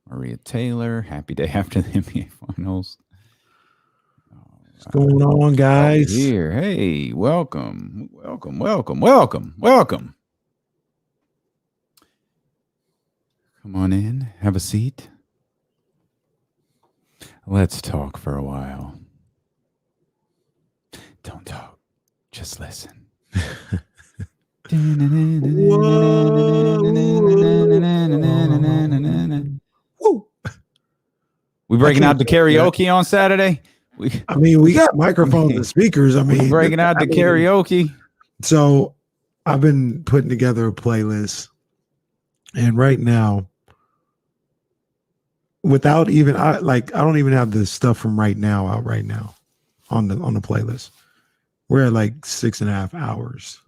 Maria Taylor, happy day after the NBA Finals. What's going on, guys? Here, hey, welcome. Come on in, have a seat. Let's talk for a while. Don't talk, just listen. Woo. We breaking out the karaoke on Saturday? We got microphones and speakers. We breaking out the karaoke. So I've been putting together a playlist, and right now, without even I don't even have the stuff from right now out right now on the playlist. We're at like 6.5 hours.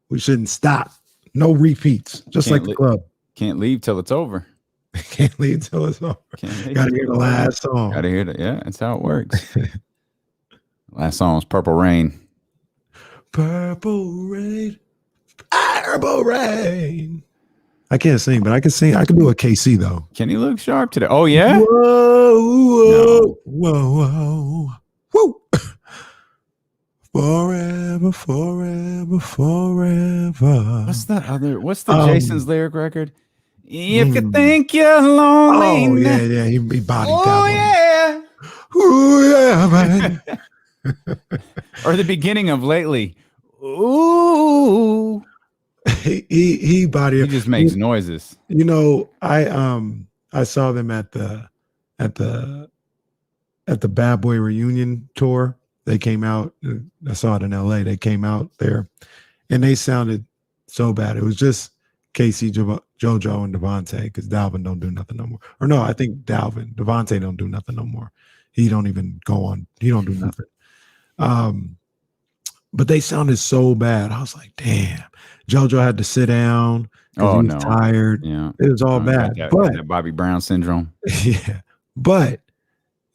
We shouldn't stop. No repeats. Just like the club. Can't leave till it's over. Can't leave till it's over. Gotta hear the last song. Gotta hear it. Yeah, that's how it works. Last song was Purple Rain. Purple rain. Purple rain. I can't sing, but I can sing. I can do a KC though. Can he look sharp today? Oh yeah. Whoa, whoa. Woo. Forever, forever, forever. What's the Jason's lyric record? If you think you're lonely. Oh yeah. He bodied that one. Oh yeah. Or the beginning of Lately. Ooh. He bodied. He just makes noises. You know, I saw them at the Bad Boy reunion tour. They came out. I saw it in LA. They came out there, and they sounded so bad. It was just Casey, JoJo, and Devontae, because Dalvin don't do nothing no more. Or no, I think Devontae don't do nothing no more. He don't even go on. He don't do nothing. But they sounded so bad. I was like, damn. JoJo had to sit down because he was tired. Yeah, it was all bad. But that Bobby Brown syndrome. Yeah, but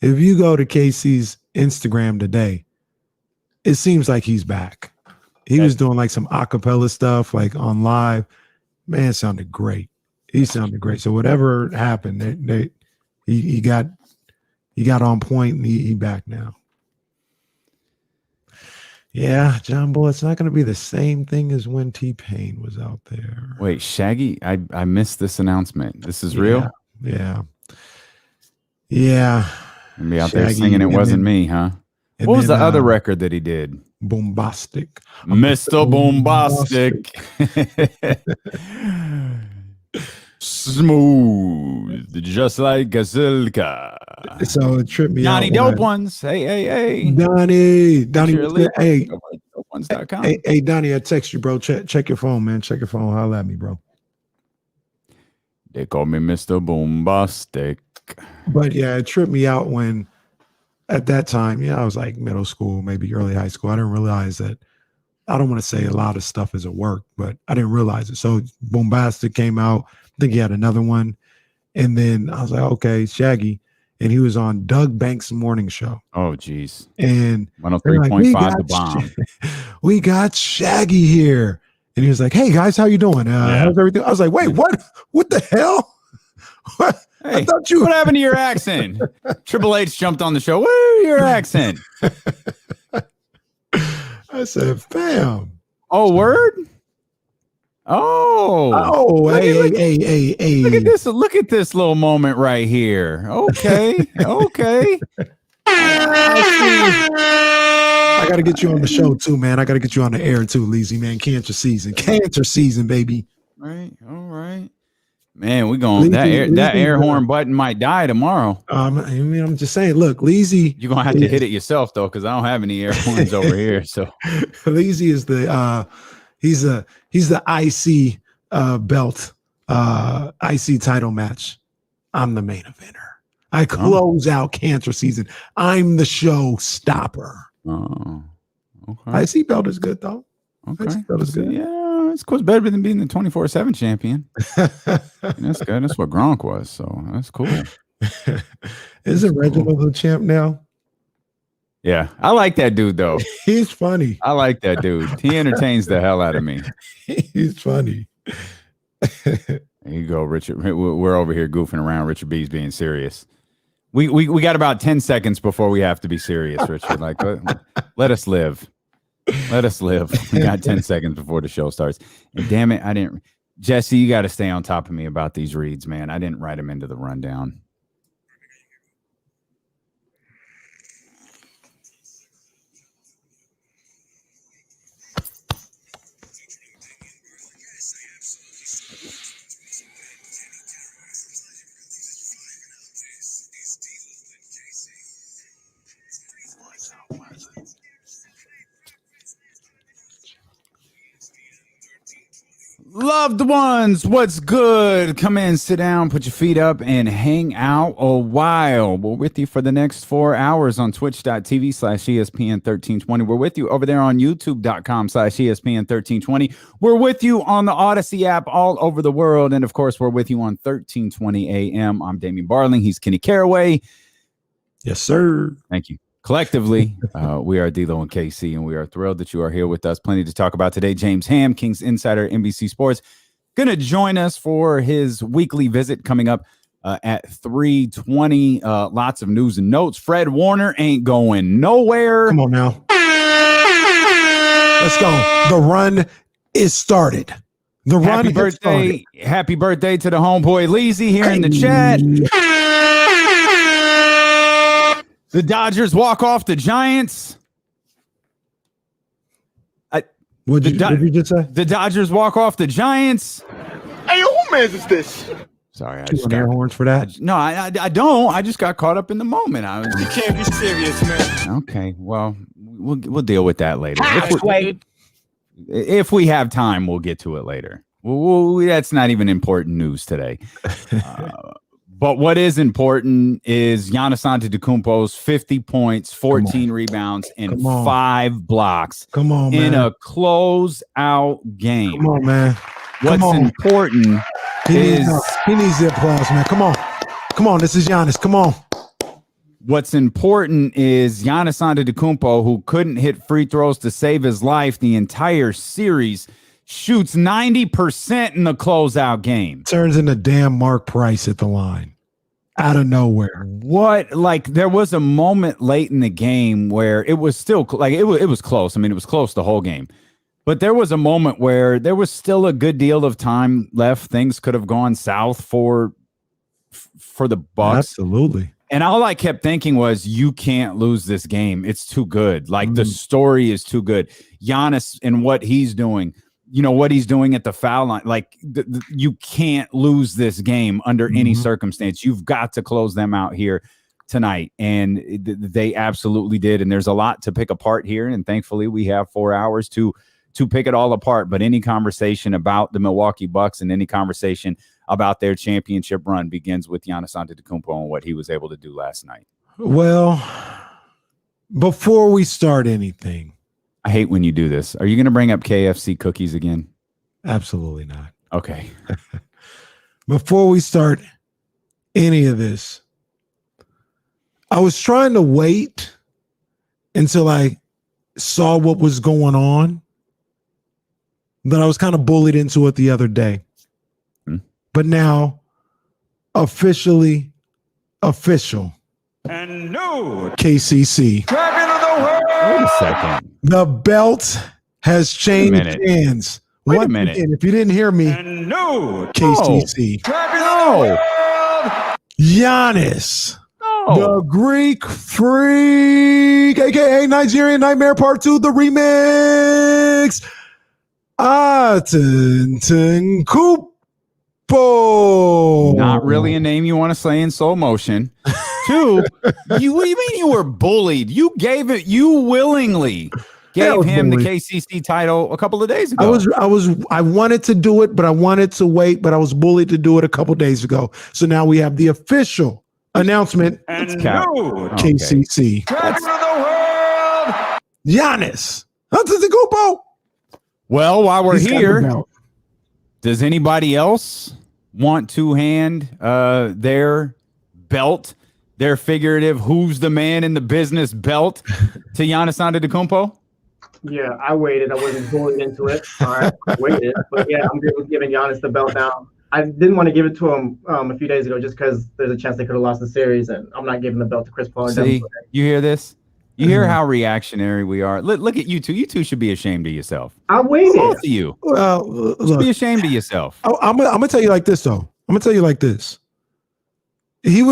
if you go to Casey's Instagram today, it seems like he's back. He was doing like some acapella stuff, like on live. Man, it sounded great. He sounded great. So whatever happened, he got on point, and he back now. Yeah, John Bull, it's not going to be the same thing as when T-Pain was out there. Wait, Shaggy, I missed this announcement. This is real? Yeah. And be out there singing It Wasn't Me, huh? What was the other record that he did? Bombastic. Mr. Bombastic. Smooth, just like a silka. So it tripped me Donnie out. Dope Ones. Hey. Donnie. Hey, DopeOnes.com. Hey, Donnie, I text you, bro. Check your phone, man. Check your phone. Holla at me, bro. They call me Mr. Bombastic. But yeah, it tripped me out when at that time, I was like middle school, maybe early high school. I didn't realize that. I don't want to say a lot of stuff is at work, but I didn't realize it. So Bombastic came out. I think he had another one. And then I was like, okay, Shaggy. And he was on Doug Banks' morning show. Oh, geez. And 103.5 like, The Bomb. We got Shaggy here. And he was like, hey, guys, how you doing? How's everything? I was like, wait, what? What the hell? What? Hey, I thought you... What happened to your accent? Triple H jumped on the show. Where's your accent? I said, fam. Oh, word? Oh, hey. Look at this. Look at this little moment right here. Okay. I got to get you on the show too, man. I got to get you on the air too, Leezy, man. Cancer season, baby. All right. Man, we going that air horn button might die tomorrow. I'm just saying. Look, Leezy, you're gonna have to hit it yourself though, because I don't have any air horns over here. So Leezy is the he's the IC belt IC title match. I'm the main eventer. I close out cancer season. I'm the show stopper. Oh, okay. IC belt is good though. Okay, IC belt is good. Yeah. It's cool. It's better than being the 24/7 champion. That's good. That's what Gronk was. So that's cool. Isn't Reginald the champ now? Yeah, I like that dude though. He's funny. I like that dude. He entertains the hell out of me. He's funny. There you go, Richard. We're over here goofing around. Richard B's being serious. We got about 10 seconds before we have to be serious, Richard. Like, let us live. Let us live. We got 10 seconds before the show starts. And damn it, I didn't. Jesse, you got to stay on top of me about these reads, man. I didn't write them into the rundown. Loved ones, what's good? Come in, sit down, put your feet up, and hang out a while. We're with you for the next 4 hours on twitch.tv/ESPN1320. We're with you over there on youtube.com/ESPN1320. We're with you on the Odyssey app all over the world. And of course, we're with you on 1320 AM. I'm Damian Barling. He's Kenny Caraway. Yes, sir. Thank you. Collectively, we are D'Lo and KC, and we are thrilled that you are here with us. Plenty to talk about today. James Ham, Kings Insider, NBC Sports, going to join us for his weekly visit coming up at 3:20. Lots of news and notes. Fred Warner ain't going nowhere. Come on now. Let's go. The run is started. The run Happy birthday. Happy birthday to the homeboy Leezy here in the chat. The Dodgers walk off the Giants. What did you just say? The Dodgers walk off the Giants. Hey, who man's is this? Sorry, I Two just air got, horns for that. I don't. I just got caught up in the moment. You can't be serious, man. Okay, well, we'll deal with that later. Wait. If we have time, we'll get to it later. That's not even important news today. But what is important is Giannis Antetokounmpo's 50 points, 14 rebounds, and 5 blocks. Come on, man. In a close-out game. Come on, man. What's important he is needs the applause, man. Come on. Come on. This is Giannis. Come on. What's important is Giannis Antetokounmpo, who couldn't hit free throws to save his life the entire series, shoots 90% in the closeout game. Turns into damn Mark Price at the line. Out of nowhere. What? Like, there was a moment late in the game where it was still like it was close. I mean, it was close the whole game. But there was a moment where there was still a good deal of time left. Things could have gone south for the Bucks. Absolutely. And all I kept thinking was, you can't lose this game. It's too good. Like, the story is too good. Giannis and what he's doing, what he's doing at the foul line. Like, you can't lose this game under any circumstance. You've got to close them out here tonight. And they absolutely did. And there's a lot to pick apart here. And thankfully, we have 4 hours to pick it all apart. But any conversation about the Milwaukee Bucks and any conversation about their championship run begins with Giannis Antetokounmpo and what he was able to do last night. Well, before we start anything, I hate when you do this. Are you going to bring up KFC cookies again? absolutely not. Okay. Before we start any of this, I was trying to wait until I saw what was going on, but I was kind of bullied into it the other day. But now, officially official. And new KCC. champion of the world. Wait a second. The belt has changed hands. Wait a Once minute. again, if you didn't hear me, And new KCC. champion of the world. Giannis. No. The Greek Freak, aka Nigerian Nightmare Part 2, the remix. Antetokounmpo. Not really a name you want to say in slow motion. Two, what do you mean you were bullied? You willingly gave him the KCC title a couple of days ago. I wanted to do it, but I wanted to wait, but I was bullied to do it a couple days ago. So now we have the official announcement. And It's new cap. KCC. champion of the world. Giannis. Antetokounmpo. Well, while we're He's got the here, belt. does anybody else want to hand their belt, their figurative "who's the man in the business" belt to Giannis Antetokounmpo? Yeah, I waited. I wasn't bullied into it. All right, I waited. But yeah, I'm good with giving Giannis the belt now. I didn't want to give it to him a few days ago just because there's a chance they could have lost the series, and I'm not giving the belt to Chris Paul. See, you hear this? You hear how reactionary we are. Look at you two. You two should be ashamed of yourself. I waited. Both of you. Well, look, Be ashamed of yourself. I'm gonna tell you like this though. I'm gonna tell you like this. He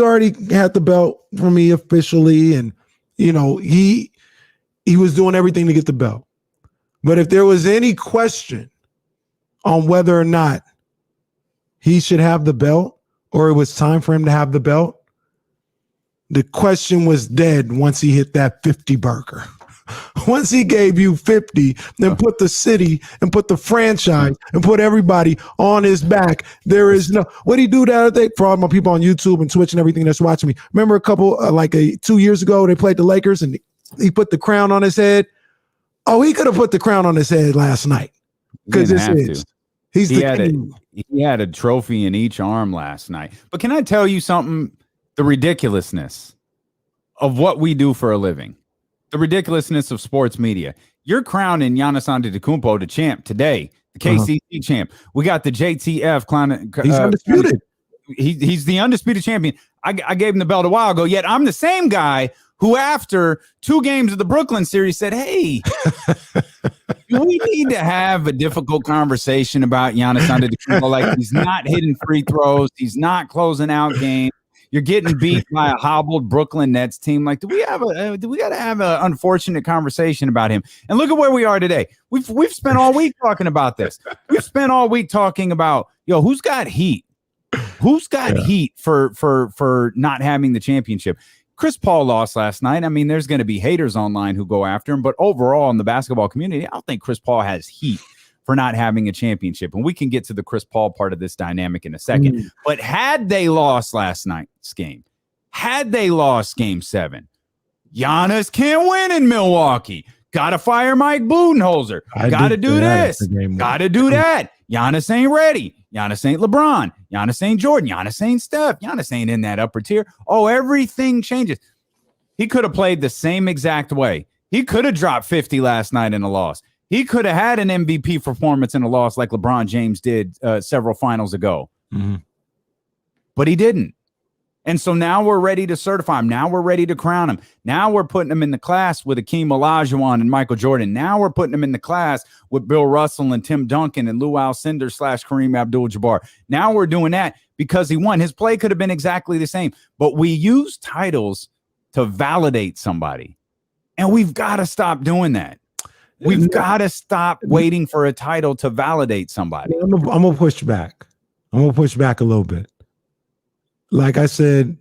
already had the belt for me officially, and he was doing everything to get the belt. But if there was any question on whether or not he should have the belt or it was time for him to have the belt, the question was dead once he hit that 50 burger. Once he gave you 50, then put the city and put the franchise and put everybody on his back. There is no, what did he do the other day? For all my people on YouTube and Twitch and everything that's watching me. Remember a couple, 2 years ago, they played the Lakers and he put the crown on his head. Oh, he could have put the crown on his head last night because it's his. He had a trophy in each arm last night. But can I tell you something? The ridiculousness of what we do for a living. The ridiculousness of sports media. You're crowning Giannis Antetokounmpo the champ today, the KCC champ. We got the JTF clown. He's undisputed. He's the undisputed champion. I gave him the belt a while ago, yet I'm the same guy who, after 2 games of the Brooklyn series, said, hey, we need to have a difficult conversation about Giannis Antetokounmpo. Like, he's not hitting free throws. He's not closing out games. You're getting beat by a hobbled Brooklyn Nets team. Like, do we got to have an unfortunate conversation about him? And look at where we are today. We've spent all week talking about this. We've spent all week talking about, who's got heat? Who's got heat for not having the championship? Chris Paul lost last night. I mean, there's going to be haters online who go after him, but overall in the basketball community, I don't think Chris Paul has heat for not having a championship. And we can get to the Chris Paul part of this dynamic in a second. But had they lost last night's game, had they lost game 7, Giannis can't win in Milwaukee. Got to fire Mike Budenholzer. Got to do this. Got to do that. Giannis ain't ready. Giannis ain't LeBron. Giannis ain't Jordan. Giannis ain't Steph. Giannis ain't in that upper tier. Oh, everything changes. He could have played the same exact way. He could have dropped 50 last night in a loss. He could have had an MVP performance in a loss like LeBron James did several finals ago. But he didn't. And so now we're ready to certify him. Now we're ready to crown him. Now we're putting him in the class with Akeem Olajuwon and Michael Jordan. Now we're putting him in the class with Bill Russell and Tim Duncan and Lou Alcindor / Kareem Abdul-Jabbar. Now we're doing that because he won. His play could have been exactly the same. But we use titles to validate somebody. And we've got to stop doing that. We've got to stop waiting for a title to validate somebody. I'm going to push back. I'm going to push back a little bit. Like I said,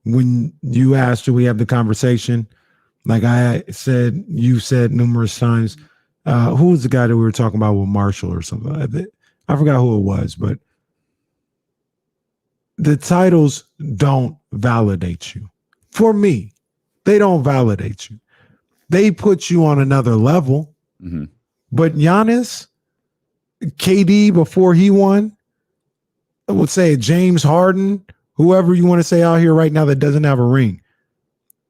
when you asked, do we have the conversation? Like I said, you said numerous times, who was the guy that we were talking about with Marshall or something? I forgot who it was, but the titles don't validate you. For me, they don't validate you. They put you on another level. But Giannis, KD before he won, I would say James Harden, whoever you want to say out here right now that doesn't have a ring,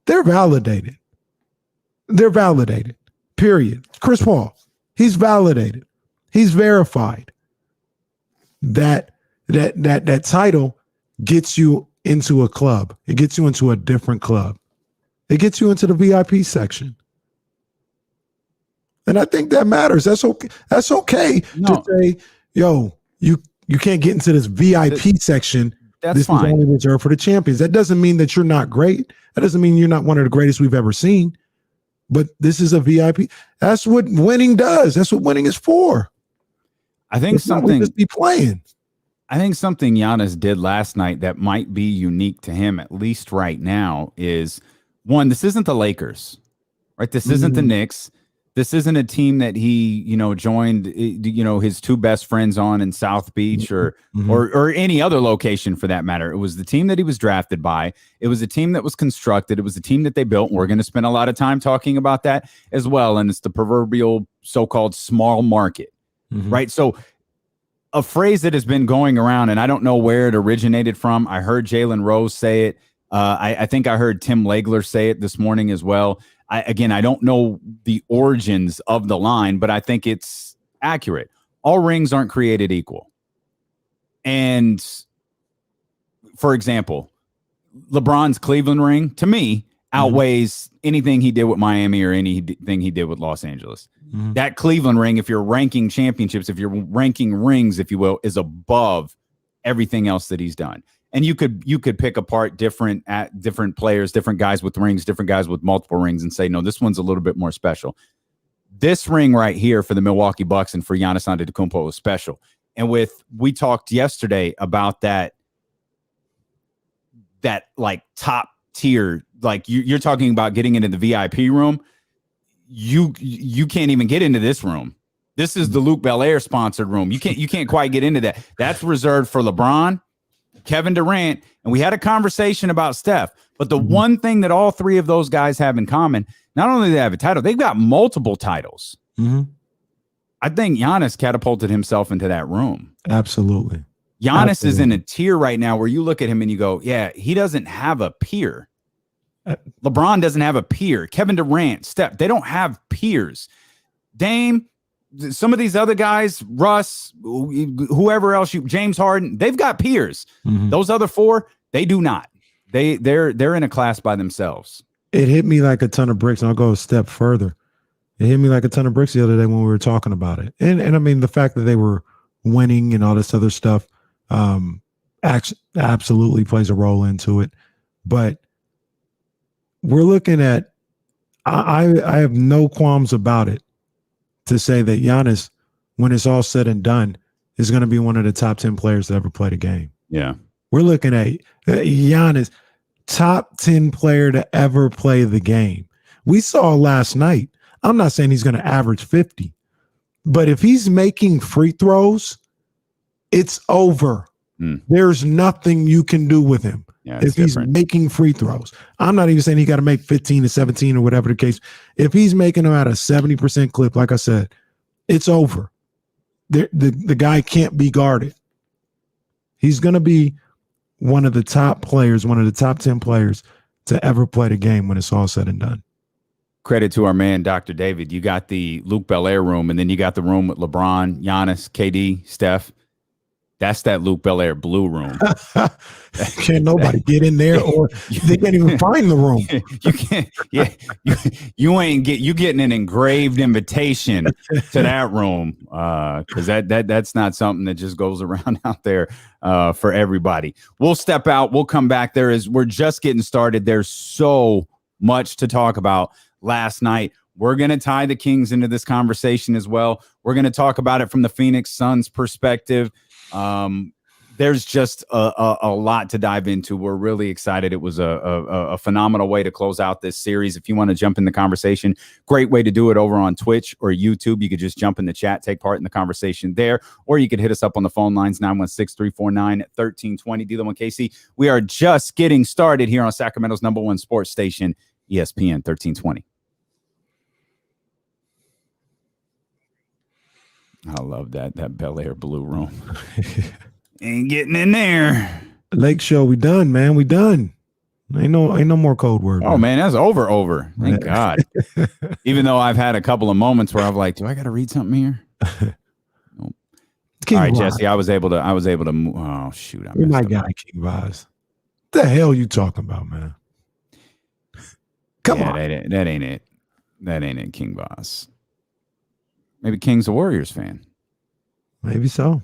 they're validated. They're validated. Period. Chris Paul, he's validated. He's verified. That title gets you into a club. It gets you into a different club. It gets you into the VIP section. And I think that matters. That's okay. That's okay to say, yo, you can't get into this VIP section. This fine. Is only reserved for the champions. That doesn't mean that you're not great. That doesn't mean you're not one of the greatest we've ever seen. But this is a VIP. That's what winning does. That's what winning is for. I think something just be playing. I think something Giannis did last night that might be unique to him, at least right now, is one, this isn't the Lakers, right? This isn't the Knicks. This isn't a team that he, joined, his 2 best friends on in South Beach or any other location for that matter. It was the team that he was drafted by. It was a team that was constructed. It was a team that they built. And we're going to spend a lot of time talking about that as well. And it's the proverbial so-called small market, right? So a phrase that has been going around, and I don't know where it originated from. I heard Jalen Rose say it. I think I heard Tim Legler say it this morning as well. I don't know the origins of the line, but I think it's accurate. All rings aren't created equal. And for example, LeBron's Cleveland ring to me outweighs anything he did with Miami or anything he did with Los Angeles. That Cleveland ring, if you're ranking championships, if you're ranking rings, if you will, is above everything else that he's done. And you could pick apart different players, different guys with rings, different guys with multiple rings, and say, no, this one's a little bit more special. This ring right here for the Milwaukee Bucks and for Giannis Antetokounmpo was special. And we talked yesterday about that like top tier, like you're talking about getting into the VIP room. You can't even get into this room. This is the Luke Belaire sponsored room. You can't quite get into that. That's reserved for LeBron, Kevin Durant, and we had a conversation about Steph. But the one thing that all three of those guys have in common, not only do they have a title, they've got multiple titles. I think Giannis catapulted himself into that room. Absolutely. Giannis is in a tier right now where you look at him and you go, yeah, he doesn't have a peer. LeBron doesn't have a peer. Kevin Durant, Steph, they don't have peers. Dame, some of these other guys, Russ, whoever else, James Harden, they've got peers. Those other four, they do not. They're in a class by themselves. It hit me like a ton of bricks, and I'll go a step further. It hit me like a ton of bricks the other day when we were talking about it. And I mean, the fact that they were winning and all this other stuff absolutely plays a role into it. But we're looking at, I have no qualms about it to say that Giannis, when it's all said and done, is going to be one of the top 10 players to ever play the game. Yeah. We're looking at Giannis, top 10 player to ever play the game. We saw last night, I'm not saying he's going to average 50, but if he's making free throws, it's over. There's nothing you can do with him. Yeah, if he's making free throws. I'm not even saying he got to make 15 to 17 or whatever the case. If he's making them at a 70% clip, like I said, it's over. The guy can't be guarded. He's going to be one of the top players, one of the top 10 players to ever play the game when it's all said and done. Credit to our man, Dr. David. You got the Luke Belaire room, and then you got the room with LeBron, Giannis, KD, Steph. That's that Luke Belaire blue room. Can't nobody get in there, or they can't even find the room. You can't. Yeah, you getting an engraved invitation to that room because that's not something that just goes around out there for everybody. We'll step out. We'll come back. We're just getting started. There's so much to talk about. Last night, we're going to tie the Kings into this conversation as well. We're going to talk about it from the Phoenix Suns perspective. There's just a lot to dive into. We're really excited. It was a phenomenal way to close out this series. If you want to jump in the conversation, great way to do it over on Twitch or YouTube. You could just jump in the chat, take part in the conversation there, or you could hit us up on the phone lines, 916-349-1320. D'Lo and Casey, we are just getting started here on Sacramento's #1 sports station, ESPN 1320. I love that Bel Air blue room. Ain't getting in there. Lake Show, we done, man. We done. Ain't no more code word. Oh man, that's over. Thank God. Even though I've had a couple of moments where I'm like, do I got to read something here? Nope. All right, Jesse. I was able to. Oh shoot! You're my guy, King Vaz. What the hell you talking about, man? Come on. That ain't it. That ain't it, King Boss. Maybe King's a Warriors fan. Maybe so.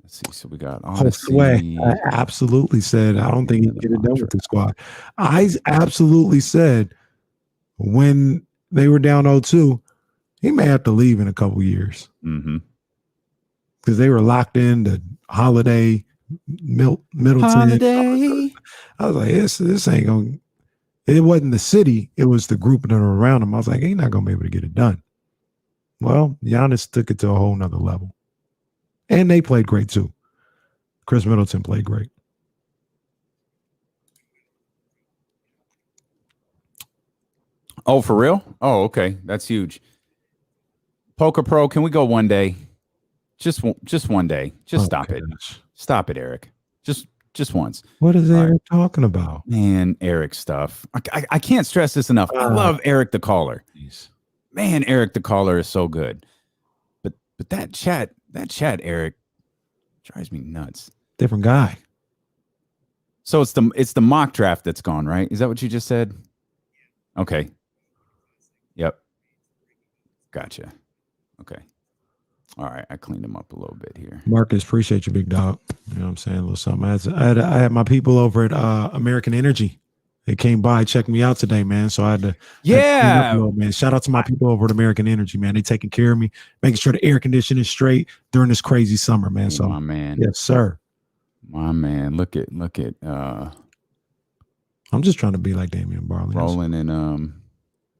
Let's see. So we got Odyssey. I absolutely said I don't think he can get it done with the squad. I absolutely said when they were down 0-2, he may have to leave in a couple years. Because they were locked in to Holiday, Middleton. Holiday. I was like, this ain't going. It wasn't the city; it was the group that were around him. I was like, he's not going to be able to get it done. Well, Giannis took it to a whole nother level, and they played great too. Chris Middleton played great. Oh, for real? Oh, okay, that's huge. Poker Pro, can we go one day? Just one day. Just stop it. Stop it, Eric. Just once. What is Eric talking about? Man, Eric stuff. I can't stress this enough. I love Eric the caller. Man, Eric the caller is so good. But that chat That chat, Eric, drives me nuts. Different guy. So it's the mock draft that's gone, right? Is that what you just said? Okay. Yep. Gotcha. Okay. All right. I cleaned them up a little bit here. Marcus, appreciate you, big dog. You know what I'm saying? A little something. I had my people over at American Energy. They came by, checked me out today, man. So I had to Yeah. man. Shout out to my people over at American Energy, man. They taking care of me, making sure the air conditioning is straight during this crazy summer, man. So my man. yes, sir. My man. Look at I'm just trying to be like Damian Barling. rolling and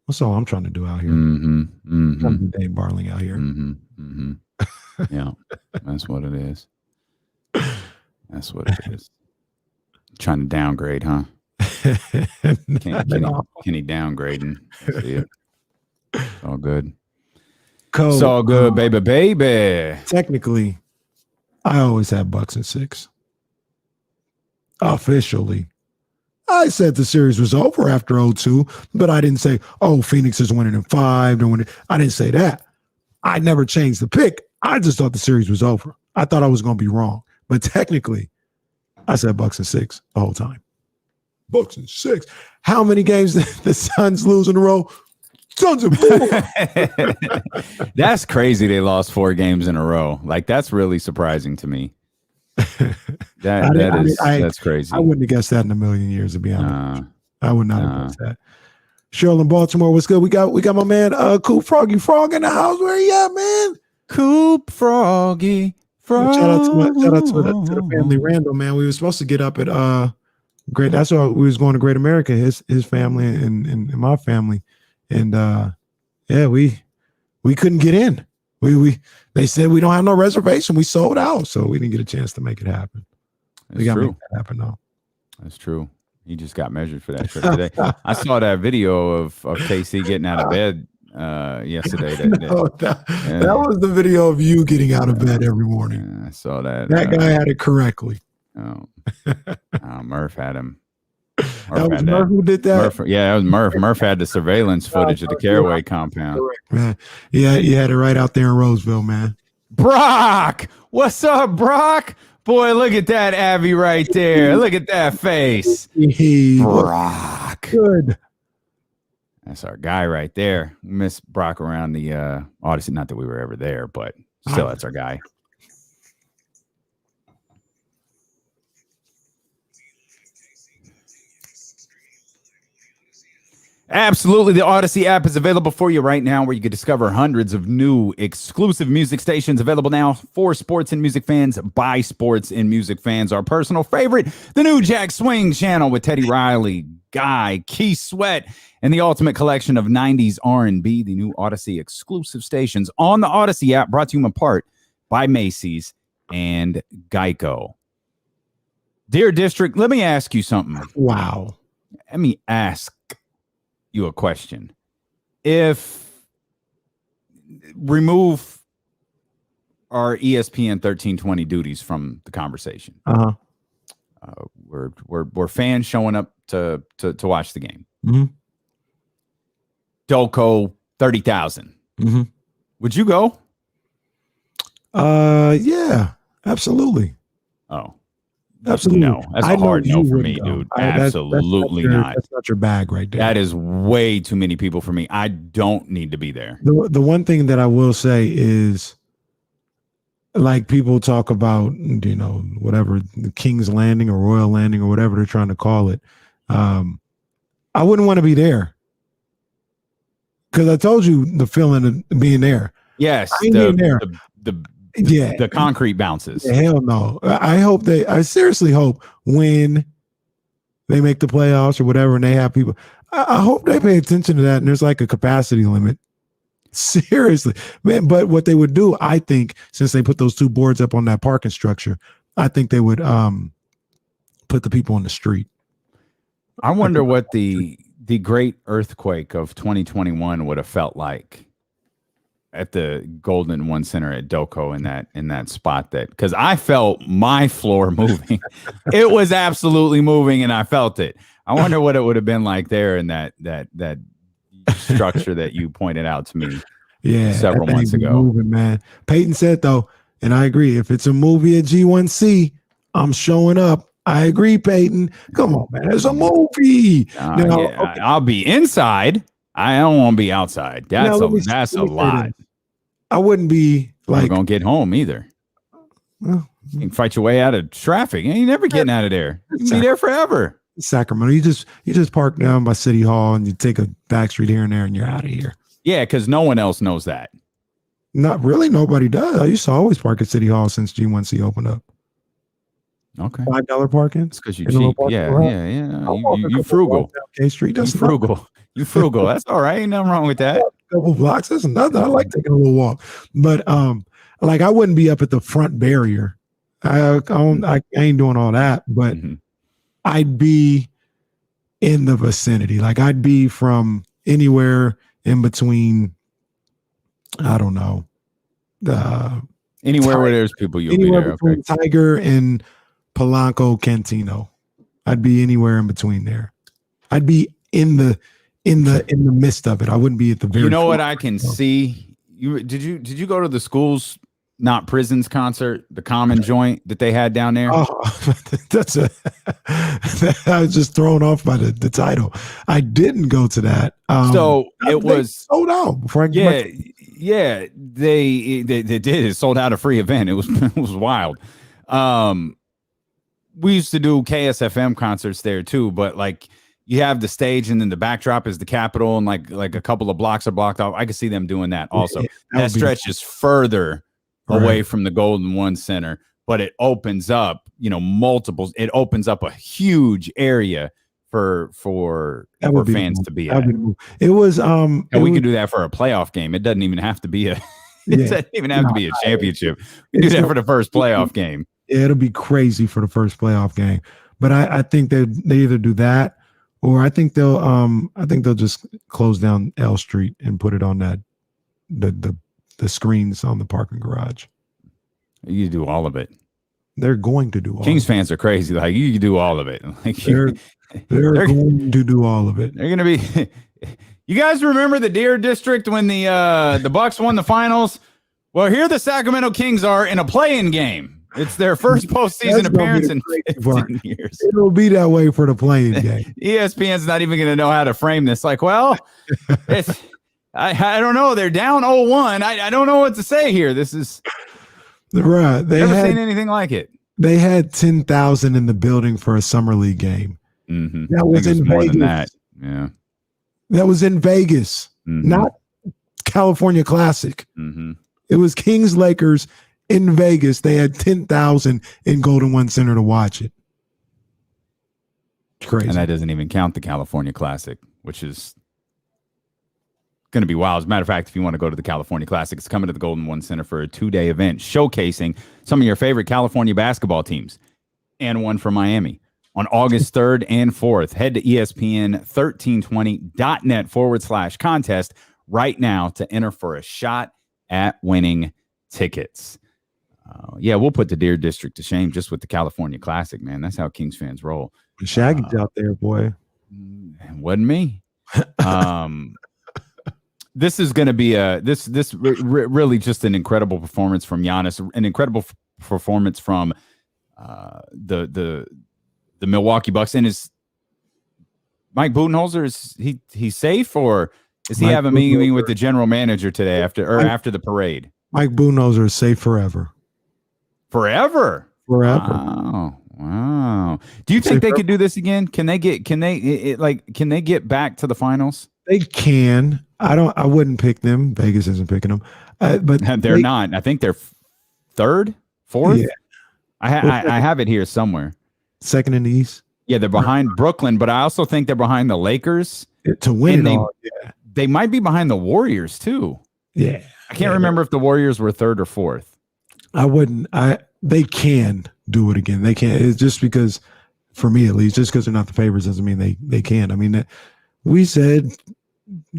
That's all I'm trying to do out here. I'm trying to be Dame Barling out here. Yeah, that's what it is. That's what it is. Trying to downgrade, huh? Kenny downgrading. I see it. It's all good. Cole, It's all good, baby. Technically, I always have Bucks in 6. Officially, I said the series was over after 0-2, but I didn't say, oh, Phoenix is winning in 5. I didn't say that. I never changed the pick. I just thought the series was over. I thought I was going to be wrong. But technically, I said Bucks in 6 the whole time. Bucks in 6. How many games did the Suns lose in a row? Suns in 4. That's crazy. They lost 4 games in a row. Like, that's really surprising to me. That's crazy. I wouldn't have guessed that in a million years, to be honest. I would not have guessed that. Cheryl in Baltimore, what's good? We got my man Coop Froggy Frog in the house. Where he at, man? Coop Froggy Frog. Shout out to the family Randall, man. We were supposed to get up at Great. That's why we was going to Great America, his family and my family. And we couldn't get in. They said we don't have no reservation. We sold out, so we didn't get a chance to make it happen. That's we got to true. make that happen though. That's true. He just got measured for that trip today. I saw that video of KC getting out of bed yesterday. That was the video of you getting out of bed every morning. Yeah, I saw that. That guy had it correctly. Murph had him. That was Murph who did that? That was Murph. Murph had the surveillance footage of the Caraway compound. Correct, man. Yeah, you had it right out there in Roseville, man. Brock! What's up, Brock? Boy, look at that Abby right there. Look at that face. Brock. Good. That's our guy right there. We miss Brock around the Odyssey. Not that we were ever there, but still, that's our guy. Absolutely. The Odyssey app is available for you right now, where you can discover hundreds of new exclusive music stations available now for sports and music fans by sports and music fans. Our personal favorite, the new Jack Swing channel with Teddy Riley, Guy, Keith Sweat, and the ultimate collection of 90s R&B, the new Odyssey exclusive stations on the Odyssey app, brought to you in part by Macy's and Geico. Dear District, let me ask you something. Wow. Let me ask you a question. If remove our ESPN 1320 duties from the conversation, we're fans showing up to watch the game. Doko 30,000. Would you go? Yeah, absolutely. Oh, absolutely. No, that's a hard no for me, dude. Absolutely not. That's not your bag right there. That is way too many people for me. I don't need to be there. The one thing that I will say is, like, people talk about, whatever, the King's Landing or Royal Landing or whatever they're trying to call it. I wouldn't want to be there, because I told you the feeling of being there. Yes, the concrete bounces. Hell no. I seriously hope when they make the playoffs or whatever and they have people, I hope they pay attention to that, and there's like a capacity limit. Seriously, man. But what they would do, I think, since they put those 2 boards up on that parking structure, I think they would put the people on the street. I wonder what the great earthquake of 2021 would have felt like at the Golden One Center at Doko in that spot, because I felt my floor moving. It was absolutely moving, and I felt it. I wonder what it would have been like there in that structure that you pointed out to me several months ago. Moving, man. Peyton said, though, And I agree. If it's a movie at G1C, I'm showing up. I agree, Peyton. Come on, man. It's a movie. Now, yeah, I'll be inside. I don't want to be outside. That's a lot. I wouldn't be like We're gonna get home either. Well, You can fight your way out of traffic. You ain't never getting out of there. You can be there forever. Sacramento. You just park down by City Hall and you take a back street here and there and you're out of here. Yeah, because no one else knows that. Not really. Nobody does. I used to always park at City Hall since G1C opened up. Okay. $5 parking. It's because you're cheap. Yeah. You frugal. K Street. You frugal. You frugal. That's all right. Ain't nothing wrong with that. A couple blocks. That's nothing. I like taking a little walk. But like I wouldn't be up at the front barrier. I ain't doing all that, but I'd be in the vicinity. Like I'd be from anywhere in between, I don't know. Anywhere where there's people, you'll be there. Between Tiger and Polanco Cantino. I'd be anywhere in between there. I'd be in the midst of it. I wouldn't be at the very. You know what I can see? Did you go to the schools, not prisons concert, the Common Joint that they had down there? Oh, I was just thrown off by the title. I didn't go to that. So it was sold out before I they did. It sold out a free event. It was wild. We used to do KSFM concerts there too, but like you have the stage and then the backdrop is the Capitol and like a couple of blocks are blocked off. I could see them doing that also. Yeah, that stretches further away from the Golden One Center, but it opens up, multiples. It opens up a huge area for fans to be at. It was and we could do that for a playoff game. It doesn't even have to be a championship. We do that for the first playoff game. Yeah, it'll be crazy for the first playoff game. But I think they either do that or I think they'll just close down L Street and put it on that the screens on the parking garage. You do all of it. They're going to do all Kings of it. fans are crazy. Like you can do all of it. Like they're going to do all of it. They're going to be. You guys remember the Deer District when the Bucks won the finals? Well, here the Sacramento Kings are in a play-in game. It's their first postseason appearance in 15 years. It'll be that way for the playing game. ESPN's not even going to know how to frame this. Like, well, I don't know. They're down 0-1. I don't know what to say here. This is right. They never seen anything like it. They had 10,000 in the building for a summer league game. Mm-hmm. That was in more Vegas. Than that. Yeah. That was in Vegas, not California Classic. Mm-hmm. It was Kings Lakers in Vegas. They had 10,000 in Golden One Center to watch it. It's crazy. And that doesn't even count the California Classic, which is going to be wild. As a matter of fact, if you want to go to the California Classic, it's coming to the Golden One Center for a 2-day event showcasing some of your favorite California basketball teams and one from Miami on August 3rd and 4th. Head to ESPN1320.net/contest right now to enter for a shot at winning tickets. Yeah, we'll put the Deer District to shame just with the California Classic, man. That's how Kings fans roll. Shaggy's out there, boy. Wasn't me. This is going to be really just an incredible performance from Giannis, an incredible performance from the Milwaukee Bucks. And is Mike Budenholzer, is he safe, or is he having a meeting with the general manager today after the parade? Mike Budenholzer is safe forever. Forever. Wow. Do you think they could do this again? Can they get back to the finals? They can. I wouldn't pick them. Vegas isn't picking them. But they're not. I think they're third, fourth. Yeah. I have it here somewhere. Second in the East. Yeah, they're behind Brooklyn, but I also think they're behind the Lakers to win it all. Yeah. They might be behind the Warriors too. Yeah. I can't remember if the Warriors were third or fourth. They can do it again. They can. It's just because, for me at least, just because they're not the favorites doesn't mean they can. I mean, we said,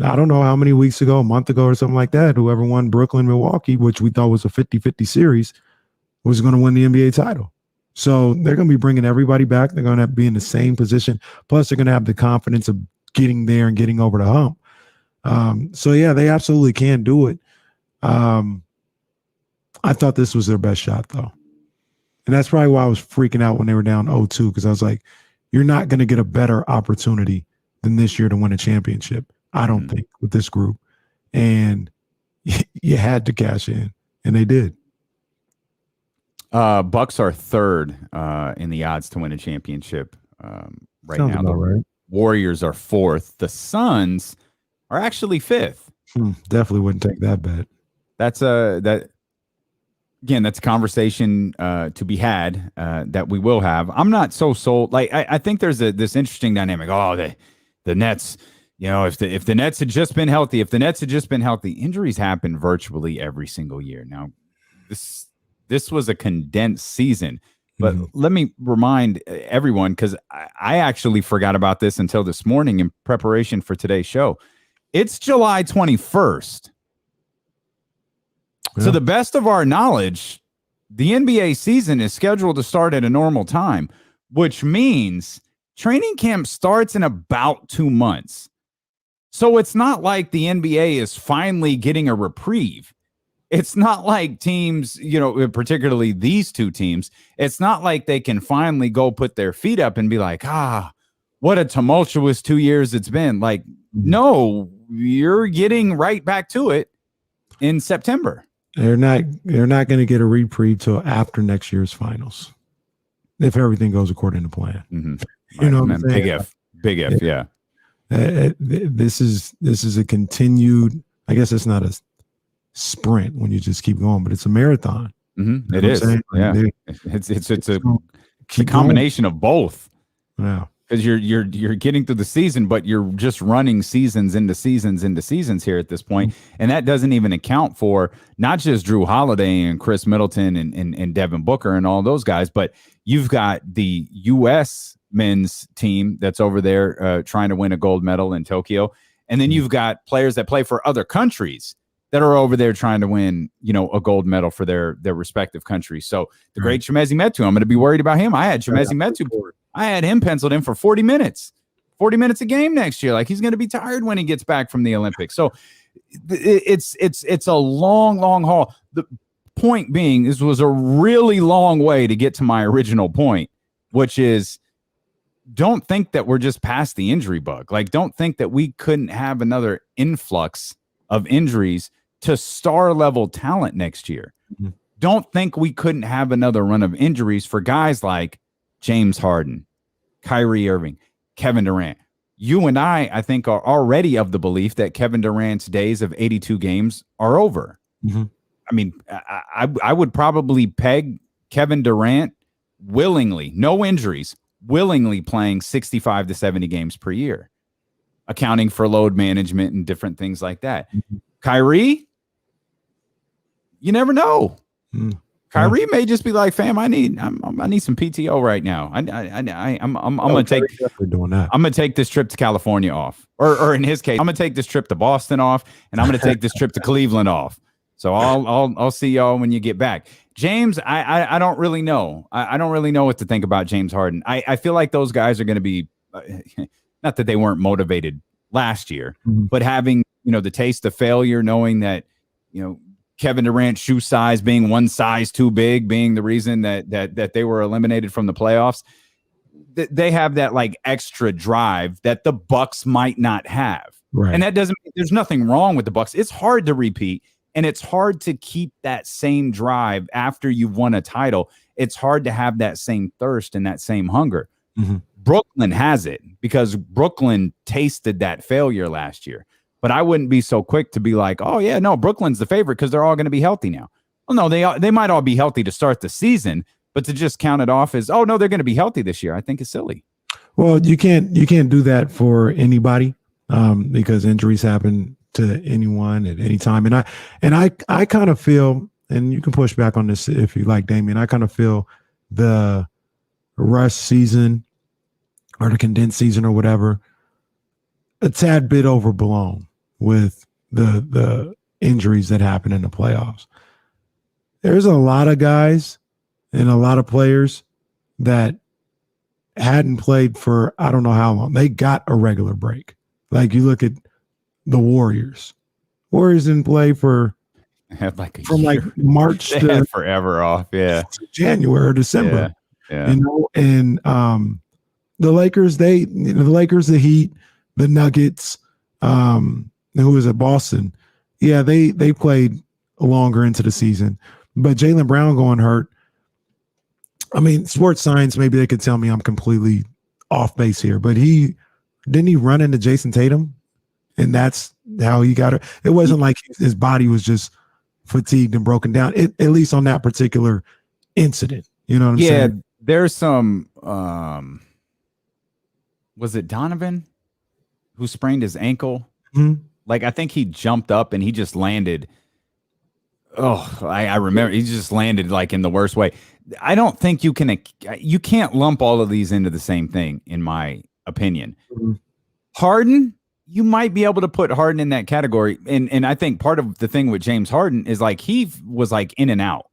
I don't know how many weeks ago, a month ago or something like that, whoever won Brooklyn, Milwaukee, which we thought was a 50-50 series, was going to win the NBA title. So they're going to be bringing everybody back. They're going to be in the same position. Plus, they're going to have the confidence of getting there and getting over the hump. So, yeah, they absolutely can do it. I thought this was their best shot, though. And that's probably why I was freaking out when they were down 0-2, because I was like, you're not going to get a better opportunity than this year to win a championship, I don't think, with this group. And you had to cash in, and they did. Bucks are third in the odds to win a championship right Sounds now. about The right. Warriors are fourth. The Suns are actually fifth. Definitely wouldn't take that bet. That's that's a conversation to be had that we will have. I'm not so sold. Like I think there's this interesting dynamic. Oh, the Nets. You know, if the Nets had just been healthy, injuries happen virtually every single year. Now, this was a condensed season. But let me remind everyone, because I actually forgot about this until this morning in preparation for today's show. It's July 21st. Yeah. So the best of our knowledge, the NBA season is scheduled to start at a normal time, which means training camp starts in about 2 months. So it's not like the NBA is finally getting a reprieve. It's not like teams, you know, particularly these two teams, it's not like they can finally go put their feet up and be like, what a tumultuous 2 years it's been. Like, no, you're getting right back to it in September. They're not going to get a reprieve till after next year's finals, if everything goes according to plan. You know what I'm saying? Big if, yeah. This is a continued. I guess it's not a sprint when you just keep going, but it's a marathon. It is. Yeah. It's a combination of both. Yeah. Because you're getting through the season, but you're just running seasons into seasons here at this point. And that doesn't even account for not just Drew Holiday and Chris Middleton and Devin Booker and all those guys, but you've got the U.S. men's team that's over there trying to win a gold medal in Tokyo. And then you've got players that play for other countries that are over there trying to win, you know, a gold medal for their respective countries. So the great Chimezie Metu, I'm going to be worried about him. I had Chimezie Metu. I had him penciled in for 40 minutes a game next year. Like, he's going to be tired when he gets back from the Olympics. So it's a long haul. The point being, this was a really long way to get to my original point, which is, don't think that we're just past the injury bug. Like, don't think that we couldn't have another influx of injuries to star level talent next year. Don't think we couldn't have another run of injuries for guys like James Harden, Kyrie Irving, Kevin Durant. You and I think, are already of the belief that Kevin Durant's days of 82 games are over. I mean, I would probably peg Kevin Durant willingly, no injuries, willingly playing 65 to 70 games per year, accounting for load management and different things like that. Kyrie, you never know. Kyrie may just be like, fam, I need some PTO right now. I'm gonna take doing that. I'm gonna take this trip to California off, or in his case, I'm gonna take this trip to Boston off, and I'm gonna take this trip to Cleveland off. So I'll see y'all when you get back. James, I don't really know. I don't really know what to think about James Harden. I feel like those guys are going to be, not that they weren't motivated last year, but having, you know, the taste of failure, knowing that, you know, Kevin Durant's shoe size being one size too big, being the reason that they were eliminated from the playoffs. They have that like extra drive that the Bucks might not have. Right. And that doesn't, there's nothing wrong with the Bucks. It's hard to repeat. And it's hard to keep that same drive after you've won a title. It's hard to have that same thirst and that same hunger. Brooklyn has it because Brooklyn tasted that failure last year. But I wouldn't be so quick to be like, oh, yeah, no, Brooklyn's the favorite because they're all going to be healthy now. Well, no, they might all be healthy to start the season, but to just count it off as, oh, no, they're going to be healthy this year, I think is silly. Well, you can't do that for anybody because injuries happen to anyone at any time. And I kind of feel, and you can push back on this if you like, Damien, I kind of feel the rush season or the condensed season or whatever, a tad bit overblown with the injuries that happen in the playoffs. There's a lot of guys and a lot of players that hadn't played for I don't know how long. They got a regular break. Like you look at the Warriors. Warriors didn't play for Had like a from year. like March They to had forever off. Yeah. January or December. Yeah. You know, and the Lakers, the Lakers, the Heat, the Nuggets, who was at Boston. Yeah, they played longer into the season. But Jaylen Brown going hurt. I mean, sports science, maybe they could tell me I'm completely off base here, but didn't he run into Jason Tatum? And that's how he got it. It wasn't like his body was just fatigued and broken down, at least on that particular incident. You know what I'm saying? Yeah, there's some was it Donovan who sprained his ankle? Mm-hmm. Like, I think he jumped up and he just landed. Oh, I remember he just landed like in the worst way. I don't think you can't lump all of these into the same thing, in my opinion. Mm-hmm. Harden, you might be able to put Harden in that category. And I think part of the thing with James Harden is like he was like in and out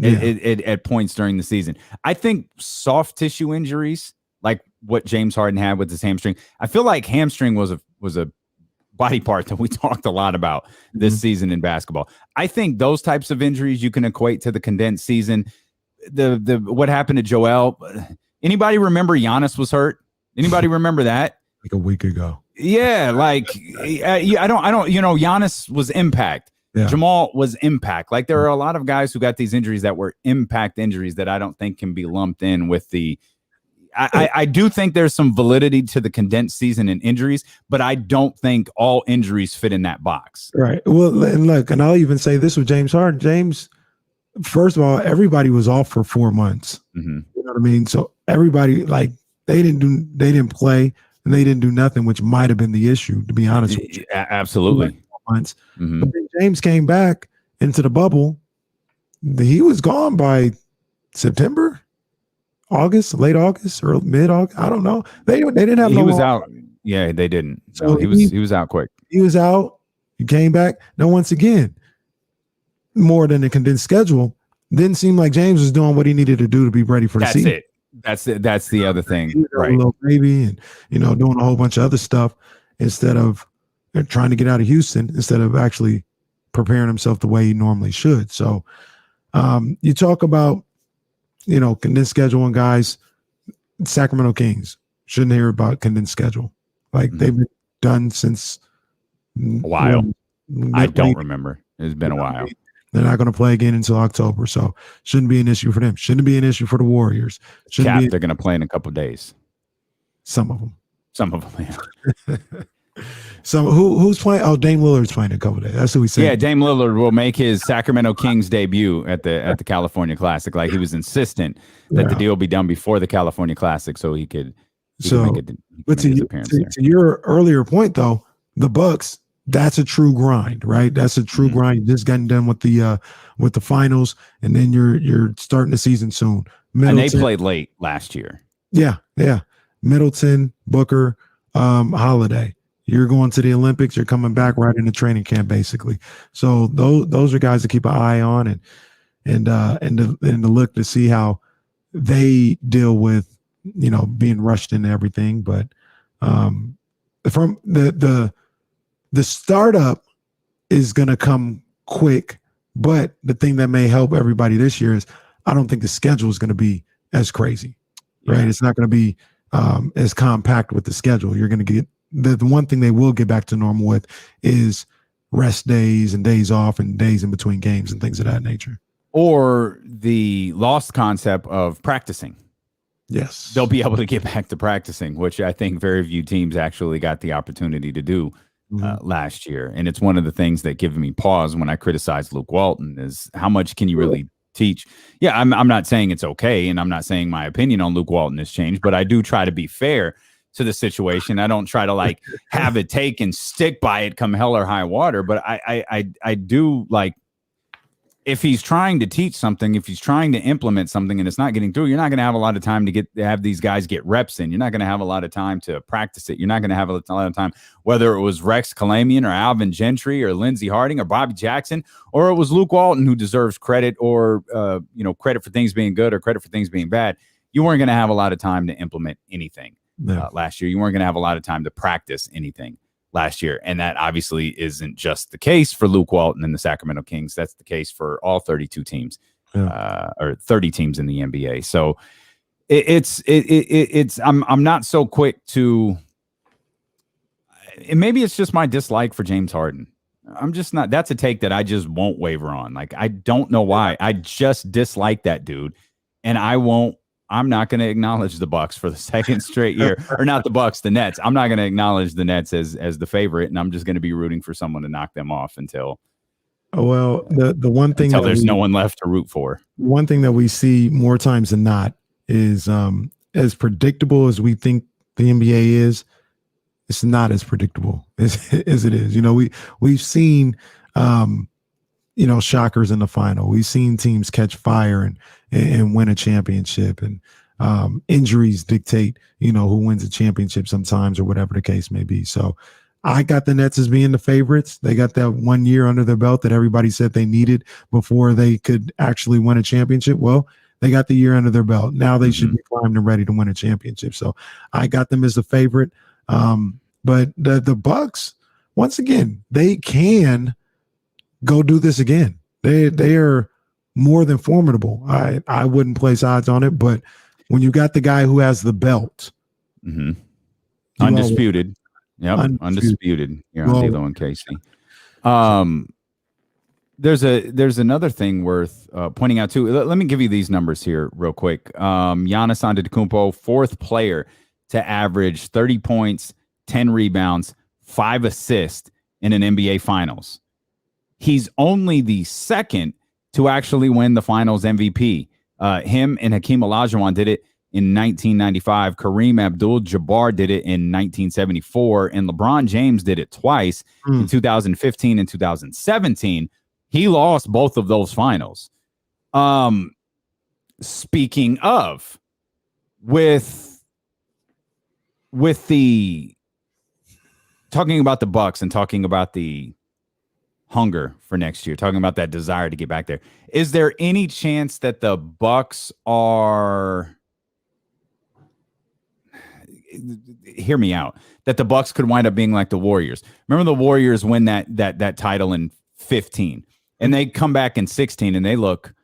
at points during the season. I think soft tissue injuries, like what James Harden had with his hamstring, I feel like hamstring was a body part that we talked a lot about this season in basketball. I think those types of injuries you can equate to the condensed season. The what happened to Joel? Anybody remember Giannis was hurt? Anybody remember that? Like a week ago. Yeah, like I don't. You know, Giannis was impact. Yeah. Jamal was impact. Like there are a lot of guys who got these injuries that were impact injuries that I don't think can be lumped in with the. I do think there's some validity to the condensed season and injuries, but I don't think all injuries fit in that box. Right. Well, and look, and I'll even say this with James Harden. James, first of all, everybody was off for 4 months. Mm-hmm. You know what I mean? So everybody, like, they didn't play and they didn't do nothing, which might have been the issue, to be honest with you. Absolutely. 4 months. Mm-hmm. But then James came back into the bubble. He was gone by September. August, late August, or mid August. I don't know. They didn't have. He was out. Yeah, they didn't. So no, he was out quick. He was out. He came back. Now, once again, more than a condensed schedule, didn't seem like James was doing what he needed to do to be ready for the season. That's it. That's the other thing, right? A little baby, and doing a whole bunch of other stuff instead of trying to get out of Houston, instead of actually preparing himself the way he normally should. So, you talk about. Condensed schedule and guys, Sacramento Kings shouldn't hear about condensed schedule. Like they've been done since a while. I don't remember. It's been a while. They're not going to play again until October, so shouldn't be an issue for them. Shouldn't be an issue for the Warriors. They're going to play in a couple of days. Some of them. Yeah. So who's playing? Oh, Dame Lillard's playing in a couple of days. That's what we said. Yeah, Dame Lillard will make his Sacramento Kings debut at the California Classic. Like he was insistent that the deal be done before the California Classic, so he could make his appearance there. To your earlier point, though, the Bucks, that's a true grind, right? That's a true grind. You just getting done with the finals, and then you're starting the season soon. And they played late last year. Yeah. Middleton, Booker, Holiday. You're going to the Olympics. You're coming back right into training camp, basically. So those are guys to keep an eye on and to look to see how they deal with being rushed into everything. But from the startup is going to come quick. But the thing that may help everybody this year is I don't think the schedule is going to be as crazy, right? Yeah. It's not going to be as compact with the schedule. You're going to get. The one thing they will get back to normal with is rest days and days off and days in between games and things of that nature. Or the lost concept of practicing. Yes. They'll be able to get back to practicing, which I think very few teams actually got the opportunity to do last year. And it's one of the things that give me pause when I criticize Luke Walton is how much can you really teach? Yeah, I'm not saying it's okay, and I'm not saying my opinion on Luke Walton has changed, but I do try to be fair to the situation. I don't try to like have it take and stick by it come hell or high water, but I do like if he's trying to teach something, if he's trying to implement something and it's not getting through, you're not going to have a lot of time to have these guys get reps in. You're not going to have a lot of time to practice it. You're not going to have a lot of time, whether it was Rex Kalamian or Alvin Gentry or Lindsey Harding or Bobby Jackson, or it was Luke Walton who deserves credit or, credit for things being good or credit for things being bad. You weren't going to have a lot of time to implement anything. Last year. You weren't going to have a lot of time to practice anything last year. And that obviously isn't just the case for Luke Walton and the Sacramento Kings. That's the case for all 32 teams or 30 teams in the NBA. So I'm not so quick to, and maybe it's just my dislike for James Harden. I'm just not, that's a take that I just won't waver on. Like, I don't know why. I just dislike that dude. And I'm not going to acknowledge the Bucks for the second straight year, or not the Bucks, the Nets. I'm not going to acknowledge the Nets as the favorite, and I'm just going to be rooting for someone to knock them off until the one thing until there's no one left to root for. One thing that we see more times than not is as predictable as we think the NBA is, it's not as predictable as it is. We've seen shockers in the final. We've seen teams catch fire and win a championship, and injuries dictate, who wins a championship sometimes, or whatever the case may be. So I got the Nets as being the favorites. They got that 1 year under their belt that everybody said they needed before they could actually win a championship. Well, they got the year under their belt. Now they should be primed and ready to win a championship. So I got them as the favorite. But the Bucks, once again, they can go do this again. They are more than formidable. I wouldn't place odds on it, but when you got the guy who has the belt, undisputed, undisputed. Here on D'Lo and Casey. There's another thing worth pointing out too. Let me give you these numbers here real quick. Giannis Antetokounmpo, fourth player to average 30 points, 10 rebounds, 5 assists in an NBA Finals. He's only the second to actually win the Finals MVP. Him and Hakeem Olajuwon did it in 1995. Kareem Abdul-Jabbar did it in 1974. And LeBron James did it twice in 2015 and 2017. He lost both of those finals. Speaking of, with the talking about the Bucks and talking about the hunger for next year, talking about that desire to get back there, is there any chance that the Bucks are, hear me out, that the Bucks could wind up being like the Warriors? Remember the Warriors win that title in 15, and they come back in 16 and they look,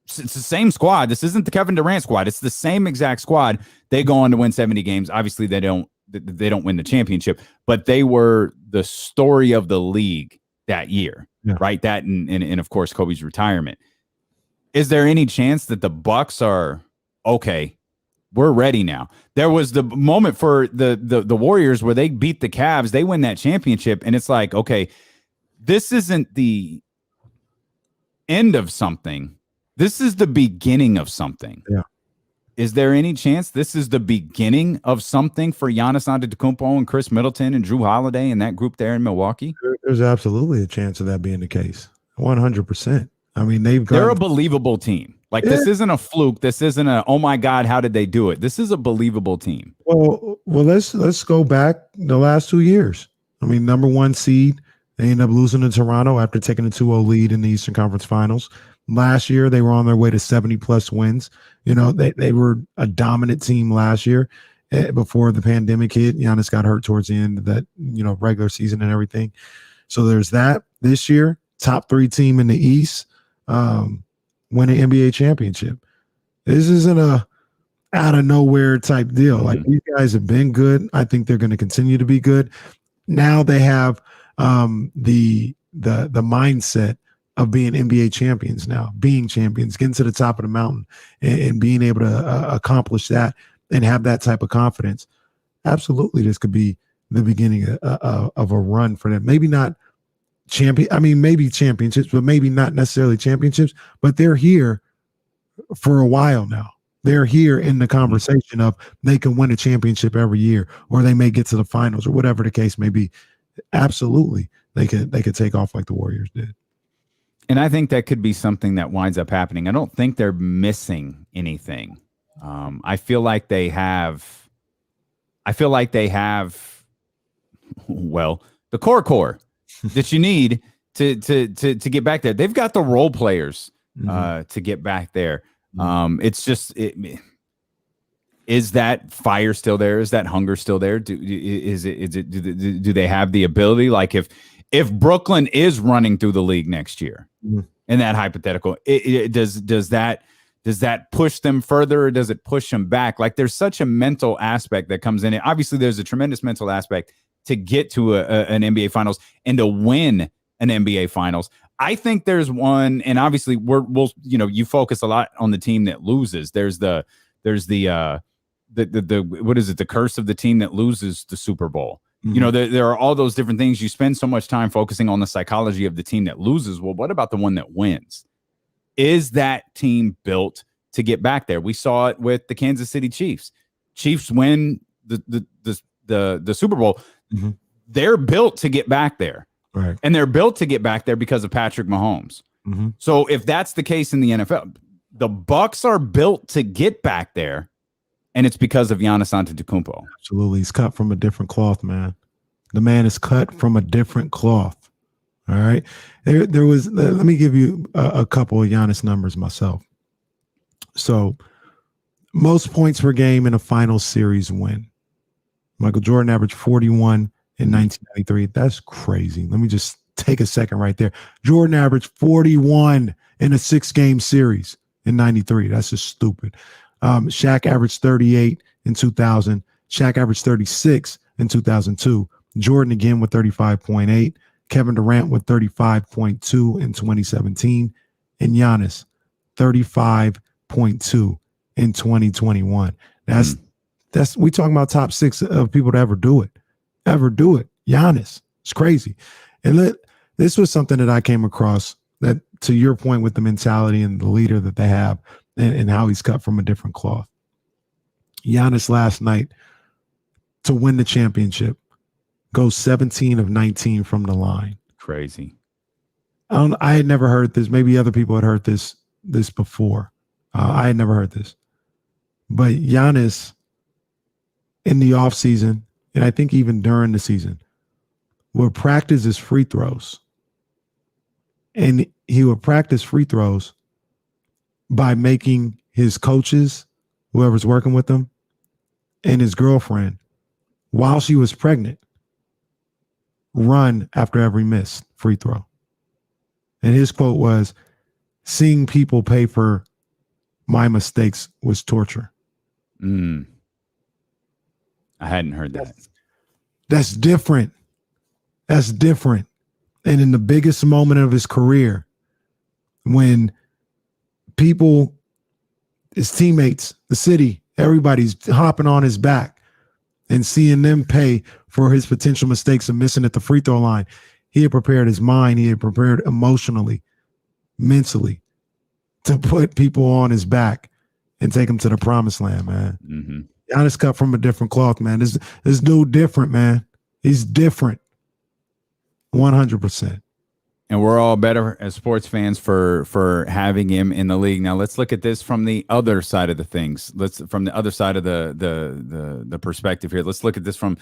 it's the same squad. This isn't the Kevin Durant squad. It's the same exact squad. They go on to win 70 games. Obviously they don't win the championship, but they were the story of the league that year, right? That and of course Kobe's retirement. Is there any chance that the Bucks are okay? We're ready now. There was the moment for the Warriors where they beat the Cavs, they win that championship, and it's like, okay, this isn't the end of something. This is the beginning of something. Yeah. Is there any chance this is the beginning of something for Giannis Antetokounmpo and Chris Middleton and Drew Holiday and that group there in Milwaukee? There's absolutely a chance of that being the case. 100%. I mean, they're a believable team. Like, this isn't a fluke. This isn't a, oh my God, how did they do it? This is a believable team. Well, let's go back the last 2 years. I mean, number one seed, they ended up losing to Toronto after taking a 2-0 lead in the Eastern Conference Finals. Last year, they were on their way to 70-plus wins. They were a dominant team last year before the pandemic hit. Giannis got hurt towards the end of that, regular season and everything. So there's that. This year, top 3 team in the East, win an NBA championship. This isn't a out of nowhere type deal. Like, these guys have been good. I think they're going to continue to be good. Now they have the mindset of being NBA champions now, being champions, getting to the top of the mountain and being able to accomplish that and have that type of confidence. Absolutely, this could be the beginning of a run for them. Maybe not maybe championships, but maybe not necessarily championships, but they're here for a while now. They're here in the conversation of they can win a championship every year, or they may get to the finals, or whatever the case may be. Absolutely, they could take off like the Warriors did. And I think that could be something that winds up happening. I don't think they're missing anything. I feel like they have, well, the core that you need to get back there. They've got the role players to get back there. It's just Is that fire still there? Is that hunger still there? Do they have the ability? Like if Brooklyn is running through the league next year, in that hypothetical, does that push them further, or does it push them back? Like, there's such a mental aspect that comes in it. Obviously, there's a tremendous mental aspect to get to an NBA Finals and to win an NBA Finals. I think there's one, and obviously we'll you focus a lot on the team that loses. There's the what is it? The curse of the team that loses the Super Bowl. There are all those different things. You spend so much time focusing on the psychology of the team that loses. Well, what about the one that wins? Is that team built to get back there? We saw it with the Kansas City Chiefs. Chiefs win the Super Bowl. Mm-hmm. They're built to get back there. Right. And they're built to get back there because of Patrick Mahomes. Mm-hmm. So if that's the case in the NFL, the Bucks are built to get back there, and it's because of Giannis Antetokounmpo. Absolutely. He's cut from a different cloth, man. The man is cut from a different cloth. All right. There was, let me give you a couple of Giannis numbers myself. So most points per game in a final series win. Michael Jordan averaged 41 in 1993. That's crazy. Let me just take a second right there. Jordan averaged 41 in a 6-game series in 93. That's just stupid. Shaq averaged 38 in 2000. Shaq averaged 36 in 2002. Jordan again with 35.8. Kevin Durant with 35.2 in 2017. And Giannis, 35.2 in 2021. That's we talking about top 6 of people to ever do it. Giannis. It's crazy. And this was something that I came across, that to your point with the mentality and the leader that they have, and how he's cut from a different cloth. Giannis last night, to win the championship, goes 17 of 19 from the line. Crazy. I had never heard this. Maybe other people had heard this before. I had never heard this. But Giannis, in the offseason, and I think even during the season, would practice his free throws. And he would practice free throws by making his coaches, whoever's working with him, and his girlfriend, while she was pregnant, run after every missed free throw. And his quote was, "Seeing people pay for my mistakes was torture." I hadn't heard that. That's different. That's different. And in the biggest moment of his career, when people, his teammates, the city, everybody's hopping on his back and seeing them pay for his potential mistakes of missing at the free throw line, he had prepared his mind. He had prepared emotionally, mentally, to put people on his back and take him to the promised land, man. Mm-hmm. Giannis cut from a different cloth, man. This dude different, man. He's different. 100%. And we're all better as sports fans for having him in the league. Now let's look at this from the other side of the things. From the other side of the perspective here. Let's look at this from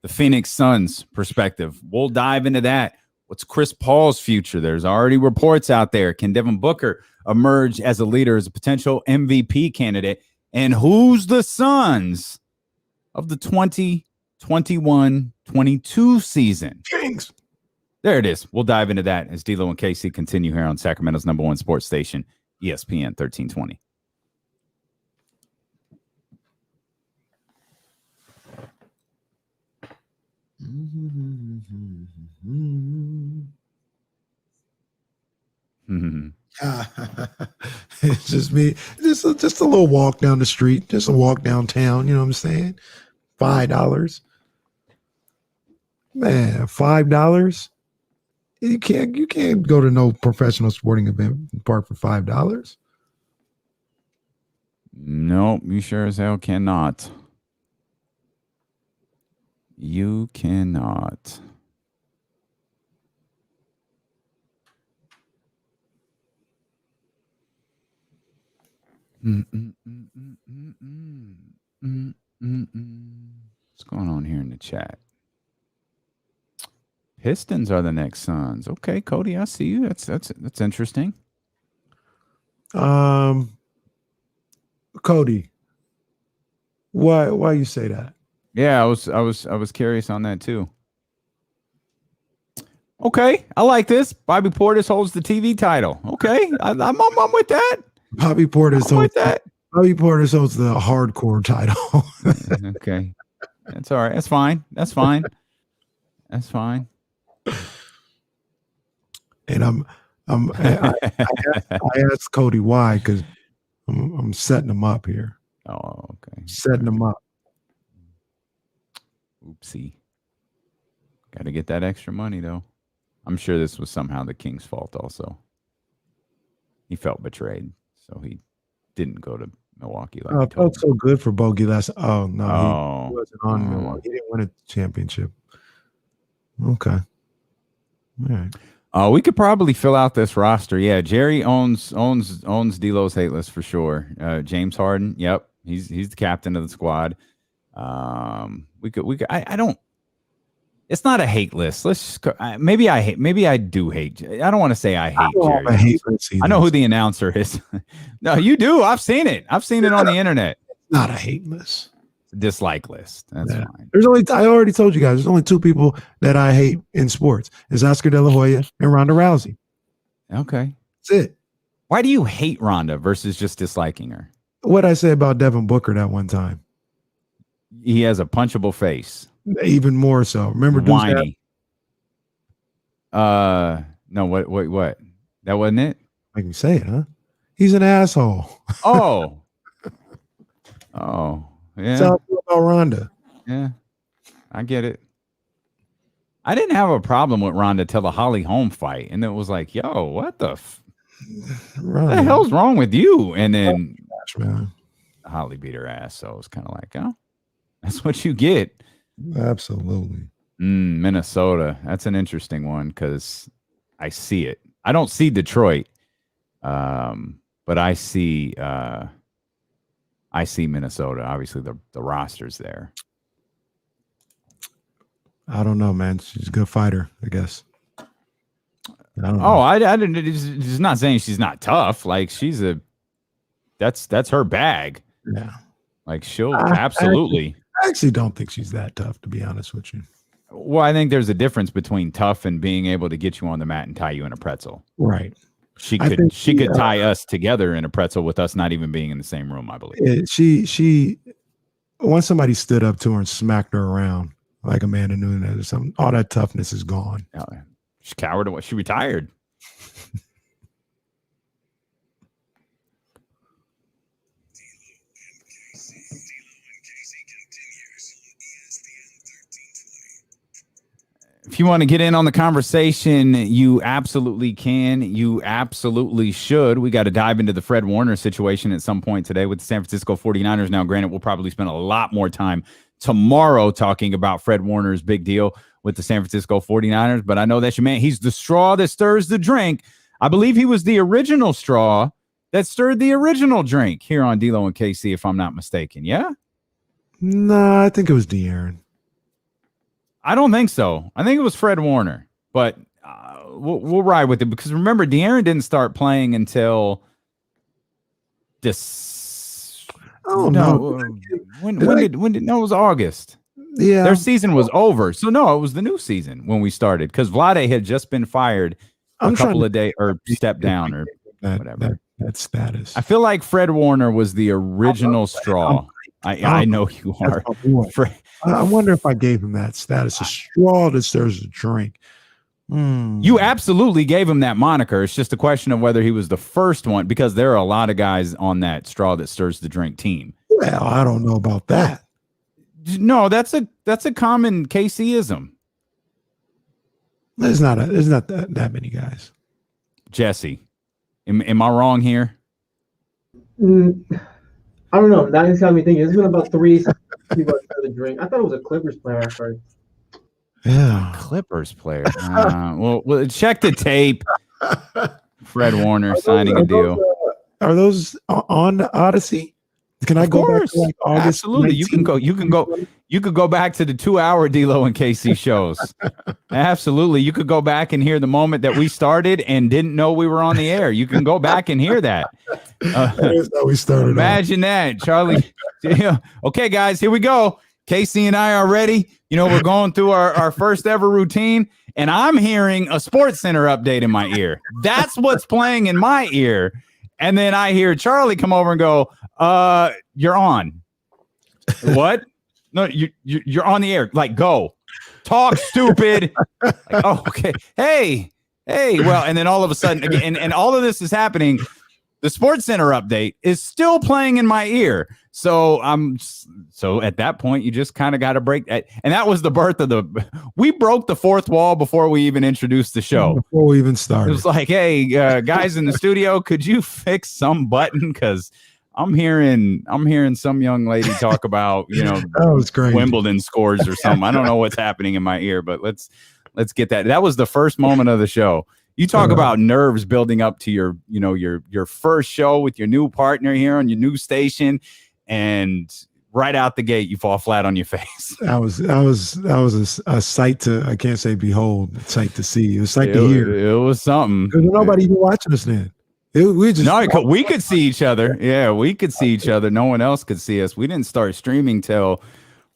the Phoenix Suns perspective. We'll dive into that. What's Chris Paul's future? There's already reports out there. Can Devin Booker emerge as a leader, as a potential MVP candidate? And who's the Suns of the 2021-22 season? Kings. There it is. We'll dive into that as D'Lo and Casey continue here on Sacramento's #1 sports station, ESPN 1320. It's just me. Just a little walk down the street. Just a walk downtown. You know what I'm saying? $5. Man, $5. You can't go to no professional sporting event park for $5. Nope, you sure as hell cannot. You cannot. What's going on here in the chat? Pistons are the next Suns. Okay, Cody, I see you. That's interesting. Cody, Why you say that? Yeah, I was curious on that too. Okay, I like this. Bobby Portis holds the TV title. Okay, I'm with that. Bobby Portis I'm with holds that. Bobby Portis holds the hardcore title. Okay, that's all right. That's fine. That's fine. That's fine. And I asked Cody why, because I'm setting him up here. Oh, okay. Setting him up. Oopsie. Got to get that extra money though. I'm sure this was somehow the King's fault also. He felt betrayed, so he didn't go to Milwaukee. Like It felt so good for Bogey last. Oh no, he wasn't on Oh. Milwaukee. He didn't win a championship. Okay. All right. We could probably fill out this roster. Yeah, Jerry owns D'Lo's hate list for sure. James Harden, yep, he's the captain of the squad. We could. I don't. It's not a hate list. Let's just go, maybe I do hate. I don't want to say I hate Jerry. I hate list I know who the announcer is. No, you do. I've seen it. I've seen it on the internet. Not a hate list. Dislike list. That's fine. There's only, I already told you guys, there's only 2 people that I hate in sports. It's Oscar De La Hoya and Ronda Rousey. Okay. That's it. Why do you hate Ronda versus just disliking her? What I say about Devin Booker that one time. He has a punchable face. Even more so. Remember whiny. No, what? That wasn't it? I can say it, huh? He's an asshole. Oh. Oh. Yeah. That's how I feel about Ronda. Yeah. I get it. I didn't have a problem with Ronda till the Holly Holm fight. And it was like, yo, what the hell's wrong with you? And then Man. Holly beat her ass. So it was kind of like, oh, that's what you get. Absolutely. Minnesota. That's an interesting one because I see it. I don't see Detroit, but I see Minnesota. Obviously, the roster's there. I don't know, man. She's a good fighter, I guess. I didn't. It's not saying she's not tough. Like that's her bag. Yeah. Like she'll absolutely. I actually don't think she's that tough, to be honest with you. Well, I think there's a difference between tough and being able to get you on the mat and tie you in a pretzel. Right. She could tie us together in a pretzel with us not even being in the same room, I believe. She once somebody stood up to her and smacked her around like Amanda Nunes or something, all that toughness is gone. She cowered away. She retired. If you want to get in on the conversation, you absolutely can. You absolutely should. We got to dive into the Fred Warner situation at some point today with the San Francisco 49ers. Now, granted, we'll probably spend a lot more time tomorrow talking about Fred Warner's big deal with the San Francisco 49ers, but I know that's your man. He's the straw that stirs the drink. I believe he was the original straw that stirred the original drink here on D'Lo and KC, if I'm not mistaken. Yeah? No, I think it was De'Aaron. I don't think so. I think it was Fred Warner, but we'll ride with it because remember, De'Aaron didn't start playing until this. Oh no! When did no? It was August. Yeah, their season was over. So no, it was the new season when we started because Vlade had just been fired a couple of days or stepped down or whatever. That status. I feel like Fred Warner was the original straw. I know you are. I wonder if I gave him that status. A straw that stirs a drink. You absolutely gave him that moniker. It's just a question of whether he was the first one because there are a lot of guys on that straw that stirs the drink team. Well, I don't know about that. No, that's a common KC-ism. There's not that many guys. Jesse, am I wrong here? I don't know. Now it's got me thinking. It's been about 3 people for the drink. I thought it was a Clippers player at first. Yeah, Clippers player. Well, check the tape. Fred Warner signing a deal. Are those on Odyssey? Can I go back to like August? Absolutely. 19? You could go back to the 2-hour D'Lo and KC shows. Absolutely. You could go back and hear the moment that we started and didn't know we were on the air. You can go back and hear that. That is how we started. Imagine that. Yeah. Okay, guys, here we go. Casey and I are ready. We're going through our first ever routine, and I'm hearing a Sports Center update in my ear. That's what's playing in my ear. And then I hear Charlie come over and go, you're on. What? No, you're on the air. Like, go. Talk, stupid. Like, oh, okay. Hey. Well, and then all of a sudden, again, and all of this is happening. The Sports Center update is still playing in my ear. So at that point, you just kind of got to break that. And that was the birth of we broke the fourth wall before we even introduced the show. Before we even started. It was like, hey, guys in the studio, could you fix some button? Because I'm hearing some young lady talk about, that was crazy. Wimbledon scores or something. I don't know what's happening in my ear, but let's get that. That was the first moment of the show. You talk about nerves building up to your first show with your new partner here on your new station, and right out the gate you fall flat on your face. That was a sight to, I can't say behold, a sight to see. It was a sight to hear. It was something. There's nobody even watching us then. We could see each other. Yeah, we could see each other. No one else could see us. We didn't start streaming till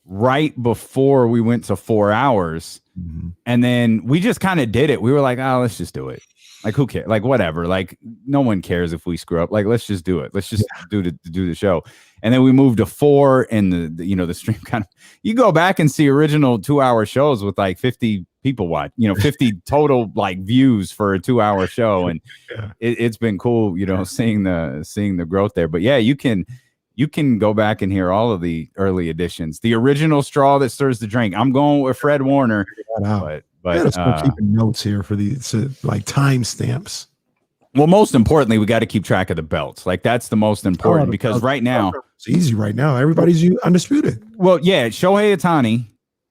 right before we went to 4 hours. Mm-hmm. And then we just kind of did it. We were like, oh, let's just do it. Like, who cares? Like, whatever. Like, no one cares if we screw up. Like, let's just do it. Let's just do the show. And then we moved to 4, and the stream kind of, you go back and see original 2-hour shows with like 50 people watch, 50 total like views for a 2-hour show. And it's been cool, seeing the growth there. But yeah, you can go back and hear all of the early editions. The original straw that stirs the drink. I'm going with Fred Warner, but keeping notes here for these like timestamps. Well, most importantly, we got to keep track of the belts. Like, that's the most important, because right now it's easy. Right now, everybody's undisputed. Well, yeah, Shohei Ohtani,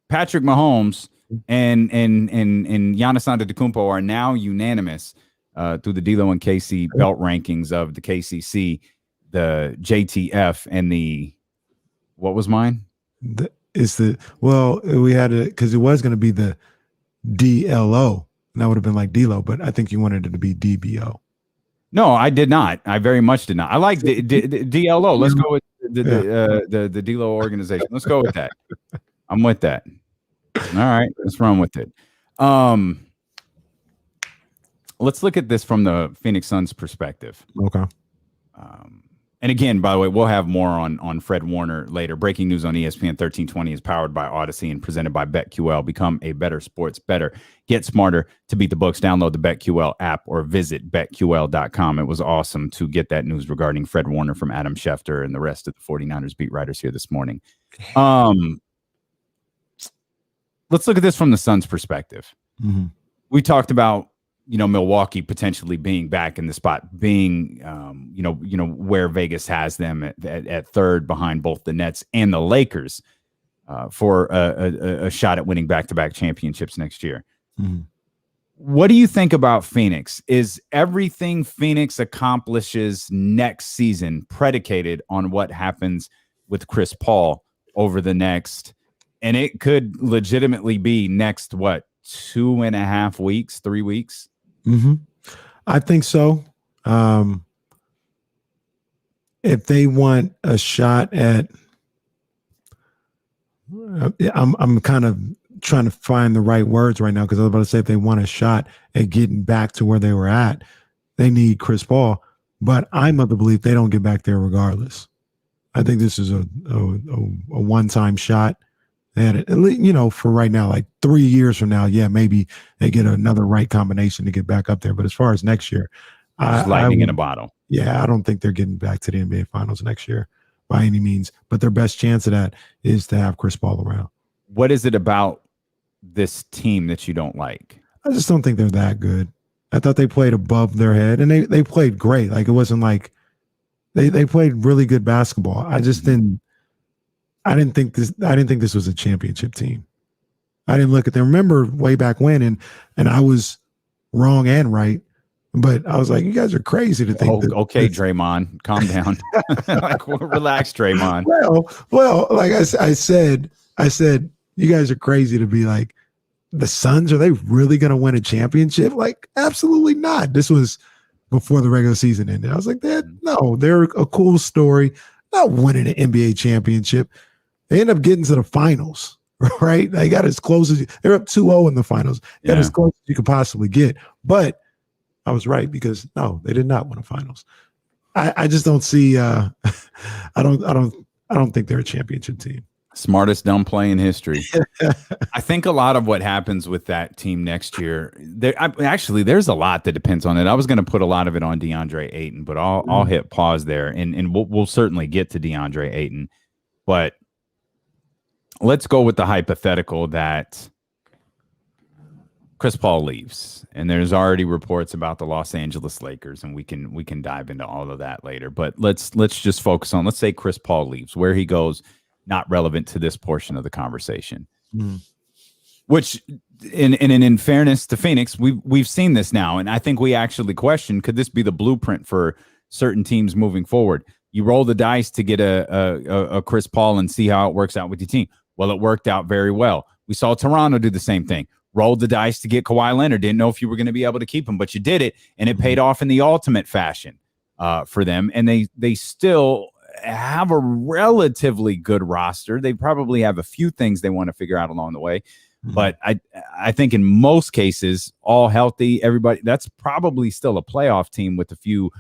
Patrick Mahomes, and Giannis Antetokounmpo are now unanimous through the D'Lo and KC belt rankings of the KCC, the JTF, and the what was mine? We had it because it was going to be the DLO, and that would have been like D'Lo, but I think you wanted it to be DBO. No, I did not. I very much did not. I like the DLO. Let's go with the DLO organization. Let's go with that. I'm with that. All right, let's run with it. Let's look at this from the Phoenix Suns perspective. Okay. And again, by the way, we'll have more on Fred Warner later. Breaking news on ESPN 1320 is powered by Odyssey and presented by BetQL. Become a better sports better. Get smarter to beat the books. Download the BetQL app or visit BetQL.com. It was awesome to get that news regarding Fred Warner from Adam Schefter and the rest of the 49ers beat writers here this morning. Let's look at this from the Suns' perspective. Mm-hmm. We talked about Milwaukee potentially being back in the spot, being, where Vegas has them at third behind both the Nets and the Lakers for a shot at winning back-to-back championships next year. Mm-hmm. What do you think about Phoenix? Is everything Phoenix accomplishes next season predicated on what happens with Chris Paul over the next, and it could legitimately be next, 2.5 weeks, 3 weeks? Mm-hmm. I think so. If they want a shot at, I'm kind of trying to find the right words right now, because I was about to say if they want a shot at getting back to where they were at, they need Chris Paul. But I'm of the belief they don't get back there regardless. I think this is a one-time shot. They had it, for right now, like 3 years from now, maybe they get another right combination to get back up there. But as far as next year, lightning in a bottle. Yeah, I don't think they're getting back to the NBA Finals next year by any means. But their best chance of that is to have Chris Paul around. What is it about this team that you don't like? I just don't think they're that good. I thought they played above their head, and they played great. Like, it wasn't like they played really good basketball. I just didn't. I didn't think this was a championship team. I didn't look at them. Remember way back when, and I was wrong and right, but I was like, you guys are crazy to think. Okay, Draymond, calm down. Like, relax, Draymond. Well, like I said, you guys are crazy to be like, the Suns, are they really going to win a championship? Like, absolutely not. This was before the regular season ended. I was like, no, they're a cool story. not winning an NBA championship. They end up getting to the finals, right? They got as close as they're up 2-0 in the finals. Got as close as you could possibly get. But I was right because no, they did not win the finals. I just don't see. I don't think they're a championship team. Smartest dumb play in history. I think a lot of what happens with that team next year, there's a lot that depends on it. I was going to put a lot of it on DeAndre Ayton, but I'll hit pause there, and we'll certainly get to DeAndre Ayton. But let's go with the hypothetical that Chris Paul leaves, and there's already reports about the Los Angeles Lakers, and we can dive into all of that later. But let's just focus on, let's say Chris Paul leaves, where he goes. Not relevant to this portion of the conversation. Which, in fairness to Phoenix, we've seen this now, and I think we actually question, could this be the blueprint for certain teams moving forward? You roll the dice to get a Chris Paul and see how it works out with your team. Well, it worked out very well. We saw Toronto do the same thing. Rolled the dice to get Kawhi Leonard. Didn't know if you were going to be able to keep him, but you did it, and it paid off in the ultimate fashion for them. And they still have a relatively good roster. They probably have a few things they want to figure out along the way. But I think in most cases, all healthy, everybody, that's probably still a playoff team with a few,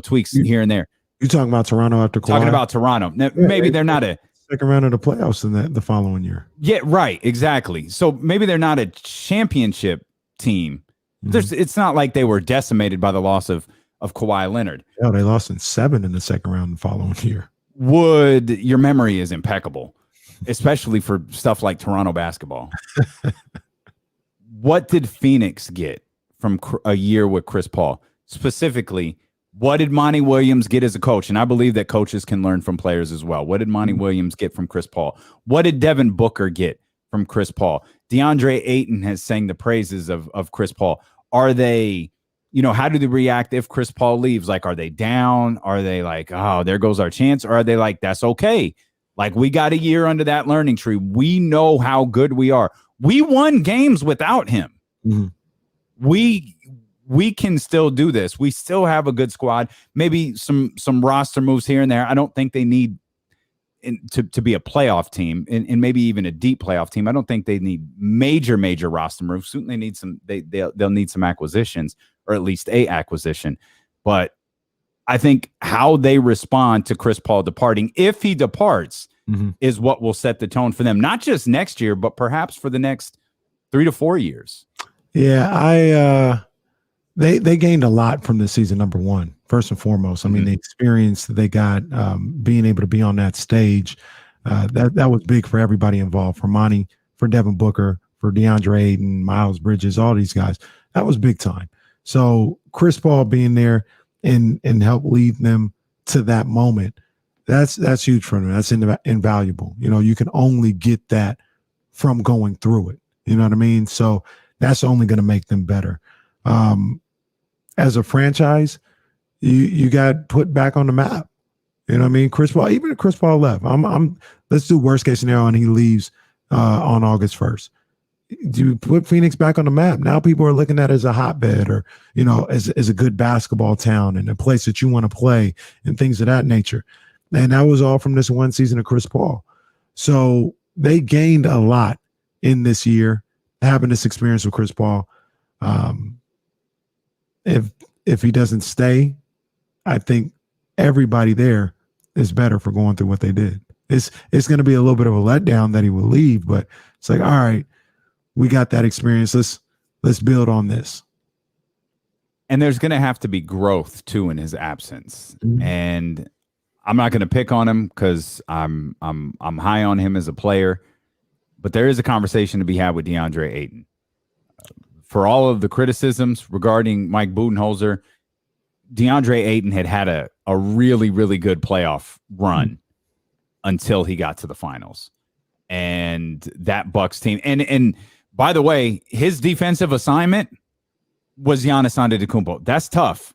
tweaks here and there. You're talking about Toronto after Kawhi? Talking about Toronto. Now, maybe they're not a second round of the playoffs in the following year. Yeah, right. Exactly. So maybe they're not a championship team. It's not like they were decimated by the loss of Kawhi Leonard. Yeah, they lost in 7 in the second round the following year. Your memory is impeccable, especially for stuff like Toronto basketball. What did Phoenix get from a year with Chris Paul? Specifically, what did Monty Williams get as a coach? And I believe that coaches can learn from players as well. What did Monty Williams get from Chris Paul? What did Devin Booker get from Chris Paul? DeAndre Ayton has sang the praises of Chris Paul. Are they... how do they react if Chris Paul leaves? Like, are they down? Are they like, oh, there goes our chance? Or are they like, that's okay. Like, we got a year under that learning tree. We know how good we are. We won games without him. We can still do this. We still have a good squad. Maybe some roster moves here and there. I don't think they need to be a playoff team and maybe even a deep playoff team. I don't think they need major roster moves. Certainly need some. They'll need some acquisitions, or at least a acquisition. But I think how they respond to Chris Paul departing, if he departs, is what will set the tone for them, not just next year, but perhaps for the next 3 to 4 years. Yeah, they gained a lot from this season, number one, first and foremost. I mean, the experience that they got, being able to be on that stage, that was big for everybody involved, for Monty, for Devin Booker, for DeAndre Ayton, Miles Bridges, all these guys. That was big time. So Chris Paul being there and help lead them to that moment, that's huge for them. That's invaluable. You can only get that from going through it. You know what I mean? So that's only going to make them better. As a franchise, you got put back on the map. You know what I mean? Chris Paul, even if Chris Paul left, let's do worst case scenario and he leaves on August 1st. Do you put Phoenix back on the map? Now people are looking at it as a hotbed, or as a good basketball town and a place that you want to play and things of that nature. And that was all from this one season of Chris Paul. So they gained a lot in this year having this experience with Chris Paul. If he doesn't stay, I think everybody there is better for going through what they did. It's going to be a little bit of a letdown that he will leave, but it's like, all right, we got that experience. Let's build on this. And there's going to have to be growth too in his absence. And I'm not going to pick on him because I'm high on him as a player, but there is a conversation to be had with DeAndre Ayton. For all of the criticisms regarding Mike Budenholzer, DeAndre Ayton had a really, really good playoff run until he got to the finals. And that Bucks team, and by the way, his defensive assignment was Giannis Antetokounmpo. That's tough.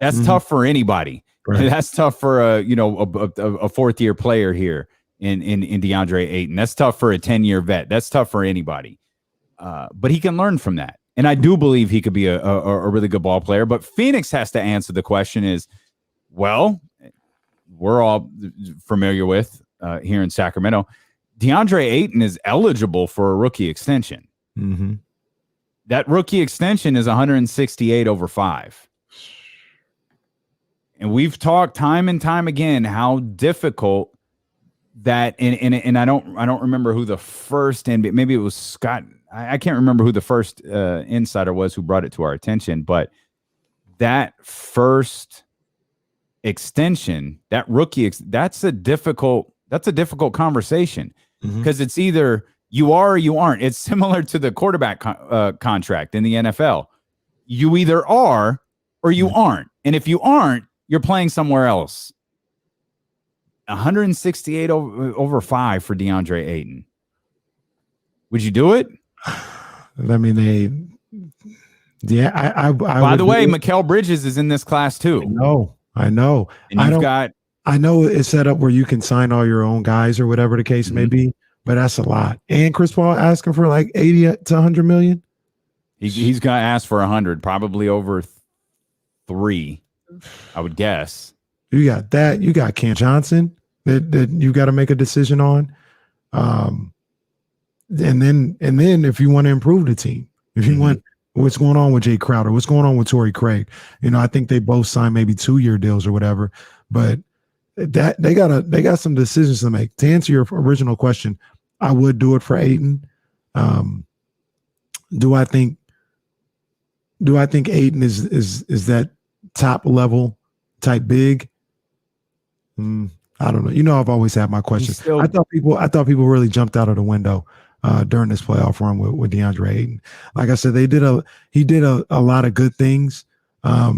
That's tough for anybody. Right. That's tough for a fourth-year player here in DeAndre Ayton. That's tough for a 10-year vet. That's tough for anybody. But he can learn from that. And I do believe he could be a really good ball player. But Phoenix has to answer the question is, well, we're all familiar with here in Sacramento, DeAndre Ayton is eligible for a rookie extension. Mm-hmm. That rookie extension is 168 over 5. And we've talked time and time again how difficult that and I don't remember who the first NBA, maybe it was Scott. I can't remember who the first insider was who brought it to our attention, but that first extension, that rookie, that's a difficult conversation because it's either you are or you aren't. It's similar to the quarterback contract in the NFL. You either are or you aren't. And if you aren't, you're playing somewhere else. 168 over 5 for DeAndre Ayton. Would you do it? I mean, I By the way, Mikal Bridges is in this class too. I know. And I know it's set up where you can sign all your own guys or whatever the case may be, but that's a lot. And Chris Paul asking for like 80 to 100 million. He's going to ask for 100, probably over 3, I would guess. You got that. You got Cam Johnson that you got to make a decision on. And then if you want to improve the team, if you want, what's going on with Jay Crowder, what's going on with Torrey Craig, I think they both signed maybe 2-year deals or whatever, but that they got some decisions to make. To answer your original question, I would do it for Ayton. Do I think Ayton is that top level type big? I don't know. I've always had my questions. I thought people really jumped out of the window during this playoff run with DeAndre Ayton. Like I said, he did a lot of good things, but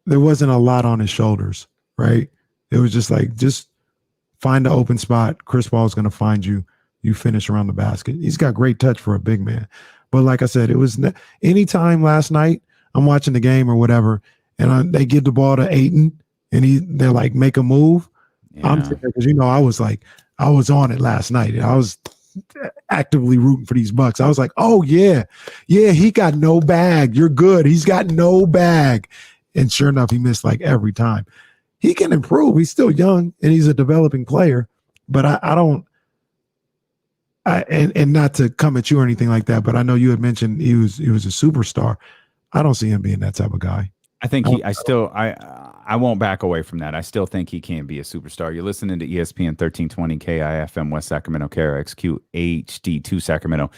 there wasn't a lot on his shoulders, right? It was just find the open spot. Chris Paul's going to find you. You finish around the basket. He's got great touch for a big man. But like I said, it was anytime last night I'm watching the game or whatever, and they give the ball to Ayton, and they're like, make a move. Yeah. I'm sitting there because I was on it last night. I was actively rooting for these Bucks. I was like, oh yeah, he got no bag. You're good. He's got no bag. And sure enough, he missed like every time. He can improve. He's still young and he's a developing player. But and not to come at you or anything like that, but I know you had mentioned he was a superstar. I don't see him being that type of guy. I think I won't back away from that. I still think he can be a superstar. You're listening to ESPN 1320 KIFM West Sacramento, KRXQ HD2 Sacramento,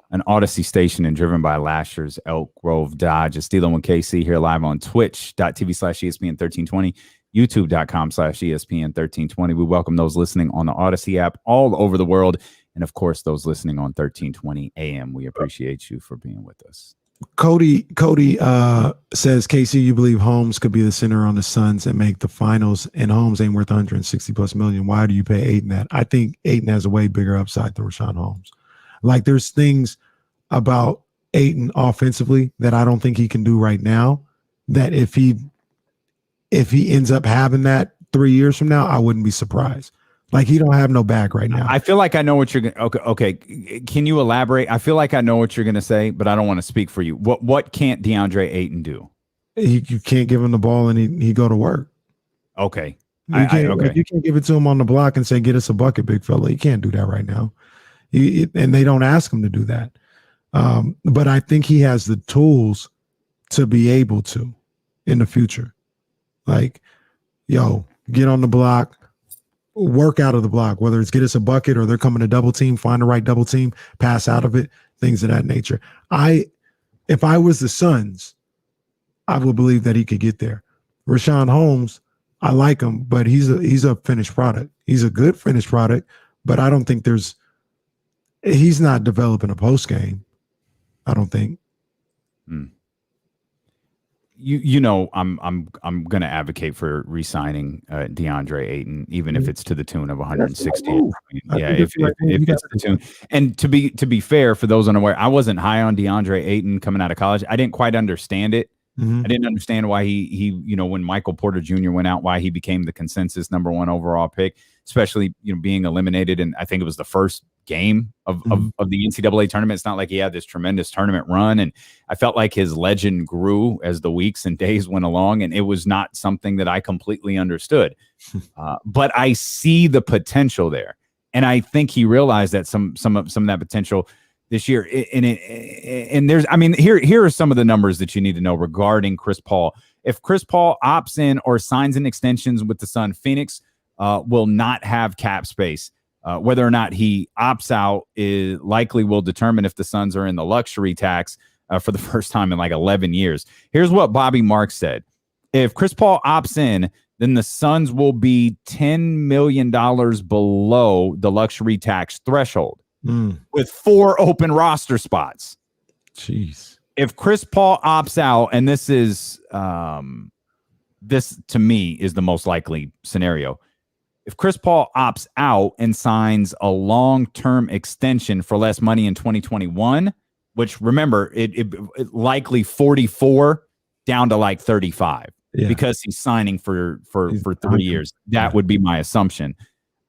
an Odyssey station and driven by Lashers, Elk Grove, Dodge. It's Steelin' with KC here live on twitch.tv/ESPN 1320, youtube.com/ESPN 1320. We welcome those listening on the Odyssey app all over the world. And of course, those listening on 1320 AM. We appreciate you for being with us. Cody says, KC, you believe Holmes could be the center on the Suns and make the finals, and Holmes ain't worth 160 plus million. Why do you pay Ayton that? I think Ayton has a way bigger upside than Rashawn Holmes. Like, there's things about Ayton offensively that I don't think he can do right now, that if he ends up having that 3 years from now, I wouldn't be surprised. Like, he don't have no bag right now. I feel like I know what you're going to okay. Can you elaborate? I feel like I know what you're going to say, but I don't want to speak for you. What can't DeAndre Ayton do? You can't give him the ball and he go to work. Okay. You can't give it to him on the block and say, get us a bucket, big fella. He can't do that right now. And they don't ask him to do that. But I think he has the tools to be able to in the future. Like, get on the block, work out of the block, whether it's get us a bucket or they're coming to double team, find the right double team, pass out of it, things of that nature. If I was the Suns, I would believe that he could get there. Rashawn Holmes, I like him, but he's a finished product. He's a good finished product, but I don't think he's not developing a post game. I don't think. I'm going to advocate for re-signing DeAndre Ayton, even if it's to the tune of 160. Yeah, if it's the tune. And to be fair, for those unaware, I wasn't high on DeAndre Ayton coming out of college. I didn't quite understand it. I didn't understand why he when Michael Porter Jr. went out, why he became the consensus #1 overall pick, especially being eliminated. And I think it was the first game of the NCAA tournament. It's not like he had this tremendous tournament run. And I felt like his legend grew as the weeks and days went along. And it was not something that I completely understood. But I see the potential there. And I think he realized that some of that potential this year. And there's, I mean, here are some of the numbers that you need to know regarding Chris Paul. If Chris Paul opts in or signs an extensions with the Sun, Phoenix will not have cap space. Whether or not he opts out is likely will determine if the Suns are in the luxury tax for the first time in like 11 years. Here's what Bobby Marks said. If Chris Paul opts in, then the Suns will be $10 million below the luxury tax threshold with 4 open roster spots. Jeez. If Chris Paul opts out, and this is this to me is the most likely scenario. If Chris Paul opts out and signs a long-term extension for less money in 2021, which remember, it likely 44 down to like 35 because he's signing for 3 years. That would be my assumption.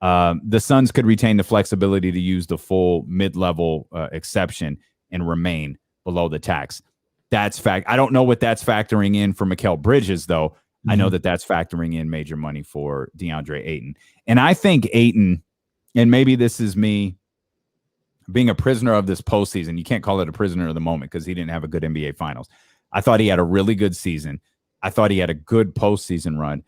The Suns could retain the flexibility to use the full mid-level exception and remain below the tax. That's fact. I don't know what that's factoring in for Mikal Bridges, though. I know that that's factoring in major money for DeAndre Ayton. And I think Ayton, and maybe this is me being a prisoner of this postseason. You can't call it a prisoner of the moment because he didn't have a good NBA Finals. I thought he had a really good season. I thought he had a good postseason run.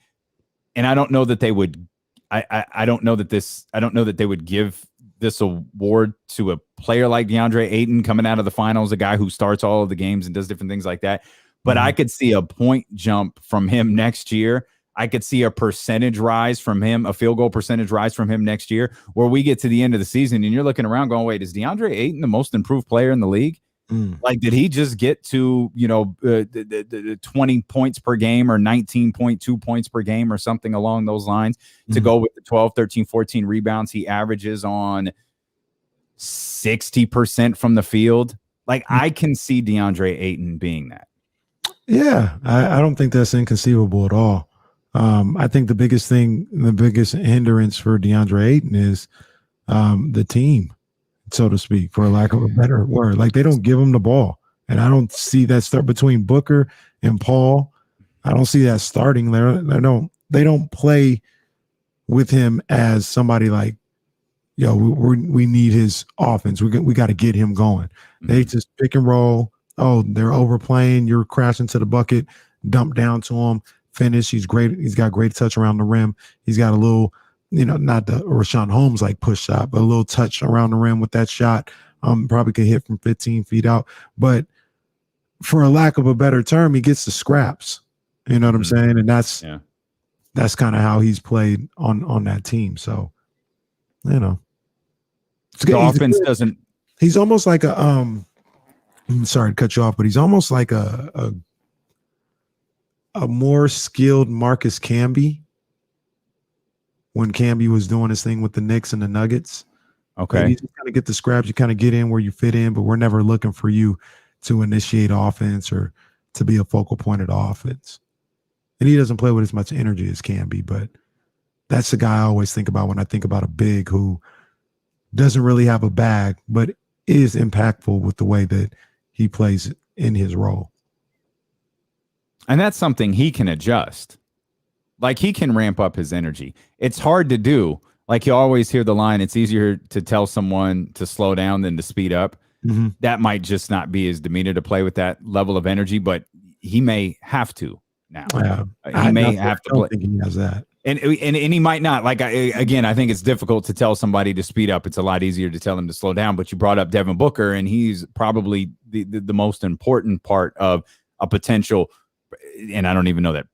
And I don't know that they would I don't know that they would give this award to a player like DeAndre Ayton coming out of the finals, a guy who starts all of the games and does different things like that. But I could see a point jump from him next year. I could see a percentage rise from him, a field goal percentage rise from him next year, where we get to the end of the season and you're looking around going, wait, is DeAndre Ayton the most improved player in the league? Like, did he just get to, the 20 points per game or 19.2 points per game or something along those lines to go with the 12, 13, 14 rebounds he averages on 60% from the field? Like, I can see DeAndre Ayton being that. Yeah, I don't think that's inconceivable at all. I think the biggest hindrance for DeAndre Ayton is the team, so to speak, for lack of a better word. Like, they don't give him the ball. And I don't see that start between Booker and Paul. I don't see that starting there. They don't play with him as somebody like, we need his offense. We got to get him going. They just pick and roll. Oh, they're overplaying. You're crashing to the bucket, dump down to him, finish. He's great. He's got great touch around the rim. He's got a little, not the Rashawn Holmes like push shot, but a little touch around the rim with that shot. Probably could hit from 15 feet out. But for a lack of a better term, he gets the scraps. You know what I'm saying? And that's kind of how he's played on that team. So, the offense doesn't. He's almost like a I'm sorry to cut you off, but he's almost like a more skilled Marcus Camby when Camby was doing his thing with the Knicks and the Nuggets. Okay. Like, you just kind of get the scraps, you kind of get in where you fit in, but we're never looking for you to initiate offense or to be a focal point of the offense. And he doesn't play with as much energy as Camby, but that's the guy I always think about when I think about a big who doesn't really have a bag, but is impactful with the way that he plays in his role. And that's something he can adjust. Like, he can ramp up his energy. It's hard to do. Like, you always hear the line, it's easier to tell someone to slow down than to speed up. That might just not be his demeanor to play with that level of energy, but he may have to now. He may have to play. I don't think he has that. And he might not. Like, I think it's difficult to tell somebody to speed up. It's a lot easier to tell them to slow down. But you brought up Devin Booker, and he's probably the most important part of a potential. And I don't even know that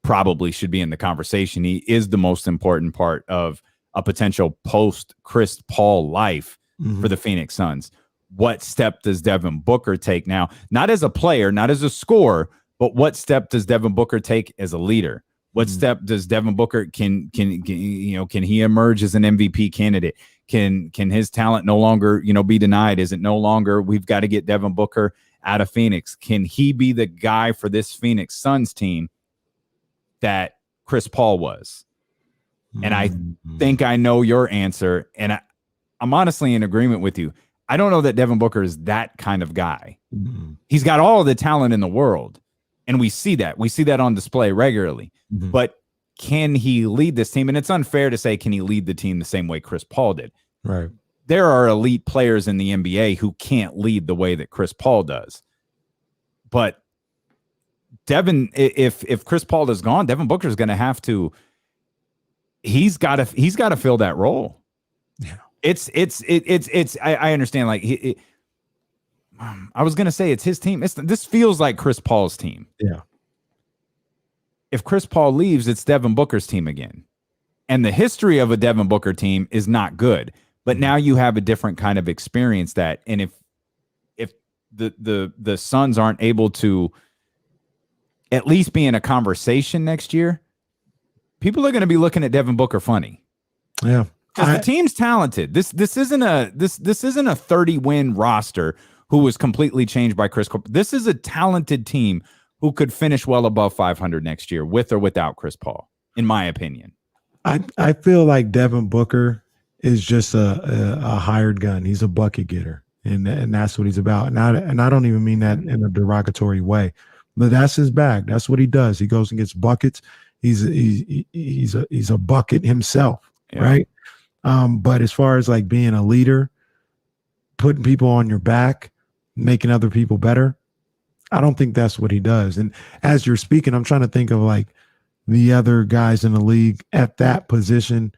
probably should be in the conversation. He is the most important part of a potential post Chris Paul life for the Phoenix Suns. What step does Devin Booker take now? Not as a player, not as a scorer, but what step does Devin Booker take as a leader? What step does Devin Booker can he emerge as an MVP candidate? Can his talent no longer, be denied? Is it no longer we've got to get Devin Booker out of Phoenix? Can he be the guy for this Phoenix Suns team that Chris Paul was? And I think I know your answer. And I'm honestly in agreement with you. I don't know that Devin Booker is that kind of guy. Mm-hmm. He's got all the talent in the world, and we see that. We see that on display regularly. Mm-hmm. But can he lead this team? And it's unfair to say, can he lead the team the same way Chris Paul did? Right. There are elite players in the NBA who can't lead the way that Chris Paul does. But Devin, if Chris Paul is gone, Devin Booker is going to have to. He's got to fill that role. Yeah. It's. I understand. Like I was going to say, it's his team. This feels like Chris Paul's team. Yeah. If Chris Paul leaves, it's Devin Booker's team again. And the history of a Devin Booker team is not good. But now you have a different kind of experience that, and if the Suns aren't able to at least be in a conversation next year, people are going to be looking at Devin Booker funny. Yeah. Because the team's talented. This isn't a 30-win roster who was completely changed by Chris Paul. This is a talented team who could finish well above 500 next year with or without Chris Paul, in my opinion. I feel like Devin Booker is just a hired gun. He's a bucket getter, and that's what he's about. And I don't even mean that in a derogatory way, but that's his bag. That's what he does. He goes and gets buckets. He's a bucket himself, Yeah. right? But as far as like being a leader, putting people on your back, making other people better, I don't think that's what he does. And as you're speaking, I'm trying to think of like the other guys in the league at that position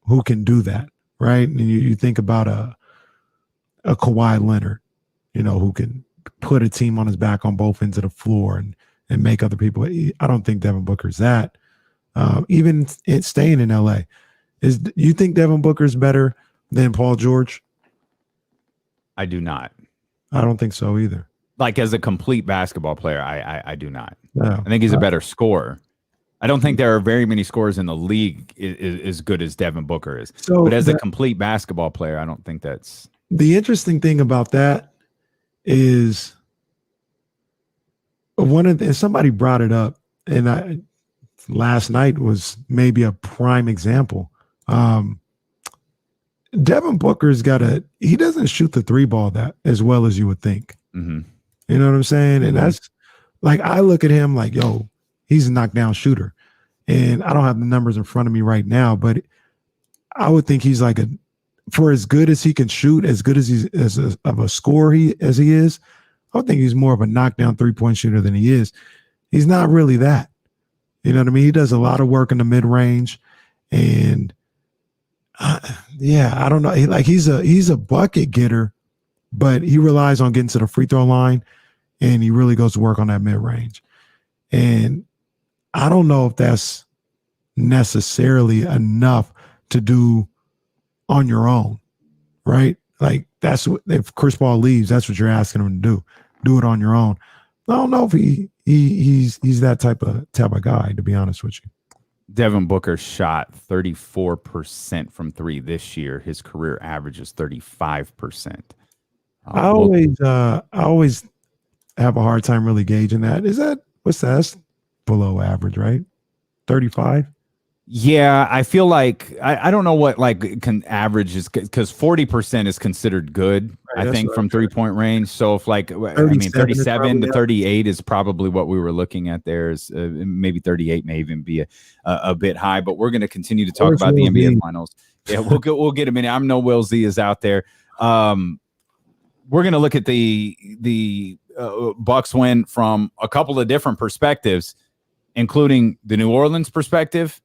who can do that, right? And you think about a Kawhi Leonard, who can put a team on his back on both ends of the floor and make other people. I don't think Devin Booker's that. Even staying in LA, you think Devin Booker's better than Paul George? I do not. I don't think so either. Like as a complete basketball player, I do not. No. I think he's a better scorer. I don't think there are very many scorers in the league as good as Devin Booker is. But as a complete basketball player, I don't think that's. The interesting thing about that is somebody brought it up, and last night was maybe a prime example. Devin Booker's he doesn't shoot the three ball that as well as you would think. Mm-hmm. You know what I'm saying? And that's like, I look at him like, yo, he's a knockdown shooter. And I don't have the numbers in front of me right now, but I would think he's like for as good as he can shoot, as good as of a scorer as he is, I would think he's more of a knockdown 3-point shooter than he is. He's not really that. You know what I mean? He does a lot of work in the mid range, and I don't know. He's a bucket getter, but he relies on getting to the free throw line, and he really goes to work on that mid range. And I don't know if that's necessarily enough to do on your own, right? Like that's what, if Chris Paul leaves, that's what you're asking him to do. Do it on your own. I don't know if he's that type of guy, to be honest with you. Devin Booker shot 34% from three this year. His career average is 35%. I always have a hard time really gauging that. What's that? That's below average, right? 35. Yeah, I feel like I don't know what average is, because 40% is considered good. Right, I think from 3-point range. So if 37 to 38 is probably what we were looking at there. Is maybe 38 may even be a bit high. But we're going to continue to talk about the NBA Finals. Yeah, we'll get a minute. I know Will Z is out there. We're going to look at the Bucks win from a couple of different perspectives, including the New Orleans perspective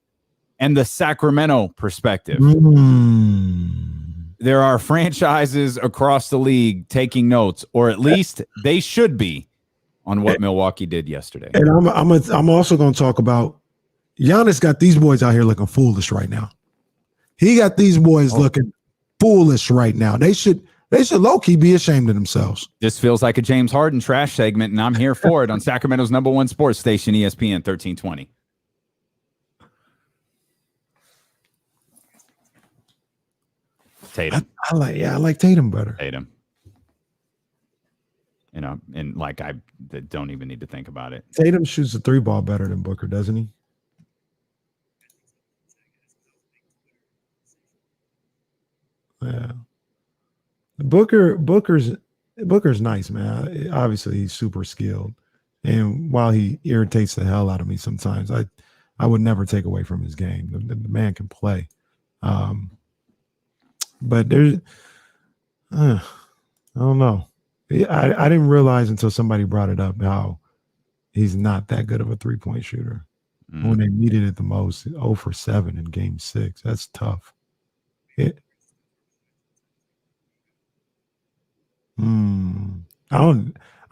and the Sacramento perspective. There are franchises across the league taking notes, or at least they should be, on what Milwaukee did yesterday. And I'm also going to talk about Giannis got these boys out here looking foolish right now. He got these boys looking foolish right now. They should low-key be ashamed of themselves. This feels like a James Harden trash segment, and I'm here for it on Sacramento's #1 sports station, ESPN 1320. Tatum. I like Tatum better. Tatum. And I don't even need to think about it. Tatum shoots the three ball better than Booker, doesn't he? Yeah. Booker's nice, man. Obviously, he's super skilled, and while he irritates the hell out of me sometimes, I would never take away from his game. The man can play, but there's I don't know. I didn't realize until somebody brought it up how he's not that good of a 3-point shooter. When they needed it the most, 0 for 7 in Game 6. That's tough. I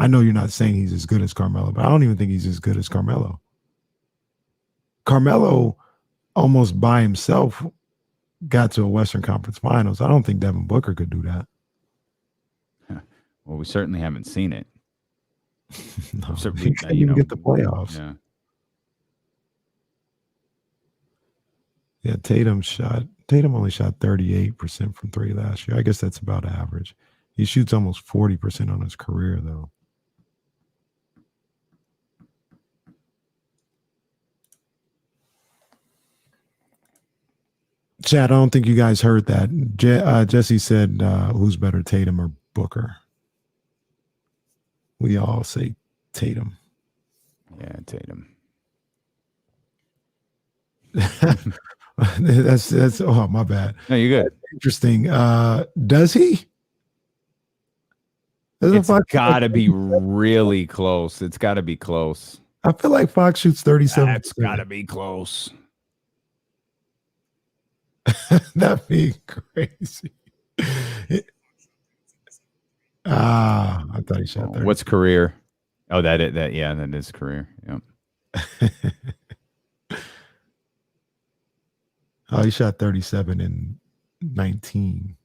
know you're not saying he's as good as Carmelo, but I don't even think he's as good as Carmelo. Carmelo almost by himself got to a Western Conference Finals. I don't think Devin Booker could do that. Well, we certainly haven't seen it. No, he can't even get the playoffs. Yeah. Yeah, Tatum only shot 38% from 3 last year. I guess that's about average. He shoots almost 40% on his career, though. Chad, I don't think you guys heard that. Jesse said, who's better, Tatum or Booker? We all say Tatum. Yeah, Tatum. That's oh, my bad. No, you're good. Interesting. Does he? It's got to be really close. It's got to be close. I feel like Fox shoots 37. That's got to be close. That'd be crazy. I thought he shot 30. What's career? Oh, that is career. Yep. Oh, he shot 37 in 19.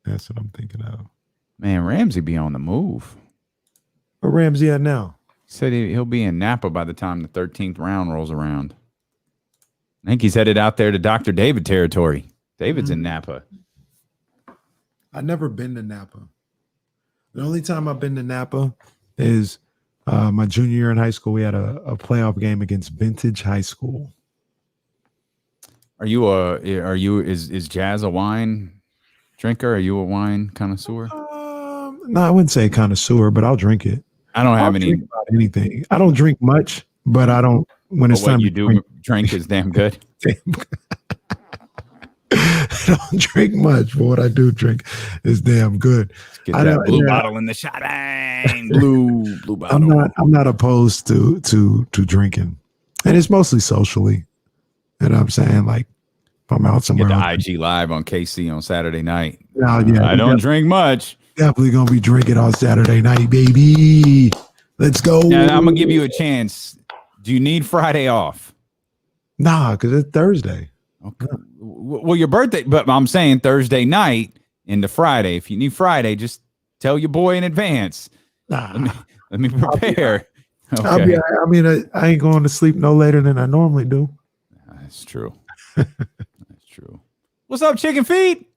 That's what I'm thinking of. Man, Ramsey be on the move. Where Ramsey at now? Said he'll be in Napa by the time the 13th round rolls around. I think he's headed out there to Dr. David territory. David's in Napa. I've never been to Napa. The only time I've been to Napa is my junior year in high school. We had a playoff game against Vintage High School. Is Jazz a wine drinker? Are you a wine connoisseur? No, I wouldn't say connoisseur, but I'll drink it. I don't have any. Anything. I don't drink much, but I don't. When it's time, what you do drink is damn good. I don't drink much, but what I do drink is damn good. Get that blue bottle in the shot. Bang, blue bottle. I'm not opposed to drinking, and it's mostly socially. You know what I'm saying? Like if I'm out somewhere. Get the IG live on KC on Saturday night. Yeah, I don't drink much. Definitely gonna be drinking on Saturday night, baby. Let's go. Now, I'm gonna give you a chance. Do you need Friday off? Nah, because it's Thursday. Okay. Well, your birthday, but I'm saying Thursday night into Friday. If you need Friday, just tell your boy in advance. Nah. Let me prepare. Okay. I ain't going to sleep no later than I normally do. That's true. That's true. What's up, chicken feet?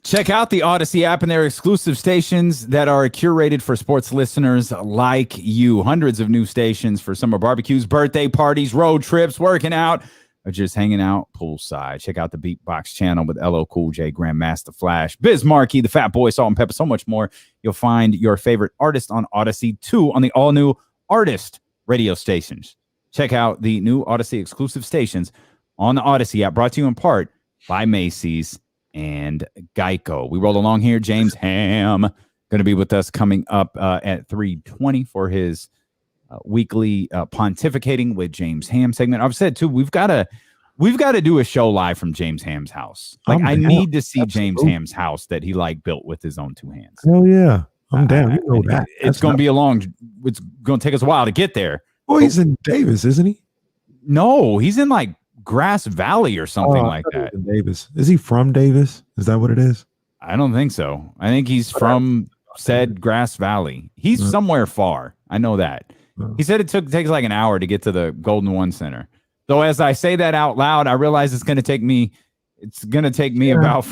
Check out the Odyssey app and their exclusive stations that are curated for sports listeners like you. Hundreds of new stations for summer barbecues, birthday parties, road trips, working out, or just hanging out poolside. Check out the Beatbox channel with LL Cool J, Grandmaster Flash, Biz Markie, the Fat Boy, Salt and Pepper, so much more. You'll find your favorite artist on Odyssey, too, on the all-new Artist radio stations. Check out the new Odyssey exclusive stations on the Odyssey app, brought to you in part by Macy's and Geico. We roll along here. James Ham going to be with us coming up at 3:20 for his weekly pontificating with James Ham segment. I've said too, we've got to do a show live from James Ham's house. Like I need to see James Ham's house that he built with his own two hands. Oh yeah, I'm down. You know that. It's going to be it's going to take us a while to get there. Well, he's in Davis, isn't he? No, he's in Grass Valley or something like that. Davis. Is he from Davis? Is that what it is? I don't think so. I think he's from said Grass Valley. He's somewhere far. I know that. He said it takes like an hour to get to the Golden One Center. Though as I say that out loud, I realize it's going to take me It's gonna take me about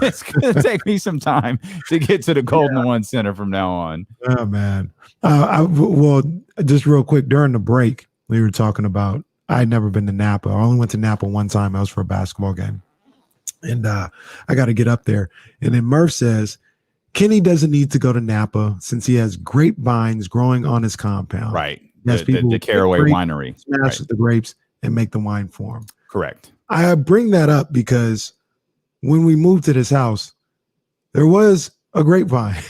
it's gonna take me some time to get to the Golden One Center from now on. Oh man. Well, just real quick, during the break, we were talking about I'd never been to Napa. I only went to Napa one time. I was for a basketball game. And I got to get up there. And then Murph says, Kenny doesn't need to go to Napa since he has grapevines growing on his compound. Right. The Caraway Winery. Smash the grapes and make the wine for him. Correct. I bring that up because when we moved to this house, there was a grapevine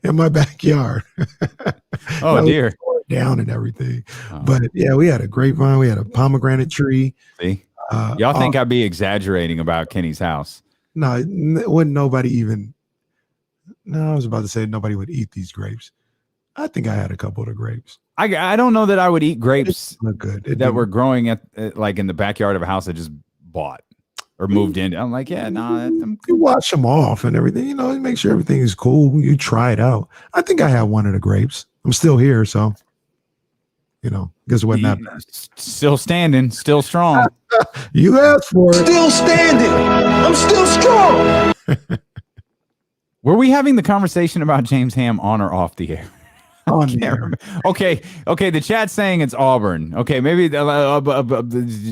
in my backyard. Oh, dear. Down and everything. But yeah, we had a grapevine. We had a pomegranate tree. See? Y'all think I'd be exaggerating about Kenny's house? No, wouldn't nobody even. No, I was about to say nobody would eat these grapes. I think I had a couple of the grapes. I don't know that I would eat grapes good. that were growing at like in the backyard of a house I just bought or moved in. I'm like, yeah, no. You wash them off and everything. You know, you make sure everything is cool. You try it out. I think I had one of the grapes. I'm still here, so you know, guess what? Not bad. Still standing, still strong. You asked for it. Still standing. I'm still strong. Were we having the conversation about James Ham on or off the air? On there. Okay. The chat's saying it's Auburn. Okay, maybe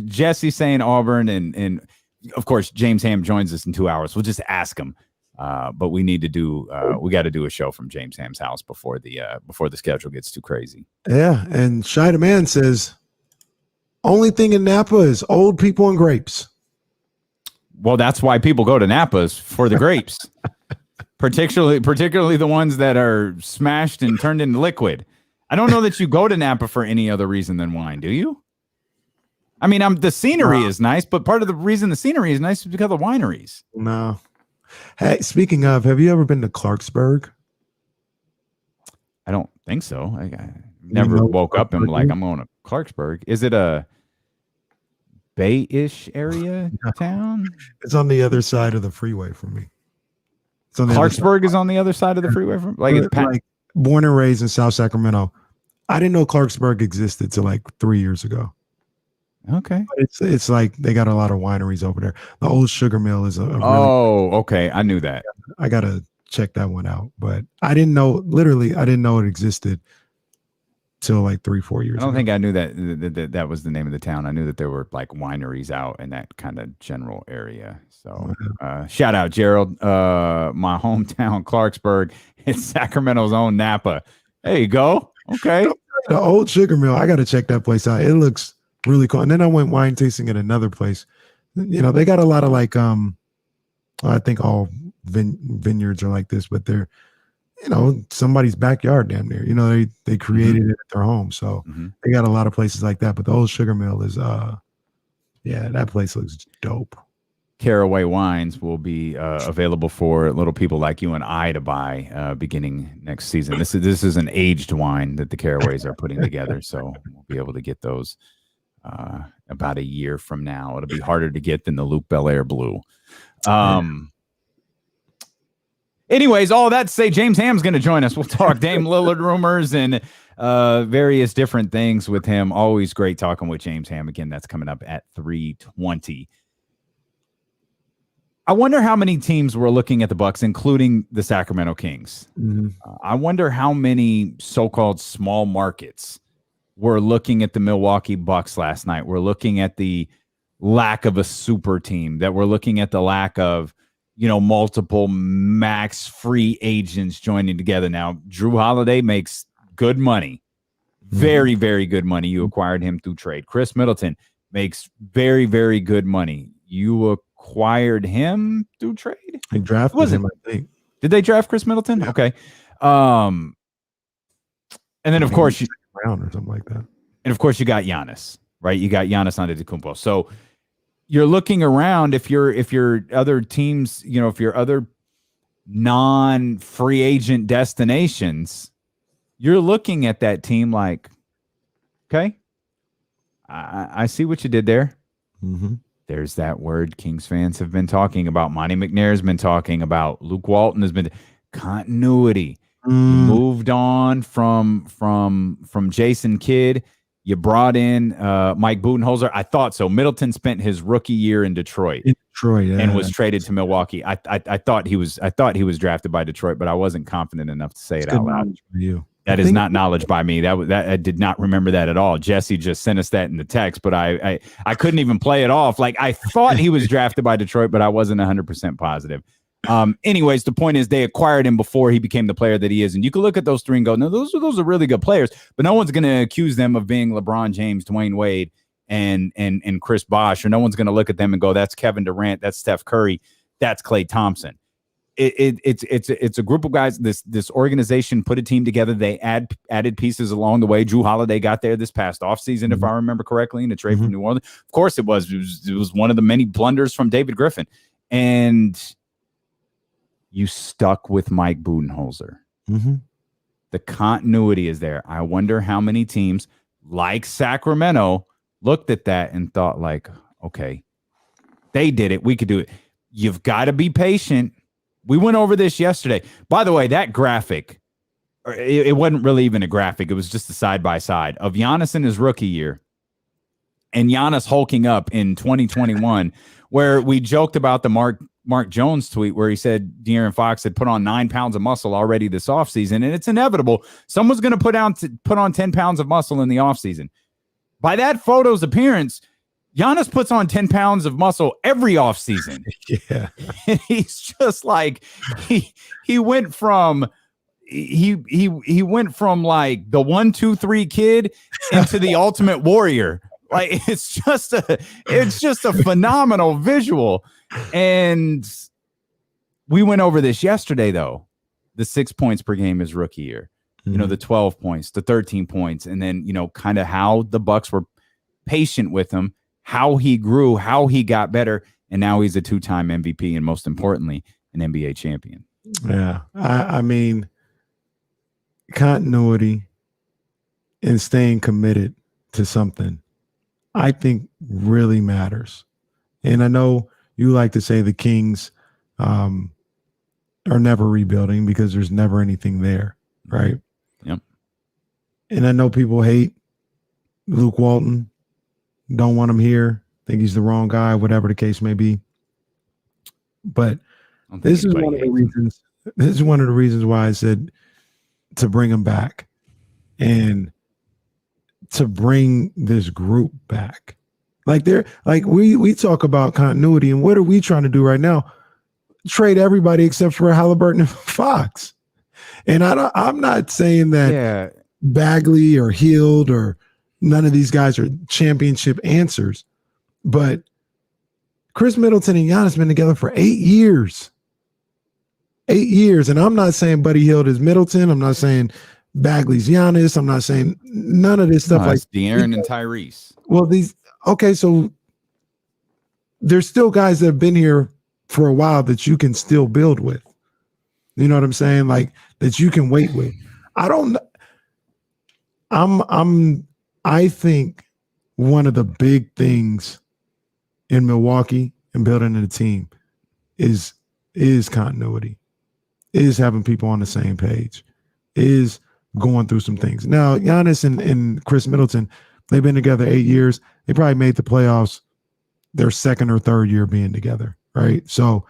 Jesse's saying Auburn, and of course James Ham joins us in 2 hours. We'll just ask him. But we need to do. We got to do a show from James Ham's house before the schedule gets too crazy. Yeah, and Shy the Man says, only thing in Napa is old people and grapes. Well, that's why people go to Napa's for the grapes. Particularly the ones that are smashed and turned into liquid. I don't know that you go to Napa for any other reason than wine, do you? I mean, the scenery is nice, but part of the reason the scenery is nice is because of wineries. No. Hey, speaking of, have you ever been to Clarksburg? I don't think so. I never woke up and like, I'm going to Clarksburg. Is it a Bay-ish area town? It's on the other side of the freeway from me. Clarksburg is on the other side of the freeway from like born and raised in South Sacramento. I didn't know Clarksburg existed till like 3 years ago. Okay. But it's like they got a lot of wineries over there. The old sugar mill is okay. I knew that. I gotta check that one out. But I didn't know it existed till like 3-4 years ago. I don't think I knew that was the name of the town. I knew that there were like wineries out in that kind of general area. So shout out Gerald. My hometown, Clarksburg. It's Sacramento's own Napa. There you go. Okay. The old sugar mill. I gotta check that place out. It looks really cool. And then I went wine tasting at another place. You know, they got a lot of like I think all vineyards are like this, but they're, you know, somebody's backyard damn near. You know, they created it at their home. So they got a lot of places like that. But the old sugar mill is that place looks dope. Caraway wines will be available for little people like you and I to buy beginning next season. This is an aged wine that the Caraways are putting together, so we'll be able to get those about a year from now. It'll be harder to get than the Luke Belair Blue. Anyways, all that to say, James Ham's going to join us. We'll talk Dame Lillard rumors and various different things with him. Always great talking with James Ham. Again, that's coming up at 3:20. I wonder how many teams were looking at the Bucks, including the Sacramento Kings. I wonder how many so-called small markets were looking at the Milwaukee Bucks last night. We're looking at the lack of a super team, that we're looking at the lack of, you know, multiple max free agents joining together. Now, Drew Holiday makes good money, very, very good money. You acquired him through trade. Chris Middleton makes very, very good money. You acquired him through trade? They drafted him, I think. Did they draft Chris Middleton? Yeah. Okay. And then, of course, round or something like that. And, of course, you got Giannis, right? You got Giannis Antetokounmpo. So you're looking around, if your other teams, you know, if your other non-free agent destinations, you're looking at that team like, okay, I see what you did there. There's that word Kings fans have been talking about. Monty McNair has been talking about. Luke Walton has been continuity. You moved on from Jason Kidd. You brought in Mike Budenholzer. I thought so. Middleton spent his rookie year in Detroit. And was traded to Milwaukee. I thought he was drafted by Detroit, but I wasn't confident enough to say it out loud. That is not knowledge by me. That I did not remember that at all. Jesse just sent us that in the text, but I couldn't even play it off. Like, I thought he was drafted by Detroit, but I wasn't 100% positive. Anyways, the point is they acquired him before he became the player that he is. And you can look at those three and go, no, those are really good players, but no one's going to accuse them of being LeBron James, Dwayne Wade, and Chris Bosh, or no one's going to look at them and go, that's Kevin Durant, that's Steph Curry, that's Klay Thompson. It's a group of guys. This organization put a team together. They added pieces along the way. Drew Holiday got there this past offseason, if I remember correctly, in a trade from New Orleans. Of course it was one of the many blunders from David Griffin. And you stuck with Mike Budenholzer. The continuity is there. I wonder how many teams like Sacramento looked at that and thought, like, okay, they did it. We could do it. You've got to be patient. We went over this yesterday. By the way, that graphic, it wasn't really even a graphic. It was just a side-by-side of Giannis in his rookie year and Giannis hulking up in 2021, where we joked about the Mark Jones tweet where he said De'Aaron Fox had put on 9 pounds of muscle already this offseason, and it's inevitable. Someone's going to put on 10 pounds of muscle in the offseason. By that photo's appearance, Giannis puts on 10 pounds of muscle every offseason. Yeah. And he's just like, he went from he went from like the 1, 2, 3 kid into the ultimate warrior. Like, it's just a phenomenal visual. And we went over this yesterday, though. The 6 points per game is rookie year. You know, the 12 points, the 13 points, and then, you know, kind of how the Bucks were patient with him, how he grew, how he got better, and now he's a 2-time MVP and, most importantly, an NBA champion. Yeah. I mean, continuity and staying committed to something, I think, really matters. And I know you like to say the Kings are never rebuilding because there's never anything there, right? Yep. And I know people hate Luke Walton, don't want him here, think he's the wrong guy, whatever the case may be. But this is one of the reasons. This is one of the reasons why I said to bring him back and to bring this group back. Like we talk about continuity, and what are we trying to do right now? Trade everybody except for Halliburton and Fox. And I'm not saying that Bagley or Hield or none of these guys are championship answers, but Chris Middleton and Giannis been together for 8 years. 8 years. And I'm not saying Buddy Hield is Middleton. I'm not saying Bagley's Giannis. I'm not saying none of this stuff. Like De'Aaron and Tyrese. Well, so there's still guys that have been here for a while that you can still build with. You know what I'm saying? Like, that you can wait with. I think one of the big things in Milwaukee and building a team is continuity, is having people on the same page, is going through some things. Now, Giannis and Chris Middleton, they've been together 8 years. They probably made the playoffs their second or third year being together, right? So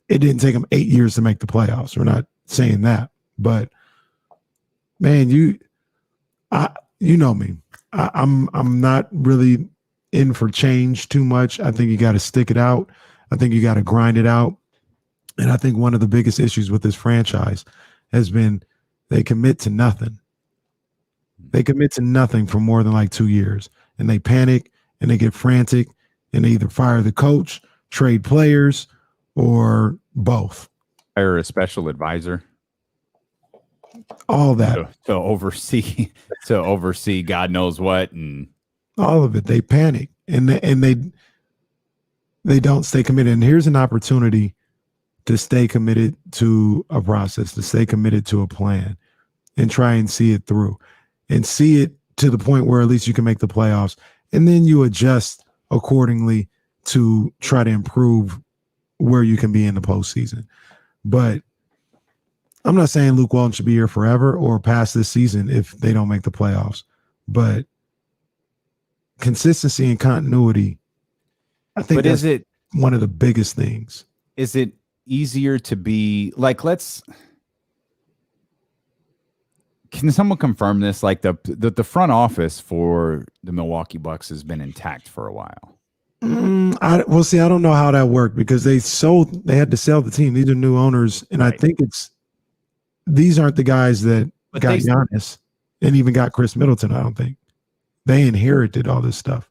it didn't take them 8 years to make the playoffs. We're not saying that, but man, you know me. I'm not really in for change too much. I think you got to stick it out. I think you got to grind it out. And I think one of the biggest issues with this franchise has been they commit to nothing. They commit to nothing for more than like 2 years, and they panic and they get frantic and they either fire the coach, trade players, or both. Hire a special advisor. All that to oversee God knows what, and all of it. They panic and they don't stay committed. And here's an opportunity to stay committed to a process, to stay committed to a plan, and try and see it through, and see it to the point where at least you can make the playoffs, and then you adjust accordingly to try to improve where you can be in the postseason. But I'm not saying Luke Walton should be here forever or past this season if they don't make the playoffs. But consistency and continuity. I think that's one of the biggest things. Is it easier to be like, can someone confirm this? Like the front office for the Milwaukee Bucks has been intact for a while. I don't know how that worked because they had to sell the team. These are new owners, and right. I think these aren't the guys that got Giannis and even got Chris Middleton. I don't think they inherited all this stuff.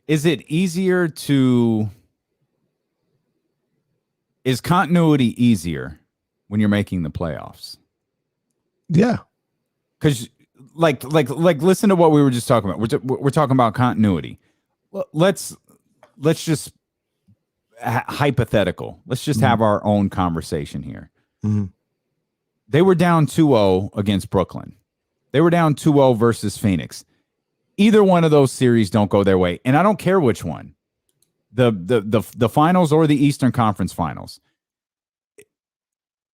Is it easier is continuity easier when you're making the playoffs? Yeah. Because like listen to what we were just talking about. We're talking about continuity. Let's just hypothetical. Let's just have our own conversation here. Mm-hmm. They were down 2-0 against Brooklyn. They were down 2-0 versus Phoenix. Either one of those series don't go their way, and I don't care which one. The finals or the Eastern Conference Finals.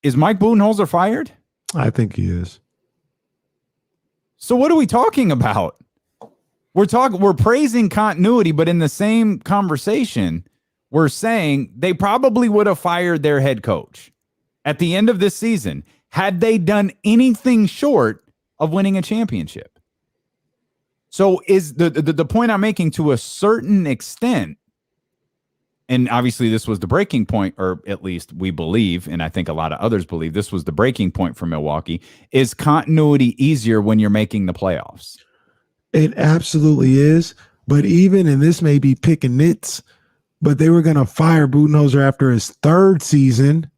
Is Mike Budenholzer fired? I think he is. So what are we talking about? We're praising continuity, but in the same conversation, we're saying they probably would have fired their head coach at the end of this season had they done anything short of winning a championship. So is the point I'm making to a certain extent, and obviously this was the breaking point, or at least we believe, and I think a lot of others believe this was the breaking point for Milwaukee, is continuity easier when you're making the playoffs? It absolutely is. But even, and this may be picking nits, but they were going to fire Budenholzer after his third season,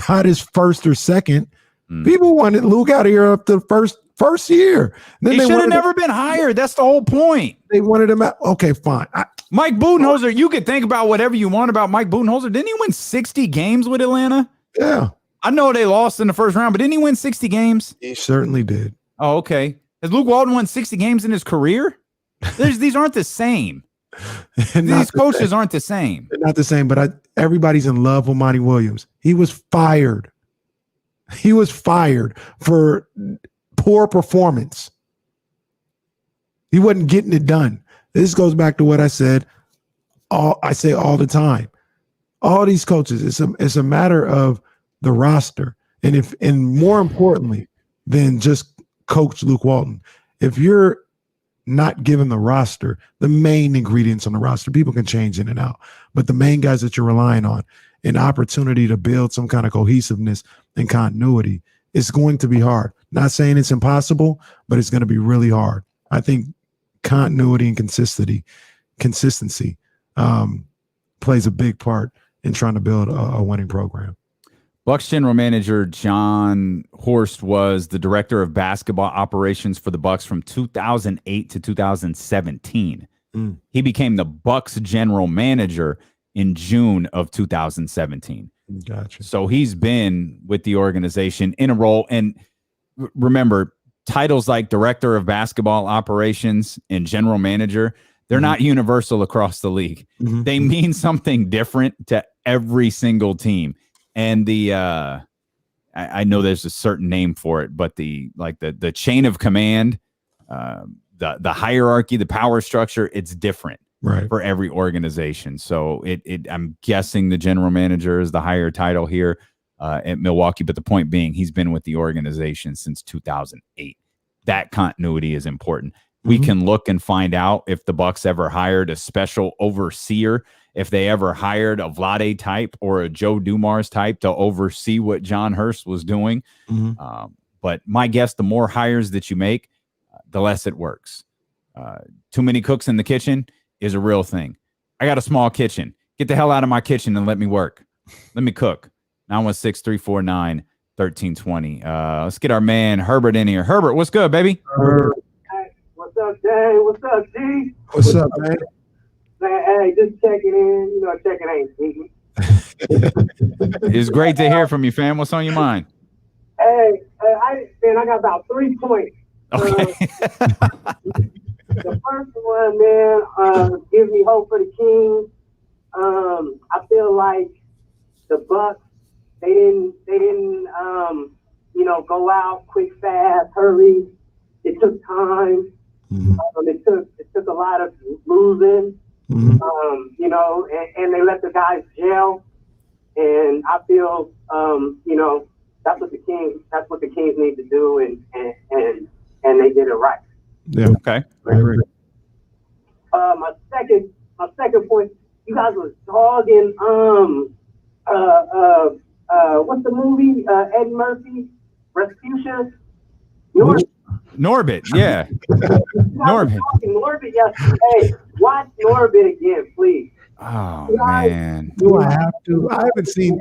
not his first or second. People wanted Luke out of here up to first year. Then he should have never been hired. That's the whole point. They wanted him out. Okay, fine. Mike Budenholzer, you could think about whatever you want about Mike Budenholzer. Didn't he win 60 games with Atlanta? Yeah. I know they lost in the first round, but didn't he win 60 games? He certainly did. Oh, okay. Has Luke Walton won 60 games in his career? These aren't the same. These coaches aren't the same. They're not the same, but everybody's in love with Monty Williams. He was fired. He was fired for poor performance. He wasn't getting it done. This goes back to what I said. I say all the time. All these coaches, it's a matter of the roster, and more importantly than just coach Luke Walton. If you're not given the roster, the main ingredients on the roster, people can change in and out, but the main guys that you're relying on, an opportunity to build some kind of cohesiveness and continuity, it's going to be hard. Not saying it's impossible, but it's going to be really hard. I think continuity and consistency plays a big part in trying to build a winning program. Bucks general manager John Horst was the director of basketball operations for the Bucks from 2008 to 2017. He became the Bucks general manager in June of 2017. Gotcha. So he's been with the organization in a role. And remember, titles like director of basketball operations and general manager, they're not universal across the league. They mean something different to every single team. And I know there's a certain name for it, but the chain of command, the hierarchy, the power structure, it's different for every organization. So I'm guessing the general manager is the higher title here at Milwaukee. But the point being, he's been with the organization since 2008. That continuity is important. We can look and find out if the Bucks ever hired a special overseer, if they ever hired a Vlade type or a Joe Dumars type to oversee what John Hurst was doing. But my guess, the more hires that you make, the less it works. Too many cooks in the kitchen is a real thing. I got a small kitchen. Get the hell out of my kitchen and let me work. Let me cook. 916-349-1320. Let's get our man Herbert in here. Herbert, what's good, baby? What's up, Jay? What's up, G? What's up, man? Hey, just checking in. You know, checking ain't sneaky. It's great to hear from you, fam. What's on your mind? Hey, I got about 3 points. Okay. The first one, man, gives me hope for the Kings. I feel like the Bucks, they didn't go out quick, fast, hurry. it took time. Mm-hmm. It took a lot of losing. Mm-hmm. You know, and they let the guys gel. And I feel, you know, that's what the Kings need to do, and they did it right. Yeah. Okay. I agree. My second point, you guys was dogging what's the movie? Eddie Murphy, Respucia. Norbit, yeah. Norbit. Norbit, yes. Hey, watch Norbit again, please. Oh man. Do I have to? I haven't seen.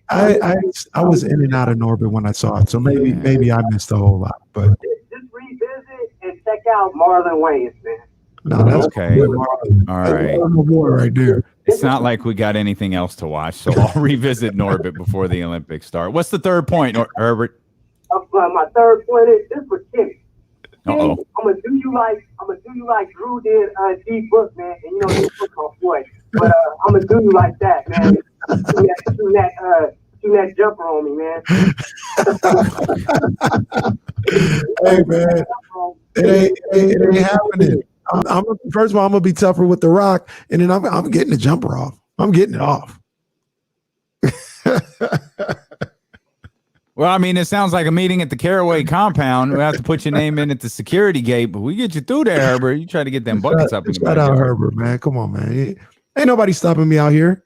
I was in and out of Norbit when I saw it, so maybe I missed a whole lot. But just revisit and check out Marlon Wayans, man. no, that's Okay. good. All right. That's my boy right there. It's not like we got anything else to watch, so I'll revisit Norbit before the Olympics start. What's the third point, Herbert? My third point is this for Kenny. Uh-oh. I'm gonna do you like Drew did D Book, man. And you know D Book my boy, but I'm gonna do you like that, man. Do that jumper on me, man. Hey man, it ain't happening. First of all, I'm gonna be tougher with the rock, and then I'm getting the jumper off. I'm getting it off. Well, I mean, it sounds like a meeting at the Caraway compound. We have to put your name in at the security gate, but we get you through there, Herbert. You try to get them buckets up in your Shout out backyard. Herbert, man. Come on, man. Ain't nobody stopping me out here.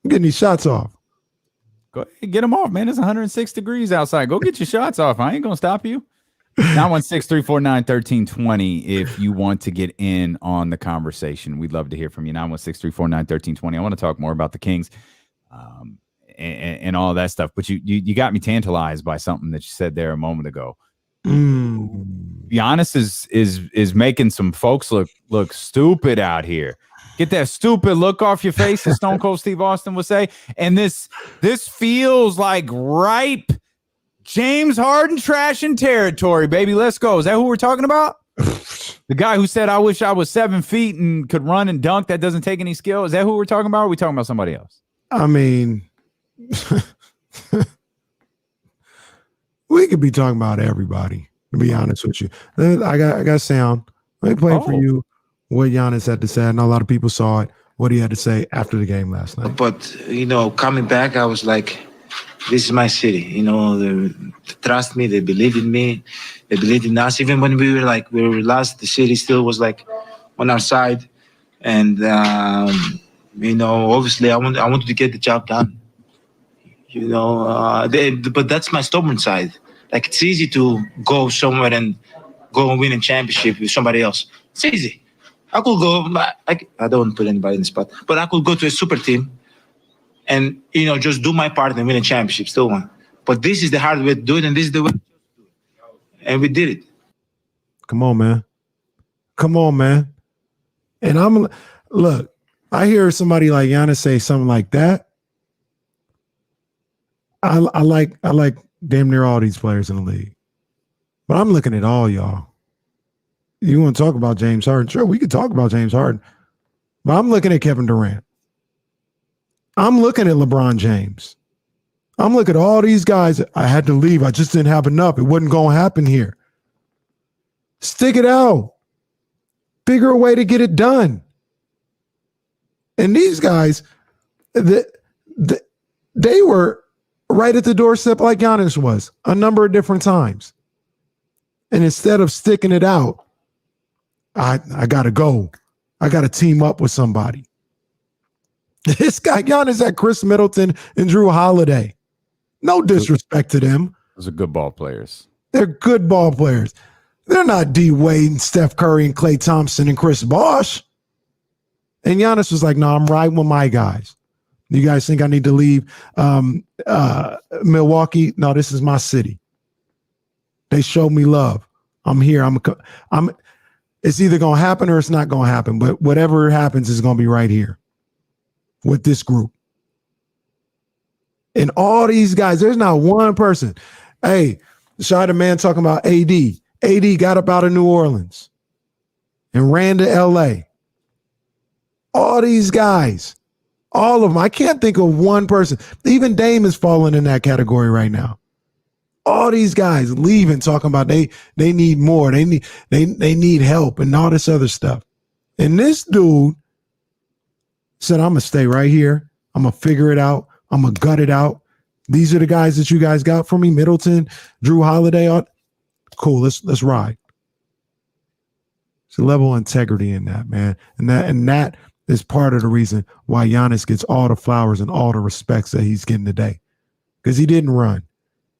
I'm getting these shots off. Go ahead, get them off, man. It's 106 degrees outside. Go get your shots off. I ain't gonna stop you. 916-349-1320 if you want to get in on the conversation. We'd love to hear from you. 916-349-1320. I want to talk more about the Kings and all that stuff. But you got me tantalized by something that you said there a moment ago. Giannis is making some folks look stupid out here. Get that stupid look off your face, as Stone Cold Steve Austin would say. And this feels like ripe James Harden trashing territory, baby. Let's go. Is that who we're talking about? The guy who said, I wish I was 7 feet and could run and dunk. That doesn't take any skill. Is that who we're talking about? Or are we talking about somebody else? I mean, we could be talking about everybody, to be honest with you. I got sound. Let me play for you what Giannis had to say. I know a lot of people saw it, what he had to say after the game last night. But, you know, coming back, I was like, this is my city. You know, they trust me. They believe in me. They believe in us. Even when we were lost, the city still was like on our side. And, you know, obviously I wanted to get the job done. You know, but that's my stubborn side. Like, it's easy to go somewhere and go and win a championship with somebody else. It's easy. I could go, I don't put anybody in the spot, but I could go to a super team and, you know, just do my part and win a championship, still one. But this is the hard way to do it, and this is the way to do it. And we did it. Come on, man. Come on, man. And look, I hear somebody like Giannis say something like that. I like damn near all these players in the league. But I'm looking at all y'all. You want to talk about James Harden? Sure, we could talk about James Harden. But I'm looking at Kevin Durant. I'm looking at LeBron James. I'm looking at all these guys. I had to leave. I just didn't have enough. It wasn't going to happen here. Stick it out. Figure a way to get it done. And these guys, they were right at the doorstep like Giannis was a number of different times. And instead of sticking it out, I got to go. I got to team up with somebody. This guy, Giannis, had Chris Middleton and Drew Holiday. No disrespect to them. Those are good ball players. They're good ball players. They're not D Wade and Steph Curry and Klay Thompson and Chris Bosh. And Giannis was like, no, I'm riding with my guys. You guys think I need to leave Milwaukee? No, this is my city. They showed me love. I'm here. It's either going to happen or it's not going to happen. But whatever happens is going to be right here with this group. And all these guys, there's not one person. Hey, shout out to man talking about AD. AD got up out of New Orleans and ran to LA. All these guys, all of them. I can't think of one person. Even Dame is falling in that category right now. All these guys leaving, talking about they need more, they need help and all this other stuff. And this dude said, I'm gonna stay right here. I'm gonna figure it out. I'm gonna gut it out. These are the guys that you guys got for me, Middleton, Drew Holiday. Cool, let's ride. It's a level of integrity in that, man. And that is part of the reason why Giannis gets all the flowers and all the respects that he's getting today. Because he didn't run.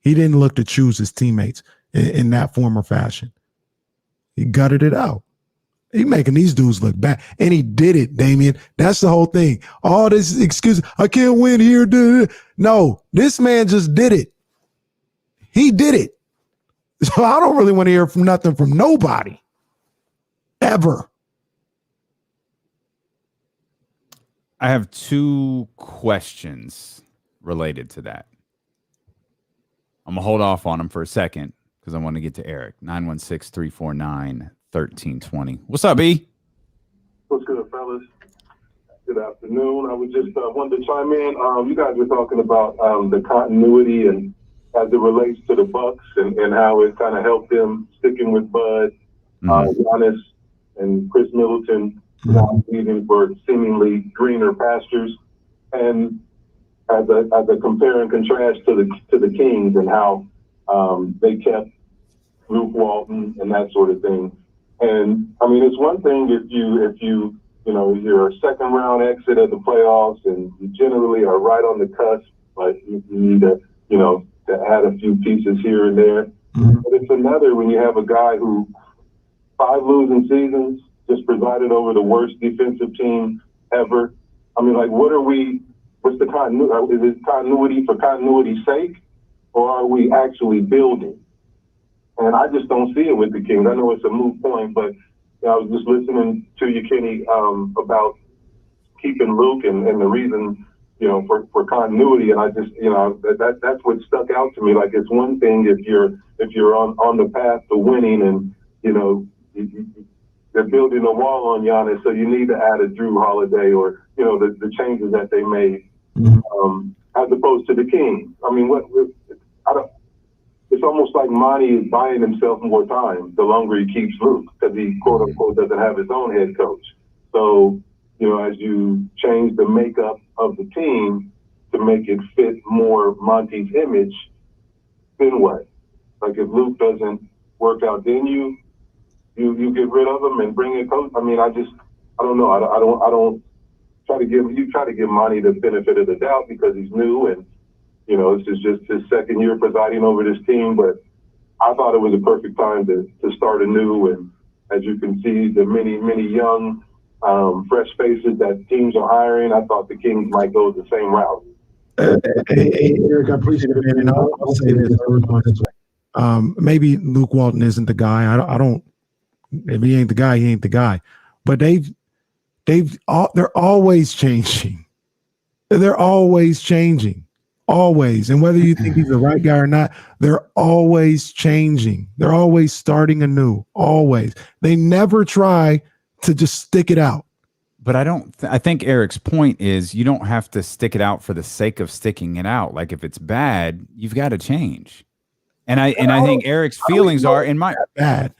He didn't look to choose his teammates in that form or fashion. He gutted it out. He making these dudes look bad. And he did it, Damian. That's the whole thing. All this excuse, I can't win here. No, this man just did it. He did it. So I don't really want to hear nothing from nobody. Ever. I have 2 questions related to that. I'm going to hold off on them for a second because I want to get to Eric. 916-349-1320. What's up, E? What's good, fellas? Good afternoon. I was just wanted to chime in. You guys were talking about the continuity and as it relates to the Bucks and how it kind of helped them sticking with Bud, Giannis, and Chris Middleton now leaving for seemingly greener pastures, and as a compare and contrast to the Kings and how they kept Luke Walton and that sort of thing. And I mean, it's one thing if you you're a second round exit of the playoffs and you generally are right on the cusp, but you need to add a few pieces here and there. But it's another when you have a guy who 5 losing seasons just presided over the worst defensive team ever. I mean, like, what's the continuity? Is it continuity for continuity's sake, or are we actually building? And I just don't see it with the Kings. I know it's a moot point, but I was just listening to you, Kenny, about keeping Luke and the reason, for continuity. And I just, that's what stuck out to me. Like, it's one thing if you're on the path to winning and, they're building a wall on Giannis, so you need to add a Drew Holiday or, the changes that they made, as opposed to the Kings. I mean, it's almost like Monty is buying himself more time the longer he keeps Luke because he, quote unquote, doesn't have his own head coach. So, as you change the makeup of the team to make it fit more Monty's image, then what? Like, if Luke doesn't work out, then you get rid of him and bring in coach. I mean, I don't know. I don't try to give Monty the benefit of the doubt because he's new and, this is just his second year presiding over this team. But I thought it was a perfect time to start anew. And as you can see, the many, many young, fresh faces that teams are hiring, I thought the Kings might go the same route. Hey, Eric, I appreciate it, man. And I'll say this. Maybe Luke Walton isn't the guy. I don't. If he ain't the guy, he ain't the guy. But they're always changing. They're always changing. Always. And whether you think he's the right guy or not, they're always changing. They're always starting anew. Always. They never try to just stick it out. But I think Eric's point is you don't have to stick it out for the sake of sticking it out. Like, if it's bad, you've got to change. And I think Eric's feelings are bad.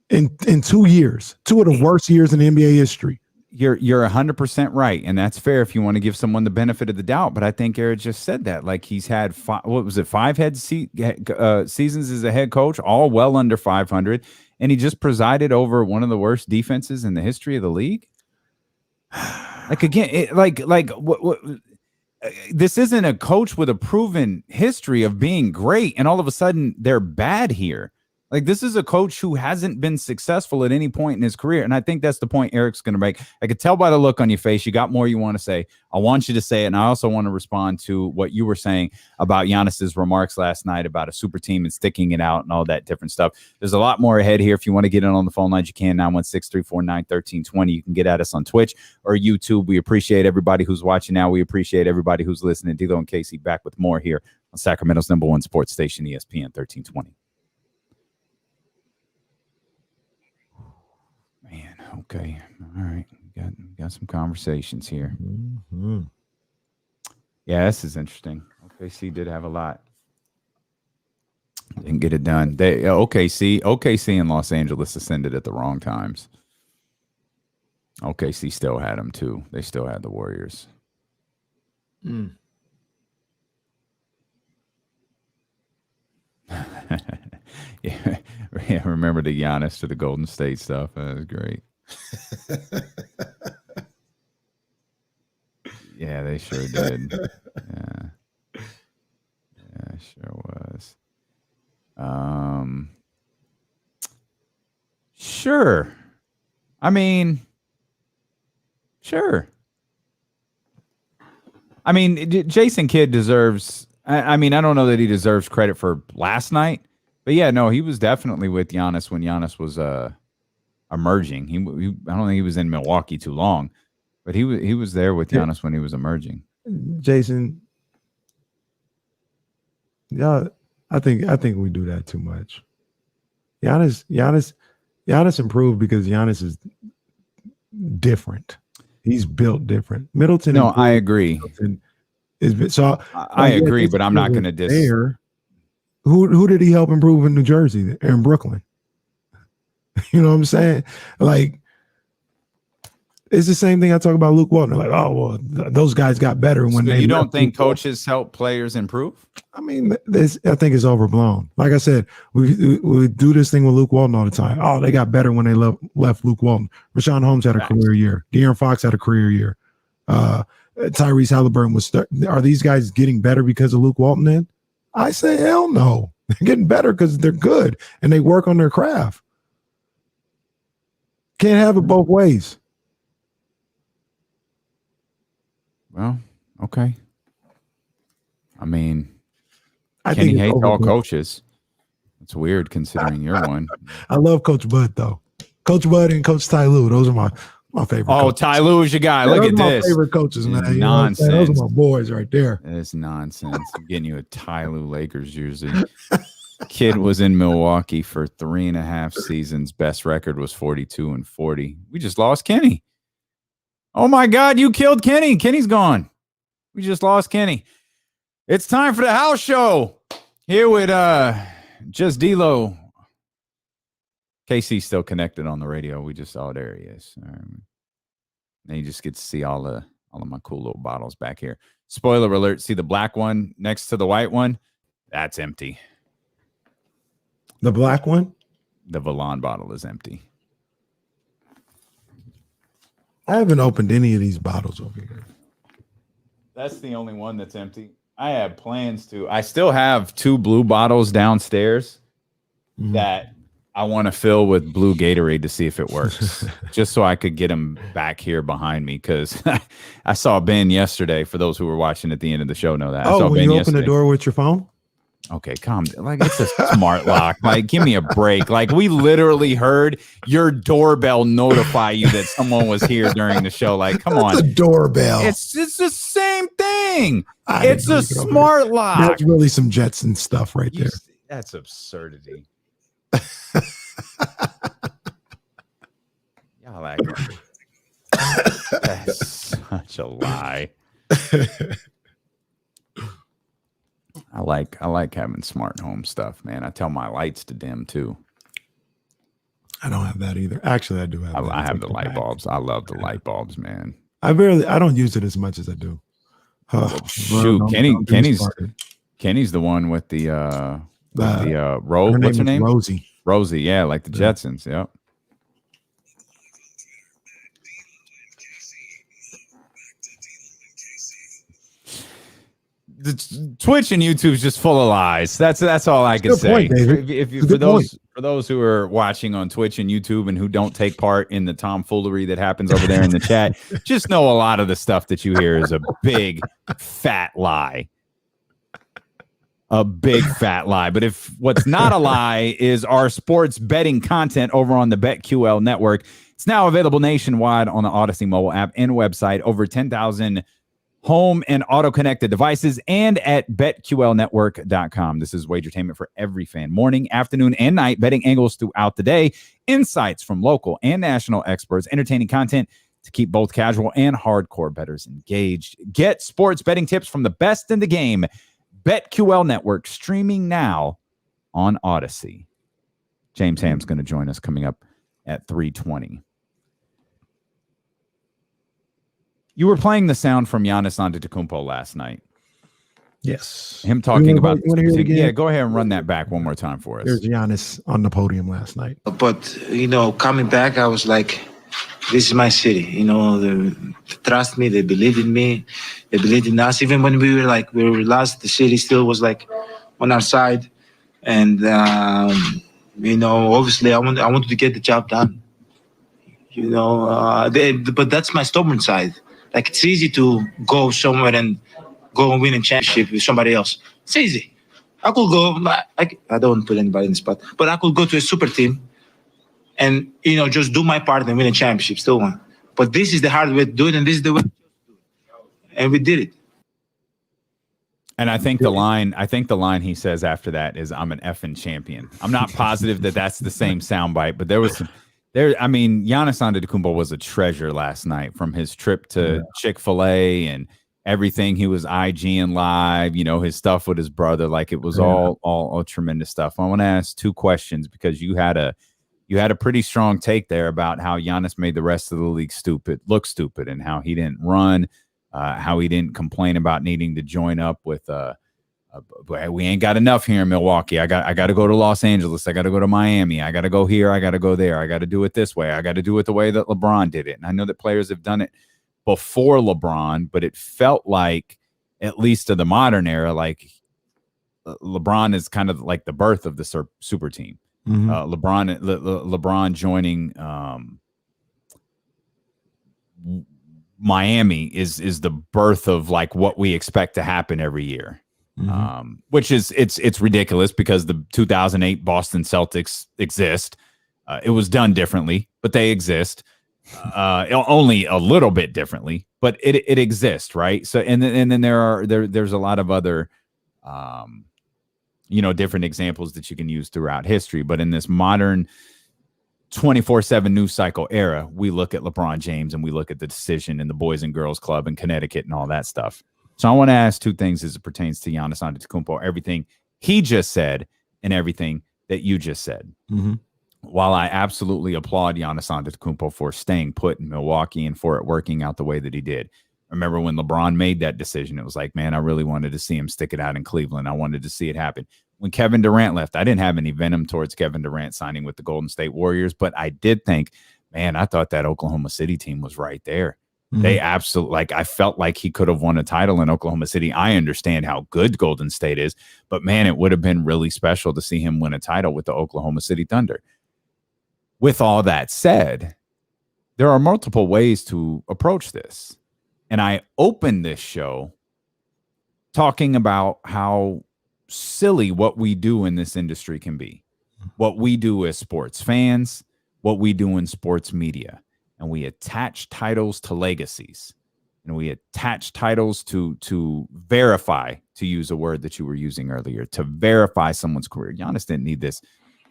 In 2 years, 2 of the worst years in NBA history. You're 100% right, and that's fair if you want to give someone the benefit of the doubt. But I think Eric just said that, like, he's had 5 seasons as a head coach, all well under 500, and he just presided over one of the worst defenses in the history of the league. Like, again, what this isn't a coach with a proven history of being great, and all of a sudden they're bad here. Like, this is a coach who hasn't been successful at any point in his career. And I think that's the point Eric's going to make. I could tell by the look on your face. You got more you want to say. I want you to say it. And I also want to respond to what you were saying about Giannis's remarks last night about a super team and sticking it out and all that different stuff. There's a lot more ahead here. If you want to get in on the phone lines, you can. 916-349-1320. You can get at us on Twitch or YouTube. We appreciate everybody who's watching now. We appreciate everybody who's listening. D'Lo and Casey back with more here on Sacramento's #1 sports station, ESPN 1320. Man, okay. All right. Got some conversations here. Mm-hmm. Yeah, this is interesting. OKC did have a lot. Didn't get it done. OKC and Los Angeles ascended at the wrong times. OKC still had them too. They still had the Warriors. Mm. yeah, remember the Giannis to the Golden State stuff? That was great. Yeah, they sure did. Yeah, sure was. Sure. I mean, sure. I mean, Jason Kidd deserves. I mean, I don't know that he deserves credit for last night, but yeah, no, he was definitely with Giannis when Giannis was emerging. He I don't think he was in Milwaukee too long, but he was there with Giannis when he was emerging. Jason, yeah, I think we do that too much. Giannis improved because Giannis is different. He's built different. Middleton. No, I agree. I agree, but I'm not going to diss. Who did he help improve in New Jersey or in Brooklyn? You know what I'm saying? Like, it's the same thing I talk about Luke Walton. Like, oh, well, those guys got better when they. You don't think coaches help players improve? I mean, I think it's overblown. Like I said, we do this thing with Luke Walton all the time. Oh, they got better when they left Luke Walton. Rashawn Holmes had a career year. De'Aaron Fox had a career year. Tyrese Halliburton was. Are these guys getting better because of Luke Walton? Then I say, hell no. They're getting better because they're good and they work on their craft. Can't have it both ways. Well, okay. I mean, I Kenny think hates all coaches. It's weird considering you're one. I love Coach Bud though. Coach Bud and Coach Ty Lue. Those are my favorite. Oh, coaches. Ty Lue is your guy. Look at this. My favorite coaches, man. You nonsense. Those are my boys right there. It's nonsense. I'm getting you a Ty Lue Lakers jersey. Kid was in Milwaukee for 3.5 seasons. Best record was 42-40. We just lost Kenny. Oh my God, you killed Kenny. Kenny's gone. We just lost Kenny. It's time for the house show. Here with Just D-Lo. KC's still connected on the radio. We just saw there he is. Now you just get to see all of my cool little bottles back here. Spoiler alert, see the black one next to the white one? That's empty. The black one? The Valon bottle is empty. I haven't opened any of these bottles over here. That's the only one that's empty. I have plans to. I still have 2 blue bottles downstairs that I want to fill with blue Gatorade to see if it works, just so I could get them back here behind me. Because I saw Ben yesterday. For those who were watching at the end of the show, know that. Oh, when you open the door with your phone? Okay, calm down. Like, it's a smart lock. Like, give me a break. Like, we literally heard your doorbell notify you that someone was here during the show. Like, come on. It's a doorbell. It's the same thing. It's a smart lock. That's really some Jetson stuff right there. That's absurdity. Y'all act that's such a lie. I like having smart home stuff, man. I tell my lights to dim too. I don't have that either. Actually, I do have. I have the light bulbs. I love the light bulbs, man. I don't use it as much as I do. Shoot, Kenny's the one with the Rose. What's her name? Rosie, yeah, like the Jetsons. Yep. The Twitch and YouTube's just full of lies. That's all I can say. For those who are watching on Twitch and YouTube and who don't take part in the tomfoolery that happens over there in the chat, just know a lot of the stuff that you hear is a big fat lie. A big fat lie. But if what's not a lie is our sports betting content over on the BetQL network, it's now available nationwide on the Odyssey mobile app and website, over 10,000 home and auto-connected devices, and at betqlnetwork.com. This is wagertainment for every fan. Morning, afternoon, and night betting angles throughout the day, insights from local and national experts, entertaining content to keep both casual and hardcore bettors engaged. Get sports betting tips from the best in the game. BetQL Network, streaming now on Odyssey. James Ham's going to join us coming up at 3:20. You were playing the sound from Giannis Antetokounmpo last night. Yes. Him talking about you wanna hear it again? Yeah, go ahead and run that back one more time for us. There's Giannis on the podium last night. But, coming back, I was like, this is my city. They trust me. They believe in me. They believed in us. Even when we were lost, the city still was on our side. And, obviously I wanted to get the job done. But that's my stubborn side. It's easy to go somewhere and go and win a championship with somebody else. It's easy. I could go, I don't put anybody in the spot, but I could go to a super team and, just do my part and win a championship, still won. But this is the hard way to do it, and this is the way to do it. And we did it. And I think the line he says after that is, "I'm an effing champion." I'm not positive that that's the same soundbite, but Giannis Antetokounmpo was a treasure last night, from his trip to Chick-fil-A and everything. He was IGing live, his stuff with his brother. It was all tremendous stuff. I want to ask two questions, because you had a pretty strong take there about how Giannis made the rest of the league look stupid, and how he didn't run, how he didn't complain about needing to join up with we ain't got enough here in Milwaukee. I got to go to Los Angeles. I got to go to Miami. I got to go here. I got to go there. I got to do it this way. I got to do it the way that LeBron did it. And I know that players have done it before LeBron, but it felt like, at least to the modern era, LeBron is kind of like the birth of the super team. Mm-hmm. LeBron joining Miami is the birth of what we expect to happen every year. Mm-hmm. Which is it's ridiculous, because the 2008 Boston Celtics exist. It was done differently, but they exist. Only a little bit differently, but it exists, right? So and then there's a lot of other different examples that you can use throughout history. But in this modern 24/7 news cycle era, we look at LeBron James and we look at the decision in the Boys and Girls Club in Connecticut and all that stuff. So I want to ask two things as it pertains to Giannis Antetokounmpo, everything he just said and everything that you just said. Mm-hmm. While I absolutely applaud Giannis Antetokounmpo for staying put in Milwaukee and for it working out the way that he did. Remember when LeBron made that decision, it was like, man, I really wanted to see him stick it out in Cleveland. I wanted to see it happen. When Kevin Durant left, I didn't have any venom towards Kevin Durant signing with the Golden State Warriors, but I did think, man, I thought that Oklahoma City team was right there. Mm-hmm. They absolutely, I felt like he could have won a title in Oklahoma City. I understand how good Golden State is, but man, it would have been really special to see him win a title with the Oklahoma City Thunder. With all that said, there are multiple ways to approach this. And I opened this show talking about how silly what we do in this industry can be, what we do as sports fans, what we do in sports media. And we attach titles to legacies, and we attach titles to verify, to use a word that you were using earlier, to verify someone's career. Giannis didn't need this.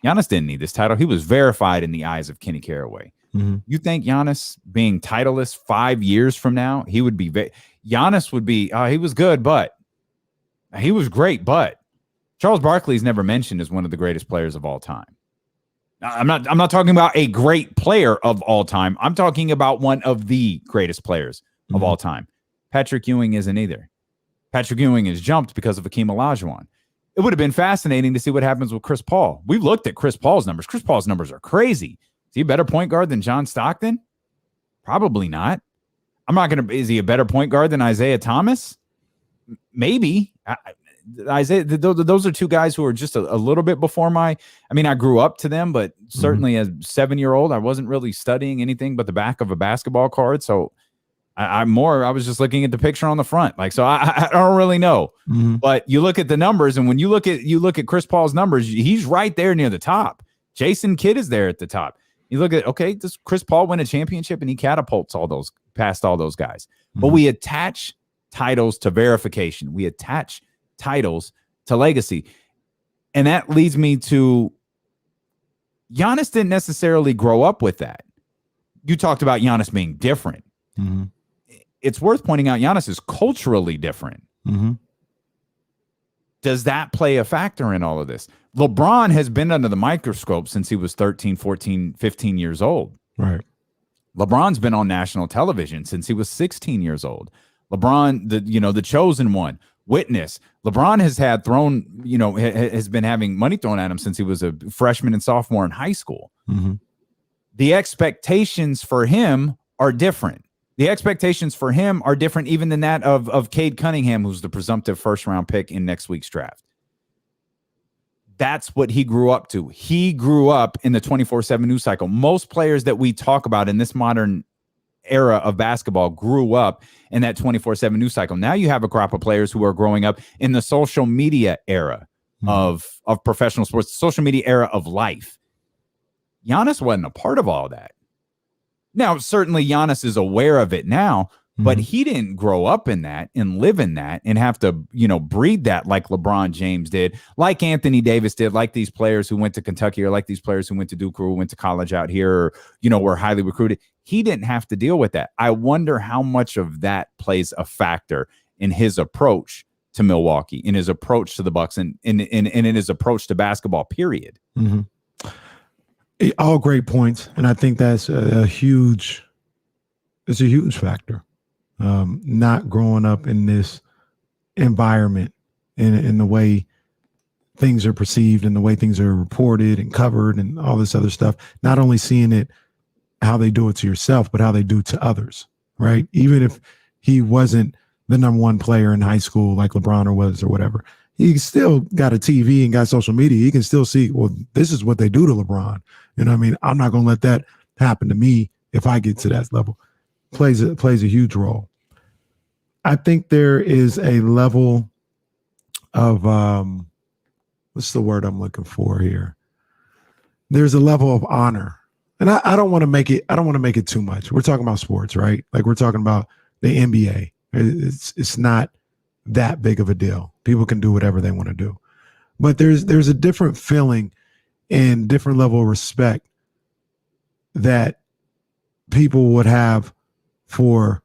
Giannis didn't need this title. He was verified in the eyes of Kenny Caraway. Mm-hmm. You think Giannis being titleless 5 years from now, he would be Giannis would be, he was good, but he was great, but Charles Barkley's never mentioned as one of the greatest players of all time. I'm not talking about a great player of all time. I'm talking about one of the greatest players of all time. Patrick Ewing isn't either. Patrick Ewing is jumped because of Akeem Olajuwon. It would have been fascinating to see what happens with Chris Paul. We've looked at Chris Paul's numbers. Chris Paul's numbers are crazy. Is he a better point guard than John Stockton? Probably not. Is he a better point guard than Isaiah Thomas? Maybe. Isaiah, those are two guys who are just a little bit before I grew up to them, but certainly as a 7-year-old, I wasn't really studying anything but the back of a basketball card. So I was just looking at the picture on the front. So I don't really know, but you look at the numbers, and when you look at Chris Paul's numbers, he's right there near the top. Jason Kidd is there at the top. You look at, okay, does Chris Paul win a championship? And he catapults past all those guys. But we attach titles to verification. We attach titles to legacy. And that leads me to Giannis didn't necessarily grow up with that. You talked about Giannis being different. It's worth pointing out Giannis is culturally different. Does that play a factor in all of this? LeBron has been under the microscope since he was 13, 14, 15 years old. Right. LeBron's been on national television since he was 16 years old. LeBron, the chosen one, witness. LeBron has has been having money thrown at him since he was a freshman and sophomore in high school. Mm-hmm. The expectations for him are different. The expectations for him are different even than that of Cade Cunningham, who's the presumptive first-round pick in next week's draft. That's what he grew up to. He grew up in the 24/7 news cycle. Most players that we talk about in this modern era of basketball grew up in that 24/7 news cycle. Now you have a crop of players who are growing up in the social media era of professional sports, social media era of life. Giannis wasn't a part of all that. Now, certainly Giannis is aware of it now, but he didn't grow up in that and live in that and have to, breed that like LeBron James did, like Anthony Davis did, like these players who went to Kentucky or like these players who went to Duke or who went to college out here or, were highly recruited. He didn't have to deal with that. I wonder how much of that plays a factor in his approach to Milwaukee, in his approach to the Bucks, and in his approach to basketball, period. Mm-hmm. All great points. And I think that's a huge factor. Not growing up in this environment in the way things are perceived and the way things are reported and covered and all this other stuff. Not only seeing it, how they do it to yourself, but how they do it to others, right? Even if he wasn't the number one player in high school like LeBron or whatever, he still got a TV and got social media. He can still see, well, this is what they do to LeBron. You know what I mean? I'm not going to let that happen to me if I get to that level. Plays a huge role. I think there is a level of what's the word I'm looking for here? There's a level of honor. And I don't want to make it too much. We're talking about sports, right? Like we're talking about the NBA. It's not that big of a deal. People can do whatever they want to do. But there's a different feeling and different level of respect that people would have for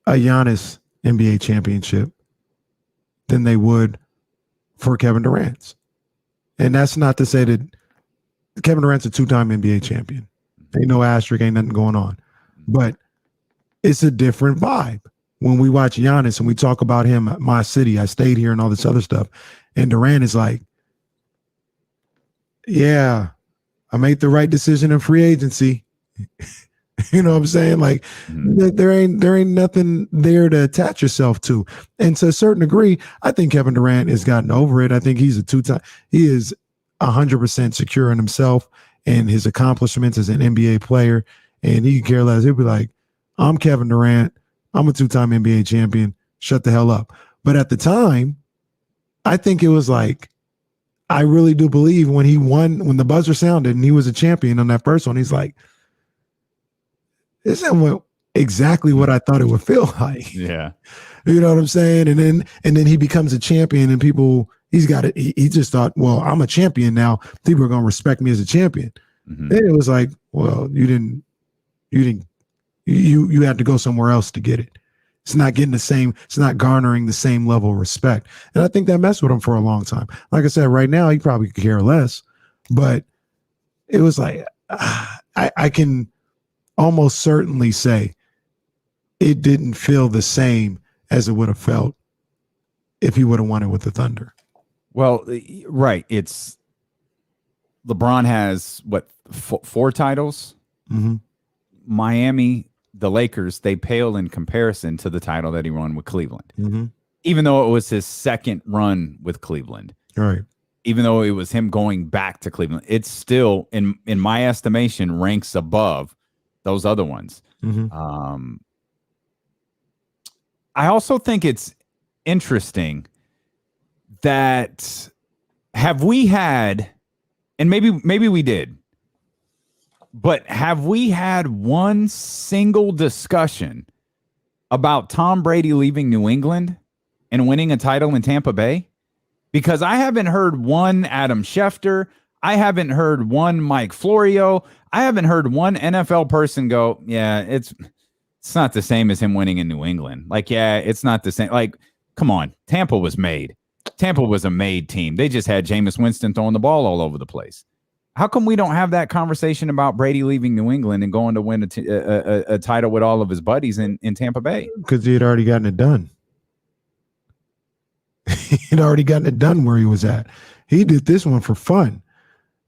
a Giannis NBA championship than they would for Kevin Durant's. And that's not to say that Kevin Durant's a two-time NBA champion. Ain't no asterisk, ain't nothing going on. But it's a different vibe. When we watch Giannis and we talk about him at my city, I stayed here and all this other stuff. And Durant is like, yeah, I made the right decision in free agency. You know what I'm saying? Like there ain't nothing there to attach yourself to. And to a certain degree, I think Kevin Durant has gotten over it. I think he is 100% secure in himself and his accomplishments as an NBA player. And he can care less. He'll be like, I'm Kevin Durant. I'm a two-time NBA champion. Shut the hell up. But at the time, I think it was like, I really do believe when he won, when the buzzer sounded and he was a champion on that first one, he's like, this isn't exactly what I thought it would feel like. Yeah. You know what I'm saying? And then he becomes a champion and he's got it. He just thought, well, I'm a champion now. People are going to respect me as a champion. Mm-hmm. Then it was like, well, you had to go somewhere else to get it. It's not getting the same. It's not garnering the same level of respect. And I think that messed with him for a long time. Like I said, right now, he probably could care less, but it was like, I can almost certainly say it didn't feel the same as it would have felt if he would have won it with the Thunder. Well, right. It's LeBron has what, four titles? Mm-hmm. Miami, the Lakers, they pale in comparison to the title that he won with Cleveland. Mm-hmm. Even though it was his second run with Cleveland. Right. Even though it was him going back to Cleveland, it's still, in my estimation, ranks above those other ones. Mm-hmm. I also think it's interesting that have we had, and maybe we did, but have we had one single discussion about Tom Brady leaving New England and winning a title in Tampa Bay? Because I haven't heard one Adam Schefter. I haven't heard one Mike Florio. I haven't heard one NFL person go, yeah, it's not the same as him winning in New England. Like, yeah, it's not the same. Like, come on. Tampa was made. Tampa was a made team. They just had Jameis Winston throwing the ball all over the place. How come we don't have that conversation about Brady leaving New England and going to win a title with all of his buddies in Tampa Bay? Because he had already gotten it done. He'd already gotten it done where he was at. He did this one for fun.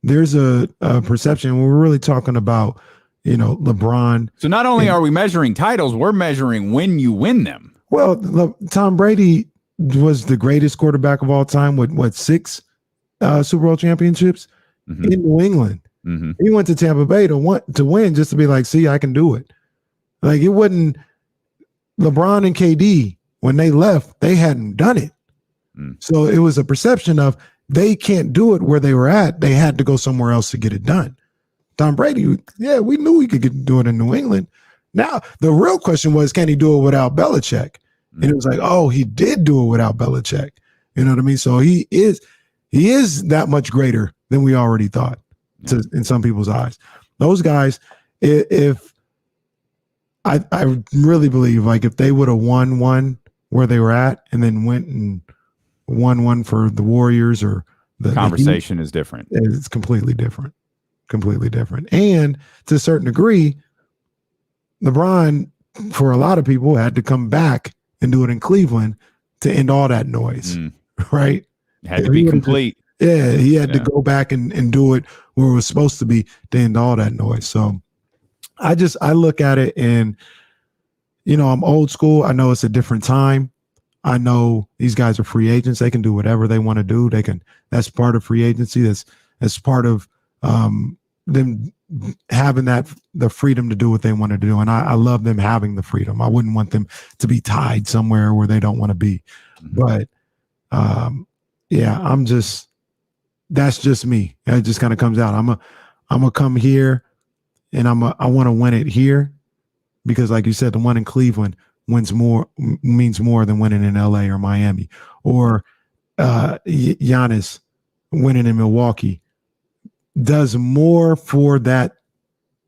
There's a perception. We're really talking about, LeBron. So not only are we measuring titles, we're measuring when you win them. Well, Tom Brady was the greatest quarterback of all time with 6 Super Bowl championships in New England. Mm-hmm. He went to Tampa Bay to win, just to be like, see, I can do it. Like, it wasn't LeBron and KD when they left, they hadn't done it. So it was a perception of they can't do it where they were at. They had to go somewhere else to get it done. Tom Brady, yeah, we knew he could do it in New England. Now, the real question was, can he do it without Belichick? And it was like, oh, he did do it without Belichick. You know what I mean? So he is that much greater than we already thought in some people's eyes. Those guys, if I really believe, like, if they would have won one where they were at and then went and won one for the Warriors, or the conversation is different. It's completely different. And to a certain degree, LeBron, for a lot of people, had to come back and do it in Cleveland to end all that noise, right? It had to be complete. He had to go back and do it where it was supposed to be to end all that noise. So I look at it and, I'm old school. I know it's a different time. I know these guys are free agents. They can do whatever they want to do. That's part of free agency. That's part of them having the freedom to do what they want to do. And I love them having the freedom. I wouldn't want them to be tied somewhere where they don't want to be. But that's just me. It just kind of comes out. I'm gonna come here and I want to win it here, because, like you said, the one in Cleveland means more than winning in LA or Miami, or Giannis winning in Milwaukee does more for that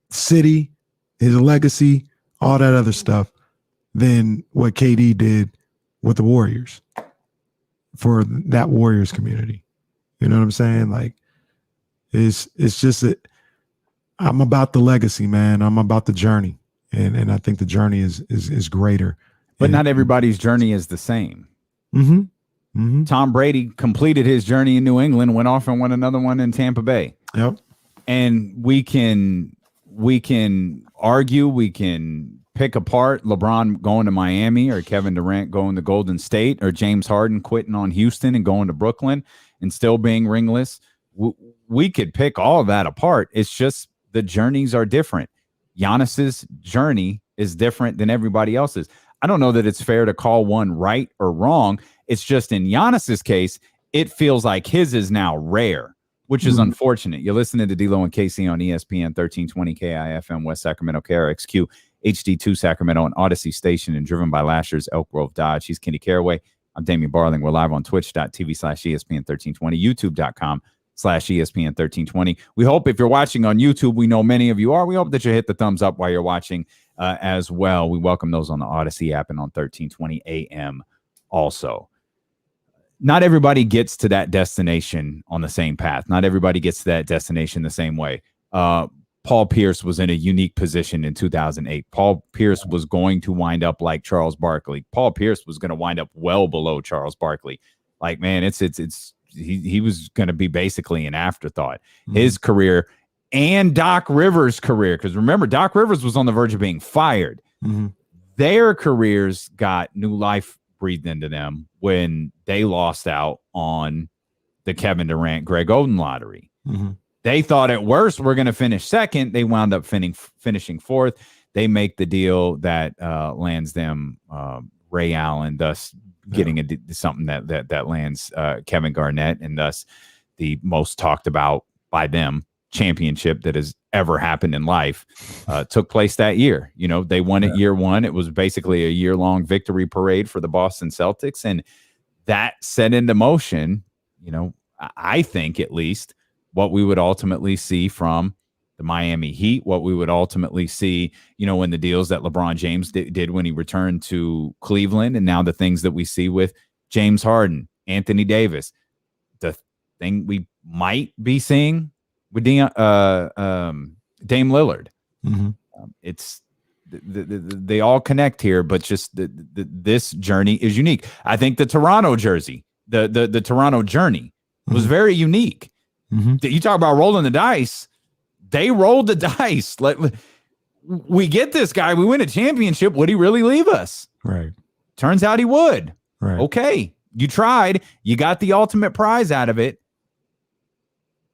city, his legacy, all that other stuff, than what KD did with the Warriors for that Warriors community. You know what I'm saying? Like, it's just that I'm about the legacy, man. I'm about the journey. And I think the journey is greater. But not everybody's journey is the same. Tom Brady completed his journey in New England, went off and won another one in Tampa Bay. Yep. And we can argue, we can pick apart LeBron going to Miami, or Kevin Durant going to Golden State, or James Harden quitting on Houston and going to Brooklyn and still being ringless. We could pick all of that apart. It's just the journeys are different. Giannis's journey is different than everybody else's. I don't know that it's fair to call one right or wrong. It's just in Giannis's case, it feels like his is now rare, which is unfortunate. You're listening to D-Lo and KC on ESPN 1320 KIFM West Sacramento, KRXQ, HD2 Sacramento, and Odyssey Station, and driven by Lashers, Elk Grove Dodge. He's Kenny Caraway. I'm Damian Barling. We're live on twitch.tv/ESPN 1320, youtube.com/ESPN 1320. We hope, if you're watching on YouTube, we know many of you are, we hope that you hit the thumbs up while you're watching as well. We welcome those on the Odyssey app and on 1320 AM also. Not everybody gets to that destination on the same path. Not everybody gets to that destination the same way. Paul Pierce was in a unique position in 2008. Paul Pierce was going to wind up like Charles Barkley. Paul Pierce was going to wind up well below Charles Barkley. Like, man, he was going to be basically an afterthought. His career and Doc Rivers' career, because remember, Doc Rivers was on the verge of being fired. Their careers got new life breathed into them when they lost out on the Kevin Durant, Greg Oden lottery. They thought at worst we're going to finish second. They wound up finishing fourth. They make the deal that lands them Ray Allen, thus getting something that lands Kevin Garnett, and thus the most talked about by them championship that has ever happened in life took place that year. You know, they won it year one. It was basically a year-long victory parade for the Boston Celtics, and that set into motion, you know, I think at least, what we would ultimately see from the Miami Heat, what we would ultimately see, you know, in the deals that LeBron James did when he returned to Cleveland, and now the things that we see with James Harden, Anthony Davis. The thing we might be seeing with Dame Lillard. Mhm. It's they all connect here, but just this journey is unique. I think the Toronto jersey, the Toronto journey was very unique. You talk about rolling the dice. They rolled the dice. We get this guy. We win a championship. Would he really leave us? Right. Turns out he would. Right. Okay. You tried. You got the ultimate prize out of it.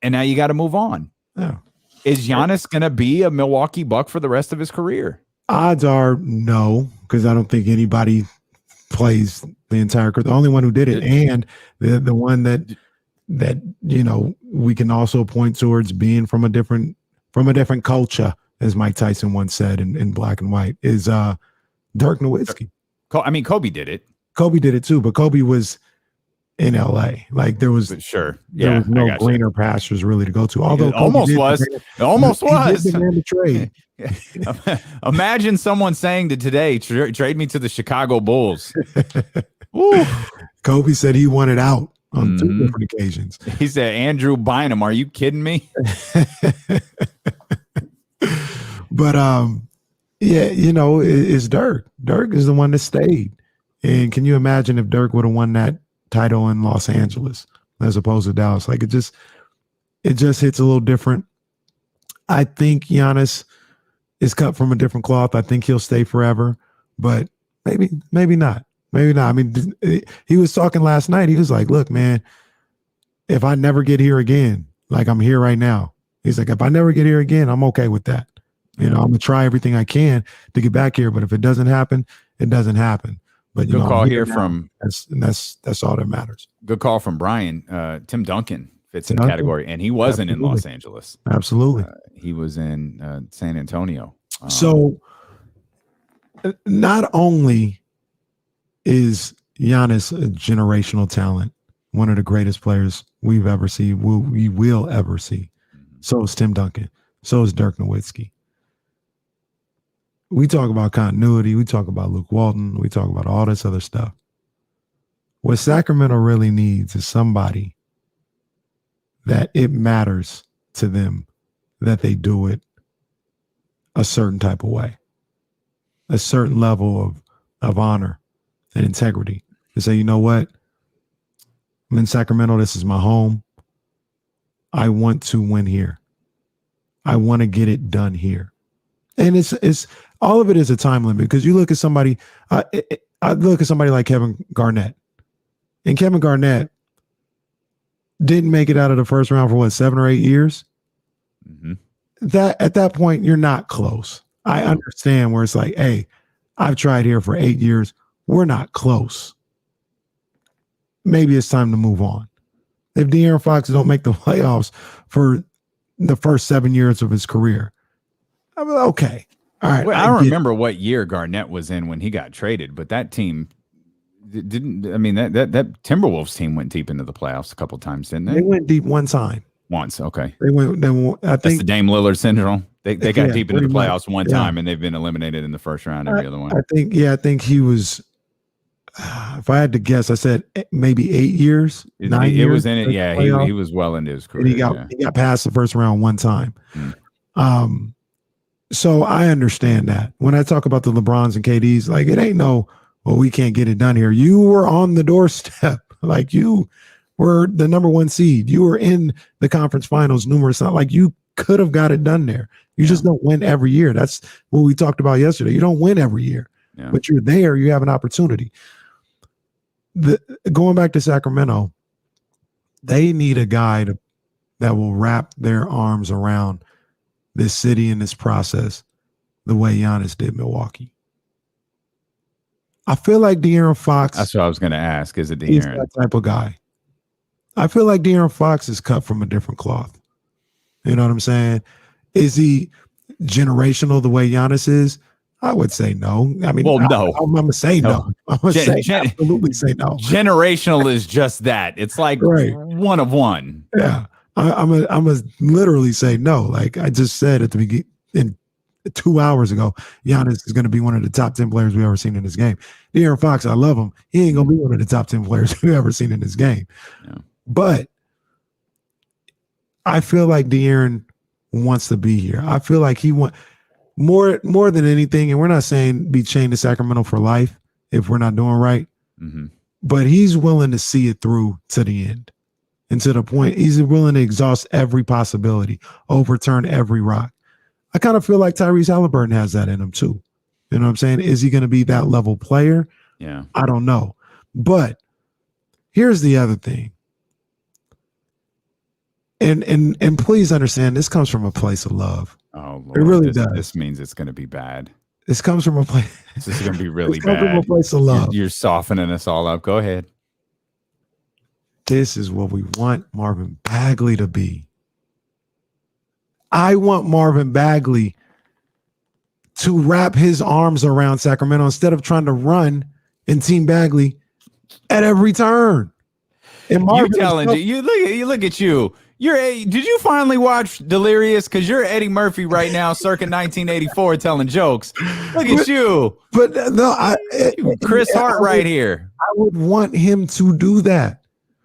And now you got to move on. Yeah. Is Giannis going to be a Milwaukee Buck for the rest of his career? Odds are no, because I don't think anybody plays the entire career. The only one who did it, and the one that we can also point towards being from a different culture, as Mike Tyson once said in Black and White, is Dirk Nowitzki. I mean, Kobe did it. Kobe did it too, but Kobe was in LA. Like there was no greener pastures really to go to. Although it almost was. He did demand a trade. Imagine someone saying to today, trade me to the Chicago Bulls. Kobe said he wanted out on 2 different occasions. He said, Andrew Bynum, are you kidding me? But it's Dirk. Dirk is the one that stayed. And can you imagine if Dirk would have won that title in Los Angeles as opposed to Dallas? Like it just hits a little different. I think Giannis is cut from a different cloth. I think he'll stay forever, but maybe not. Maybe not. I mean, he was talking last night. He was like, look, man, if I never get here again, like I'm here right now, he's like, if I never get here again, I'm okay with that. I'm going to try everything I can to get back here. But if it doesn't happen, it doesn't happen. But good call here now, from that's all that matters. Good call from Brian. Tim Duncan fits in the category, and he wasn't in Los Angeles. Absolutely. He was in San Antonio. So not only is Giannis a generational talent, one of the greatest players we've ever seen, we will ever see. So is Tim Duncan. So is Dirk Nowitzki. We talk about continuity. We talk about Luke Walton. We talk about all this other stuff. What Sacramento really needs is somebody that it matters to them that they do it a certain type of way, a certain level of honor and integrity to say, you know what? I'm in Sacramento. This is my home. I want to win here. I want to get it done here. And it's all of it is a time limit, because you look at somebody, I look at somebody like Kevin Garnett, and Kevin Garnett didn't make it out of the first round for 7 or 8 years. That at that point, you're not close. I understand where it's like, hey, I've tried here for 8 years. We're not close. Maybe it's time to move on. If De'Aaron Fox don't make the playoffs for the first 7 years of his career, I'm like, okay. All right. Well, I don't remember what year Garnett was in when he got traded, but that team didn't. I mean, that Timberwolves team went deep into the playoffs a couple of times, didn't they? They went deep one time. Once, okay. They went. I think that's the Dame Lillard syndrome. They got deep into the playoffs one Yeah. time, and they've been eliminated in the first round every other one. I think he was. If I had to guess, I said maybe 8 years. 9 years. It was in it. Yeah, he was well into his career. And he got past the first round one time. So I understand that. When I talk about the LeBrons and KDs, like it ain't no, well, we can't get it done here. You were on the doorstep. Like you were the number 1 seed. You were in the conference finals numerous times. Like you could have got it done there. You just don't win every year. That's what we talked about yesterday. You don't win every year, but you're there. You have an opportunity. Going back to Sacramento, they need a guy that will wrap their arms around this city and this process the way Giannis did Milwaukee. I feel like De'Aaron Fox. That's what I was going to ask. Is it De'Aaron? He's that type of guy. I feel like De'Aaron Fox is cut from a different cloth. You know what I'm saying? Is he generational the way Giannis is? I would say no. I mean, well, no. I'm going to say no. I'm going to absolutely say no. Generational is just that. It's like one of one. Yeah. I'm a literally say no. Like I just said at the beginning, 2 hours ago, Giannis is going to be one of the top 10 players we've ever seen in this game. De'Aaron Fox, I love him. He ain't going to be one of the top 10 players we've ever seen in this game. Yeah. But I feel like De'Aaron wants to be here. I feel like he want more than anything, and we're not saying be chained to Sacramento for life if we're not doing right, but he's willing to see it through to the end. And to the point, he's willing to exhaust every possibility, overturn every rock. I kind of feel like Tyrese Halliburton has that in him too. You know what I'm saying? Is he going to be that level player? Yeah. I don't know. But here's the other thing. And please understand, this comes from a place of love. Oh, Lord. It really does. This means it's going to be bad. This comes from a place. This is going to be really This comes from a bad. place of love. You're softening us all up. Go ahead. This is what we want Marvin Bagley to be. I want Marvin Bagley to wrap his arms around Sacramento instead of trying to run in Team Bagley at every turn. And Marvin, You telling you look at you. Did you finally watch Delirious? Because you're Eddie Murphy right now, circa 1984, telling jokes. Look at you. But no, Chris Hart right here. I would want him to do that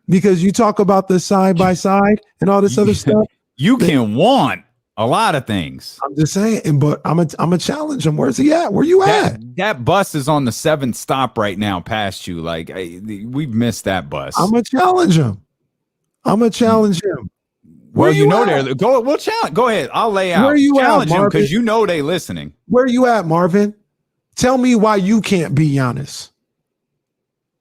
because you talk about the side by side and all this other stuff. You can want a lot of things. I'm just saying, but I'm a challenge him. Where's he at? Where you at? That bus is on the 7th stop right now past you. Like we've missed that bus. I'm gonna challenge him. Well, you know they're we'll challenge. Go ahead. I'll lay out. Where you challenge at, him Marvin? because you know they listening. Where you at, Marvin? Tell me why you can't be Giannis.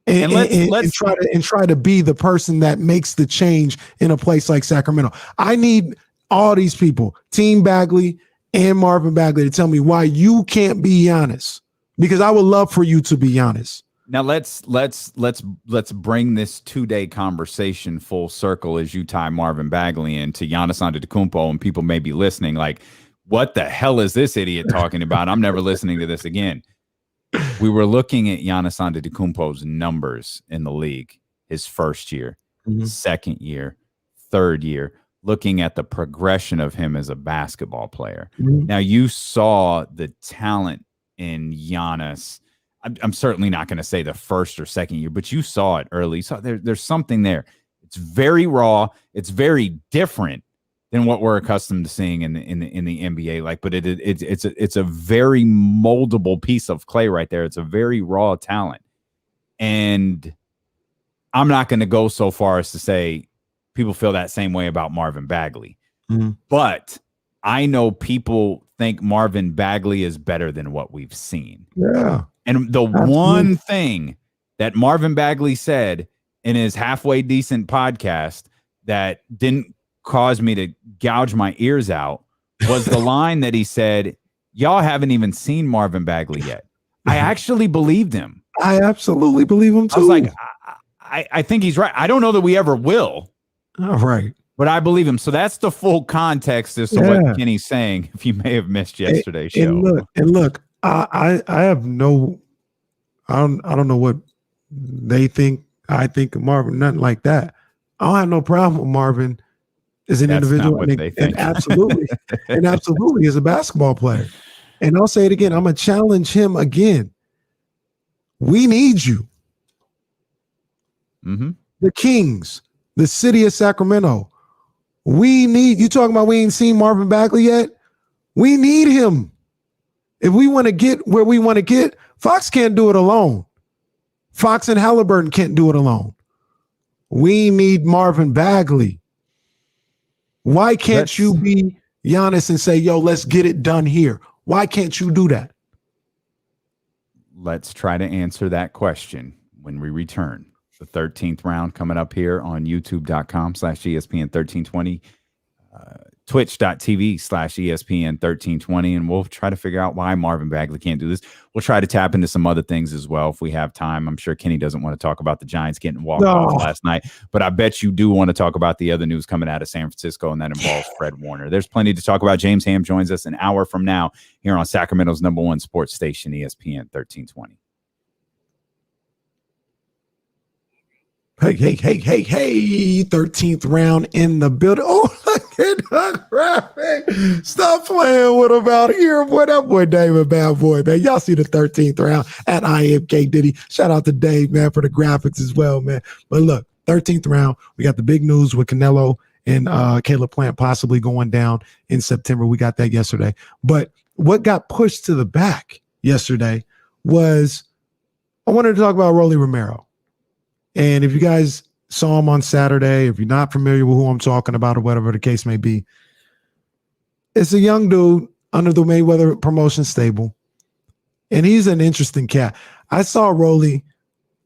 And let's try to be the person that makes the change in a place like Sacramento. I need all these people, Team Bagley and Marvin Bagley, to tell me why you can't be Giannis. Because I would love for you to be Giannis. Now let's bring this 2-day conversation full circle as you tie Marvin Bagley into Giannis Antetokounmpo, and people may be listening like, what the hell is this idiot talking about? I'm never listening to this again. We were looking at Giannis Antetokounmpo's numbers in the league, his first year, second year, third year, looking at the progression of him as a basketball player. Now you saw the talent in Giannis. I'm certainly not going to say the first or second year, but you saw it early. You saw there's something there. It's very raw. It's very different than what we're accustomed to seeing in the NBA. Like, but it's a very moldable piece of clay right there. It's a very raw talent, and I'm not going to go so far as to say people feel that same way about Marvin Bagley, but I know people think Marvin Bagley is better than what we've seen. Yeah. And the one thing that Marvin Bagley said in his halfway decent podcast that didn't cause me to gouge my ears out was the line that he said, y'all haven't even seen Marvin Bagley yet. I actually believed him. I absolutely believe him too. I was like, I think he's right. I don't know that we ever will. All right. But I believe him. So that's the full context as to what Kenny's saying, if you may have missed yesterday's show. And look, I have no, I don't know what they think. I think of Marvin, nothing like that. I don't have no problem with Marvin as an individual, and absolutely as a basketball player. And I'll say it again. I'm gonna challenge him again. We need you, the Kings, the city of Sacramento. We need you. Talking about we ain't seen Marvin Bagley yet. We need him. If we want to get where we want to get, Fox can't do it alone. Fox and Halliburton can't do it alone. We need Marvin Bagley. Why can't you be Giannis and say, yo, let's get it done here? Why can't you do that? Let's try to answer that question when we return. The 13th round coming up here on youtube.com/ESPN1320, twitch.tv/ESPN1320, and we'll try to figure out why Marvin Bagley can't do this. We'll try to tap into some other things as well if we have time. I'm sure Kenny doesn't want to talk about the Giants getting walked off last night, but I bet you do want to talk about the other news coming out of San Francisco, and that involves Fred Warner. There's plenty to talk about. James Ham joins us an hour from now here on Sacramento's #1 sports station, ESPN 1320. Hey, 13th round in the building. Oh, look. graphic. Stop playing with him out here. Boy, that boy Dave a bad boy, man. Y'all see the 13th round at IMK Diddy. Shout out to Dave, man, for the graphics as well, man. But look, 13th round, we got the big news with Canelo and Caleb Plant possibly going down in September. We got that yesterday. But what got pushed to the back yesterday was I wanted to talk about Rolly Romero. And if you guys saw him on Saturday, if you're not familiar with who I'm talking about or whatever the case may be, it's a young dude under the Mayweather promotion stable. And he's an interesting cat. I saw Rolly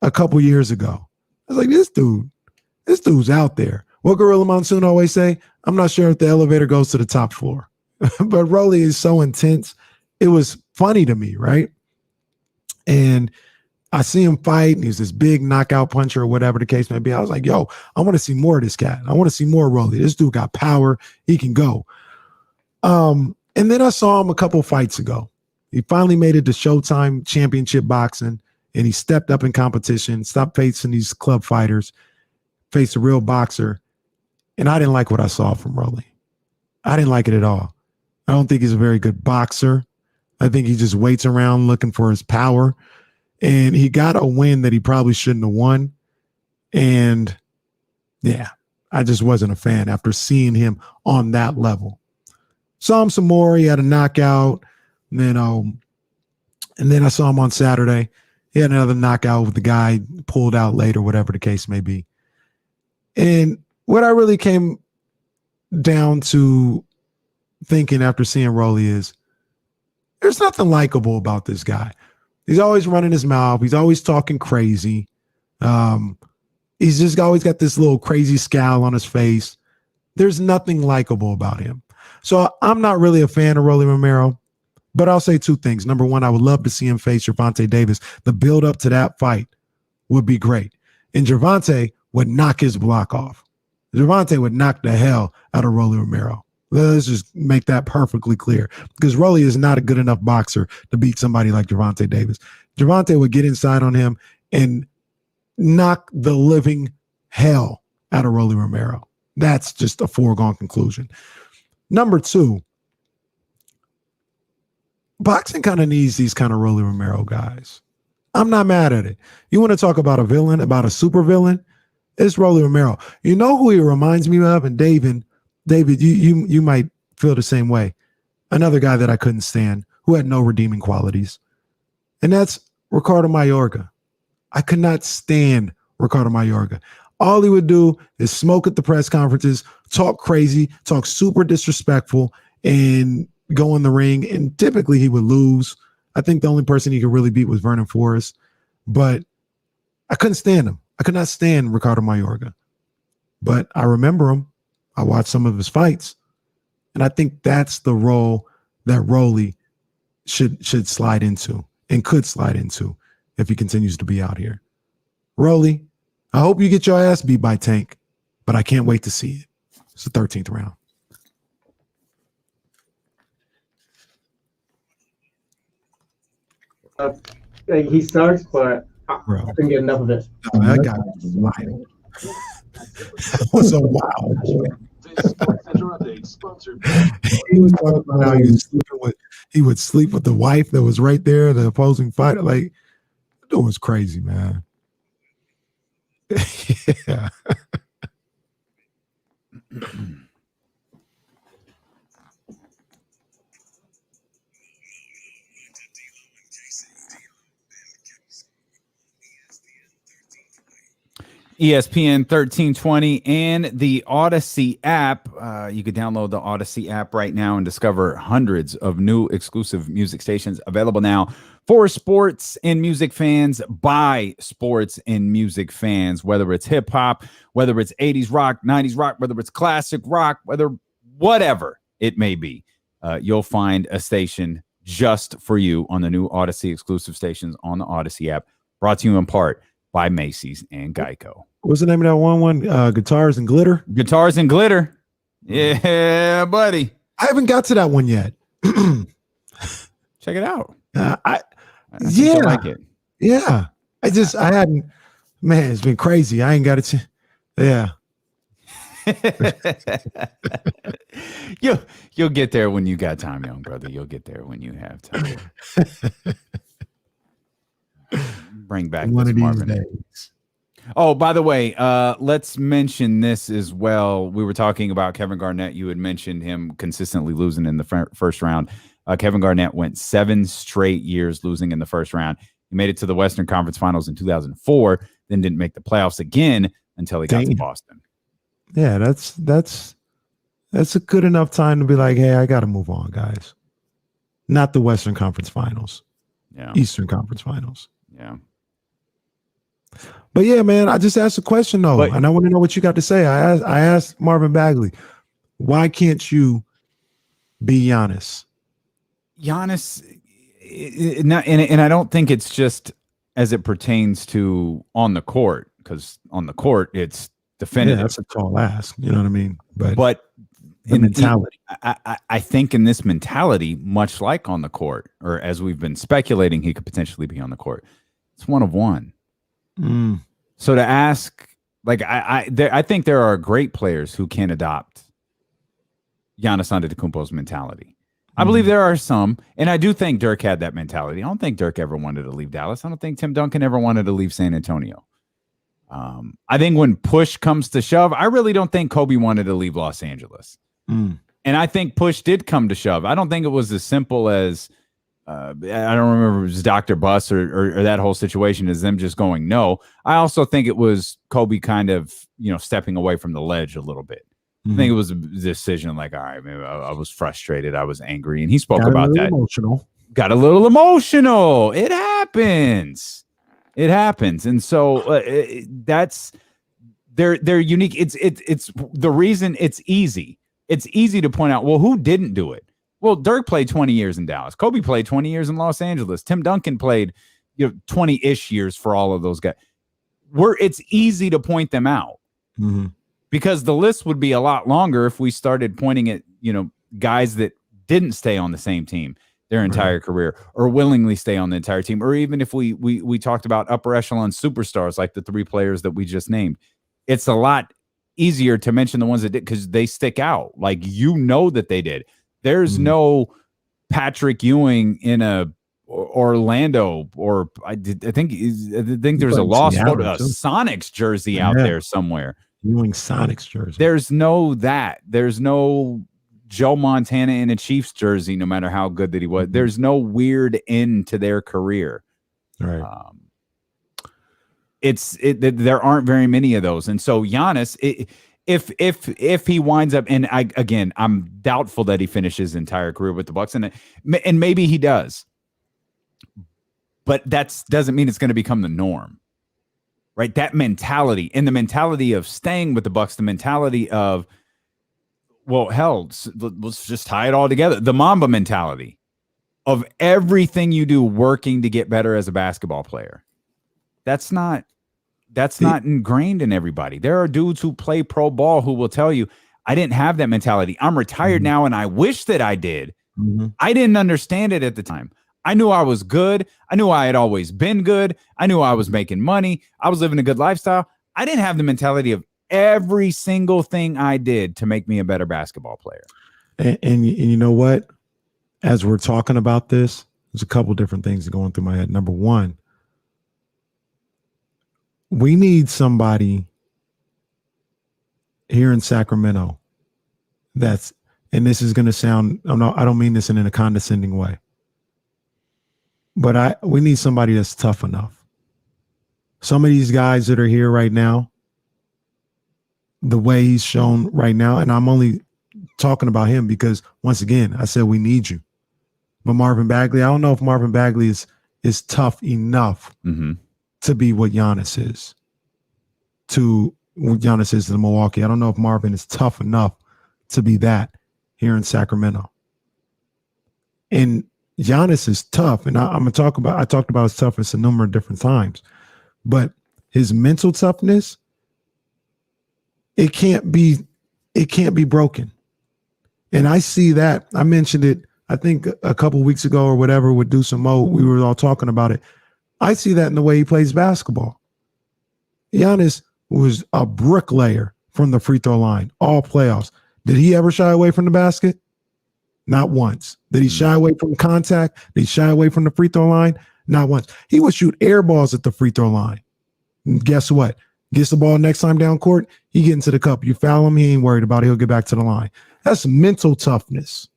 a couple years ago. I was like, this dude's out there. What Gorilla Monsoon always say? I'm not sure if the elevator goes to the top floor. But Rolly is so intense. It was funny to me, right? And I see him fight, and he's this big knockout puncher or whatever the case may be. I was like, yo, I want to see more of this cat. I want to see more of Rolly. This dude got power. He can go. And then I saw him a couple fights ago. He finally made it to Showtime Championship Boxing, and he stepped up in competition, stopped facing these club fighters, faced a real boxer. And I didn't like what I saw from Rolly. I didn't like it at all. I don't think he's a very good boxer. I think he just waits around looking for his power. And he got a win that he probably shouldn't have won. And yeah, I just wasn't a fan after seeing him on that level. Saw him some more. He had a knockout. And then I saw him on Saturday. He had another knockout with the guy pulled out late or whatever the case may be. And what I really came down to thinking after seeing Rolly is there's nothing likable about this guy. He's always running his mouth. He's always talking crazy. He's just always got this little crazy scowl on his face. There's nothing likable about him. So I'm not really a fan of Rolly Romero, but I'll say two things. Number one, I would love to see him face Gervonta Davis. The build up to that fight would be great. And Gervonta would knock his block off. Gervonta would knock the hell out of Rolly Romero. Let's just make that perfectly clear, because Rolly is not a good enough boxer to beat somebody like Gervonta Davis. Gervonta would get inside on him and knock the living hell out of Rolly Romero. That's just a foregone conclusion. Number two, boxing kind of needs these kind of Rolly Romero guys. I'm not mad at it. You want to talk about a villain, about a super villain? It's Rolly Romero. You know who he reminds me of? And David, you might feel the same way. Another guy that I couldn't stand, who had no redeeming qualities. And that's Ricardo Mayorga. I could not stand Ricardo Mayorga. All he would do is smoke at the press conferences, talk crazy, talk super disrespectful, and go in the ring. And typically he would lose. I think the only person he could really beat was Vernon Forrest. But I couldn't stand him. I could not stand Ricardo Mayorga. But I remember him. I watched some of his fights. And I think that's the role that Rolly should slide into and could slide into if he continues to be out here. Rolly, I hope you get your ass beat by Tank, but I can't wait to see it. It's the 13th round. He sucks, but I couldn't get enough of it. No, that guy was lying. That was a wow. He was talking about how he would sleep with the wife that was right there, the opposing fighter. Like, it was crazy, man. Yeah. ESPN 1320 and the Odyssey app. You can download the Odyssey app right now and discover hundreds of new exclusive music stations available now for sports and music fans, by sports and music fans, whether it's hip hop, whether it's 80s rock, 90s rock, whether it's classic rock, whatever it may be. You'll find a station just for you on the new Odyssey exclusive stations on the Odyssey app, brought to you in part by Macy's and Geico. What's the name of that one? Guitars and Glitter? Guitars and Glitter. Yeah, buddy. I haven't got to that one yet. Check it out. I like it. Yeah. I hadn't, man, it's been crazy. I ain't got it. Yeah. You'll get there when you got time, young brother. You'll get there when you have time. Bring back One this of these Marvin. days. Oh, by the way, let's mention this as well. We were talking about Kevin Garnett. You had mentioned him consistently losing in the first round. Kevin Garnett went 7 straight years losing in the first round. He made it to the Western Conference Finals in 2004, then didn't make the playoffs again until he got to Boston. Yeah, that's a good enough time to be like, hey, I got to move on, guys. Not the Western Conference Finals. Yeah. Eastern Conference Finals. Yeah. But yeah, man, I just asked a question though, and I want to know what you got to say. I asked Marvin Bagley, why can't you be Giannis? Giannis, and I don't think it's just as it pertains to on the court, because on the court it's definitive. Yeah, that's a tall ask. You know what I mean? But in mentality, I think in this mentality, much like on the court, or as we've been speculating, he could potentially be on the court. It's one of one. So to ask, like, I think there are great players who can adopt Giannis Antetokounmpo's mentality. I believe there are some, and I do think Dirk had that mentality. I don't think Dirk ever wanted to leave Dallas. I don't think Tim Duncan ever wanted to leave San Antonio. I think when push comes to shove, I really don't think Kobe wanted to leave Los Angeles. And I think push did come to shove. I don't think it was as simple as I don't remember if it was Dr. Buss or that whole situation as them just going no. I also think it was Kobe kind of, stepping away from the ledge a little bit. I think it was a decision like, all right, maybe I was frustrated. I was angry. And he spoke about that. Got a little emotional. It happens. And so that's they're unique. It's the reason it's easy. It's easy to point out, well, who didn't do it? Well, Dirk played 20 years in Dallas. Kobe played 20 years in Los Angeles. Tim Duncan played 20-ish years for all of those guys. It's easy to point them out. Because the list would be a lot longer if we started pointing at, guys that didn't stay on the same team their entire career or willingly stay on the entire team. Or even if we talked about upper echelon superstars like the 3 players that we just named. It's a lot easier to mention the ones that did because they stick out. Like, that they did. There's no Patrick Ewing in a Orlando, or I think there's a lost photo, a Sonics jersey out there somewhere. Ewing Sonics jersey. There's no Joe Montana in a Chiefs jersey, no matter how good that he was. There's no weird end to their career. Right. There aren't very many of those, and so Giannis, if he winds up, and I'm doubtful that he finishes his entire career with the Bucks, and maybe he does, but that doesn't mean it's going to become the norm. Right, that mentality, and the mentality of staying with the Bucks, the mentality of, well, hell, let's just tie it all together. The Mamba mentality of everything you do working to get better as a basketball player. That's not ingrained in everybody. There are dudes who play pro ball who will tell you, I didn't have that mentality. I'm retired now, and I wish that I did. I didn't understand it at the time. I knew I was good. I knew I had always been good. I knew I was making money. I was living a good lifestyle. I didn't have the mentality of every single thing I did to make me a better basketball player. And you know what? As we're talking about this, there's a couple different things going through my head. Number one, we need somebody here in Sacramento and this is going to sound, I don't mean this in a condescending way. But we need somebody that's tough enough. Some of these guys that are here right now, the way he's shown right now, and I'm only talking about him because, once again, I said we need you. But Marvin Bagley, I don't know if Marvin Bagley is tough enough to be what Giannis is. To what Giannis is to Milwaukee. I don't know if Marvin is tough enough to be that here in Sacramento. And Giannis is tough, and I talked about his toughness a number of different times, but his mental toughness, it can't be broken. And I see that. I mentioned it, I think a couple weeks ago or whatever with Deuce and Mo, we were all talking about it. I see that in the way he plays basketball. Giannis was a bricklayer from the free throw line all playoffs. Did he ever shy away from the basket? Not once. Did he shy away from contact? Did he shy away from the free throw line? Not once. He would shoot air balls at the free throw line. And guess what? Gets the ball next time down court, he get into the cup. You foul him, he ain't worried about it. He'll get back to the line. That's mental toughness.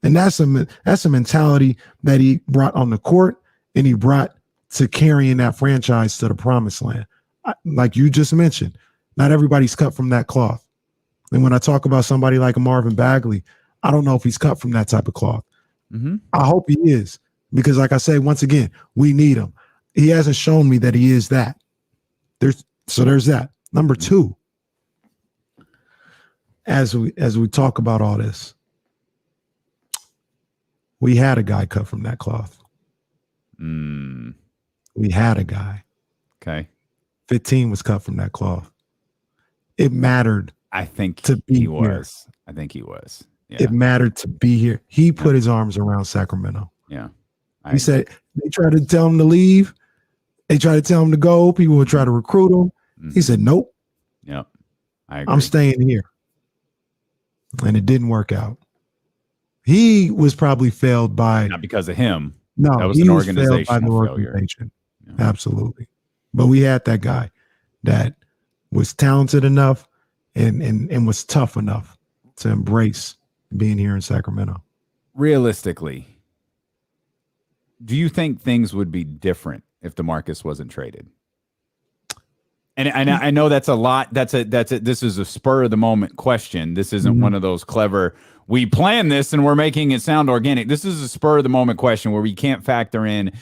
And that's a mentality that he brought on the court and he brought to carrying that franchise to the promised land. Like you just mentioned, not everybody's cut from that cloth. And when I talk about somebody like a Marvin Bagley, I don't know if he's cut from that type of cloth. Mm-hmm. I hope he is, because like I say, once again, we need him. He hasn't shown me that he is that. There's that. Number two, as we talk about all this, we had a guy cut from that cloth. We had a guy. Okay. 15 was cut from that cloth. It mattered. I think to be he was. here. I think he was. Yeah. It mattered to be here. He put his arms around Sacramento. Yeah. He said they tried to tell him to leave. They tried to tell him to go. People would try to recruit him. He said, nope. Yep. I agree. I'm staying here. And it didn't work out. He was probably failed by. Not because of him. No, that was an organizational failure. Yeah. Absolutely. But we had that guy that was talented enough and was tough enough to embrace being here in Sacramento. Realistically, do you think things would be different if DeMarcus wasn't traded? And I know that's a lot. This is a spur of the moment question. This isn't one of those clever, we planned this and we're making it sound organic. This is a spur of the moment question where we can't factor in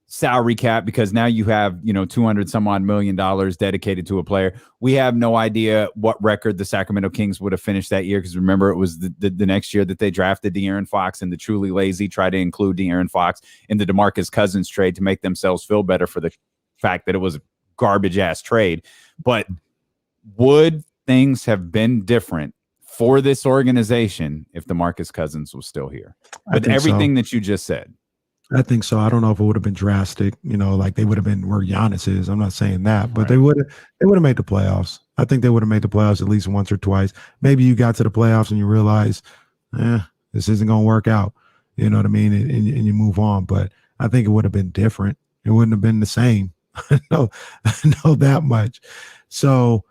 salary cap because now you have, $200 some odd million dedicated to a player. We have no idea what record the Sacramento Kings would have finished that year. Because remember, it was the next year that they drafted De'Aaron Fox, and the truly lazy tried to include De'Aaron Fox in the DeMarcus Cousins trade to make themselves feel better for the fact that it was a garbage ass trade. But would things have been different for this organization if DeMarcus Cousins was still here? With everything that you just said. I think so. I don't know if it would have been drastic, like they would have been where Giannis is. I'm not saying that, but they would have made the playoffs. I think they would have made the playoffs at least once or twice. Maybe you got to the playoffs and you realize, this isn't going to work out. You know what I mean? And you move on. But I think it would have been different. It wouldn't have been the same. I know that much. So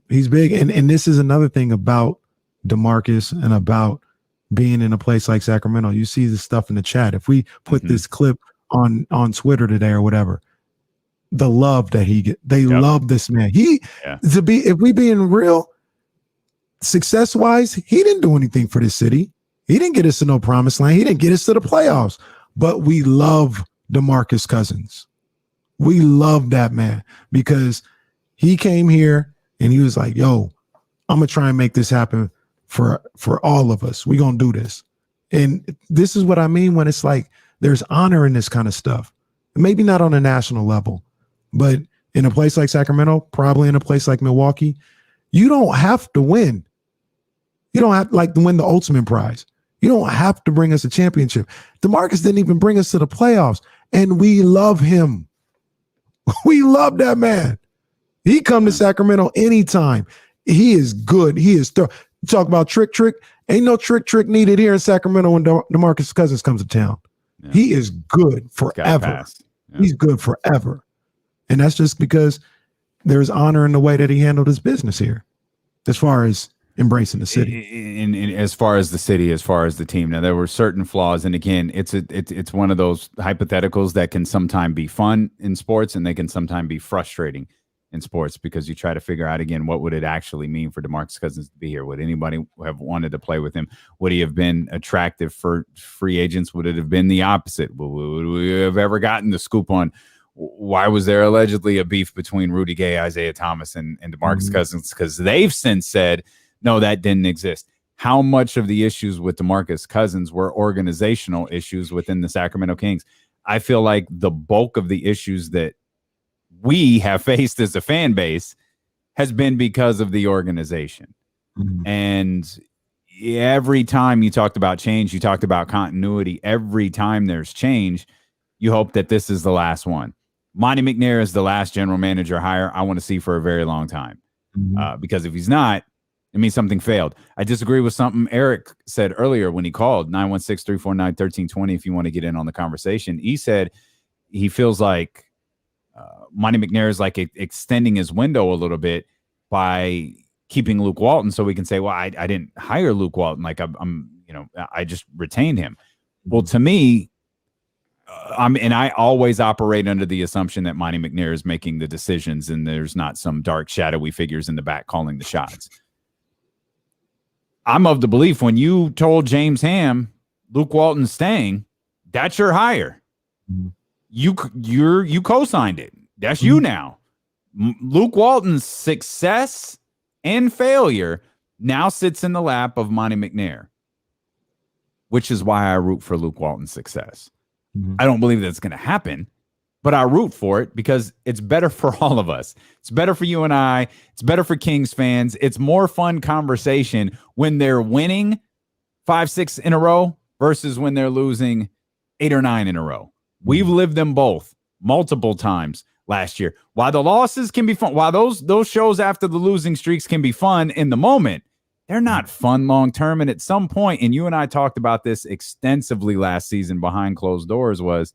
he's big. And this is another thing about DeMarcus and about being in a place like Sacramento. You see the stuff in the chat. If we put this clip on Twitter today or whatever, the love that he get, they love this man. If we being real, success wise, he didn't do anything for this city. He didn't get us to no promised land. He didn't get us to the playoffs. But we love DeMarcus Cousins. We love that man because he came here and he was like, yo, I'm gonna try and make this happen for all of us. We're going to do this. And this is what I mean when it's like there's honor in this kind of stuff. Maybe not on a national level, but in a place like Sacramento, probably in a place like Milwaukee, you don't have to win. You don't have to win the ultimate prize. You don't have to bring us a championship. DeMarcus didn't even bring us to the playoffs, and we love him. We love that man. He come to Sacramento anytime. He is good. He is thorough. Talk about trick. Ain't no trick needed here in Sacramento when DeMarcus Cousins comes to town. Yeah. He is good forever. Yeah. He's good forever. And that's just because there's honor in the way that he handled his business here as far as embracing the city. As far as the city, as far as the team. Now, there were certain flaws. And again, it's one of those hypotheticals that can sometimes be fun in sports and they can sometimes be frustrating in sports because you try to figure out again what would it actually mean for DeMarcus Cousins to be here. Would anybody have wanted to play with him? Would he have been attractive for free agents? Would it have been the opposite? Would we have ever gotten the scoop on why was there allegedly a beef between Rudy Gay, Isaiah Thomas, and DeMarcus Cousins? Because they've since said no, that didn't exist. How much of the issues with DeMarcus Cousins were organizational issues within the Sacramento Kings? I feel like the bulk of the issues that we have faced as a fan base has been because of the organization. And every time you talked about change, you talked about continuity. Every time there's change, you hope that this is the last one. Monty McNair is the last general manager hire I want to see for a very long time. Because if he's not, it means something failed. I disagree with something Eric said earlier when he called 916-349-1320. If you want to get in on the conversation, he said he feels like Monty McNair is like extending his window a little bit by keeping Luke Walton, so we can say, well, I didn't hire Luke Walton. Like I'm I just retained him. Well, to me, and I always operate under the assumption that Monty McNair is making the decisions and there's not some dark shadowy figures in the back calling the shots. I'm of the belief when you told James Ham Luke Walton's staying, that's your hire. You co-signed it. That's you now. Luke Walton's success and failure now sits in the lap of Monty McNair, which is why I root for Luke Walton's success. I don't believe that's going to happen, but I root for it because it's better for all of us. It's better for you and I. It's better for Kings fans. It's more fun conversation when they're winning 5-6 in a row versus when they're losing 8 or 9 in a row. We've lived them both multiple times last year. While the losses can be fun, while those shows after the losing streaks can be fun in the moment, they're not fun long term. And at some point, and you and I talked about this extensively last season behind closed doors, was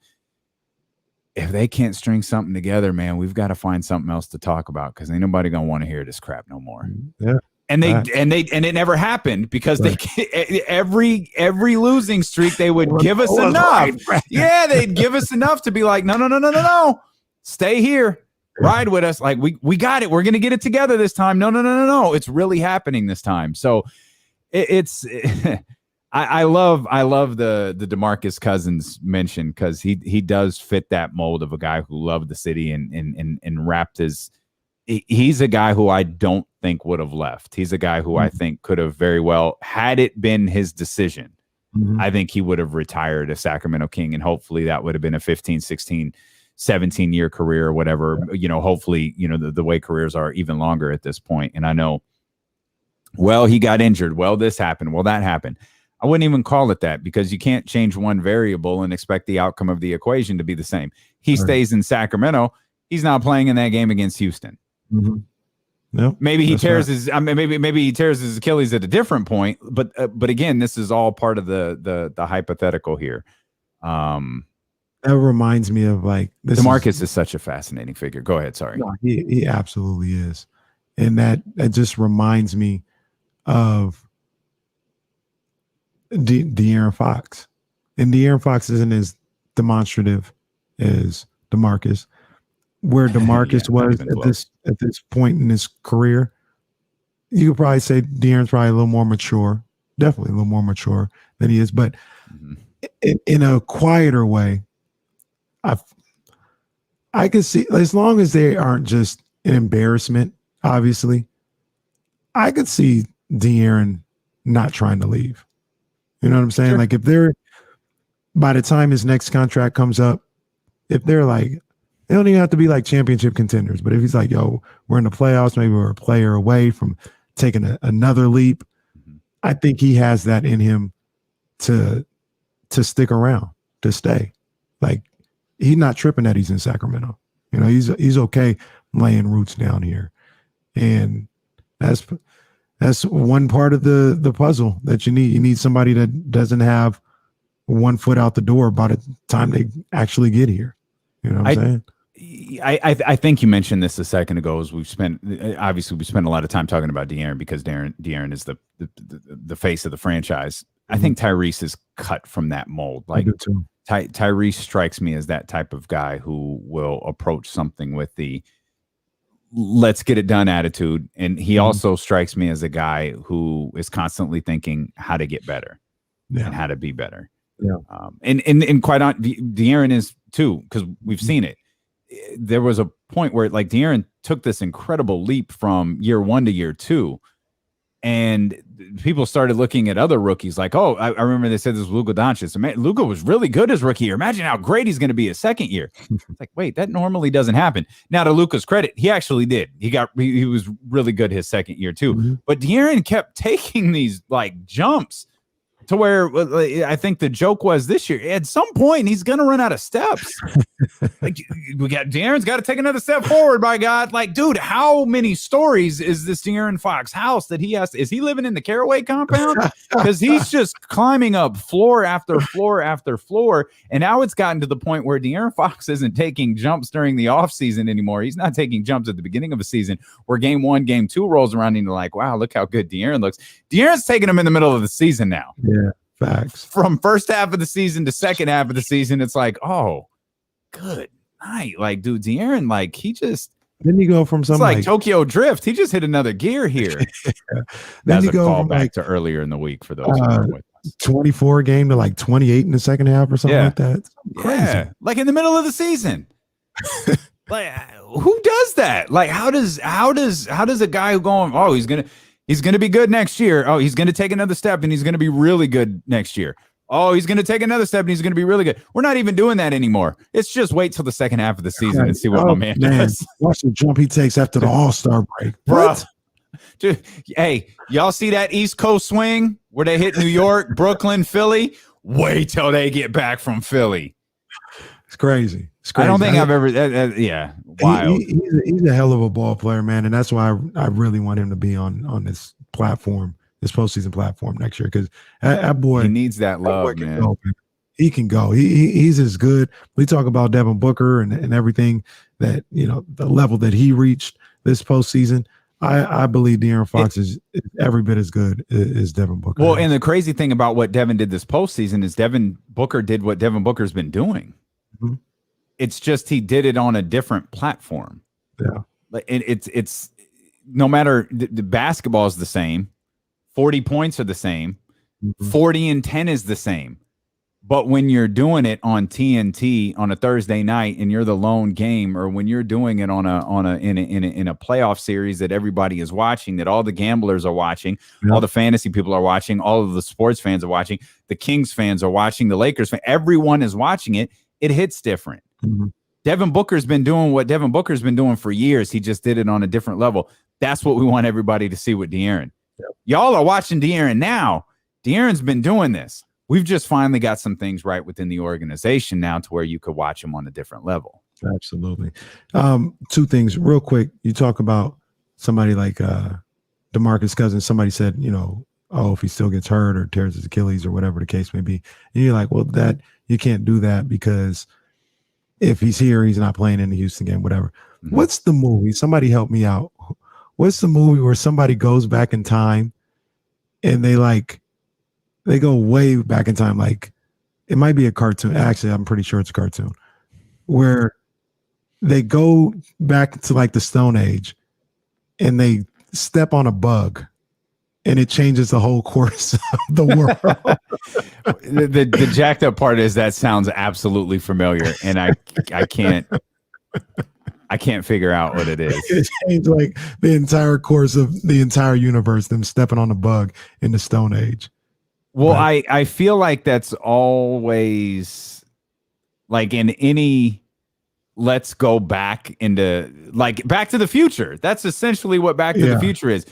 if they can't string something together, man, we've got to find something else to talk about because ain't nobody gonna want to hear this crap no more. Yeah. And it never happened because they every losing streak they would give us enough. Right. Yeah, they'd give us enough to be like, no, stay here, ride with us. Like we got it. We're gonna get it together this time. No. It's really happening this time. So I love the DeMarcus Cousins mention because he does fit that mold of a guy who loved the city and wrapped his. He's a guy who I don't think would have left. He's a guy who I think could have very well, had it been his decision, I think he would have retired a Sacramento King, and hopefully that would have been a 15, 16, 17-year career or whatever. Hopefully, the way careers are even longer at this point. And I know, well, he got injured. Well, this happened. Well, that happened. I wouldn't even call it that because you can't change one variable and expect the outcome of the equation to be the same. He stays in Sacramento. He's not playing in that game against Houston. Nope, maybe he tears his. Maybe he tears his Achilles at a different point. But again, this is all part of the hypothetical here. That reminds me of like DeMarcus is such a fascinating figure. Go ahead. Sorry. No, he absolutely is, and that just reminds me of De'Aaron Fox, and De'Aaron Fox isn't as demonstrative as DeMarcus. Where DeMarcus was at this point in his career, you could probably say De'Aaron's probably a little more mature, definitely a little more mature than he is, but in a quieter way, I could see, as long as they aren't just an embarrassment, obviously, I could see De'Aaron not trying to leave. You know what I'm saying? Sure. Like if they're, by the time his next contract comes up, if they're like, they don't even have to be like championship contenders, but if he's like, yo, we're in the playoffs, maybe we're a player away from taking another leap, I think he has that in him to stick around, to stay. Like he's not tripping that he's in Sacramento. He's okay laying roots down here. And that's one part of the puzzle that you need. You need somebody that doesn't have one foot out the door by the time they actually get here. You know what I'm saying? I think you mentioned this a second ago. As we spent a lot of time talking about De'Aaron because De'Aaron is the face of the franchise. I think Tyrese is cut from that mold. Like Tyrese strikes me as that type of guy who will approach something with the let's get it done attitude, and he also strikes me as a guy who is constantly thinking how to get better and how to be better. Yeah, and quite on De'Aaron is too, because we've seen it. There was a point where like De'Aaron took this incredible leap from year 1 to year 2, and people started looking at other rookies like, oh, I remember they said this was Luka Doncic. Luka was really good his rookie year. Imagine how great he's going to be his second year. It's like, wait, that normally doesn't happen. Now, to Luka's credit, he actually did. He was really good his second year too. But De'Aaron kept taking these like jumps to where I think the joke was this year, at some point, he's going to run out of steps. Like, De'Aaron's got to take another step forward, by God. Like, dude, how many stories is this De'Aaron Fox house that he has? Is he living in the Caraway compound? Because he's just climbing up floor after floor after floor. And now it's gotten to the point where De'Aaron Fox isn't taking jumps during the offseason anymore. He's not taking jumps at the beginning of a season where game 1, game 2 rolls around and you're like, wow, look how good De'Aaron looks. De'Aaron's taking him in the middle of the season now. Yeah, facts. From first half of the season to second half of the season, it's like, oh, good night. Like, dude, De'Aaron, like, he just then you go from something like Tokyo Drift. He just hit another gear here. Then That's you a go call from back to earlier in the week for those who are with us. 24 game to like 28 in the second half or something like that. It's crazy. Yeah, like in the middle of the season. Like, who does that? Like, how does a guy who going, oh, he's gonna be good next year. Oh, he's gonna take another step and he's gonna be really good next year. Oh, he's gonna take another step and he's gonna be really good. We're not even doing that anymore. It's just wait till the second half of the season and see what my man does. Watch the jump he takes after the All-Star break. Bro. Dude, hey, y'all see that East Coast swing where they hit New York, Brooklyn, Philly? Wait till they get back from Philly. It's crazy. It's crazy. I don't think I've ever, wild. He's a hell of a ball player, man, and that's why I really want him to be on this platform, this postseason platform next year, because that boy, he needs that love, man. Go, man. He can go. He's as good. We talk about Devin Booker and everything that, you know, the level that he reached this postseason. I believe De'Aaron Fox is every bit as good as Devin Booker. Well, and the crazy thing about what Devin did this postseason is Devin Booker did what Devin Booker's been doing. Mm-hmm. It's just he did it on a different platform. Yeah, like it's no matter the basketball is the same, 40 points are the same, 40 and 10 is the same. But when you're doing it on TNT on a Thursday night and you're the lone game, or when you're doing it in a playoff series that everybody is watching, that all the gamblers are watching, all the fantasy people are watching, all of the sports fans are watching, the Kings fans are watching, the Lakers fans, everyone is watching it. It hits different. Mm-hmm. Devin Booker's been doing what Devin Booker's been doing for years. He just did it on a different level. That's what we want everybody to see with De'Aaron. Yep. Y'all are watching De'Aaron now. De'Aaron's been doing this. We've just finally got some things right within the organization now to where you could watch him on a different level. Absolutely. Two things real quick. You talk about somebody like DeMarcus Cousins. Somebody said, you know, oh, if he still gets hurt or tears his Achilles or whatever the case may be. And you're like, well, that you can't do that because if he's here, he's not playing in the Houston game, whatever. Mm-hmm. What's the movie? Somebody help me out. What's the movie where somebody goes back in time and they go way back in time? Like, it might be a cartoon. Actually, I'm pretty sure it's a cartoon where they go back to like the Stone Age and they step on a bug and it changes the whole course of the world. the jacked up part is that sounds absolutely familiar, and I can't figure out what it is. It changed like the entire course of the entire universe, them stepping on a bug in the Stone Age. Well, I feel like that's always like in any let's go back into like Back to the Future. That's essentially what Back to the Future is.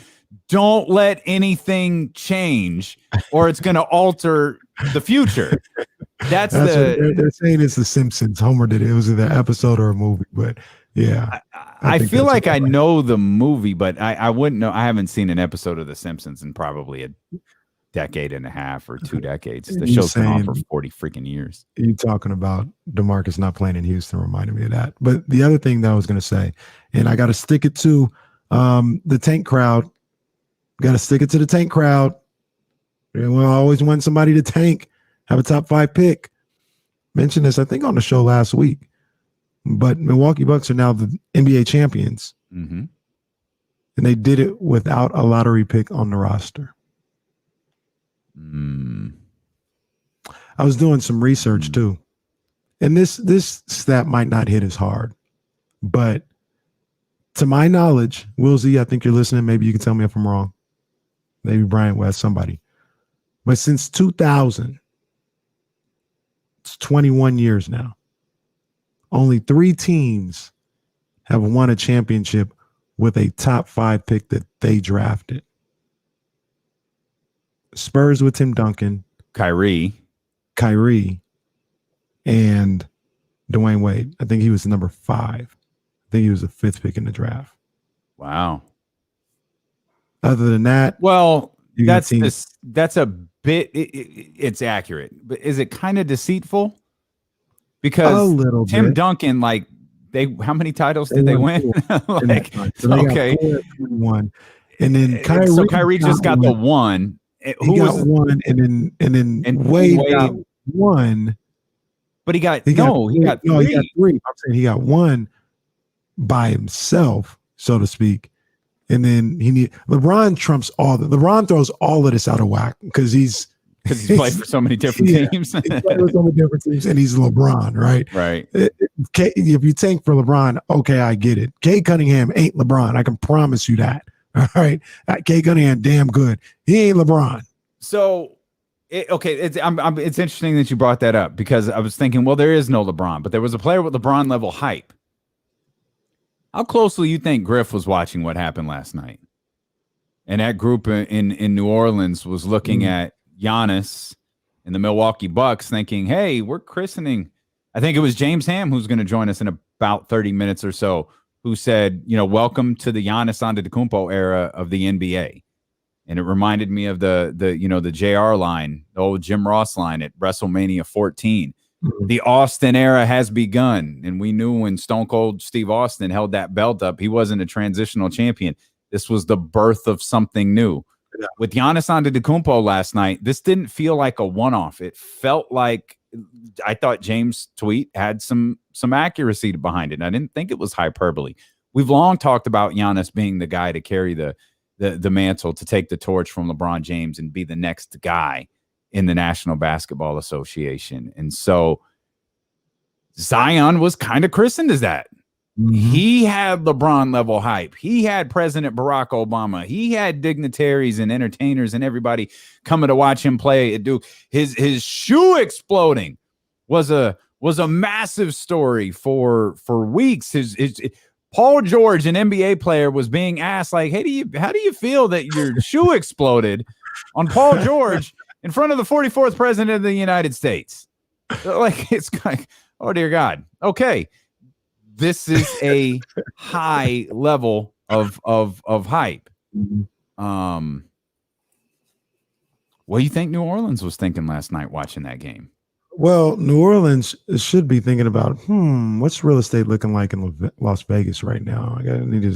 Don't let anything change or it's going to alter the future. That's they're saying it's The Simpsons. Homer did it. It was either an episode or a movie, but yeah. I feel like I know the movie, but I wouldn't know. I haven't seen an episode of The Simpsons in probably a decade and a half or 2 decades. The show's been on for 40 freaking years. You talking about DeMarcus not playing in Houston reminded me of that. But the other thing that I was going to say, and I got to stick it to the Tank crowd. Got to stick it to the Tank crowd. We'll always want somebody to tank, have a top 5 pick. Mentioned this, I think, on the show last week. But Milwaukee Bucks are now the NBA champions. Mm-hmm. And they did it without a lottery pick on the roster. I was doing some research too. And this stat might not hit as hard. But to my knowledge, Will Z, I think you're listening. Maybe you can tell me if I'm wrong. Maybe Brian West, somebody. But since 2000, it's 21 years now. Only 3 teams have won a championship with a top 5 pick that they drafted. Spurs with Tim Duncan, Kyrie, and Dwayne Wade. I think he was number 5. I think he was the 5th pick in the draft. wow. Other than that, Well, you got that's teams- that's a bit. It's accurate, but is it kind of deceitful? Because a little Tim bit. Duncan, like how many titles did they win? Like, So they okay, got 4 at 21. And then Kyrie just got the one. He got one, and then Wade got one. But he got He got 3. He got 3. I'm saying he got one by himself, so to speak. And then LeBron trumps LeBron throws all of this out of whack because he's played for so many different teams. He's played for so many different teams, and he's LeBron, right? Right. If you tank for LeBron, okay, I get it. Cade Cunningham ain't LeBron. I can promise you that. All right. Cade Cunningham, damn good. He ain't LeBron. So, it's interesting that you brought that up because I was thinking, well, there is no LeBron, but there was a player with LeBron level hype. How closely you think Griff was watching what happened last night? And that group in New Orleans was looking at Giannis and the Milwaukee Bucks thinking, hey, we're christening. I think it was James Ham who's going to join us in about 30 minutes or so, who said, welcome to the Giannis Antetokounmpo era of the NBA. And it reminded me of the JR line, the old Jim Ross line at WrestleMania 14. The Austin era has begun. And we knew when Stone Cold Steve Austin held that belt up, he wasn't a transitional champion. This was the birth of something new. Yeah. With Giannis Antetokounmpo last night, this didn't feel like a one-off. It felt like, I thought James' tweet had some accuracy behind it. And I didn't think it was hyperbole. We've long talked about Giannis being the guy to carry the mantle, to take the torch from LeBron James and be the next guy in the National Basketball Association. And so Zion was kind of christened as that. Mm-hmm. He had LeBron level hype. He had President Barack Obama. He had dignitaries and entertainers and everybody coming to watch him play at Duke. His shoe exploding was a massive story for weeks. His Paul George, an NBA player, was being asked, like, hey, how do you feel that your shoe exploded on Paul George in front of the 44th president of the United States? Like, it's like, oh, dear God. Okay. This is a high level of hype. What do you think New Orleans was thinking last night watching that game? Well, New Orleans should be thinking about, what's real estate looking like in Las Vegas right now? I need to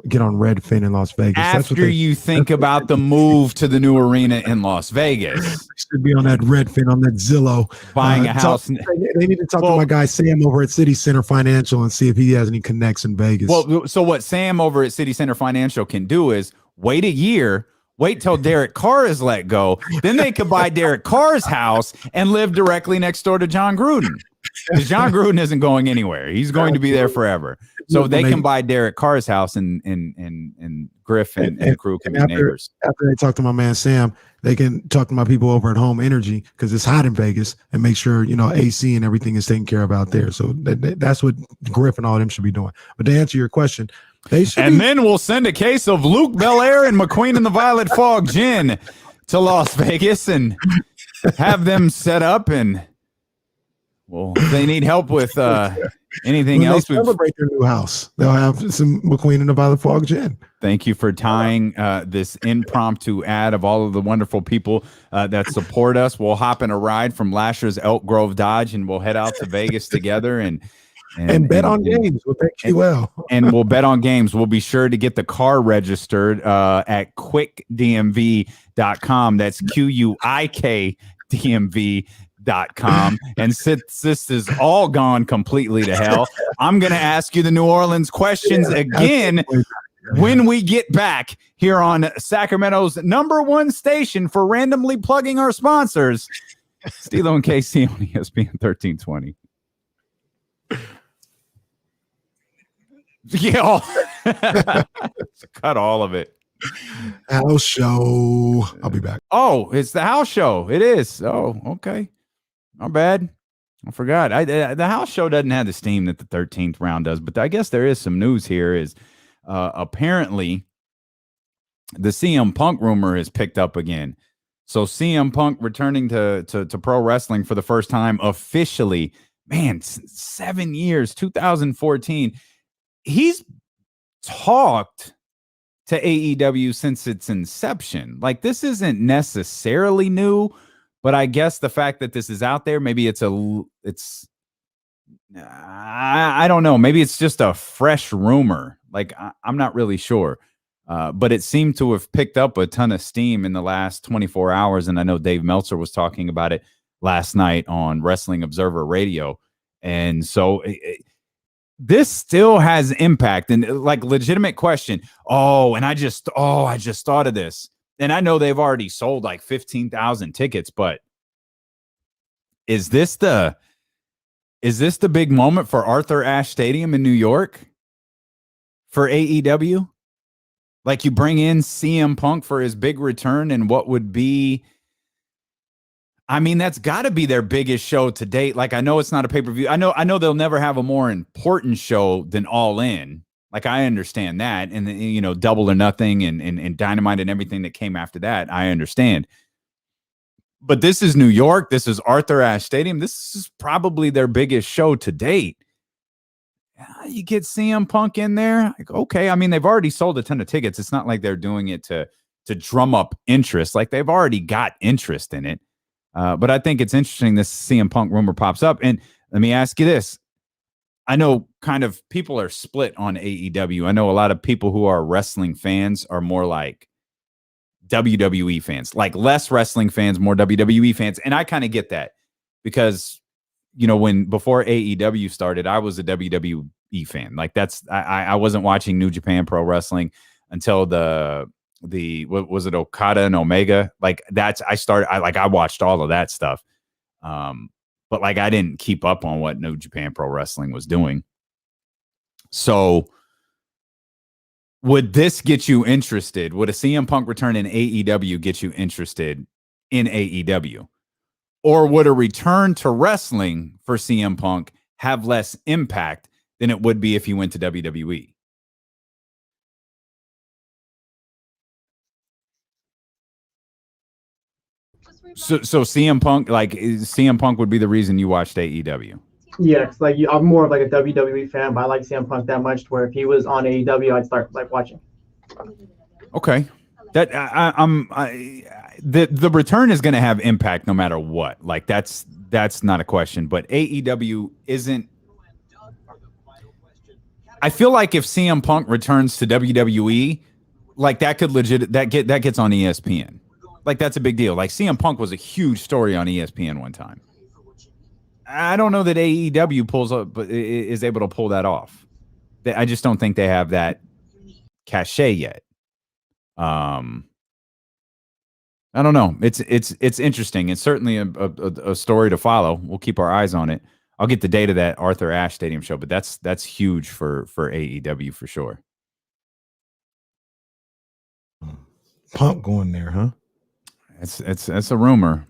get on Redfin in Las Vegas. After you think about the move to the new arena in Las Vegas, should be on that Redfin, on that Zillow, buying a house. They need to talk to my guy Sam over at City Center Financial and see if he has any connects in Vegas. Well, so what Sam over at City Center Financial can do is wait a year. Wait till Derek Carr is let go. Then they could buy Derek Carr's house and live directly next door to John Gruden. Because John Gruden isn't going anywhere. He's going to be there forever. So they can buy Derek Carr's house and Griff and the crew can be neighbors. After they talk to my man Sam, they can talk to my people over at Home Energy because it's hot in Vegas and make sure, AC and everything is taken care of out there. So that's what Griff and all of them should be doing. But to answer your question, then we'll send a case of Luke Belair and McQueen and the Violet Fog gin to Las Vegas and have them set up. And if they need help with anything else, they celebrate their new house. They'll have some McQueen and the Violet Fog gin. Thank you for tying this impromptu ad of all of the wonderful people that support us. We'll hop in a ride from Lashers Elk Grove Dodge and we'll head out to Vegas together and bet on games. We'll thank you well. And we'll bet on games. We'll be sure to get the car registered at quickdmv.com. That's QUIKDMV.com. And since this is all gone completely to hell, I'm going to ask you the New Orleans questions again when we get back here on Sacramento's #1 station for randomly plugging our sponsors, Stilo and KC on ESPN 1320. Yeah, cut all of it. House show. I'll be back. Oh, it's the house show. It is. Oh, okay. Not bad. I forgot. The house show doesn't have the steam that the 13th round does, but I guess there is some news here. Is apparently the CM Punk rumor has picked up again. So CM Punk returning to pro wrestling for the first time officially, man, 7 years, 2014. He's talked to AEW since its inception. Like, this isn't necessarily new, but I guess the fact that this is out there, maybe I don't know. Maybe it's just a fresh rumor. Like, I'm not really sure. But it seemed to have picked up a ton of steam in the last 24 hours. And I know Dave Meltzer was talking about it last night on Wrestling Observer Radio. And so this still has impact. And like, legitimate question. I just thought of this. And I know they've already sold like 15,000 tickets, but is this the big moment for Arthur Ashe Stadium in New York for AEW? Like, you bring in CM Punk for his big return and what would be, I mean, that's got to be their biggest show to date. Like, I know it's not a pay-per-view. I know they'll never have a more important show than All In. Like, I understand that. And, you know, Double or Nothing and Dynamite and everything that came after that, I understand. But this is New York. This is Arthur Ashe Stadium. This is probably their biggest show to date. You get CM Punk in there. Like, okay. I mean, they've already sold a ton of tickets. It's not like they're doing it to drum up interest. Like, they've already got interest in it. But I think it's interesting this CM Punk rumor pops up. And let me ask you this. I know kind of people are split on AEW. I know a lot of people who are wrestling fans are more like WWE fans, like less wrestling fans, more WWE fans. And I kind of get that because, you know, before AEW started, I was a WWE fan. Like, I wasn't watching New Japan Pro Wrestling until what was it, Okada and Omega? Like, I watched all of that stuff. But like, I didn't keep up on what New Japan Pro Wrestling was doing. So would this get you interested? Would a CM Punk return in AEW get you interested in AEW? Or would a return to wrestling for CM Punk have less impact than it would be if he went to WWE? So CM Punk would be the reason you watched AEW. Yeah, cause like I'm more of like a WWE fan, but I like CM Punk that much to where if he was on AEW, I'd start like watching. Okay, that the return is going to have impact no matter what. Like, that's not a question. But AEW isn't. I feel like if CM Punk returns to WWE, like that gets on ESPN. Like, that's a big deal. Like, CM Punk was a huge story on ESPN one time. I don't know that AEW pulls up, but is able to pull that off. I just don't think they have that cachet yet. I don't know. It's interesting. It's certainly a story to follow. We'll keep our eyes on it. I'll get the date of that Arthur Ashe Stadium show, but that's huge for AEW for sure. Punk going there, huh? It's a rumor.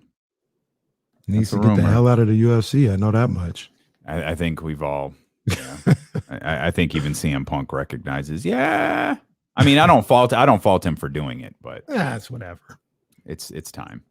Needs to get the hell out of the UFC. I know that much. I think we've all. Yeah. I think even CM Punk recognizes. Yeah. I mean, I don't fault him for doing it, but it's whatever. It's time.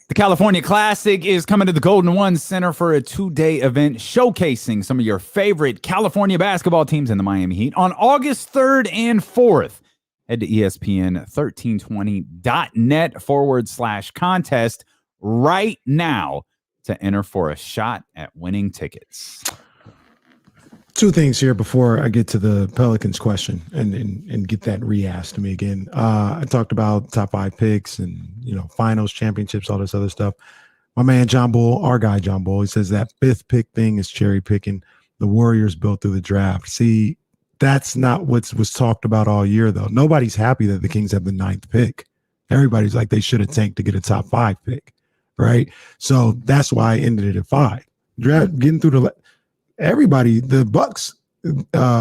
The California Classic is coming to the Golden One Center for a 2-day event showcasing some of your favorite California basketball teams in the Miami Heat on August 3rd and 4th. Head to ESPN1320.net/contest right now to enter for a shot at winning tickets. Two things here before I get to the Pelicans question and get that re-asked to me again. I talked about top 5 picks and, you know, finals, championships, all this other stuff. My man, John Bull, our guy, John Bull, he says that 5th pick thing is cherry picking. The Warriors built through the draft. See, that's not what was talked about all year, though. Nobody's happy that the Kings have the 9th pick. Everybody's like, they should have tanked to get a top 5 pick, right? So that's why I ended it at 5. Getting through everybody, the Bucks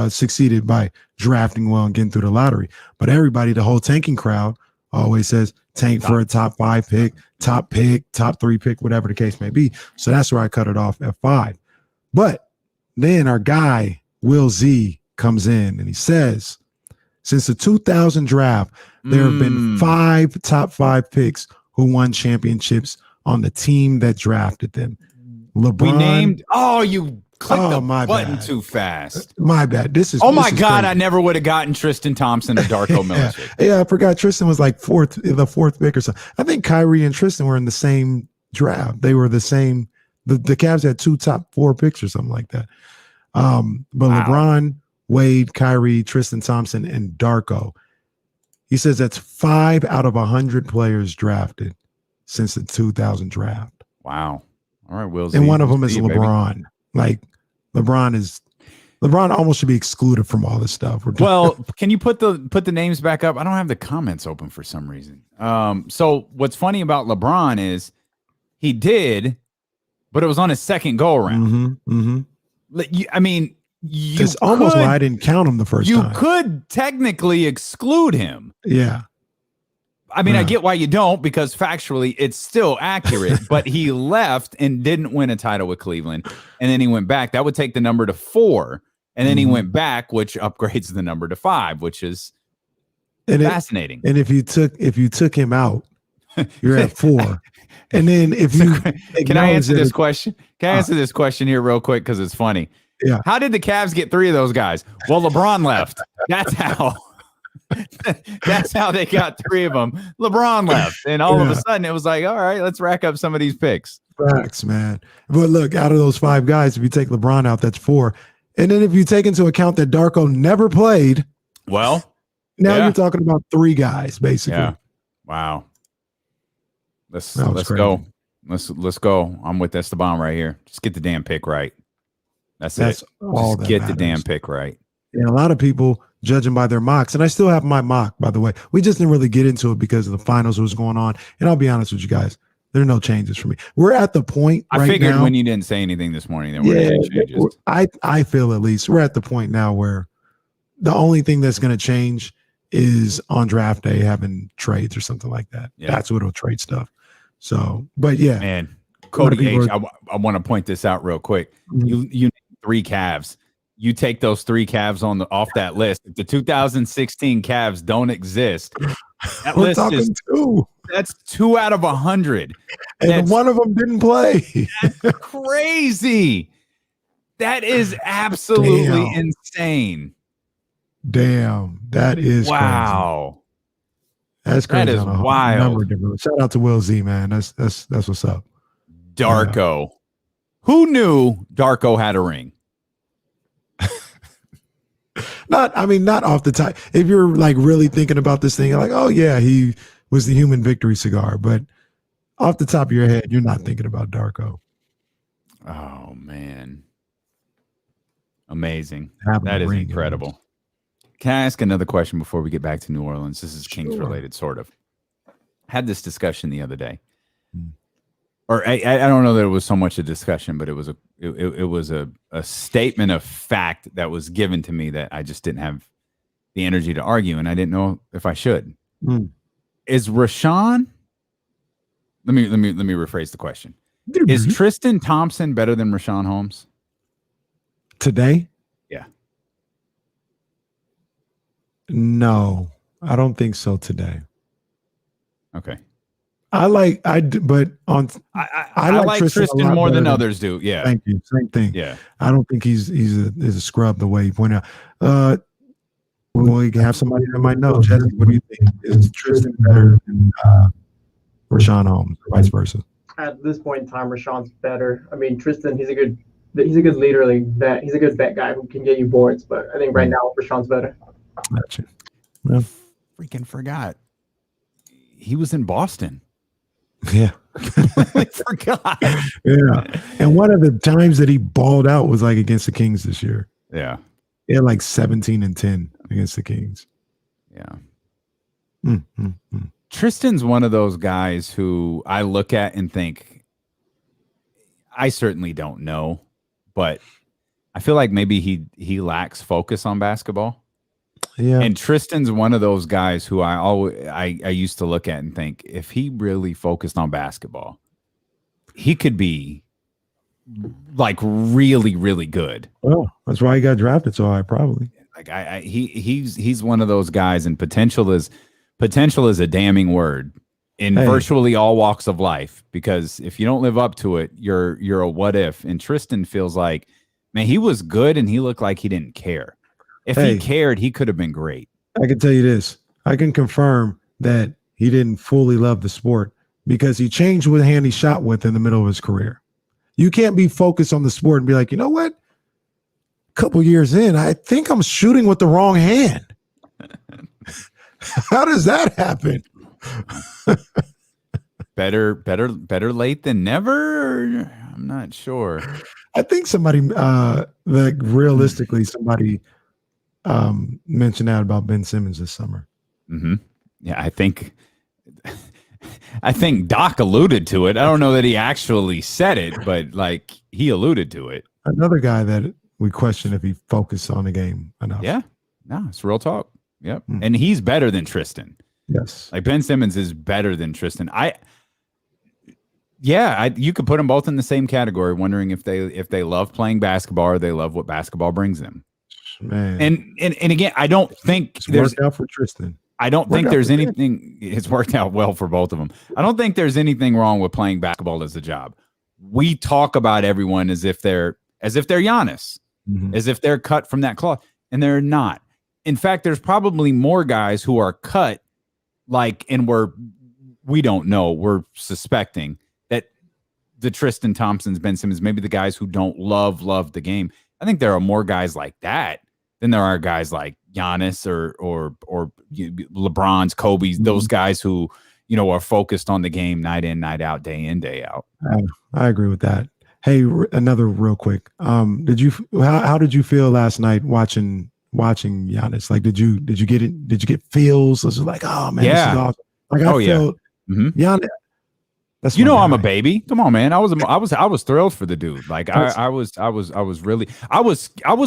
succeeded by drafting well and getting through the lottery. But everybody, the whole tanking crowd, always says tank for a top 5 pick, top 3 pick, whatever the case may be. So that's where I cut it off at 5. But then our guy, Will Z, comes in and he says, since the 2000 draft, there have been 5 top 5 picks who won championships on the team that drafted them. LeBron. We named. Oh, you clicked the my button bad. too fast. My bad. This is. Oh my is God! crazy. I never would have gotten Tristan Thompson or Darko Milicic. Yeah, I forgot Tristan was like the fourth pick or something. I think Kyrie and Tristan were in the same draft. They were the same. The Cavs had 2 top 4 picks or something like that. But Wow. LeBron, Wade, Kyrie, Tristan Thompson, and Darko. He says that's 5 out of 100 players drafted since the 2000 draft. Wow. All right, Will. And one of them is baby. LeBron. Like LeBron almost should be excluded from all this stuff. Well, can you put the names back up? I don't have the comments open for some reason. So what's funny about LeBron is he did, but it was on his second go around. I mean, it's almost why I didn't count him the first time. You could technically exclude him. Yeah. I mean, I get why you don't, because factually it's still accurate, but he left and didn't win a title with Cleveland. And then he went back. That would take the number to 4. And then he went back, which upgrades the number to 5, which is fascinating. And if you took him out, you're at 4. And then if you can I answer this question? Can I answer this question here real quick? Because it's funny. Yeah. How did the Cavs get 3 of those guys? Well, LeBron left. That's how. That's how they got 3 of them. LeBron left, and all of a sudden it was like, all right, let's rack up some of these picks. Facts, man. But look, out of those 5 guys, if you take LeBron out, that's 4. And then if you take into account that Darko never played, well, now you're talking about 3 guys basically. Yeah. Wow. Let's crazy. go. Let's go. I'm with Esteban right here. Just get the damn pick right. That's it. All Just that get matters. the damn pick right. And a lot of people judging by their mocks, and I still have my mock, by the way. We just didn't really get into it because of the finals was going on. And I'll be honest with you guys, there are no changes for me. We're at the point I right figured now, when you didn't say anything this morning, there weren't any changes. I feel at least we're at the point now where the only thing that's going to change is on draft day having trades or something like that. Yeah. That's what'll trade stuff. So, but yeah, Man, Cody H, I want to point this out real quick. You named 3 Cavs. You take those 3 Cavs off that list. If the 2016 Cavs don't exist, that we're list talking is 2. That's 2 out of 100. And one of them didn't play. That's crazy. That is absolutely insane. Damn, that is wow. crazy. That's crazy. That is on a wild. number of different- Shout out to Will Z, man. That's what's up. Darko. Who knew Darko had a ring? Not off the top. If you're like really thinking about this thing, you're like, oh yeah, he was the human victory cigar. But off the top of your head, you're not thinking about Darko. Oh man. Amazing. Having That a is ring, incredible. Can I ask another question before we get back to New Orleans? This is Kings related, sort of. Had this discussion the other day. Or I don't know that it was so much a discussion, but it was a statement of fact that was given to me that I just didn't have the energy to argue, and I didn't know if I should. Is Rashawn? Let me rephrase the question. Is Tristan Thompson better than Rashawn Holmes today? Yeah. No, I don't think so today. Okay. I like Tristan more than others do. Yeah. Thank you. Same thing. Yeah. I don't think he's a scrub the way you point out. We can have somebody that might know. Jesse, what do you think? Is Tristan better than Rashawn Holmes, or vice versa? At this point in time, Rashawn's better. I mean, Tristan, he's a good leader, vet. He's a good vet guy who can get you boards. But I think right now, Rashawn's better. Gotcha. Yeah. Freaking forgot. He was in Boston. Yeah. I forgot. Yeah. And one of the times that he balled out was like against the Kings this year. Yeah. He had like 17 and 10 against the Kings. Yeah. Tristan's one of those guys who I look at and think, I certainly don't know, but I feel like maybe he lacks focus on basketball. Yeah. And Tristan's one of those guys who I used to look at and think, if he really focused on basketball, he could be like really, really good. Oh, that's why he got drafted so high, probably. Like he's one of those guys, and potential is a damning word in virtually all walks of life, because if you don't live up to it, you're a what if. And Tristan feels like, man, he was good and he looked like he didn't care. If he cared, he could have been great. I can tell you this. I can confirm that he didn't fully love the sport because he changed what hand he shot with in the middle of his career. You can't be focused on the sport and be like, you know what? A couple years in, I think I'm shooting with the wrong hand. How does that happen? Better late than never. I'm not sure. I think somebody, like realistically, somebody mentioned that about Ben Simmons this summer. Mm-hmm. Yeah, I think Doc alluded to it. I don't know that he actually said it, but like he alluded to it. Another guy that we question if he focused on the game enough. Yeah, no, it's real talk. Yep, and he's better than Tristan. Yes, like Ben Simmons is better than Tristan. You could put them both in the same category, wondering if they love playing basketball or they love what basketball brings them. Man, and again, I don't think it's worked out for Tristan. I don't think there's anything. It's worked out well for both of them. I don't think there's anything wrong with playing basketball as a job. We talk about everyone as if they're Giannis, as if they're cut from that cloth, and they're not. In fact, there's probably more guys who are cut, and we don't know. We're suspecting that the Tristan Thompsons, Ben Simmons, maybe the guys who don't love the game. I think there are more guys like that than there are guys like Giannis or LeBron's, Kobe's, those guys who, are focused on the game night in, night out, day in, day out. I agree with that. Hey, another real quick. How did you feel last night watching Giannis? Like, did you get it? Did you get feels? Was it like, oh man, this is awesome. Like, I felt Giannis. That's I'm a baby. Come on, man. I was thrilled for the dude. Like I was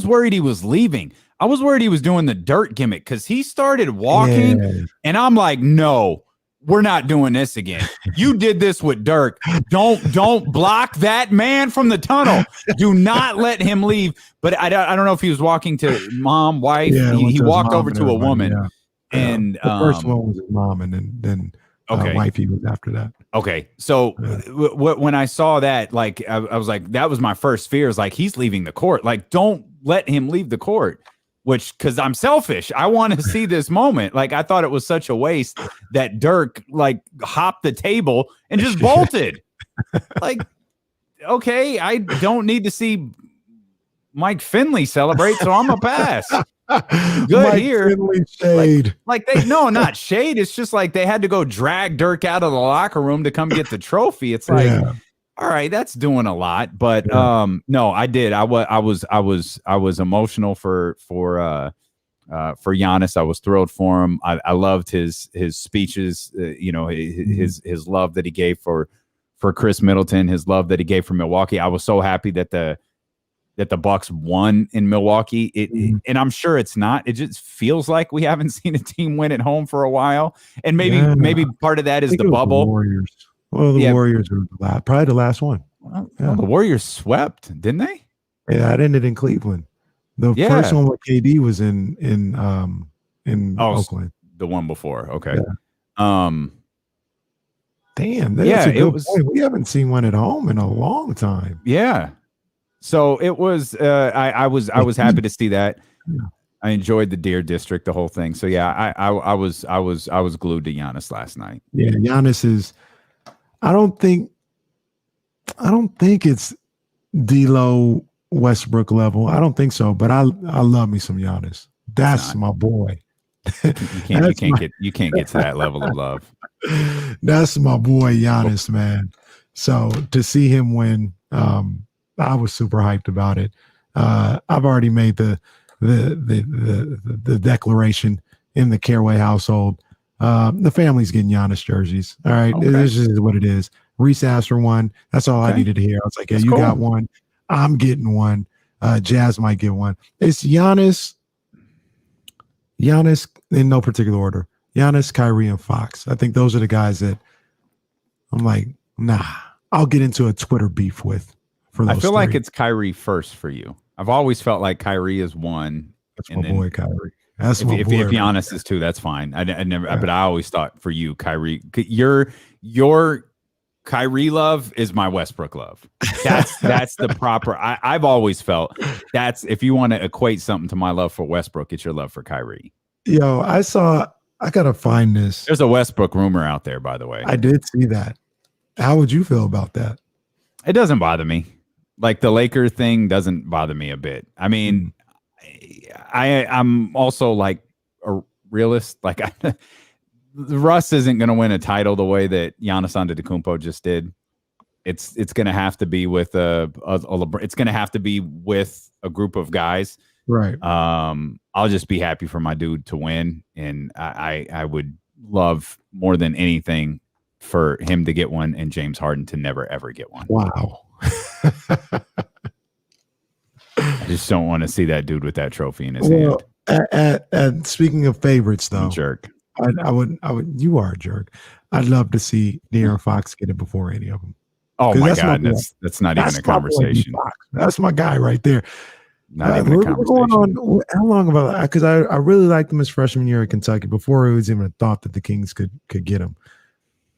worried he was leaving. I was worried he was doing the dirt gimmick because he started walking, and I'm like, no, we're not doing this again. You did this with Dirk. Don't block that man from the tunnel. Do not let him leave. But I don't know if he was walking to mom, wife. Yeah, he walked over to a woman, and the first one was his mom, and then wifey was after that. Okay, so when I saw that, like I was like, that was my first fear. Is like he's leaving the court. Like, don't let him leave the court. Because I'm selfish. I want to see this moment. Like, I thought it was such a waste that Dirk like hopped the table and just bolted. Like, okay, I don't need to see Mike Finley celebrate, so I'm a pass. Good Mike here. Finley shade. Like they not shade. It's just like they had to go drag Dirk out of the locker room to come get the trophy. It's like, all right, that's doing a lot. But no, I did. I was emotional for Giannis. I was thrilled for him. I loved his speeches. His love that he gave for Chris Middleton. His love that he gave for Milwaukee. I was so happy that the Bucks won in Milwaukee. And I'm sure it's not. It just feels like we haven't seen a team win at home for a while. And maybe part of that is the bubble. The Warriors. Well, the Warriors were probably the last one. Well, the Warriors swept, didn't they? Yeah, that ended in Cleveland. The first one with KD was in Oakland. The one before. Okay. Yeah. Damn. That's a good point. We haven't seen one at home in a long time. Yeah. So it was. I was happy to see that. Yeah. I enjoyed the Deer District, the whole thing. So yeah, I was glued to Giannis last night. Yeah, Giannis is. I don't think it's D'Lo Westbrook level. I don't think so. But I love me some Giannis. That's my boy. You can't get to that level of love. That's my boy Giannis, man. So to see him win, I was super hyped about it. I've already made the declaration in the Caraway household. The family's getting Giannis jerseys. All right. Okay. This is what it is. Reese asked for one. That's all I needed to hear. I was like, yeah, you got one. I'm getting one. Jazz might get one. It's Giannis Giannis, in no particular order. Giannis, Kyrie, and Fox. I think those are the guys that I'm like, nah, I'll get into a Twitter beef with. For those I feel three. like it's Kyrie first for you. I've always felt like Kyrie is one. That's my boy, Kyrie. That's if, my if, boy. if Giannis is two, that's fine. I never, but I always thought for you, Kyrie, your Kyrie love is my Westbrook love. That's the proper. I've always felt that's if you want to equate something to my love for Westbrook, it's your love for Kyrie. Yo, I gotta find this. There's a Westbrook rumor out there, by the way. I did see that. How would you feel about that? It doesn't bother me. Like the Laker thing doesn't bother me a bit. I mean, I'm also like a realist. Like Russ isn't going to win a title the way that Giannis Antetokounmpo just did. It's going to have to be with it's going to have to be with a group of guys. Right. I'll just be happy for my dude to win, and I would love more than anything for him to get one and James Harden to never ever get one. Wow. I just don't want to see that dude with that trophy in his hand. And speaking of favorites, though, Jerk. I would. You are a jerk. I'd love to see De'Aaron Fox get it before any of them. Oh my God, that's not even a conversation. That's my guy right there. Not even a conversation. We're going on how long about that? Because I really liked him his freshman year at Kentucky before it was even a thought that the Kings could get him.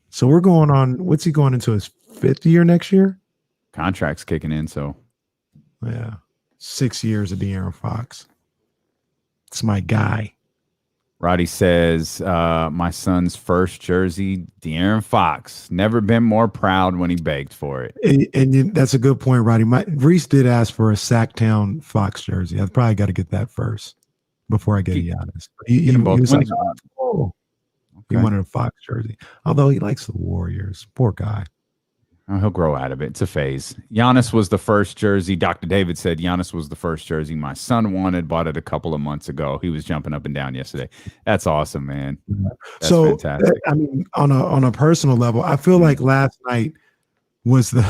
So we're going on. What's he going into his 5th year next year? Contract's kicking in, so yeah, 6 years of De'Aaron Fox. It's my guy. Roddy says, my son's first jersey, De'Aaron Fox. Never been more proud when he begged for it. And that's a good point, Roddy. Reese did ask for a Sacktown Fox jersey. I've probably got to get that first before I get Giannis. He was like, he wanted a Fox jersey, although he likes the Warriors. Poor guy. Oh, he'll grow out of it. It's a phase. Giannis was the first jersey. Dr. David said Giannis was the first jersey my son wanted, bought it a couple of months ago. He was jumping up and down yesterday. That's awesome, man. That's fantastic. I mean, on a personal level, I feel like last night was the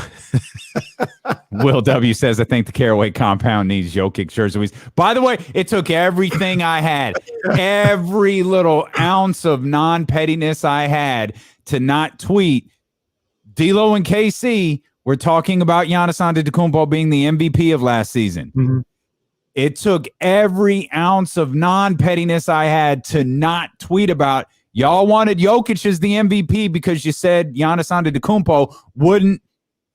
Will W says, I think the Caraway compound needs Jokic jerseys. By the way, it took everything I had, every little ounce of non-pettiness I had to not tweet. D'Lo and KC were talking about Giannis Antetokounmpo being the MVP of last season. Mm-hmm. It took every ounce of non-pettiness I had to not tweet about y'all wanted Jokic as the MVP because you said Giannis Antetokounmpo wouldn't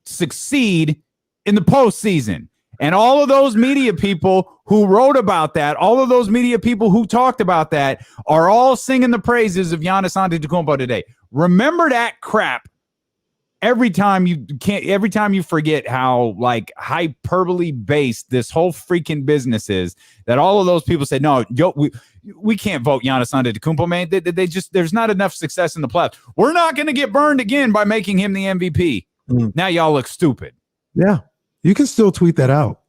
succeed in the postseason. And all of those media people who wrote about that, all of those media people who talked about that are all singing the praises of Giannis Antetokounmpo today. Remember that crap. Every time you forget how like hyperbole based this whole freaking business is, that all of those people said, no, we can't vote Giannis Antetokounmpo, man. They just, there's not enough success in the playoffs. We're not going to get burned again by making him the MVP. Now y'all look stupid. Yeah, you can still tweet that out.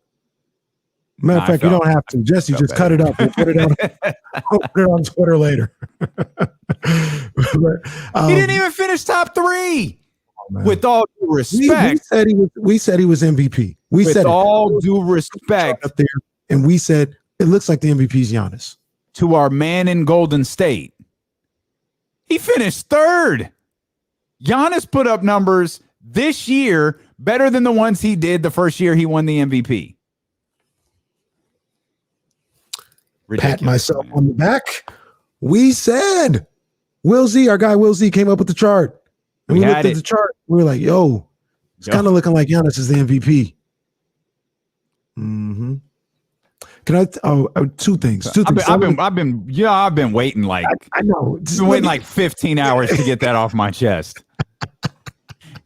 Matter of fact, you don't have to. Jesse, just cut it up and put it on. Put it on Twitter later. But, he didn't even finish top 3. Man. With all due respect, we said he was MVP. We with said all due respect up there, and we said it looks like the MVP's Giannis. To our man in Golden State, he finished 3rd. Giannis put up numbers this year better than the ones he did the first year he won the MVP. Pat myself on the back. We said Will Z, our guy Will Z, came up with the chart. And we looked at the chart. We were like, yo, it's kind of looking like Giannis is the MVP. Mm-hmm. Can I? Two things. I've been waiting like I know. I've been waiting like 15 hours to get that off my chest.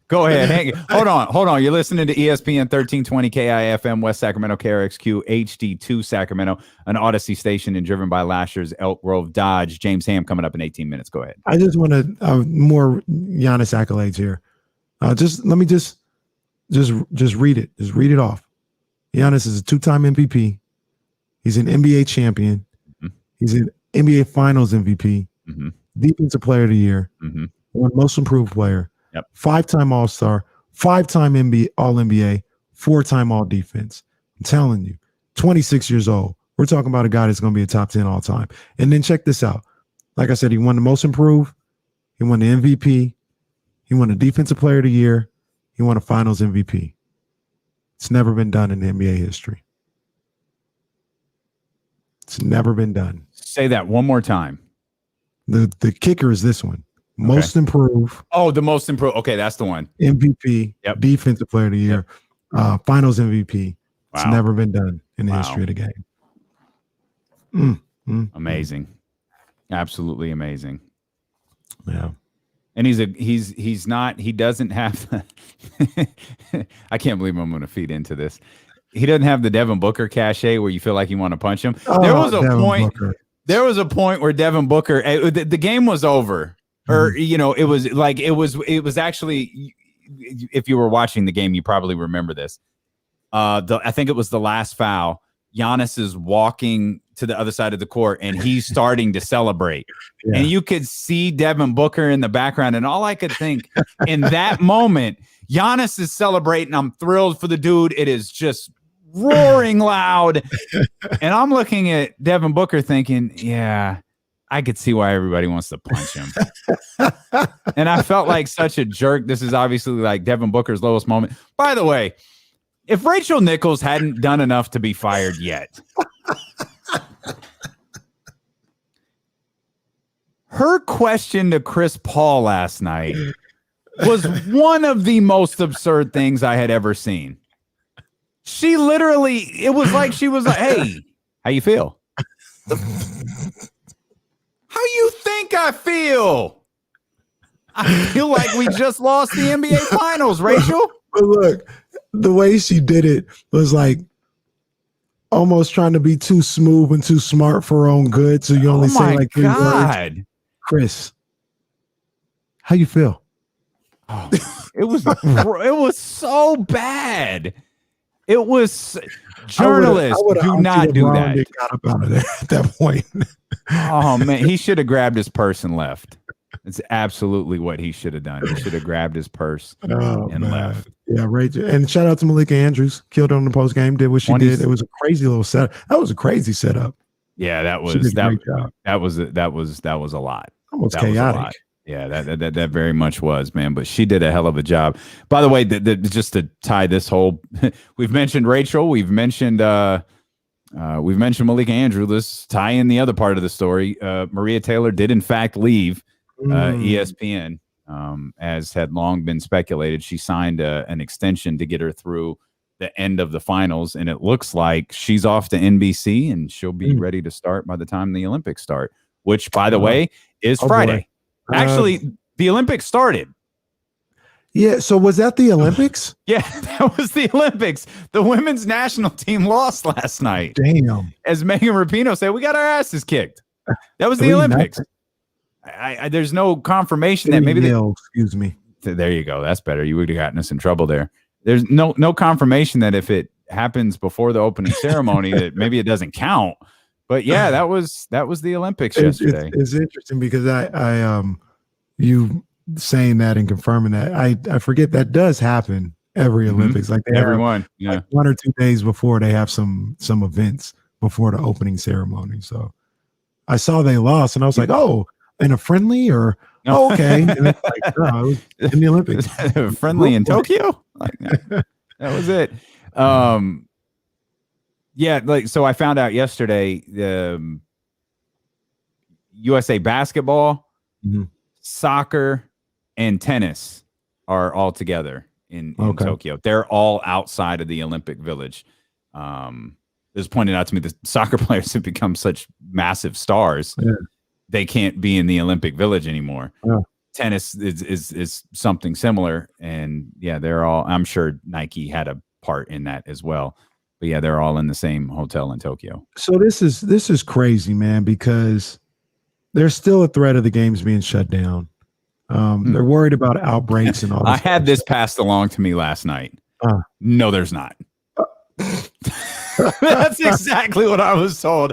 Go ahead. Hold on. You're listening to ESPN 1320 KIFM West Sacramento KRXQ HD2 Sacramento, an Odyssey station and driven by Lashers, Elk Grove Dodge. James Ham coming up in 18 minutes. Go ahead. I just want to more Giannis accolades here. Let me just read it. Just read it off. Giannis is a 2-time MVP. He's an NBA champion. Mm-hmm. He's an NBA Finals MVP. Mm-hmm. Defensive Player of the Year. Mm-hmm. Won Most Improved Player. Yep. 5-time All-Star, 5-time All-NBA, 4-time All-Defense. I'm telling you, 26 years old. We're talking about a guy that's going to be a top 10 all time. And then check this out. Like I said, he won the most improved. He won the MVP. He won the Defensive Player of the Year. He won a Finals MVP. It's never been done in NBA history. It's never been done. Say that one more time. The kicker is this one. Most improved. Oh, the most improved. Okay, that's the one. MVP. Yep. Defensive Player of the Year. Finals MVP. It's Wow. never been done in the history of the game. Amazing. Absolutely amazing. Yeah. And he doesn't have I can't believe I'm going to feed into this. He doesn't have the Devin Booker cachet where you feel like you want to punch him. There was a point where Devin Booker, the game was over, or it was actually, if you were watching the game, you probably remember this. I think it was the last foul. Giannis is walking to the other side of the court, and he's starting to celebrate. Yeah. And you could see Devin Booker in the background, and all I could think in that moment, Giannis is celebrating. I'm thrilled for the dude. It is just roaring loud. And I'm looking at Devin Booker thinking, yeah, I could see why everybody wants to punch him. And I felt like such a jerk. This is obviously like Devin Booker's lowest moment. By the way, if Rachel Nichols hadn't done enough to be fired yet, her question to Chris Paul last night was one of the most absurd things I had ever seen. She literally, it was like she was like, hey, how you feel? How you think I feel? I feel like we just lost the NBA Finals, Rachel. But look, the way she did it was like almost trying to be too smooth and too smart for her own good. So you only say like 3 words. Chris, how you feel? Oh, it was so bad. It was journalists do not do that. Got up out of there at that point. Oh man, he should have grabbed his purse and left. It's absolutely what he should have done. He should have grabbed his purse and left. Yeah, Rachel. And shout out to Malika Andrews. Killed her on the post game. Did what she did. It was a crazy little setup. That was a crazy setup. Yeah, that was a lot. Almost chaotic. Yeah, that very much was, man. But she did a hell of a job. By the way, just to tie this whole, we've mentioned Rachel, we've mentioned Malika Andrews. Let's tie in the other part of the story. Maria Taylor did in fact leave ESPN, as had long been speculated. She signed an extension to get her through the end of the finals, and it looks like she's off to NBC, and she'll be ready to start by the time the Olympics start, which, by the way, is Friday. Actually, the Olympics started. Yeah, so was that the Olympics? Yeah, that was the Olympics. The women's national team lost last night. Damn. As Megan Rapinoe said, we got our asses kicked. That was the Olympics. There's no confirmation that maybe excuse me. There you go. That's better. You would have gotten us in trouble there. There's no confirmation that if it happens before the opening ceremony that maybe it doesn't count. But yeah, that was the Olympics yesterday. It's interesting because I you saying that and confirming that I forget that does happen every Olympics. Like they everyone, like 1 or 2 days before they have some events before the opening ceremony. So I saw they lost and I was like, oh, in a friendly or okay. And it's like, no, it was in the Olympics. Friendly in Tokyo. Like, that was it. Yeah, like so I found out yesterday the USA basketball, soccer, and tennis are all together in Tokyo. They're all outside of the Olympic Village. It was pointed out to me that soccer players have become such massive stars. Yeah. They can't be in the Olympic Village anymore. Yeah. Tennis is something similar. And yeah, they're all, I'm sure Nike had a part in that as well. But yeah, they're all in the same hotel in Tokyo. So this is crazy, man, because there's still a threat of the games being shut down. They're worried about outbreaks and all. I had this passed along to me last night. No, there's not. That's exactly what I was told.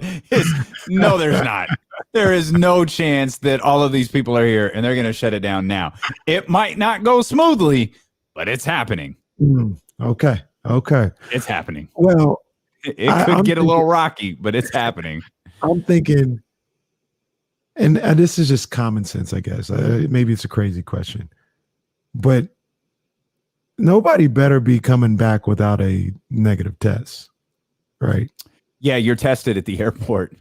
No, there's not. There is no chance that all of these people are here and they're going to shut it down now. It might not go smoothly, but it's happening. Okay. It's happening. Well, It could get a little rocky, but it's happening. I'm thinking, and this is just common sense, I guess. Maybe it's a crazy question, but nobody better be coming back without a negative test, right? Yeah, you're tested at the airport.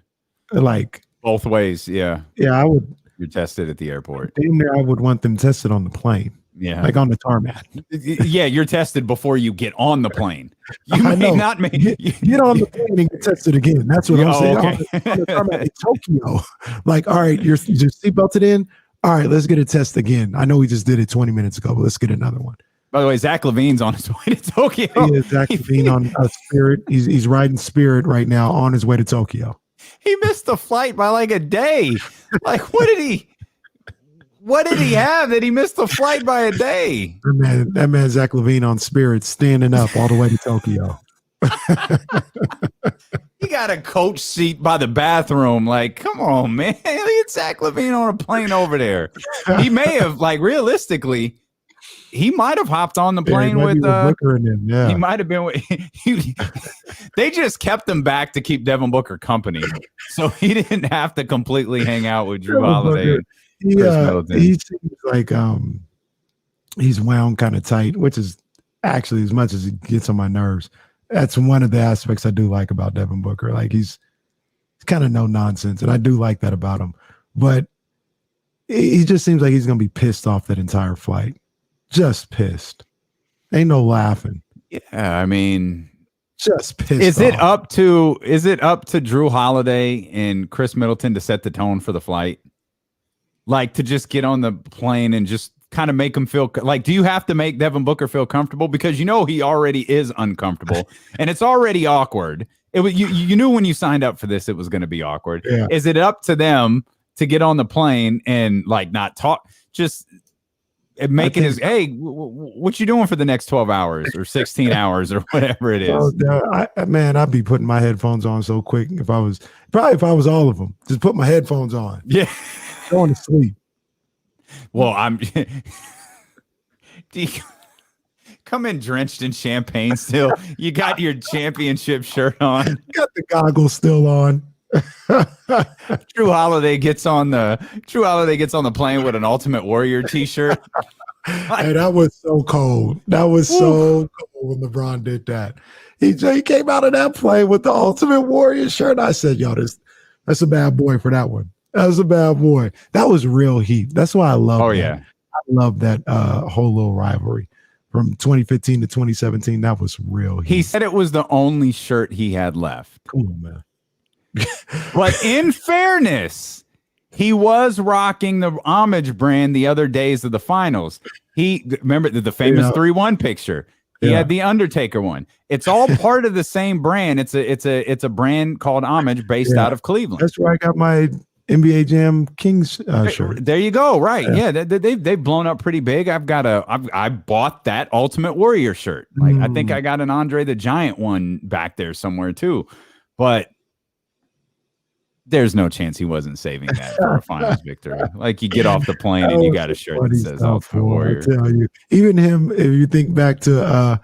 Like Both ways, yeah. Yeah, I would. You're tested at the airport. Damn near, I would want them tested on the plane. Yeah, like on the tarmac. Yeah, you're tested before you get on the plane. You I may know. not make. Get on the plane and get tested again. That's what I'm saying. Okay. On the tarmac in Tokyo, like, all right, your seatbelted in. All right, let's get a test again. I know we just did it 20 minutes ago, but let's get another one. By the way, Zach LaVine's on his way to Tokyo. Yeah, Zach LaVine on Spirit. He's riding Spirit right now on his way to Tokyo. He missed the flight by like a day. Like, what did he have that he missed the flight by a day? That man Zach LaVine on Spirit standing up all the way to Tokyo. He got a coach seat by the bathroom. Like, come on, man. Look at Zach LaVine on a plane over there. He may have, like, realistically, he might have hopped on the plane with him. Yeah. He might have been with they just kept him back to keep Devin Booker company. So he didn't have to completely hang out with Drew Holiday. He seems like he's wound kind of tight, which is actually as much as he gets on my nerves. That's one of the aspects I do like about Devin Booker. Like he's kind of no nonsense, and I do like that about him. But he just seems like he's gonna be pissed off that entire flight. Just pissed. Ain't no laughing. Yeah, I mean, just pissed. Is it up to Drew Holiday and Chris Middleton to set the tone for the flight? Like to just get on the plane and just kind of make him feel like, do you have to make Devin Booker feel comfortable? Because you know he already is uncomfortable and it's already awkward. It was you knew when you signed up for this it was going to be awkward. Yeah. Is it up to them to get on the plane and like not talk, just making his what you doing for the next 12 hours or 16 hours or whatever it is? I'd be putting my headphones on so quick if I was all of them. Just put my headphones on. Yeah. Going to sleep. Well, do you come in drenched in champagne still? You got your championship shirt on. Got the goggles still on. Drew Holiday gets on the plane with an Ultimate Warrior t-shirt. Hey, that was so cold. That was so cold when LeBron did that. He came out of that plane with the Ultimate Warrior shirt. I said, yo, that's a bad boy for that one. That was a bad boy. That was real heat. That's why I love that. Yeah. I love that whole little rivalry from 2015 to 2017. That was real heat. He said it was the only shirt he had left. Come on, man. But in fairness, he was rocking the homage brand the other days of the finals. He remember the famous 3-1 picture. He had the Undertaker one. It's all part of the same brand. It's a brand called Homage based out of Cleveland. That's where I got my NBA Jam Kings shirt. There you go. Right. Yeah. They've blown up pretty big. I bought that Ultimate Warrior shirt. Like I think I got an Andre the Giant one back there somewhere too, but there's no chance he wasn't saving that for a finals victory. Like you get off the plane and you got a shirt that says Ultimate Warrior. I tell you, even him, if you think back to,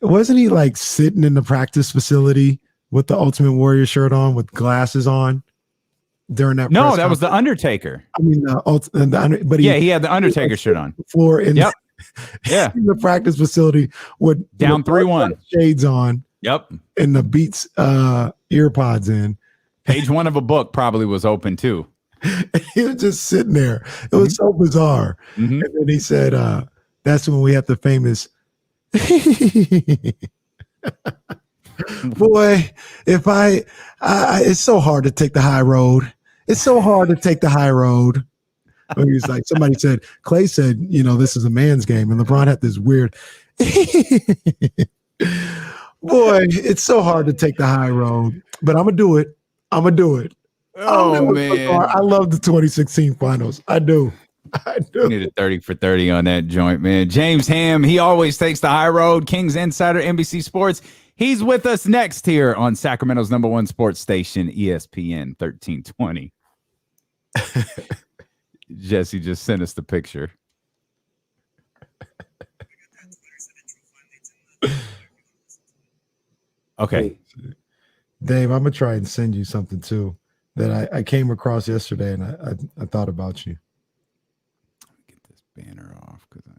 wasn't he like sitting in the practice facility with the Ultimate Warrior shirt on with glasses on during that? No, that was the Undertaker. I mean, but he had the Undertaker shirt on. Floor in, in the practice facility with down 3-1 shades on. Yep, and the Beats ear pods in. Page 1 of a book probably was open too. He was just sitting there. It was so bizarre. And then he said, that's when we have the famous boy, if I it's so hard to take the high road. It's so hard to take the high road. He was like, somebody said, Clay said, this is a man's game. And LeBron had this weird boy, it's so hard to take the high road, but I'm gonna do it. Oh man, I love the 2016 finals. I do. Need a 30 for 30 on that joint, man. James Ham, he always takes the high road. Kings Insider, NBC Sports. He's with us next here on Sacramento's #1 sports station, ESPN 1320. Jesse just sent us the picture. Okay. Dave, I'm gonna try and send you something too that I came across yesterday, and I thought about you. Get this banner off because I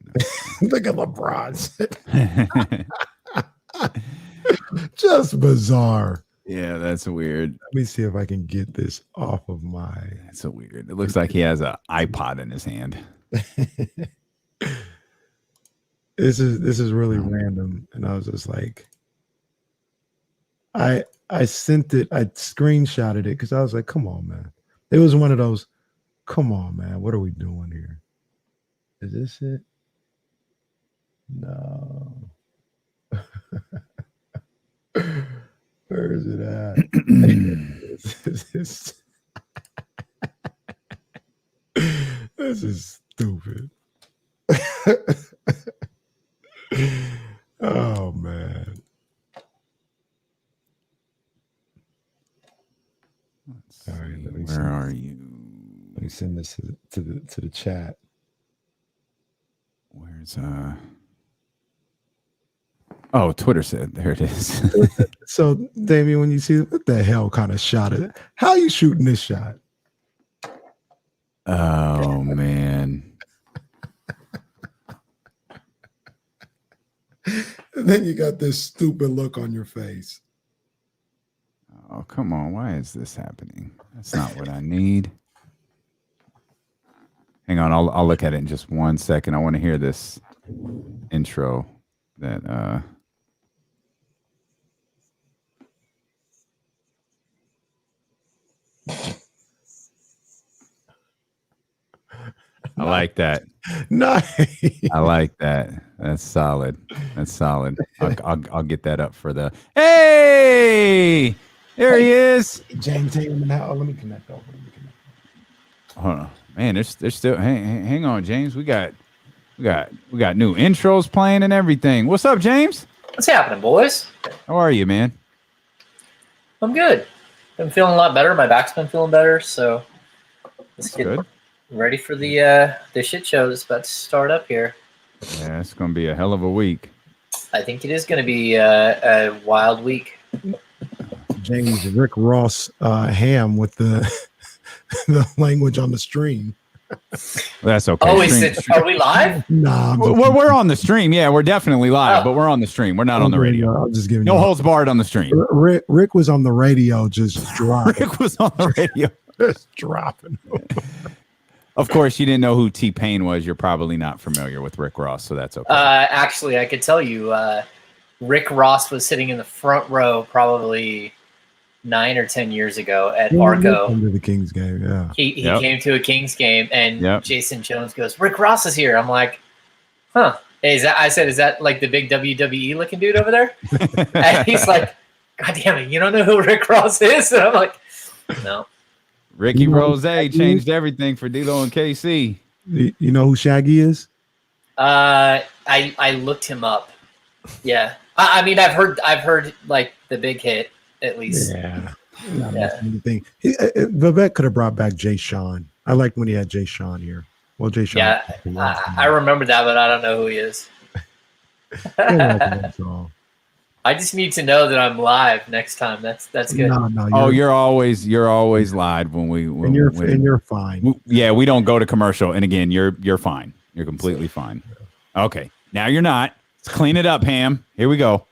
Look at LeBron. Just bizarre. Yeah, that's weird. Let me see if I can get this off of my. That's so weird. It looks like he has an iPod in his hand. This is really random, and I was just like, I sent it, I screenshotted it because I was like, come on, man. It was one of those, come on, man, what are we doing here? Is this it? No. Where is it at? This is stupid. Oh man. All right, Where are you? Let me send this to the chat. Where's Oh, Twitter said there it is. So, Damien, when you see what the hell kind of shot it, how are you shooting this shot? Oh man. And then you got this stupid look on your face. Oh, come on. Why is this happening? That's not what I need. Hang on, I'll look at it in just 1 second. I want to hear this intro that I like that. Nice. I like that. That's solid. That's solid. I'll get that up for the. Hey, there he is. James, hang on now. Let me connect over. Hold on, man. There's still. Hang on, James. We got new intros playing and everything. What's up, James? What's happening, boys? How are you, man? I'm good. I'm feeling a lot better. My back's been feeling better, so let's get Good. ready for the shit show that's about to start up here. Yeah, it's gonna be a hell of a week. I think it is going to be a wild week. James Rick Ross ham with the the language on the stream. That's okay. Oh, Stream- are we live? Nah, we're on the stream. Yeah, we're definitely live, Oh. but we're on the stream. We're not on the radio. I'm just giving No you holds barred on the stream. Rick was on the radio, just dropping, Rick was on the radio. just dropping. Of course, you didn't know who T-Pain was. You're probably not familiar with Rick Ross, so that's okay. Actually, I could tell you, Rick Ross was sitting in the front row probably 9 or 10 years ago at Arco. Under the Kings game, yeah. He came to a Kings game, and Jason Jones goes, "Rick Ross is here." I'm like, "Huh? Hey, is that like the big WWE looking dude over there?" And he's like, "God damn it, you don't know who Rick Ross is?" And I'm like, "No." Ricky Rose changed everything for D-Lo and KC. You know who Shaggy is? I looked him up. Yeah, I mean, I've heard like the big hit at least. Yeah. Anything. Vivek could have brought back Jay Sean. I liked when he had Jay Sean here. Well, Jay Sean. Yeah, I remember that, but I don't know who he is. I just need to know that I'm live next time. That's good. No, You're always live when we. And you're fine. Yeah, we don't go to commercial. And again, you're fine. You're completely fine. Okay, now you're not. Let's clean it up, Ham. Here we go.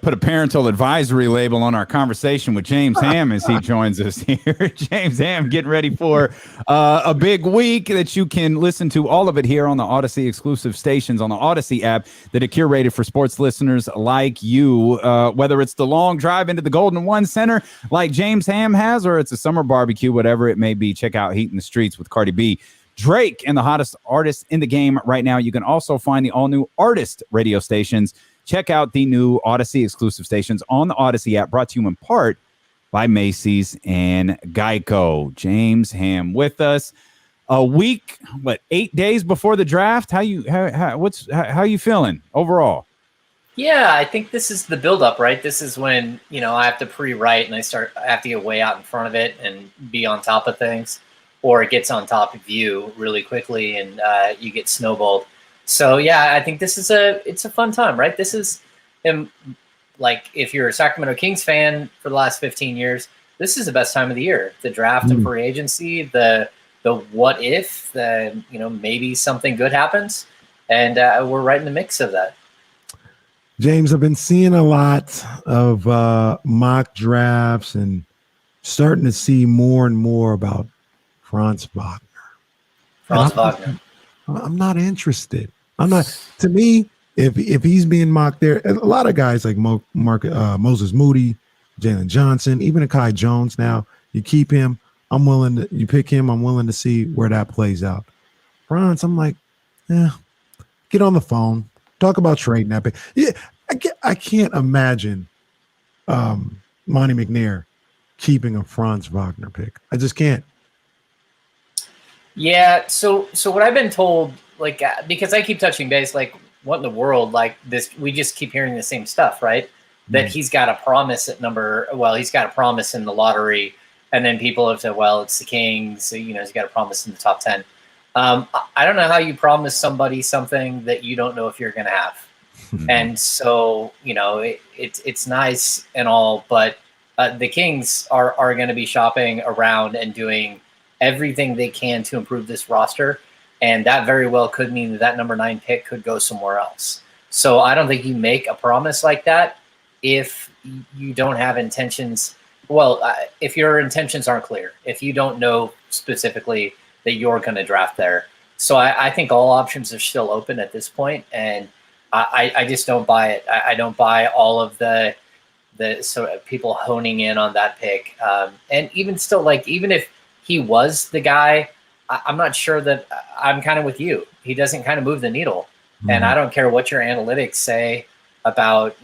Put a parental advisory label on our conversation with James Ham as he joins us here. James Ham getting ready for a big week that you can listen to all of it here on the Odyssey exclusive stations on the Odyssey app that are curated for sports listeners like you. Whether it's the long drive into the Golden One Center like James Ham has, or it's a summer barbecue, whatever it may be, check out Heat in the Streets with Cardi B, Drake, and the hottest artists in the game right now. You can also find the all-new Artist radio stations. Check out the new Odyssey exclusive stations on the Odyssey app, brought to you in part by Macy's and Geico. James Ham with us. A week, 8 days before the draft? How you feeling overall? Yeah, I think this is the build-up, right? This is when, I have to pre-write and I have to get way out in front of it and be on top of things, or it gets on top of you really quickly and you get snowballed. So yeah, I think it's a fun time, right? This is, like, if you're a Sacramento Kings fan for the last 15 years, this is the best time of the year. The draft and free agency, the what if, maybe something good happens, and we're right in the mix of that. James, I've been seeing a lot of mock drafts and starting to see more and more about Franz Wagner. I'm not interested. I'm not. To me, if he's being mocked there, a lot of guys like Moses Moody, Jalen Johnson, even Akai Jones. Now you keep him. You pick him. I'm willing to see where that plays out. Franz, I'm like, get on the phone. Talk about trading that pick. Yeah, I can't imagine Monty McNair keeping a Franz Wagner pick. I just can't. Yeah. So what I've been told, like, because I keep touching base, like, what in the world, like this? We just keep hearing the same stuff, right? That he's got a promise at he's got a promise in the lottery, and then people have said, well, it's the Kings, so, he's got a promise in the top 10. I don't know how you promise somebody something that you don't know if you're going to have. And so, it's nice and all, but the Kings are going to be shopping around and doing everything they can to improve this roster. And that very well could mean that number 9 pick could go somewhere else. So I don't think you make a promise like that if you don't have intentions. Well, if your intentions aren't clear, if you don't know specifically that you're going to draft there. So I think all options are still open at this point, and I just don't buy it. I don't buy all of the sort of people honing in on that pick. And even still, like, even if he was the guy, I'm not sure that I'm kind of with you. He doesn't kind of move the needle. And I don't care what your analytics say about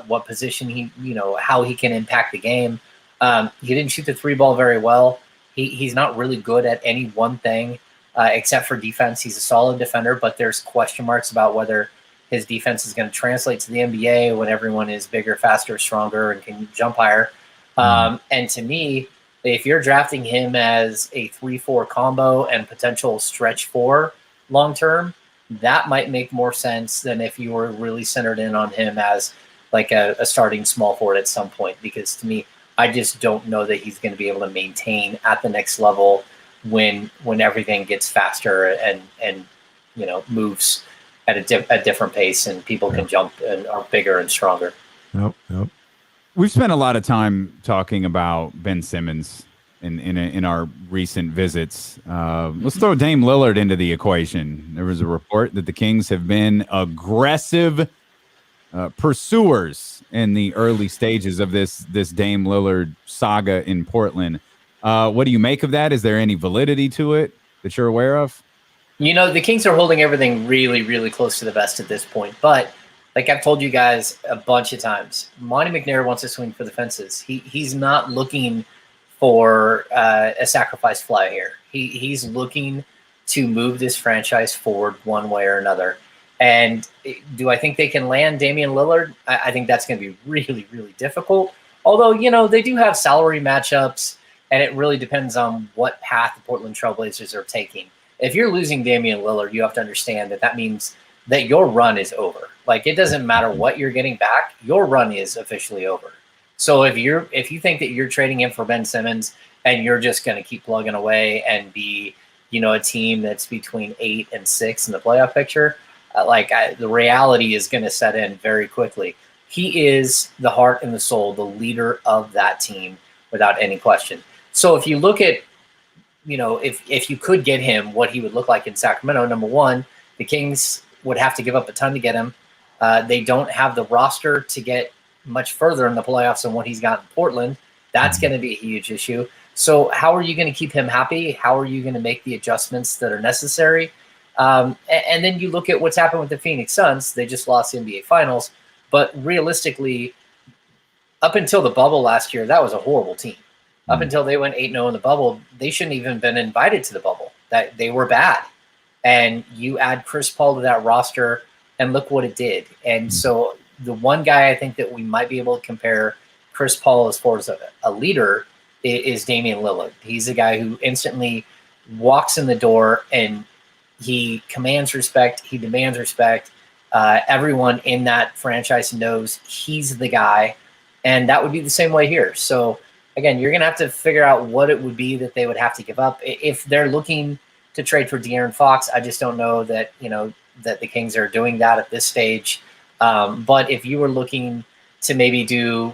what position he, how he can impact the game. He didn't shoot the 3 ball very well. He's not really good at any one thing except for defense. He's a solid defender, but there's question marks about whether his defense is going to translate to the NBA when everyone is bigger, faster, stronger, and can jump higher. And to me, if you're drafting him as a 3-4 combo and potential stretch 4 long-term, that might make more sense than if you were really centered in on him as like a starting small forward at some point. Because to me, I just don't know that he's going to be able to maintain at the next level when everything gets faster and moves at a different pace and people can jump and are bigger and stronger. Nope. We've spent a lot of time talking about Ben Simmons in our recent visits. Let's throw Dame Lillard into the equation. There was a report that the Kings have been aggressive pursuers in the early stages of this Dame Lillard saga in Portland. What do you make of that? Is there any validity to it that you're aware of? The Kings are holding everything really, really close to the vest at this point. But like I've told you guys a bunch of times, Monty McNair wants to swing for the fences. He's not looking for a sacrifice fly here. He's looking to move this franchise forward one way or another. And do I think they can land Damian Lillard? I think that's going to be really, really difficult. Although, they do have salary matchups, and it really depends on what path the Portland Trailblazers are taking. If you're losing Damian Lillard, you have to understand that means that your run is over. Like, it doesn't matter what you're getting back, your run is officially over. So if you think that you're trading him for Ben Simmons and you're just going to keep plugging away and be, a team that's between 8 and 6 in the playoff picture, the reality is going to set in very quickly. He is the heart and the soul, the leader of that team without any question. So if you look at, if you could get him, what he would look like in Sacramento, number one, the Kings would have to give up a ton to get him. They don't have the roster to get much further in the playoffs than what he's got in Portland. That's going to be a huge issue. So how are you going to keep him happy? How are you going to make the adjustments that are necessary? And then you look at what's happened with the Phoenix Suns. They just lost the NBA Finals. But realistically, up until the bubble last year, that was a horrible team. Up until they went 8-0 in the bubble, they shouldn't even been invited to the bubble. That they were bad. And you add Chris Paul to that roster, and look what it did. And so the one guy I think that we might be able to compare Chris Paul as far as a leader is Damian Lillard. He's a guy who instantly walks in the door and he commands respect. He demands respect. Everyone in that franchise knows he's the guy, and that would be the same way here. So again, you're going to have to figure out what it would be that they would have to give up if they're looking to trade for De'Aaron Fox. I just don't know that that the Kings are doing that at this stage. But if you were looking to maybe do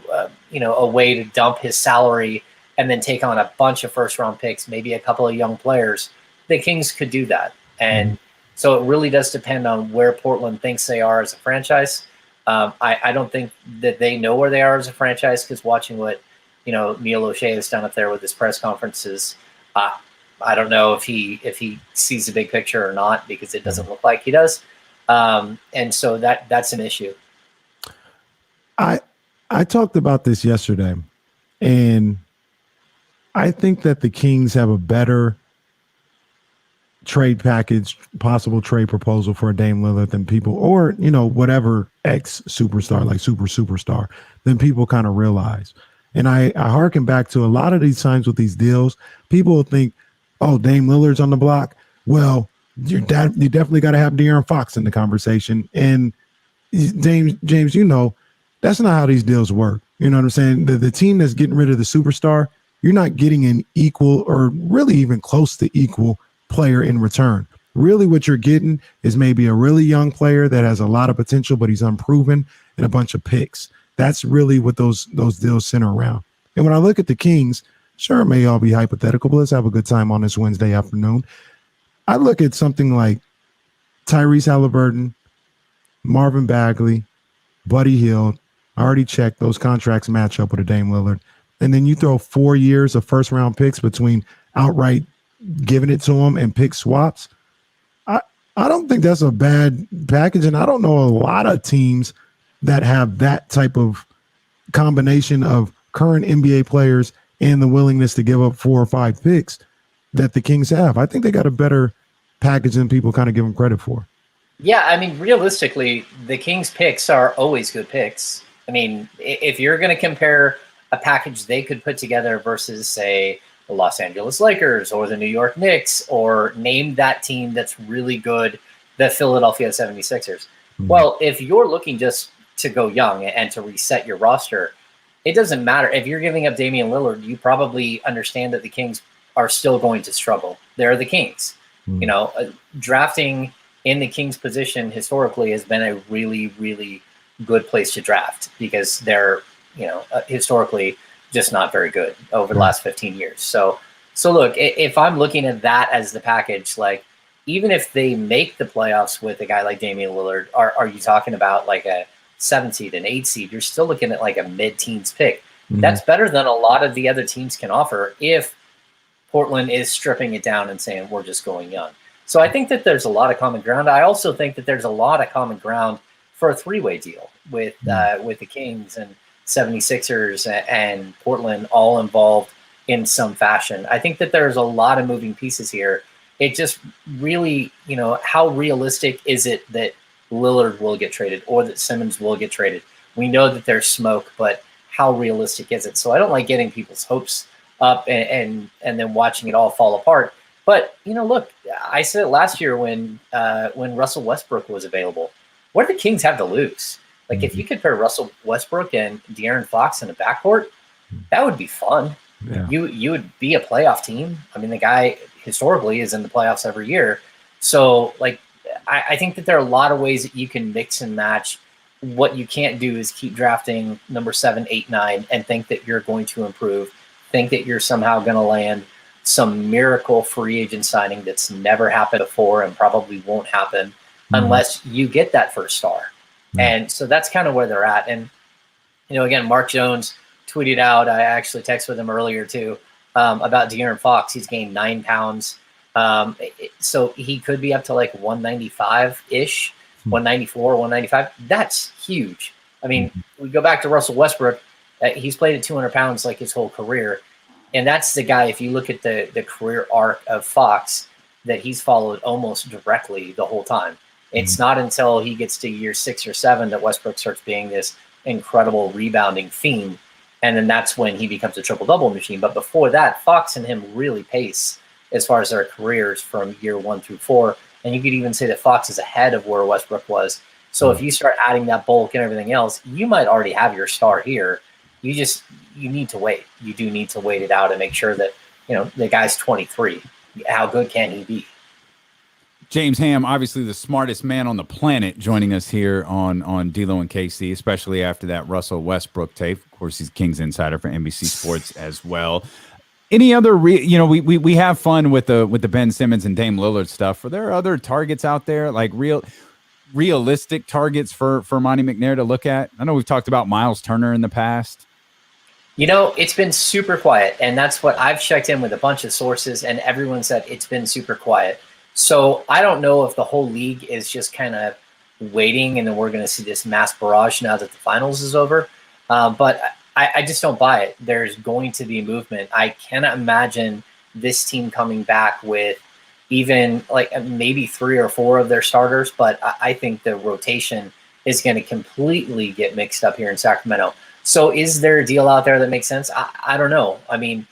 a way to dump his salary and then take on a bunch of first-round picks, maybe a couple of young players, the Kings could do that. And so it really does depend on where Portland thinks they are as a franchise. I don't think that they know where they are as a franchise, because watching what Neil O'Shea has done up there with his press conferences, I don't know if he sees the big picture or not, because it doesn't look like he does. And so that's an issue. I talked about this yesterday, and I think that the Kings have a better trade package, possible trade proposal for a Dame Lillard than people, or whatever ex superstar, like superstar, than people kind of realize. And I harken back to a lot of these times with these deals, people will think, oh, Dame Lillard's on the block. Well, you definitely got to have De'Aaron Fox in the conversation. And James, that's not how these deals work. You know what I'm saying? The team that's getting rid of the superstar, you're not getting an equal or really even close to equal player in return. Really what you're getting is maybe a really young player that has a lot of potential, but he's unproven, and a bunch of picks. That's really what those deals center around. And when I look at the Kings, sure, it may all be hypothetical, but let's have a good time on this Wednesday afternoon. I look at something like Tyrese Halliburton, Marvin Bagley, Buddy Hield. I already checked those contracts match up with a Dame Lillard. And then you throw 4 years of first-round picks between outright giving it to them and pick swaps. I don't think that's a bad package, and I don't know a lot of teams that have that type of combination of current NBA players and the willingness to give up 4 or 5 picks that the Kings have. I think they got a better package than people kind of give them credit for. Yeah, I mean, realistically, the Kings picks are always good picks. I mean, if you're going to compare a package they could put together versus, say, the Los Angeles Lakers or the New York Knicks, or name that team that's really good, the Philadelphia 76ers. Well, if you're looking just to go young and to reset your roster, it doesn't matter. If you're giving up Damian Lillard, you probably understand that the Kings are still going to struggle. They're the Kings. Drafting in the Kings position historically has been a really, really good place to draft, because they're, historically just not very good over the last 15 years. So look, if I'm looking at that as the package, like, even if they make the playoffs with a guy like Damian Lillard, are you talking about like a 7 seed, an 8 seed? You're still looking at like a mid-teens pick. That's better than a lot of the other teams can offer if Portland is stripping it down and saying, we're just going young. So I think that there's a lot of common ground. I also think that there's a lot of common ground for a 3-way deal with the Kings and 76ers and Portland all involved in some fashion. I think that there's a lot of moving pieces here. It just really, how realistic is it that Lillard will get traded or that Simmons will get traded? We know that there's smoke, but how realistic is it? So I don't like getting people's hopes up and then watching it all fall apart. But, look, I said it last year when Russell Westbrook was available. What do the Kings have to lose? Like, if you could pair Russell Westbrook and De'Aaron Fox in a backcourt, that would be fun. Yeah. You would be a playoff team. I mean, the guy historically is in the playoffs every year. So, like, I think that there are a lot of ways that you can mix and match. What you can't do is keep drafting number 7, 8, 9 and think that you're going to improve, think that you're somehow going to land some miracle free agent signing that's never happened before and probably won't happen unless you get that first star. And so that's kind of where they're at. And, again, Mark Jones tweeted out, I actually texted with him earlier too, about De'Aaron Fox. He's gained 9 pounds. So he could be up to like 195-ish, 194, 195. That's huge. I mean, we go back to Russell Westbrook. He's played at 200 pounds like his whole career. And that's the guy, if you look at the career arc of Fox, that he's followed almost directly the whole time. It's not until he gets to year 6 or 7 that Westbrook starts being this incredible rebounding fiend. And then that's when he becomes a triple-double machine. But before that, Fox and him really pace as far as their careers from year 1 through 4. And you could even say that Fox is ahead of where Westbrook was. So if you start adding that bulk and everything else, you might already have your star here. You need to wait. You do need to wait it out and make sure that, the guy's 23. How good can he be? James Ham, obviously the smartest man on the planet, joining us here on D-Lo and KC, especially after that Russell Westbrook tape. Of course, he's Kings insider for NBC Sports as well. Any other, we have fun with the Ben Simmons and Dame Lillard stuff. Are there other targets out there, like realistic targets for Monty McNair to look at? I know we've talked about Miles Turner in the past. It's been super quiet, and that's what I've checked in with a bunch of sources, and everyone said it's been super quiet. So I don't know if the whole league is just kind of waiting, and then we're going to see this mass barrage now that the finals is over. But I just don't buy it. There's going to be movement. I cannot imagine this team coming back with even like maybe 3 or 4 of their starters, but I think the rotation is going to completely get mixed up here in Sacramento. So is there a deal out there that makes sense? I don't know. I mean,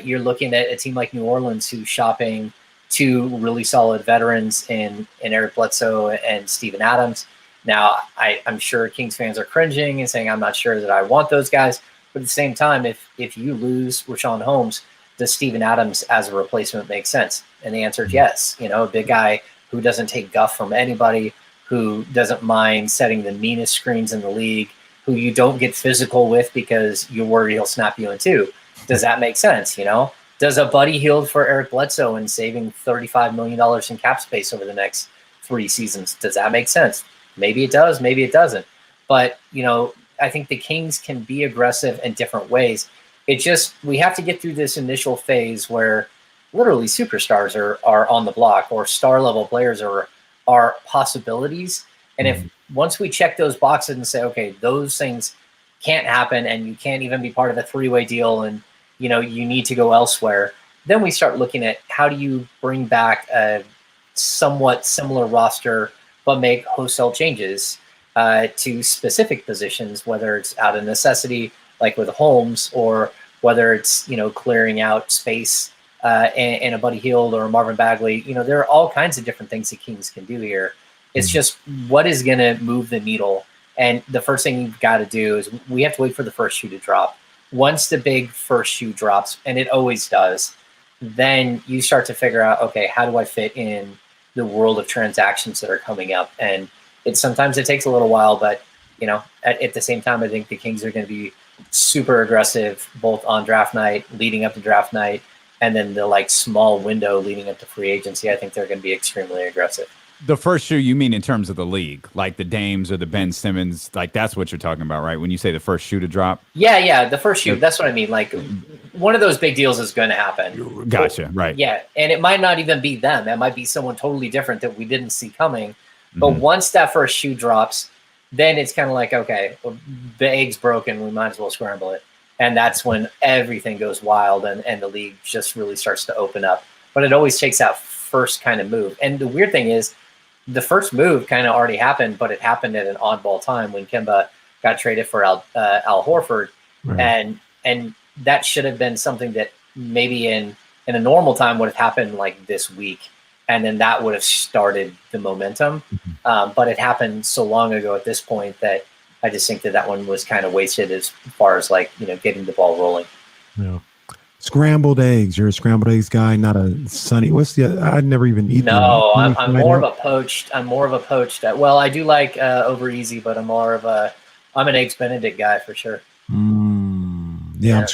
you're looking at a team like New Orleans who's shopping 2 really solid veterans in Eric Bledsoe and Steven Adams. Now, I'm sure Kings fans are cringing and saying, I'm not sure that I want those guys. But at the same time, if you lose Rashawn Holmes, does Steven Adams as a replacement make sense? And the answer is yes. A big guy who doesn't take guff from anybody, who doesn't mind setting the meanest screens in the league, who you don't get physical with because you're worried he'll snap you in 2. Does that make sense? Does a Buddy Hield for Eric Bledsoe and saving $35 million in cap space over the next 3 seasons, does that make sense? Maybe it does, maybe it doesn't. But, I think the Kings can be aggressive in different ways. We have to get through this initial phase where literally superstars are on the block, or star level players are possibilities. And if once we check those boxes and say, okay, those things can't happen and you can't even be part of a 3-way deal, and you need to go elsewhere, then we start looking at how do you bring back a somewhat similar roster but make wholesale changes to specific positions, whether it's out of necessity like with Holmes, or whether it's clearing out space in a Buddy Hield or a Marvin Bagley. There are all kinds of different things the Kings can do here. It's just what is going to move the needle. And the first thing you've got to do is we have to wait for the first shoe to drop. Once the big first shoe drops, and it always does, then you start to figure out, okay, how do I fit in the world of transactions that are coming up? And sometimes it takes a little while, but at the same time, I think the Kings are going to be super aggressive both on draft night, leading up to draft night, and then the small window leading up to free agency. I think they're going to be extremely aggressive. The first shoe, you mean in terms of the league, like the Dames or the Ben Simmons, that's what you're talking about, right? When you say the first shoe to drop? Yeah, the first shoe. That's what I mean. One of those big deals is going to happen. Gotcha, right. Yeah, and it might not even be them. It might be someone totally different that we didn't see coming. But once that first shoe drops, then it's kind of like, okay, well, the egg's broken. We might as well scramble it. And that's when everything goes wild and the league just really starts to open up. But it always takes that first kind of move. And the weird thing is, the first move kind of already happened, but it happened at an oddball time when Kemba got traded for Al Horford. Right. And that should have been something that maybe in a normal time would have happened this week. And then that would have started the momentum. But it happened so long ago at this point that I just think that one was kind of wasted as far as getting the ball rolling. Yeah. Scrambled eggs. You're a scrambled eggs guy, not a sunny. I'd never even eaten. No, I'm more of a poached. Well, I do like over easy, but I'm an eggs Benedict guy for sure. Yeah, I'm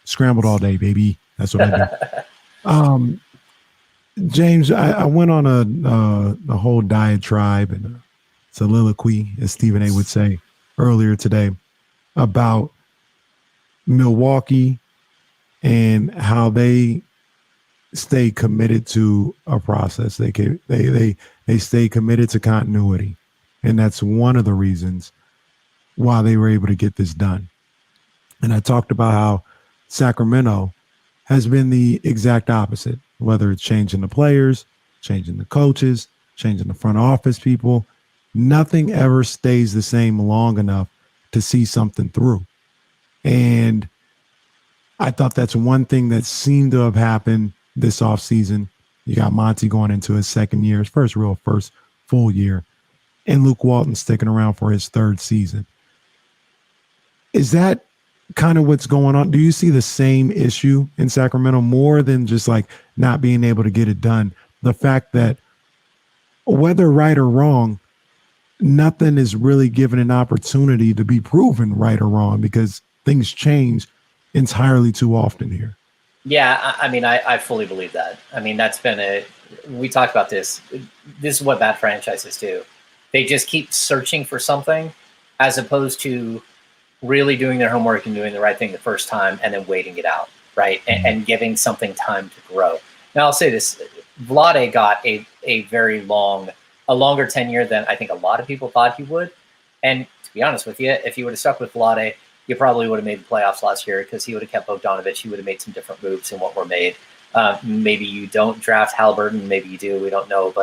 scrambled all day, baby. That's what I do. James, I went on a whole diatribe and a soliloquy, as Stephen A would say, earlier today about Milwaukee and how they stay committed to a process. They stay committed to continuity. And that's one of the reasons why they were able to get this done. And I talked about how Sacramento has been the exact opposite, whether it's changing the players, changing the coaches, changing the front office people. Nothing ever stays the same long enough to see something through. And I thought that's one thing that seemed to have happened this offseason. You got Monty going into his second year, his first full year, and Luke Walton sticking around for his third season. Is that kind of what's going on? Do you see the same issue in Sacramento more than just like not being able to get it done? The fact that whether right or wrong, nothing is really given an opportunity to be proven right or wrong because things change entirely too often here. Yeah, I mean, I fully believe that. I mean, that's been we talked about this. This is what bad franchises do. They just keep searching for something as opposed to really doing their homework and doing the right thing the first time and then waiting it out, right? And giving something time to grow. Now, I'll say this. Vlade got a longer tenure than I think a lot of people thought he would. And to be honest with you, if you would have stuck with Vlade, you probably would have made the playoffs last year because he would have kept Bogdanovich. He would have made some different moves than what were made. Maybe you don't draft Halliburton. Maybe you do. We don't know.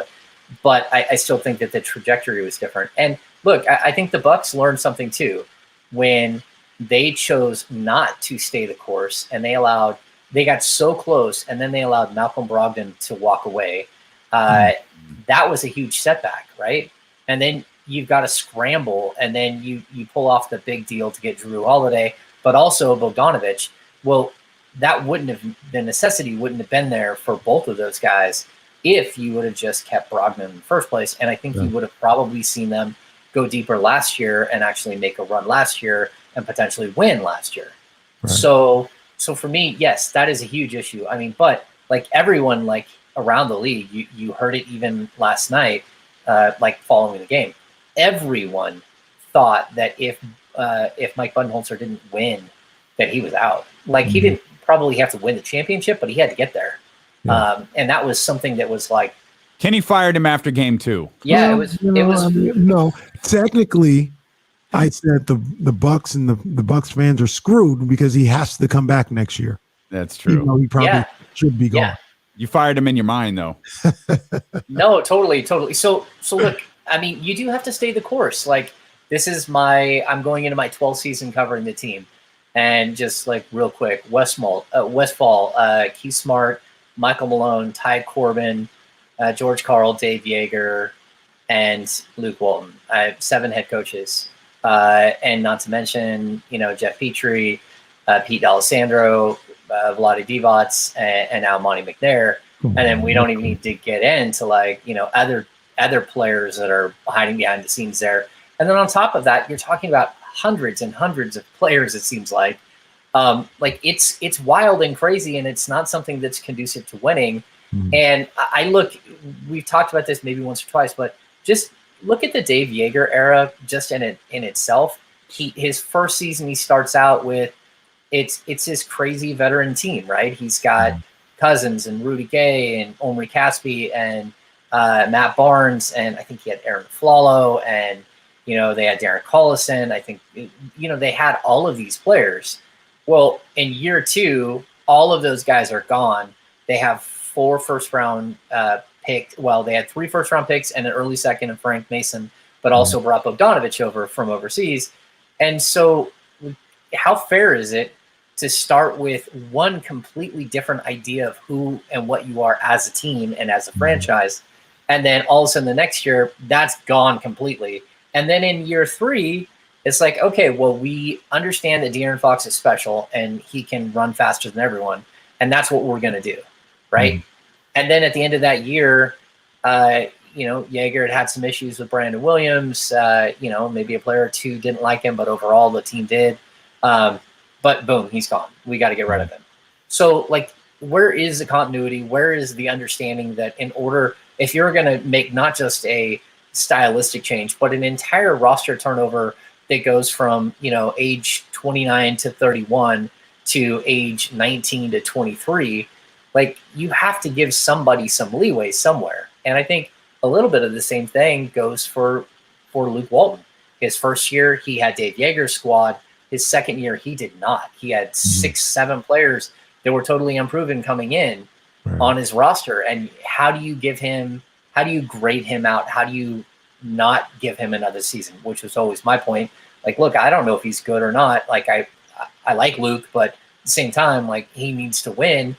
But I still think that the trajectory was different. And look, I think the Bucks learned something too when they chose not to stay the course and they got so close and then they allowed Malcolm Brogdon to walk away. That was a huge setback, right? And then you've got to scramble, and then you pull off the big deal to get Drew Holiday, but also Bogdanovich. Well, the necessity wouldn't have been there for both of those guys if you would have just kept Brogdon in the first place. And I think you would have probably seen them go deeper last year and actually make a run last year and potentially win last year. Right. So for me, yes, that is a huge issue. I mean, but like everyone, like around the league, you heard it even last night, like following the game. Everyone thought that if Mike Budenholzer didn't win, that he was out. Like he didn't probably have to win the championship, but he had to get there. Yeah. And that was something that was like Kenny fired him after game 2. Yeah, well, it was. No, technically, I said the Bucks and the Bucks fans are screwed because he has to come back next year. That's true. He probably should be gone. Yeah. You fired him in your mind, though. No, totally. So look, I mean, you do have to stay the course. Like, this is I'm going into my 12th season covering the team. And just like real quick, Westfall, Keith Smart, Michael Malone, Ty Corbin, George Karl, Dave Yeager, and Luke Walton. I have 7 head coaches. And not to mention, Jeff Petrie, Pete D'Alessandro, Vlade Divac, and now Monty McNair. And then we don't even need to get into other players that are hiding behind the scenes there. And then on top of that, you're talking about hundreds and hundreds of players, it seems like. It's wild and crazy, and it's not something that's conducive to winning. And we've talked about this maybe once or twice, but just look at the Dave Yeager era just in itself. His first season, he starts out with, it's his crazy veteran team, right? He's got Cousins and Rudy Gay and Omri Caspi and Matt Barnes, and I think he had Aaron Flalo, and they had Darren Collison. I think they had all of these players. Well, in year 2, all of those guys are gone. They have 4 first-round picks. Well, they had 3 first-round picks and an early second of Frank Mason, but also brought Bogdanovich over from overseas. And so, how fair is it to start with one completely different idea of who and what you are as a team and as a franchise, and then all of a sudden the next year that's gone completely, and then in year 3 it's like, okay, well, we understand that De'Aaron Fox is special and he can run faster than everyone, and that's what we're going to do, right? And then at the end of that year, Yeager had some issues with Brandon Williams. Maybe a player or two didn't like him, but overall the team did. But boom, he's gone. We got to get rid of him. So, where is the continuity? Where is the understanding that if you're going to make not just a stylistic change, but an entire roster turnover that goes from, age 29 to 31 to age 19 to 23, you have to give somebody some leeway somewhere. And I think a little bit of the same thing goes for Luke Walton. His first year, he had Dave Yeager's squad. His second year, he did not. He had 6-7 players that were totally unproven coming in on his roster. And how do you give him how do you grade him out? How do you not give him another season? Which was always my point. Like, look, I don't know if he's good or not. Like, I like Luke, but at the same time, like, he needs to win.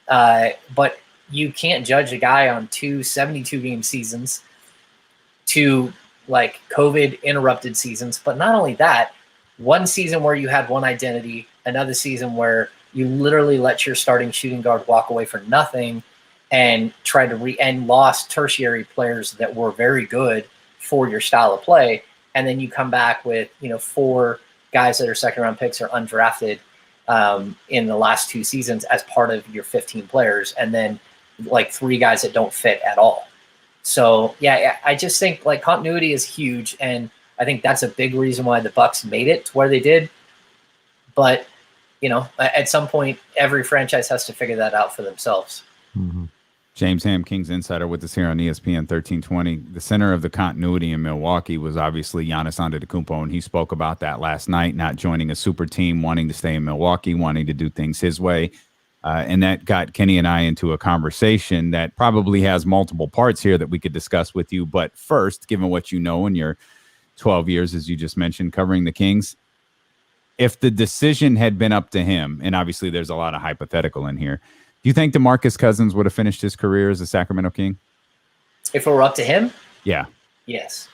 But you can't judge a guy on 2 72-game seasons, 2 like COVID interrupted seasons. But not only that, one season where you had one identity, another season where you literally let your starting shooting guard walk away for nothing and tried to and lost tertiary players that were very good for your style of play. And then you come back with, 4 guys that are second-round picks or undrafted in the last 2 seasons as part of your 15 players, and then like 3 guys that don't fit at all. So yeah, I just think like continuity is huge, and I think that's a big reason why the Bucks made it to where they did. But at some point, every franchise has to figure that out for themselves. Mm-hmm. James Ham, Kings Insider, with us here on ESPN 1320. The center of the continuity in Milwaukee was obviously Giannis Antetokounmpo, and he spoke about that last night, not joining a super team, wanting to stay in Milwaukee, wanting to do things his way. And that got Kenny and I into a conversation that probably has multiple parts here that we could discuss with you. But first, given what you know in your 12 years, as you just mentioned, covering the Kings, if the decision had been up to him, and obviously there's a lot of hypothetical in here, do you think DeMarcus Cousins would have finished his career as a Sacramento King? If it were up to him? Yeah. Yes.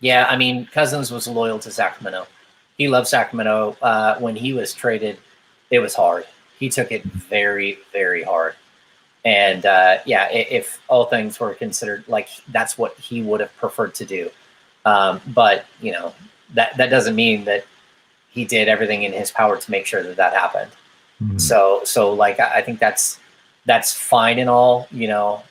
Yeah, I mean, Cousins was loyal to Sacramento. He loved Sacramento. When he was traded, it was hard. He took it very, very hard. And, if all things were considered, like, that's what he would have preferred to do. But, that doesn't mean that he did everything in his power to make sure that happened. Mm-hmm. So like, I think that's fine and all.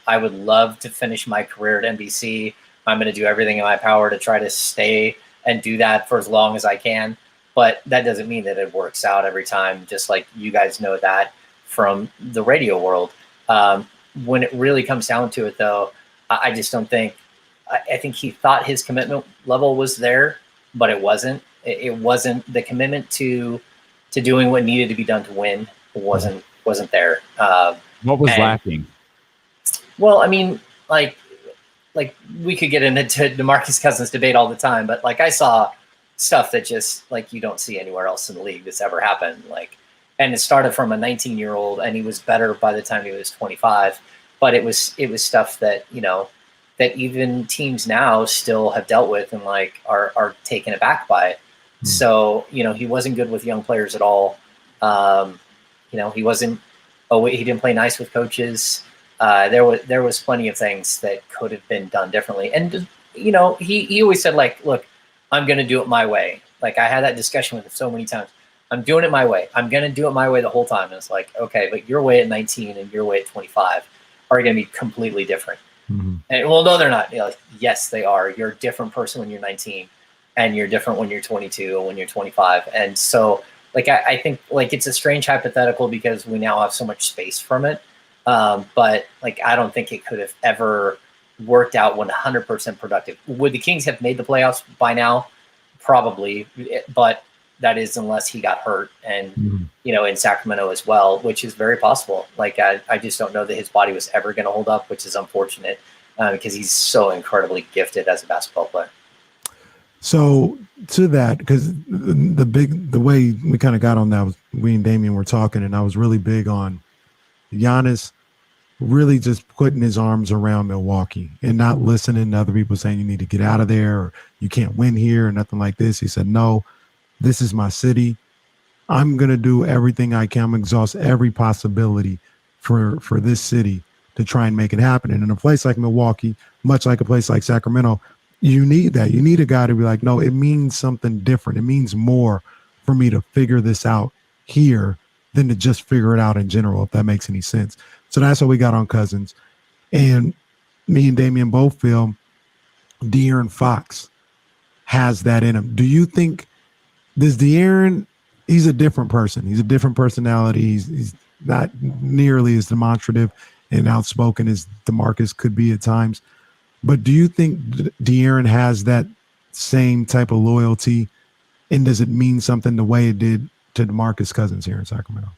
I would love to finish my career at NBC. I'm going to do everything in my power to try to stay and do that for as long as I can. But that doesn't mean that it works out every time, just like you guys know that from the radio world. When it really comes down to it, though, I just don't think – I think he thought his commitment level was there, but it wasn't. It wasn't the commitment to doing what needed to be done to win wasn't there. What was lacking? Well, I mean, like we could get into DeMarcus Cousins debate all the time, but like I saw stuff that just like you don't see anywhere else in the league that's ever happened. Like, and it started from a 19-year-old, and he was better by the time he was 25. But it was stuff that that even teams now still have dealt with and like are taken aback by it. So, he wasn't good with young players at all. He wasn't, he didn't play nice with coaches. There was plenty of things that could have been done differently. And, he always said like, look, I'm going to do it my way. Like I had that discussion with him so many times. I'm doing it my way. I'm going to do it my way the whole time. And it's like, okay, but your way at 19 and your way at 25 are going to be completely different. Mm-hmm. And well, no, they're not. Yes, they are. You're a different person when you're 19. And you're different when you're 22 or when you're 25. And so, like, I think, like, it's a strange hypothetical because we now have so much space from it. But, like, I don't think it could have ever worked out 100% productive. Would the Kings have made the playoffs by now? Probably. But that is unless he got hurt and, in Sacramento as well, which is very possible. Like, I just don't know that his body was ever going to hold up, which is unfortunate because he's so incredibly gifted as a basketball player. So to that, because the way we kind of got on that was we and Damian were talking, and I was really big on Giannis really just putting his arms around Milwaukee and not listening to other people saying you need to get out of there or you can't win here or nothing like this. He said, no, this is my city. I'm going to do everything I can. I'm going to exhaust every possibility for this city to try and make it happen. And in a place like Milwaukee, much like a place like Sacramento, you need that. You need a guy to be like, no, it means something different. It means more for me to figure this out here than to just figure it out in general, if that makes any sense. So that's what we got on Cousins. And me and Damian both feel De'Aaron Fox has that in him. Do you think this De'Aaron, he's a different person. He's a different personality. He's not nearly as demonstrative and outspoken as DeMarcus could be at times. But do you think De'Aaron has that same type of loyalty, and does it mean something the way it did to DeMarcus Cousins here in Sacramento?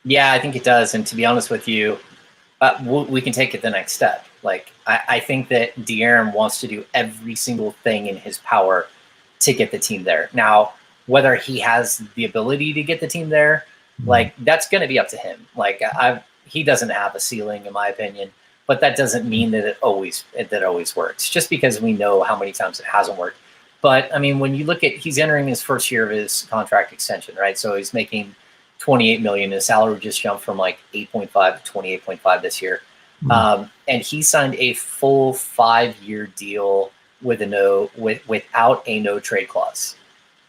Yeah, I think it does. And to be honest with you, we can take it the next step. Like, I think that De'Aaron wants to do every single thing in his power to get the team there. Now, whether he has the ability to get the team there, like, that's going to be up to him. Like, he doesn't have a ceiling, in my opinion, but that doesn't mean that it always works, just because we know how many times it hasn't worked. But I mean, when you look at, he's entering his first year of his contract extension, right? So he's making $28 million. His salary just jumped from like 8.5 to 28.5 this year. And he signed a full 5-year deal with without a no trade clause.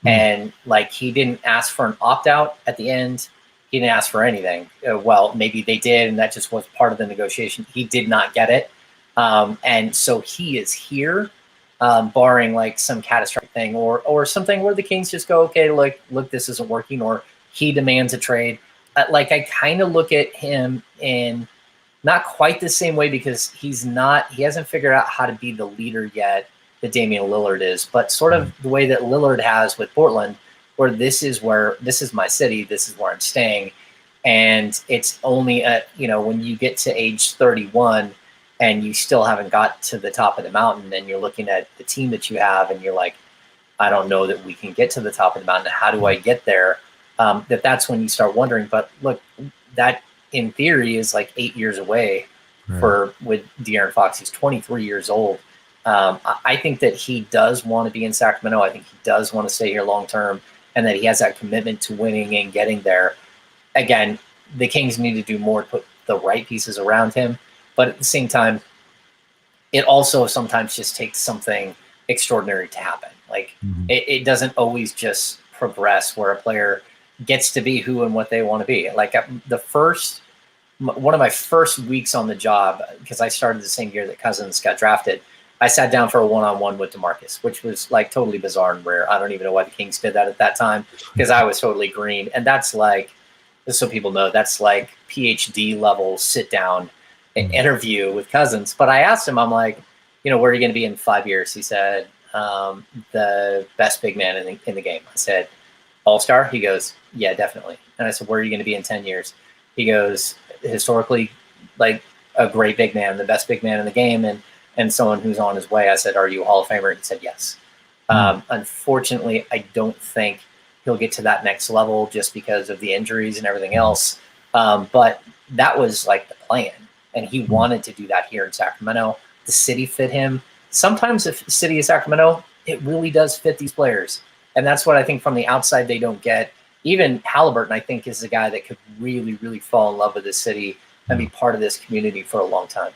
And like, he didn't ask for an opt out at the end. He didn't ask for anything. Well, maybe they did, and that just was part of the negotiation. He did not get it. And so he is here, barring like some catastrophic thing or something where the Kings just go, okay, look, this isn't working, or he demands a trade. Like, I kind of look at him in not quite the same way, because he hasn't figured out how to be the leader yet that Damian Lillard is, but sort of the way that Lillard has with Portland, where this is my city, this is where I'm staying. And it's only when you get to age 31 and you still haven't got to the top of the mountain, and you're looking at the team that you have and you're like, I don't know that we can get to the top of the mountain. How do I get there? That's when you start wondering. But look, that in theory is like 8 years away with De'Aaron Fox. He's 23 years old. I think that he does want to be in Sacramento. I think he does want to stay here long term, and that he has that commitment to winning and getting there. Again, the Kings need to do more to put the right pieces around him, but at the same time, it also sometimes just takes something extraordinary to happen. Like, it doesn't always just progress where a player gets to be who and what they want to be. Like, one of my first weeks on the job, because I started the same year that Cousins got drafted, I sat down for a one-on-one with DeMarcus, which was like totally bizarre and rare. I don't even know why the Kings did that at that time, because I was totally green. And that's like, just so people know, that's like PhD level sit down and interview with Cousins. But I asked him, I'm like, where are you going to be in 5 years? He said, the best big man in the game. I said, All-Star? He goes, yeah, definitely. And I said, where are you going to be in 10 years? He goes, historically, like a great big man, the best big man in the game, and someone who's on his way. I said, are you a Hall of Famer? He said, yes. Unfortunately, I don't think he'll get to that next level just because of the injuries and everything else. But that was like the plan. And he wanted to do that here in Sacramento. The city fit him. Sometimes the city of Sacramento, it really does fit these players. And that's what I think from the outside they don't get. Even Halliburton, I think, is the guy that could really, really fall in love with this city and be part of this community for a long time.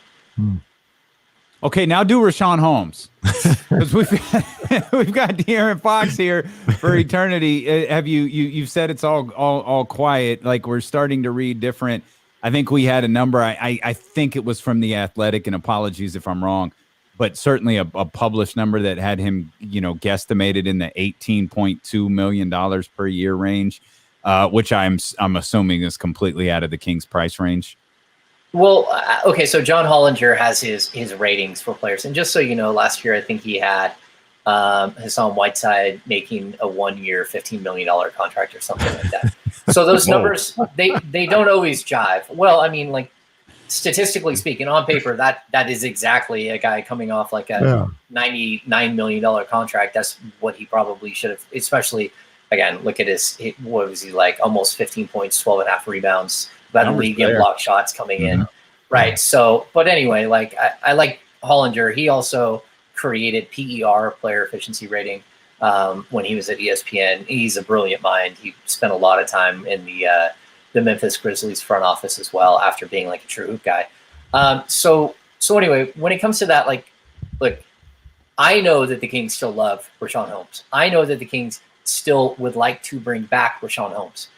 Okay, now do Rashawn Holmes, because we've got De'Aaron Fox here for eternity. Have you've said it's all quiet? Like, we're starting to read different. I think we had a number. I think it was from The Athletic, and apologies if I'm wrong, but certainly a published number that had him, guesstimated in the $18.2 million per year range, which I'm assuming is completely out of the Kings price range. Well, okay, so John Hollinger has his ratings for players. And just so you know, last year I think he had Hassan Whiteside making a 1-year, $15 million contract or something like that. So those numbers, they don't always jive. Well, I mean, like, statistically speaking, on paper, that is exactly a guy coming off like a $99 million contract. That's what he probably should have, especially, again, look at what was he like? Almost 15 points, 12.5 rebounds. About a league in block shots coming in. Right. So, but anyway, like, I like Hollinger. He also created PER, player efficiency rating, when he was at ESPN. He's a brilliant mind. He spent a lot of time in the Memphis Grizzlies front office as well, after being like a true hoop guy. So anyway, when it comes to that, like, look, I know that the Kings still love Rashawn Holmes. I know that the Kings still would like to bring back Rashawn Holmes.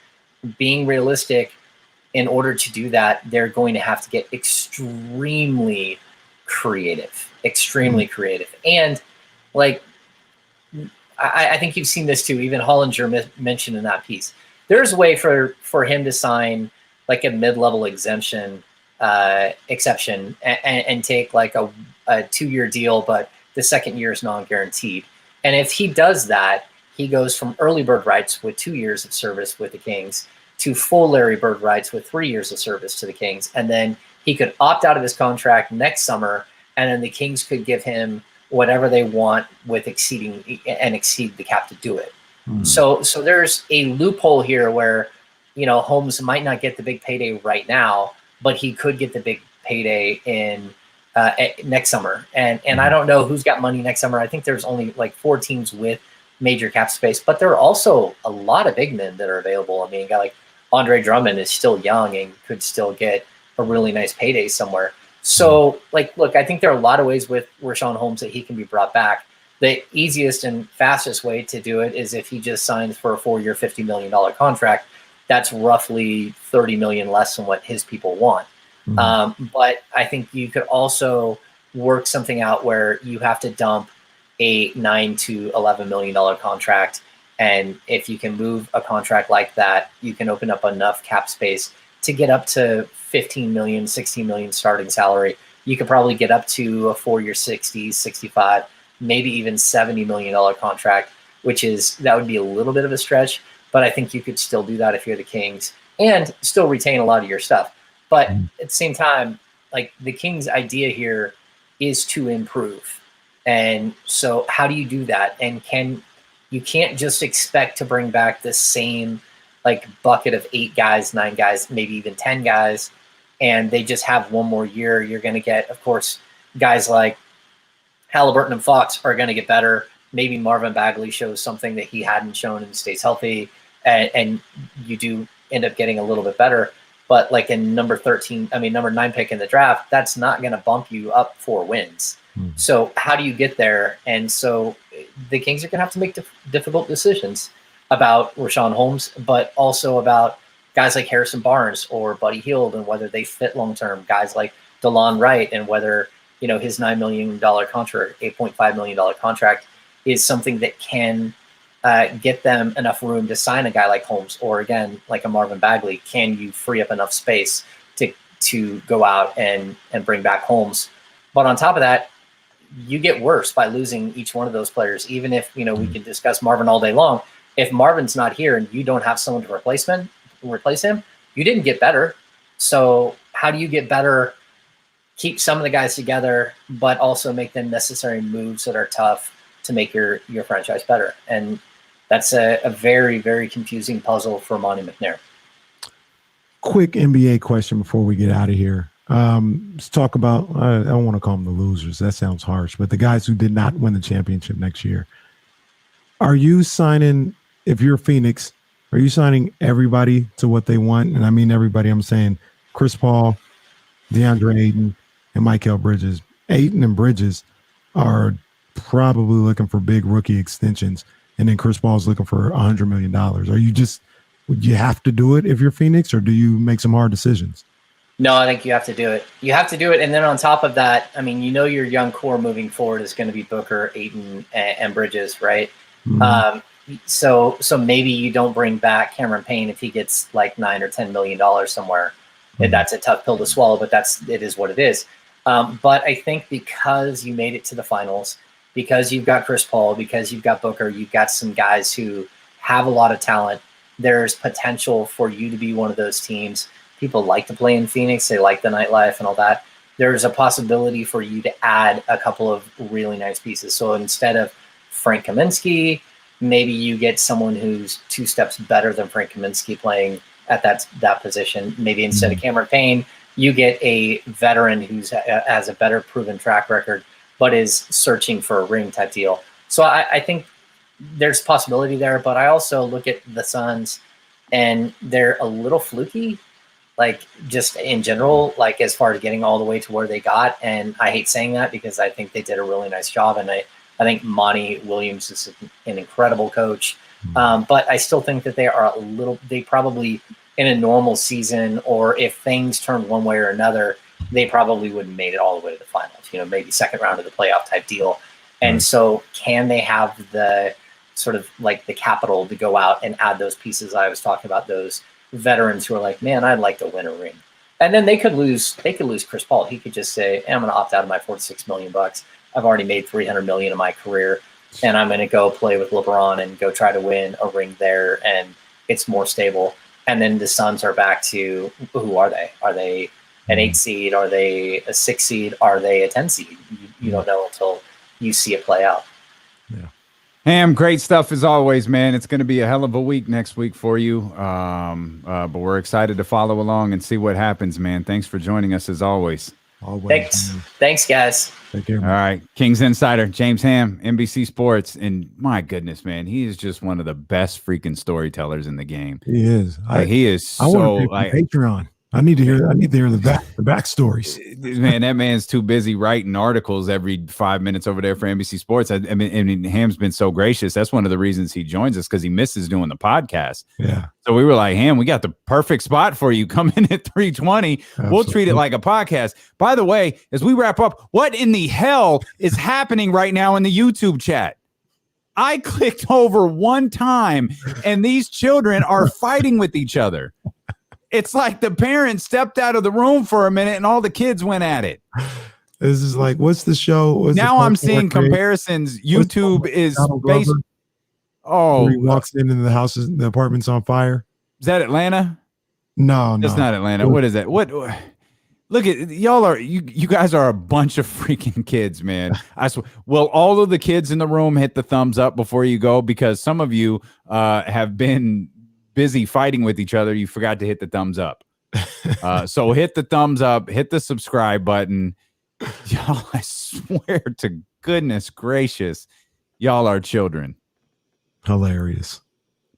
Being realistic, in order to do that, they're going to have to get extremely creative. And like, I think you've seen this too. Even Hollinger mentioned in that piece, there's a way for him to sign like a mid-level exception and take like a 2-year deal, but the second year is non-guaranteed. And if he does that, he goes from early bird rights with 2 years of service with the Kings to full Larry Bird rights with 3 years of service to the Kings. And then he could opt out of his contract next summer, and then the Kings could give him whatever they want with exceed the cap to do it. So there's a loophole here where, Holmes might not get the big payday right now, but he could get the big payday in next summer. And I don't know who's got money next summer. I think there's only like 4 teams with major cap space, but there are also a lot of big men that are available. I mean, a guy like Andre Drummond is still young and could still get a really nice payday somewhere. So, look, I think there are a lot of ways with Richaun Holmes that he can be brought back. The easiest and fastest way to do it is if he just signs for a 4-year, $50 million contract. That's roughly $30 million less than what his people want. But I think you could also work something out where you have to dump a $9 to $11 million contract. And if you can move a contract like that, you can open up enough cap space to get up to 15 million, 16 million starting salary. You could probably get up to a 4-year 60, 65, maybe even $70 million contract, that would be a little bit of a stretch, but I think you could still do that if you're the Kings and still retain a lot of your stuff. But at the same time, the Kings' idea here is to improve. And so how do you do that? And you can't just expect to bring back the same bucket of 8 guys, 9 guys, maybe even 10 guys, and they just have one more year. You're going to get, of course, guys like Halliburton and Fox are going to get better. Maybe Marvin Bagley shows something that he hadn't shown and stays healthy, and you do end up getting a little bit better. But in number 9 pick in the draft, that's not going to bump you up 4 wins. So how do you get there? And so the Kings are going to have to make difficult decisions about Richaun Holmes, but also about guys like Harrison Barnes or Buddy Hield and whether they fit long-term, guys like DeLon Wright and whether, his $9 million contract, $8.5 million contract is something that can get them enough room to sign a guy like Holmes, or again, like a Marvin Bagley. Can you free up enough space to go out and bring back Holmes? But on top of that, you get worse by losing each one of those players. Even if, we can discuss Marvin all day long. If Marvin's not here and you don't have someone to replace him, you didn't get better. So how do you get better, keep some of the guys together, but also make the necessary moves that are tough to make your franchise better? And that's a very, very confusing puzzle for Monty McNair. Quick NBA question before we get out of here. Let's talk about, I don't want to call them the losers. That sounds harsh, but the guys who did not win the championship next year. Are you signing, if you're Phoenix, are you signing everybody to what they want? And I mean everybody, I'm saying Chris Paul, DeAndre Ayton, and Mikal Bridges. Ayton and Bridges are probably looking for big rookie extensions, and then Chris Paul's looking for $100 million. Are you would you have to do it if you're Phoenix, or do you make some hard decisions? No, I think you have to do it. You have to do it. And then on top of that, your young core moving forward is going to be Booker, Ayton, and Bridges, right? So maybe you don't bring back Cameron Payne if he gets $9 or $10 million somewhere. And that's a tough pill to swallow, but it is what it is. But I think because you made it to the finals, because you've got Chris Paul, because you've got Booker, you've got some guys who have a lot of talent, there's potential for you to be one of those teams. People like to play in Phoenix. They like the nightlife and all that. There's a possibility for you to add a couple of really nice pieces. So instead of Frank Kaminsky, maybe you get someone who's 2 steps better than Frank Kaminsky playing at that position. Maybe instead of Cameron Payne, you get a veteran who's has a better proven track record, but is searching for a ring type deal. So I think there's possibility there, but I also look at the Suns and they're a little fluky, just in general, as far as getting all the way to where they got. And I hate saying that because I think they did a really nice job. And I think Monty Williams is an incredible coach. But I still think that they probably in a normal season, or if things turned one way or another, they probably wouldn't have made it all the way to the finals, maybe second round of the playoff type deal. And so can they have the sort of the capital to go out and add those pieces I was talking about, those veterans who are man, I'd like to win a ring. And then they could lose Chris Paul. He could just say, hey, I'm going to opt out of my $46 million. I've already made $300 million in my career, and I'm going to go play with LeBron and go try to win a ring there. And it's more stable. And then the Suns are back to, who are they? Are they an 8 seed? Are they a 6 seed? Are they a 10 seed? You don't know until you see it play out. Yeah. Ham, great stuff as always, man. It's going to be a hell of a week next week for you. But we're excited to follow along and see what happens, man. Thanks for joining us as always. Thanks, guys. Take care, man. All right. Kings Insider, James Ham, NBC Sports. And my goodness, man, he is just one of the best freaking storytellers in the game. He is. He is I so like Patreon. I need to hear the backstories. Man, that man's too busy writing articles every 5 minutes over there for NBC Sports. I mean, Ham's been so gracious. That's one of the reasons he joins us, because he misses doing the podcast. Yeah. So we were like, Ham, we got the perfect spot for you. Come in at 3:20. Absolutely. We'll treat it like a podcast. By the way, as we wrap up, what in the hell is happening right now in the YouTube chat? I clicked over one time and these children are fighting with each other. It's like the parents stepped out of the room for a minute and all the kids went at it. This is like, what's the show? Now I'm seeing comparisons. YouTube is based. Oh, he walks into the house, the apartment's on fire. Is that Atlanta? No, that's not Atlanta. What is that? What? Look at y'all are you guys are a bunch of freaking kids, man. I swear. Will all of the kids in the room hit the thumbs up before you go? Because some of you have been busy fighting with each other. You forgot to hit the thumbs up. So hit the thumbs up, hit the subscribe button. Y'all, I swear to goodness gracious, y'all are children. Hilarious.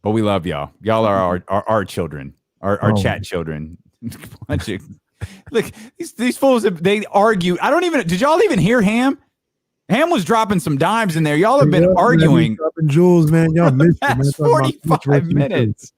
But we love y'all. Y'all are our children, our chat children. Look, these fools, they argue. Did y'all even hear Ham? Ham was dropping some dimes in there. Y'all have been arguing. Dropping jewels, man. Y'all missed it, 45 minutes.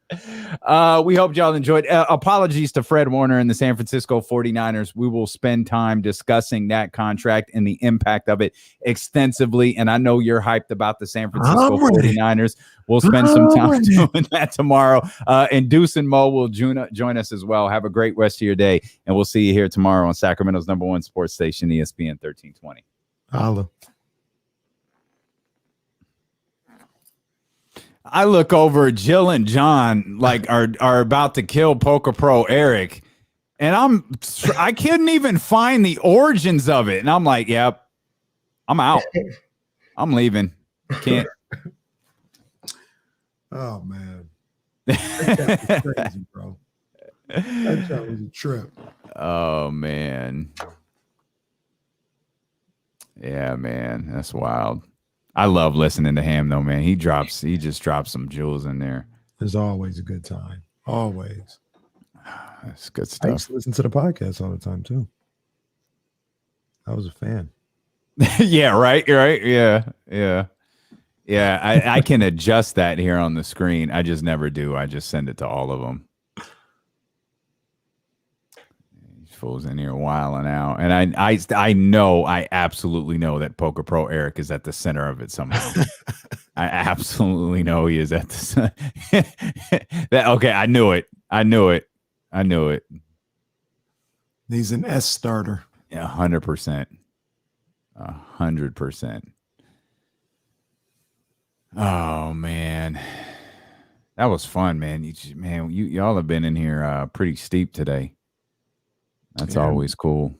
We hope y'all enjoyed. Apologies to Fred Warner and the San Francisco 49ers. We will spend time discussing that contract and the impact of it extensively. And I know you're hyped about the San Francisco 49ers. We'll spend some time doing that tomorrow. And Deuce and Mo will join us as well. Have a great rest of your day. And we'll see you here tomorrow on Sacramento's #1 sports station, ESPN 1320. Holla. I look over, Jill and John like are about to kill Poker Pro Eric, and I couldn't even find the origins of it, and I'm like, yep, I'm out. I'm leaving. Can't. Oh man, that was crazy, bro. That was a trip. Oh man. Yeah, man, that's wild. I love listening to Ham though, man. He just drops some jewels in there. There's always a good time. Always. That's good I stuff. used to listen to the podcast all the time too. I was a fan. Yeah, right. Yeah. I can adjust that here on the screen. I just never do. I just send it to all of them. Fools in here wilding out, and I know, I absolutely know that Poker Pro Eric is at the center of it somehow. I absolutely know he is at the okay, I knew it. He's an S starter. Yeah, 100%. 100%. Oh man, that was fun, man. Y'all have been in here pretty steep today. That's always cool.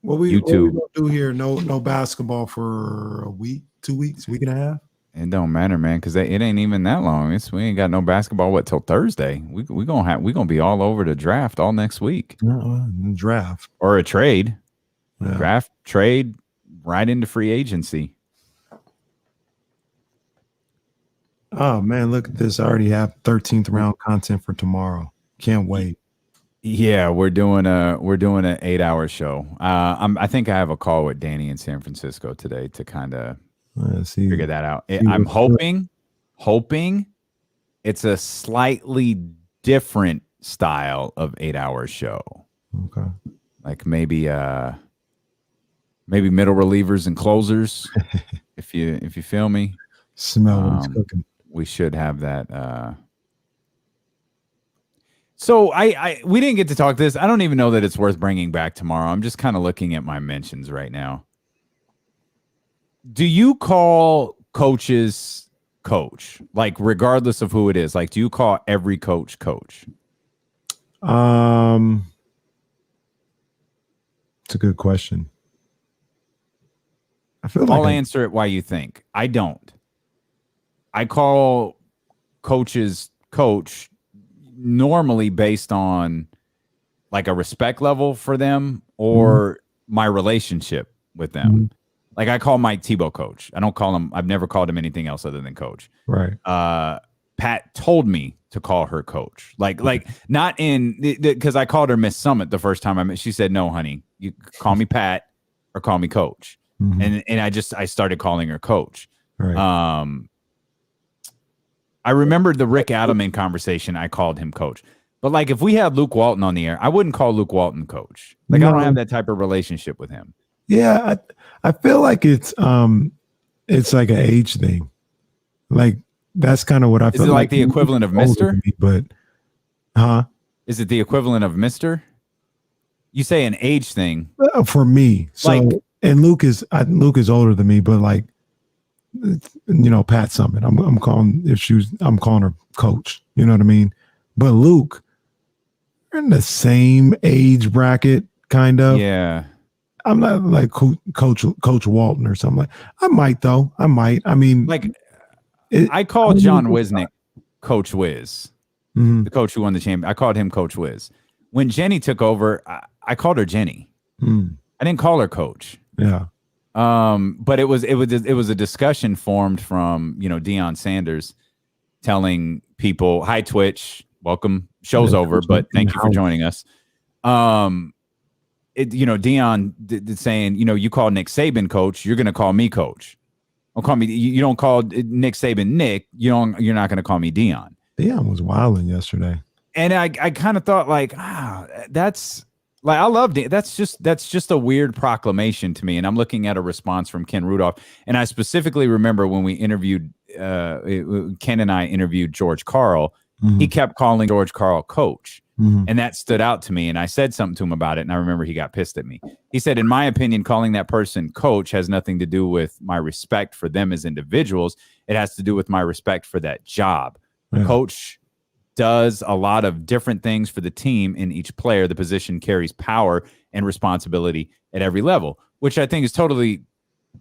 What we gonna do here? No basketball for a week, 2 weeks, week and a half. It don't matter, man, because it ain't even that long. We ain't got no basketball till Thursday. We gonna be all over the draft all next week. Draft or a trade, draft, trade, right into free agency. Oh man, look at this! I already have 13th round content for tomorrow. Can't wait. Yeah, we're doing an 8-hour show. I think I have a call with Danny in San Francisco today to kind of figure that out. I'm hoping it's a slightly different style of 8-hour show. Okay, like maybe middle relievers and closers. if you feel me, smell what's cooking. We should have that. So we didn't get to talk this. I don't even know that it's worth bringing back tomorrow. I'm just kind of looking at my mentions right now. Do you call coaches coach? Like regardless of who it is, like do you call every coach coach? It's a good question. I feel like I'll answer it why you think. I don't. I call coaches coach normally based on like a respect level for them or my relationship with them. Like I call Mike Tebow coach. I don't call him. I've never called him anything else other than coach. Right. Pat told me to call her coach. Like not in because I called her Miss Summit the first time I met. She said, "No, honey, you call me Pat or call me coach." And I started calling her coach. Right. I remembered the Rick Adelman conversation. I called him coach. But like if we had Luke Walton on the air, I wouldn't call Luke Walton coach. Like I don't have that type of relationship with him. Yeah, I feel like it's like an age thing. Like that's kind of what I feel. Is it like the equivalent of Mr.? But is it the equivalent of Mr.? You say an age thing. For me. So like, and Luke is older than me, but like Pat Summit. I'm calling her coach. You know what I mean? But Luke, we're in the same age bracket, kind of. Yeah. I'm not like Coach Walton or something. Like I might though. I might. I mean, like I called John Wisnick Coach Wiz, the coach who won the championship. I called him Coach Wiz. When Jenny took over, I called her Jenny. I didn't call her Coach. Yeah. But it was a discussion formed from Deion Sanders telling people, "Hi Twitch, welcome. Show's over, but thank you for joining us." Deion did saying, you call Nick Saban coach, you're going to call me coach. Don't call me. You don't call Nick Saban Nick. You're not going to call me Deion. Deion was wilding yesterday, and I kind of thought like, that's like I loved it. That's just a weird proclamation to me. And I'm looking at a response from Ken Rudolph, and I specifically remember when we interviewed Ken and I interviewed George Karl. He kept calling George Karl coach. And that stood out to me. And I said something to him about it. And I remember he got pissed at me. He said, in my opinion, calling that person coach has nothing to do with my respect for them as individuals. It has to do with my respect for that job. Yeah. Coach does a lot of different things for the team in each player. The position carries power and responsibility at every level, which I think is totally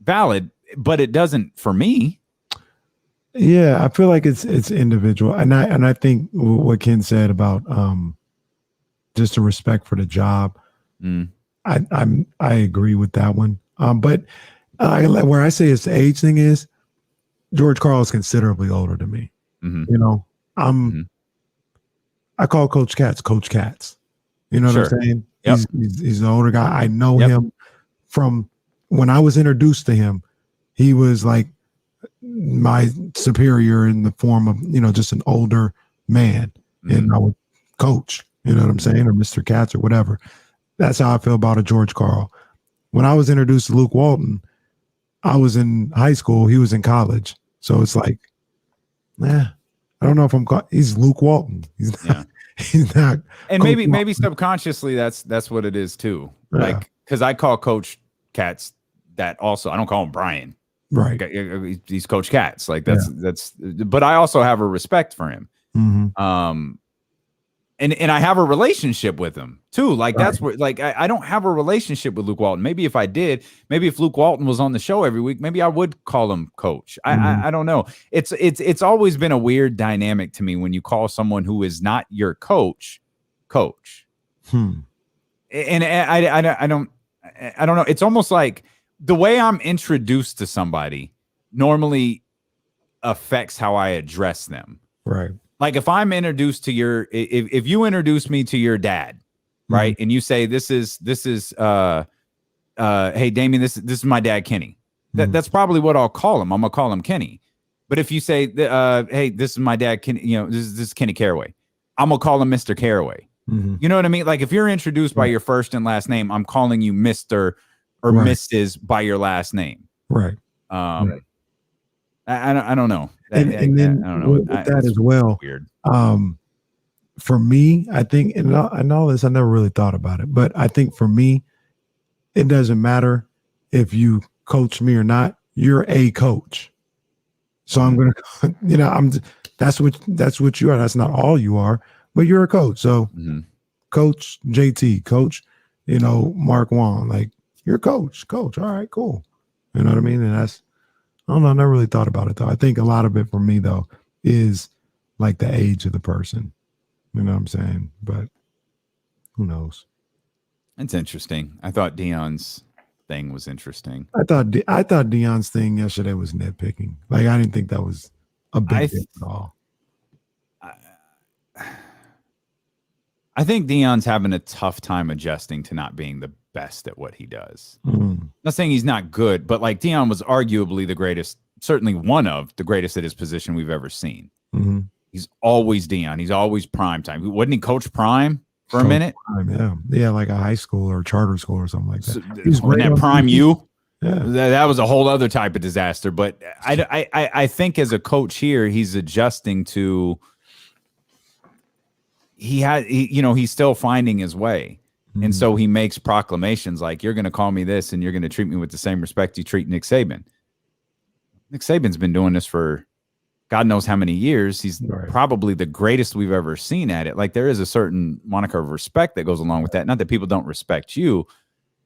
valid, but it doesn't for me. Yeah, I feel like it's individual. And I think what Ken said about just a respect for the job. I agree with that one. But where I say it's the age thing is George Karl is considerably older than me. I call Coach Katz Coach Katz. You know what I'm saying? Yep. He's an older guy. I know him from when I was introduced to him. He was like my superior in the form of, just an older man. And I would coach. You know what I'm saying? Or Mr. Katz or whatever. That's how I feel about a George Karl. When I was introduced to Luke Walton, I was in high school. He was in college. So it's like, I don't know if he's Luke Walton. He's not. And maybe subconsciously that's what it is too. Yeah. Like, because I call Coach Katz that also. I don't call him Brian. Right. Like, he's Coach Katz. Like that's. But I also have a respect for him. And I have a relationship with him too. Like that's where I don't have a relationship with Luke Walton. Maybe if I did, maybe if Luke Walton was on the show every week, maybe I would call him coach. I don't know. It's always been a weird dynamic to me when you call someone who is not your coach. And I don't know. It's almost like the way I'm introduced to somebody normally affects how I address them. Right. Like if I'm introduced to if you introduce me to your dad, right, and you say this is hey Damien, this is my dad Kenny. That's probably what I'll call him. I'm gonna call him Kenny. But if you say hey, this is my dad Kenny, this is Kenny Caraway, I'm gonna call him Mr. Caraway. You know what I mean? Like if you're introduced by your first and last name, I'm calling you Mr. or Mrs. by your last name. Right. I don't know. And then I don't know. With that as well. Weird. For me, I think, and all this, I never really thought about it, but I think for me, it doesn't matter if you coach me or not. You're a coach, so I'm gonna, that's what you are. That's not all you are, but you're a coach. So Coach JT, Coach, Mark Wong. Like, you're Coach. All right, cool. You know what I mean? And that's, I don't know, I never really thought about it, though. I think a lot of it for me, though, is like the age of the person. You know what I'm saying? But who knows? It's interesting. I thought Deion's thing was interesting. I thought Deion's thing yesterday was nitpicking. Like, I didn't think that was a big deal at all. I think Deion's having a tough time adjusting to not being the best at what he does. Not saying he's not good, but like Deion was arguably the greatest, certainly one of the greatest at his position we've ever seen. He's always Deion. He's always prime time. Wasn't he Coach Prime for a minute? Prime, yeah, like a high school or charter school or something like that. He's that Prime U. Yeah, that was a whole other type of disaster. But I think as a coach here, he's adjusting to. He's still finding his way. And so he makes proclamations like, you're going to call me this and you're going to treat me with the same respect you treat Nick Saban. Nick Saban's been doing this for God knows how many years. He's probably the greatest we've ever seen at it. Like, there is a certain moniker of respect that goes along with that. Not that people don't respect you,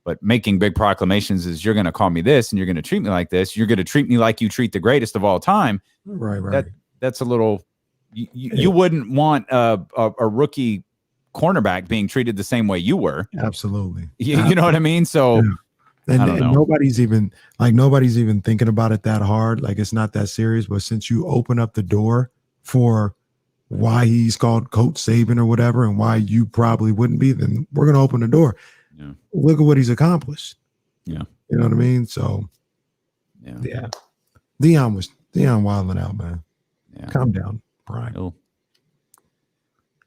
but making big proclamations is, you're going to call me this and you're going to treat me like this. You're going to treat me like you treat the greatest of all time. Right. That's a little... You wouldn't want a rookie cornerback being treated the same way you were. Absolutely. You know what I mean? So, and nobody's even thinking about it that hard. Like, it's not that serious. But since you open up the door for why he's called Coach Saban or whatever, and why you probably wouldn't be, then we're going to open the door. Yeah. Look at what he's accomplished. Yeah. You know what I mean? So, yeah. Deion wilding out, man. Yeah. Calm down, Brian. Oh.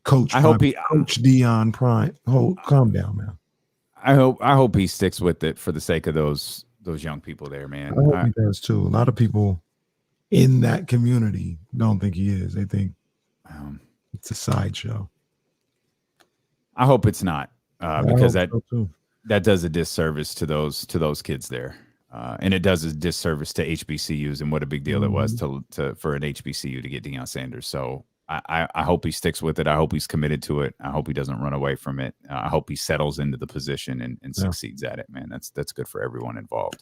Coach Deion Prime. Calm down, man. I hope he sticks with it for the sake of those young people there, man. I hope he does too. A lot of people in that community don't think he is. They think it's a sideshow. I hope it's not, because that does a disservice to those kids there, and it does a disservice to HBCUs and what a big deal it was for an HBCU to get Deion Sanders. So I hope he sticks with it. I hope he's committed to it. I hope he doesn't run away from it. I hope he settles into the position and succeeds at it, man. That's good for everyone involved.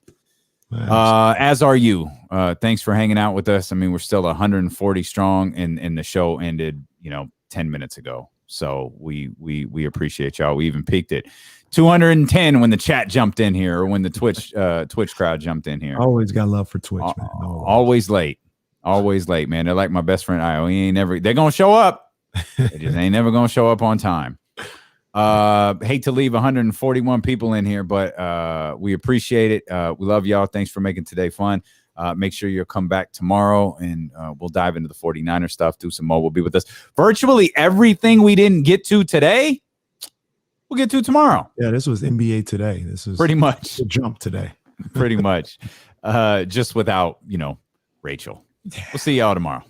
As are you. Thanks for hanging out with us. I mean, we're still 140 strong, and the show ended, 10 minutes ago. So we appreciate y'all. We even peaked at 210 when the chat jumped in here, or when the Twitch crowd jumped in here. Always got love for Twitch, man. Always late. Always late, man. They're like my best friend. They're going to show up. They just ain't never going to show up on time. Hate to leave 141 people in here, but we appreciate it. We love y'all. Thanks for making today fun. Make sure you'll come back tomorrow, and we'll dive into the 49er stuff. Do some more. We'll be with us. Virtually everything we didn't get to today, we'll get to tomorrow. Yeah, this was NBA Today. This was pretty much a jump today. Pretty much. Just without, Rachel. We'll see y'all tomorrow.